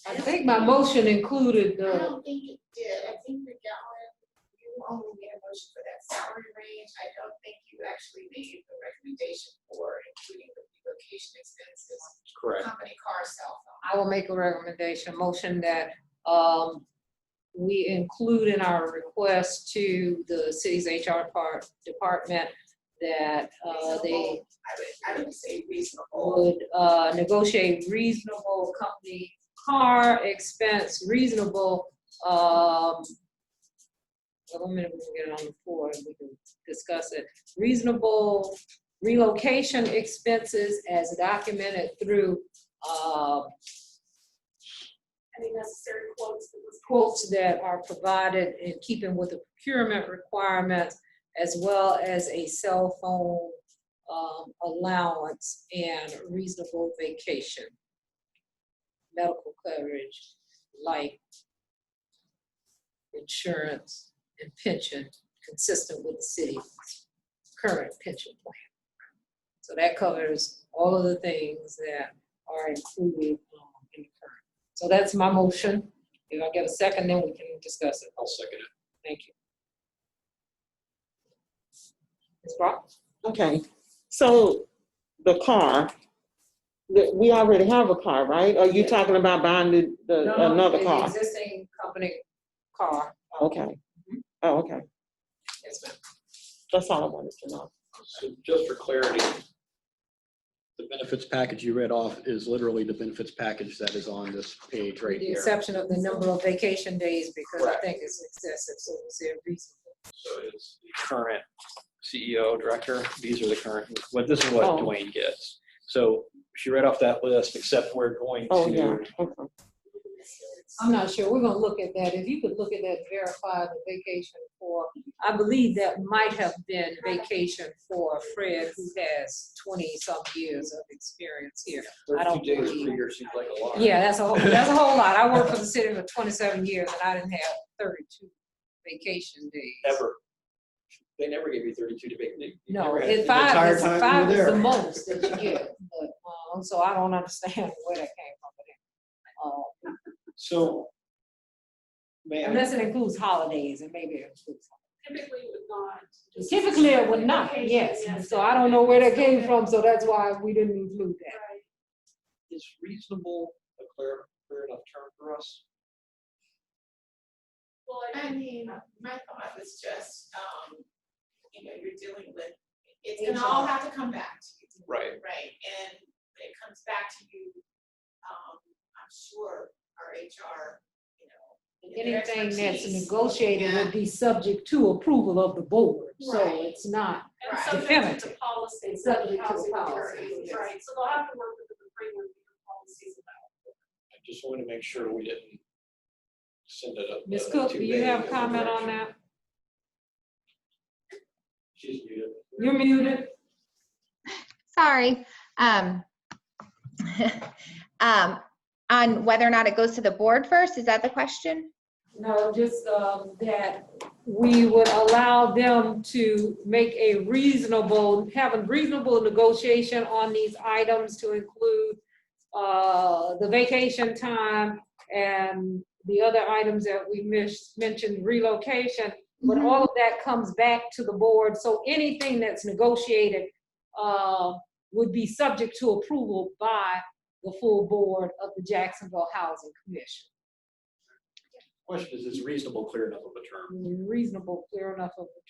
[SPEAKER 3] I think my motion included
[SPEAKER 8] I
[SPEAKER 3] the,
[SPEAKER 8] don't think it did. I think the gallon, you only made a motion for that salary range. I don't think you actually made the recommendation for including the relocation expenses,
[SPEAKER 6] Correct.
[SPEAKER 8] company car, cell phone.
[SPEAKER 3] I will make a recommendation, motion that we include in our request to the city's HR department that they
[SPEAKER 8] I would say reasonable.
[SPEAKER 3] would negotiate reasonable company car expense, reasonable, well, 1 minute, we can get it on the floor and we can discuss it. Reasonable relocation expenses as documented through
[SPEAKER 5] Any necessary
[SPEAKER 3] quotes that are provided in keeping with the procurement requirements, as well as a cell phone allowance and reasonable vacation, medical coverage, life insurance, and pension consistent with the city's current pension plan. So that covers all of the things that are included in the current. So that's my motion. If I get a second, then we can discuss it.
[SPEAKER 6] I'll second it.
[SPEAKER 3] Thank you. Ms. Brock?
[SPEAKER 4] Okay, so the car, we already have a car, right? Are you
[SPEAKER 3] Yeah.
[SPEAKER 4] talking about buying another
[SPEAKER 3] The
[SPEAKER 4] car?
[SPEAKER 3] existing company car.
[SPEAKER 4] Okay. Oh, okay.
[SPEAKER 3] Yes, ma'am.
[SPEAKER 4] That's all I wanted to know.
[SPEAKER 9] So just for clarity, the benefits package you read off is literally the benefits package that is on this page right
[SPEAKER 3] With the
[SPEAKER 9] here.
[SPEAKER 3] exception of the number of vacation days, because I
[SPEAKER 9] Correct.
[SPEAKER 3] think it's excessive, so it's reasonable.
[SPEAKER 9] So it's the current CEO, director, these are the current, this is what
[SPEAKER 4] Oh.
[SPEAKER 9] Dwayne gets. So she read off that list, except we're going
[SPEAKER 4] Oh, yeah,
[SPEAKER 9] to,
[SPEAKER 4] okay.
[SPEAKER 3] I'm not sure, we're gonna look at that, if you could look at that, verify the vacation for, I believe that might have been vacation for Fred, who has 20-some years of experience here. I
[SPEAKER 9] 32
[SPEAKER 3] don't
[SPEAKER 9] days
[SPEAKER 3] believe-
[SPEAKER 9] per year seems like a lot.
[SPEAKER 3] Yeah, that's a whole lot, I worked for the city for 27 years, and I didn't have 32 vacation days.
[SPEAKER 9] Ever. They never gave you 32 to make.
[SPEAKER 3] No,
[SPEAKER 9] the
[SPEAKER 3] five
[SPEAKER 9] entire
[SPEAKER 3] is,
[SPEAKER 9] time you
[SPEAKER 3] five
[SPEAKER 9] were
[SPEAKER 3] is the
[SPEAKER 9] there.
[SPEAKER 3] most that you get, but, so I don't understand where that came from.
[SPEAKER 9] So, may I?
[SPEAKER 3] Unless it includes holidays, and maybe it includes.
[SPEAKER 5] Typically it would not.
[SPEAKER 3] Typically it would not, yes, so I don't know where that came from, so that's why we didn't include that.
[SPEAKER 5] Right.
[SPEAKER 9] Is reasonable a clear enough term for us?
[SPEAKER 5] Well,
[SPEAKER 8] I mean, my thought was just, you're dealing with, it's gonna all have to come back to you.
[SPEAKER 9] Right.
[SPEAKER 8] Right, and when it comes back to you, I'm sure our HR, their
[SPEAKER 3] Anything that's
[SPEAKER 8] expertise,
[SPEAKER 3] negotiated
[SPEAKER 8] yeah.
[SPEAKER 3] would be subject to approval of the board, so
[SPEAKER 8] Right.
[SPEAKER 3] it's not.
[SPEAKER 5] And
[SPEAKER 8] Right.
[SPEAKER 5] subject to the
[SPEAKER 3] Definitive.
[SPEAKER 5] policies.
[SPEAKER 3] It's
[SPEAKER 5] that
[SPEAKER 3] subject to the
[SPEAKER 5] housing
[SPEAKER 3] policies,
[SPEAKER 5] authority,
[SPEAKER 3] yes.
[SPEAKER 5] right, so they'll have to work with the framework of the policies about.
[SPEAKER 9] I just want to make sure we didn't send it up.
[SPEAKER 3] Ms. Cook, do you have a comment on that?
[SPEAKER 9] She's muted.
[SPEAKER 3] You're muted.
[SPEAKER 12] Sorry. On whether or not it goes to the board first, is that the question?
[SPEAKER 3] No, just that we would allow them to make have a reasonable negotiation on these items to include the vacation time and the other items that we mentioned, relocation, but all of that comes back to the board. So anything that's negotiated would be subject to approval by the full board of the Jacksonville Housing Commission.
[SPEAKER 9] Question is reasonable, clear enough of a term?
[SPEAKER 3] Reasonable, clear enough of the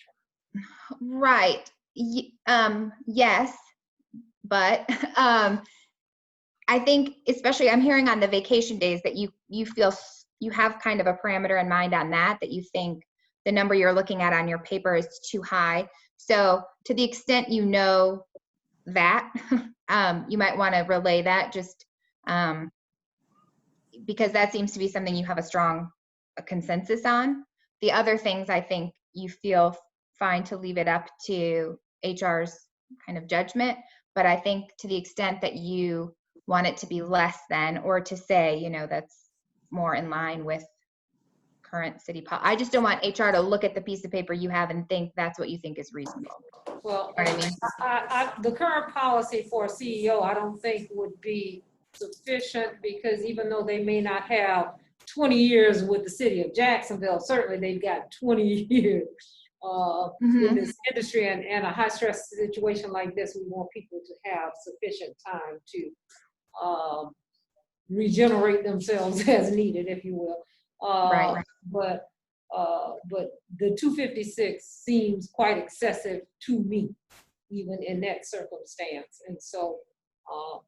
[SPEAKER 3] term.
[SPEAKER 12] Right. Yes, but I think especially I'm hearing on the vacation days that you feel you have kind of a parameter in mind on that you think the number you're looking at on your paper is too high. So to the extent you know that, you might want to relay that just because that seems to be something you have a strong consensus on. The other things I think you feel fine to leave it up to HR's kind of judgment, but I think to the extent that you want it to be less than, or to say, that's more in line with current city policy. I just don't want HR to look at the piece of paper you have and think that's what you think is reasonable.
[SPEAKER 3] Well,
[SPEAKER 12] You know what I mean?
[SPEAKER 3] the current policy for a CEO, I don't think would be sufficient because even though they may not have 20 years with the city of Jacksonville, certainly they've got 20 years in this industry, and a high stress situation like this, we want people to have sufficient time to regenerate themselves as needed, if you will.
[SPEAKER 12] Right.
[SPEAKER 3] But the 256 seems quite excessive to me, even in that circumstance. And so, I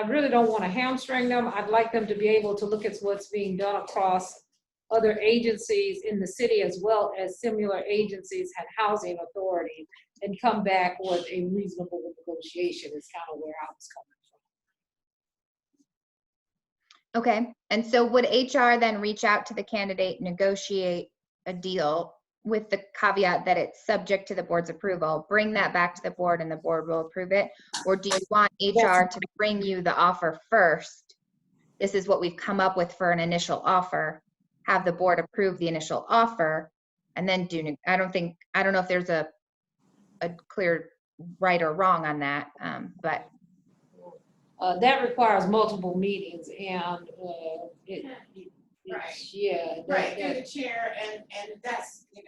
[SPEAKER 3] really don't want to hamstring them. I'd like them to be able to look at what's being done across other agencies in the city, as well as similar agencies and housing authorities, and come back with a reasonable negotiation is kind of where I was coming from.
[SPEAKER 12] Okay, and so would HR then reach out to the candidate, negotiate a deal with the caveat that it's subject to the board's approval, bring that back to the board and the board will approve it? Or do you want HR to bring you the offer first? This is what we've come up with for an initial offer, have the board approve the initial offer, and then I don't know if there's a clear right or wrong on that, but.
[SPEAKER 3] That requires multiple meetings, and
[SPEAKER 8] Right.
[SPEAKER 3] yeah.
[SPEAKER 8] Right, through the chair, and that's, it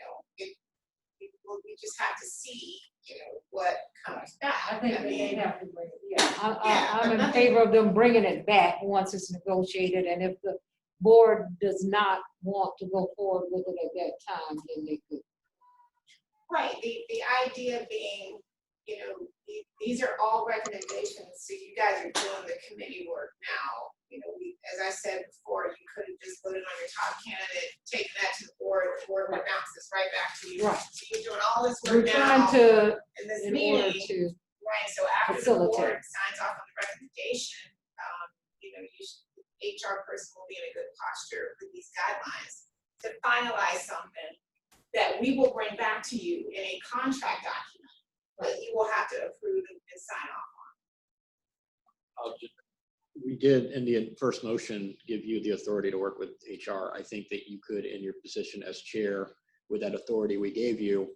[SPEAKER 8] we just have to see, what comes back.
[SPEAKER 3] I think
[SPEAKER 8] I
[SPEAKER 3] that they
[SPEAKER 8] mean,
[SPEAKER 3] have to bring it, yeah.
[SPEAKER 8] Yeah,
[SPEAKER 3] I'm
[SPEAKER 8] but
[SPEAKER 3] in
[SPEAKER 8] nothing-
[SPEAKER 3] favor of them bringing it back once it's negotiated, and if the board does not want to go forward with it at that time, then they could.
[SPEAKER 8] right, the idea being, these are all recommendations, so you guys are doing the committee work now. As I said before, you could have just voted on your top candidate, taken that to the board would bounce this right back to you.
[SPEAKER 3] Right.
[SPEAKER 8] So you're doing all this
[SPEAKER 3] We're
[SPEAKER 8] work
[SPEAKER 3] trying
[SPEAKER 8] now
[SPEAKER 3] to,
[SPEAKER 8] in this
[SPEAKER 3] in order
[SPEAKER 8] meeting.
[SPEAKER 3] to,
[SPEAKER 8] Right, so after the
[SPEAKER 3] facilitate.
[SPEAKER 8] board signs off on the recommendation, the HR person will be in a good posture with these guidelines to finalize something that we will bring back to you in a contract document that you will have to approve and sign off.
[SPEAKER 9] We did in the first motion give you the authority to work with HR. I think that you could, in your position as chair, with that authority we gave you,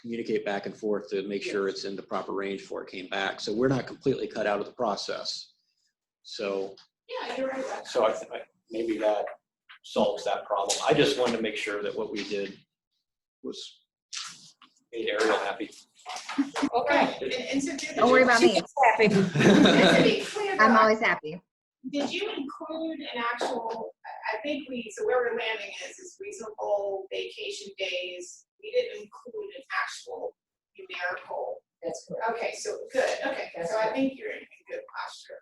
[SPEAKER 9] communicate back and forth to make sure it's in the proper range before it came back. So we're not completely cut out of the process. So,
[SPEAKER 8] Yeah, you're right about that.
[SPEAKER 9] so I think maybe that solves that problem. I just wanted to make sure that what we did was made Ariel happy.
[SPEAKER 3] okay.
[SPEAKER 8] And so
[SPEAKER 12] Don't worry about me.
[SPEAKER 3] Happy.
[SPEAKER 8] and to be clear, though,
[SPEAKER 12] I'm always happy.
[SPEAKER 8] did you include an actual, I think so where we're landing is reasonable vacation days. We didn't include an actual numerical.
[SPEAKER 3] That's correct.
[SPEAKER 8] Okay, so good, okay, so I think you're in good posture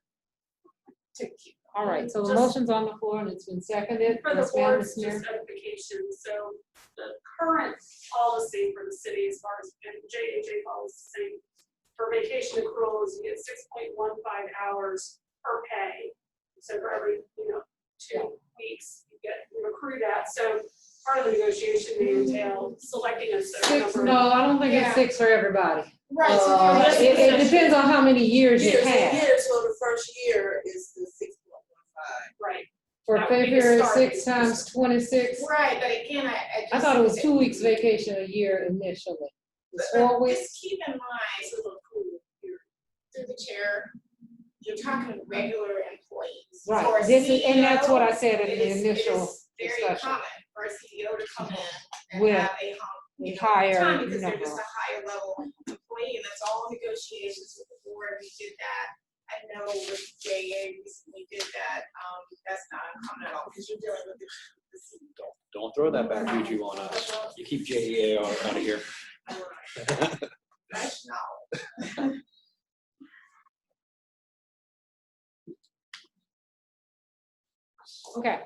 [SPEAKER 8] to keep.
[SPEAKER 3] All right, so the
[SPEAKER 5] Just-
[SPEAKER 3] motion's on the floor and it's been seconded.
[SPEAKER 5] For the
[SPEAKER 3] Yes, ma'am,
[SPEAKER 5] board's
[SPEAKER 3] Ms. Mayor.
[SPEAKER 5] just edification, so the current policy for the city as far as, and JAJ policy saying for vacation accruals, you get 6.15 hours per pay. So for every, 2 weeks, you accrue that. So part of the negotiation may entail selecting a certain
[SPEAKER 3] Six,
[SPEAKER 5] number.
[SPEAKER 3] no, I don't think it's
[SPEAKER 8] Yeah.
[SPEAKER 3] 6 for everybody.
[SPEAKER 8] Right, so
[SPEAKER 3] It depends on how many years you have.
[SPEAKER 10] So the first year is the 6.15.
[SPEAKER 5] Right.
[SPEAKER 3] For
[SPEAKER 5] That
[SPEAKER 3] pay
[SPEAKER 5] would be the
[SPEAKER 3] period,
[SPEAKER 5] start.
[SPEAKER 3] 6 times 26.
[SPEAKER 8] right, but again,
[SPEAKER 3] I thought it was 2 weeks vacation a year initially. It's 4 weeks.
[SPEAKER 8] Just keep in mind, through the chair, you're talking regular employees. For
[SPEAKER 3] Right,
[SPEAKER 8] a
[SPEAKER 3] this is, and that's what I
[SPEAKER 8] CEO,
[SPEAKER 3] said in
[SPEAKER 8] it
[SPEAKER 3] the
[SPEAKER 8] is
[SPEAKER 3] initial
[SPEAKER 8] very
[SPEAKER 3] discussion.
[SPEAKER 8] common for a CEO to come in and
[SPEAKER 3] With
[SPEAKER 8] have a
[SPEAKER 3] higher
[SPEAKER 8] time because they're
[SPEAKER 3] number.
[SPEAKER 8] just a higher level employee, and that's all negotiations with the board. We did that. I know with JA recently did that. That's not uncommon at all because you're dealing with the CEO.
[SPEAKER 9] Don't throw that back juju on us. You keep JEA out of here.
[SPEAKER 8] Fresh knowledge.
[SPEAKER 3] Okay,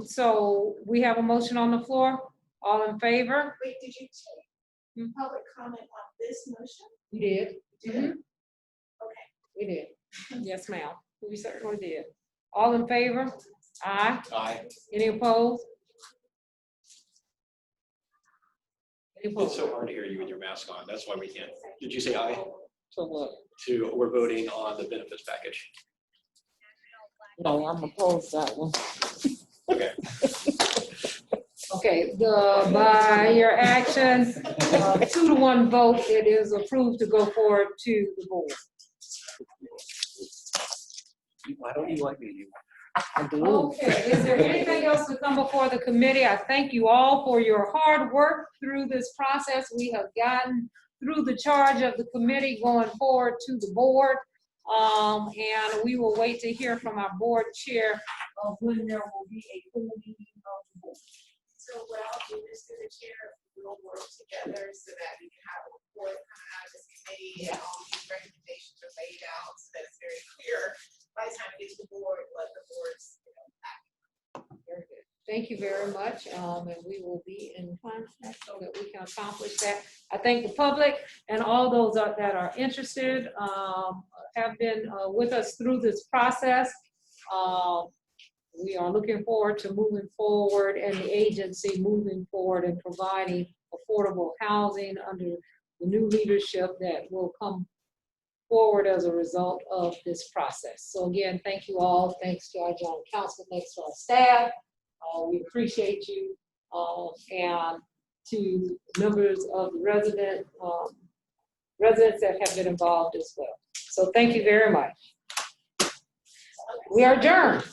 [SPEAKER 3] so we have a motion on the floor. All in favor?
[SPEAKER 8] Wait, did you take public comment on this motion?
[SPEAKER 3] We did.
[SPEAKER 8] Did
[SPEAKER 3] Mhm.
[SPEAKER 8] it? Okay.
[SPEAKER 3] We did. Yes, ma'am. We certainly did. All in favor? Aye.
[SPEAKER 9] Aye.
[SPEAKER 3] Any opposed? Any
[SPEAKER 9] It's
[SPEAKER 3] opposed?
[SPEAKER 9] so hard to hear you with your mask on. That's why we can't. Did you say aye?
[SPEAKER 4] So what?
[SPEAKER 9] We're voting on the benefits package.
[SPEAKER 4] No, I'm opposed to that one.
[SPEAKER 9] Okay.
[SPEAKER 3] Okay, by your action, 2-to-1 vote, it is approved to go forward to the board.
[SPEAKER 9] Why don't you like me anymore?
[SPEAKER 4] I do.
[SPEAKER 3] Okay, is there anything else to come before the committee? I thank you all for your hard work through this process. We have gotten through the charge of the committee going forward to the board. And we will wait to hear from our board chair of when there will be a full meeting of the board.
[SPEAKER 8] So what I'll do is through the chair, we'll work together so that we can have a report coming out of this committee and all these recommendations are laid out so that it's very clear by the time we get to the board, what the board's,
[SPEAKER 3] Very good. Thank you very much, and we will be in contact so that we can accomplish that. I thank the public and all those that are interested, have been with us through this process. We are looking forward to moving forward and the agency moving forward and providing affordable housing under the new leadership that will come forward as a result of this process. So again, thank you all. Thanks to our general counsel, thanks to our staff. We appreciate you, and to members of the residents that have been involved as well. So thank you very much. We are adjourned.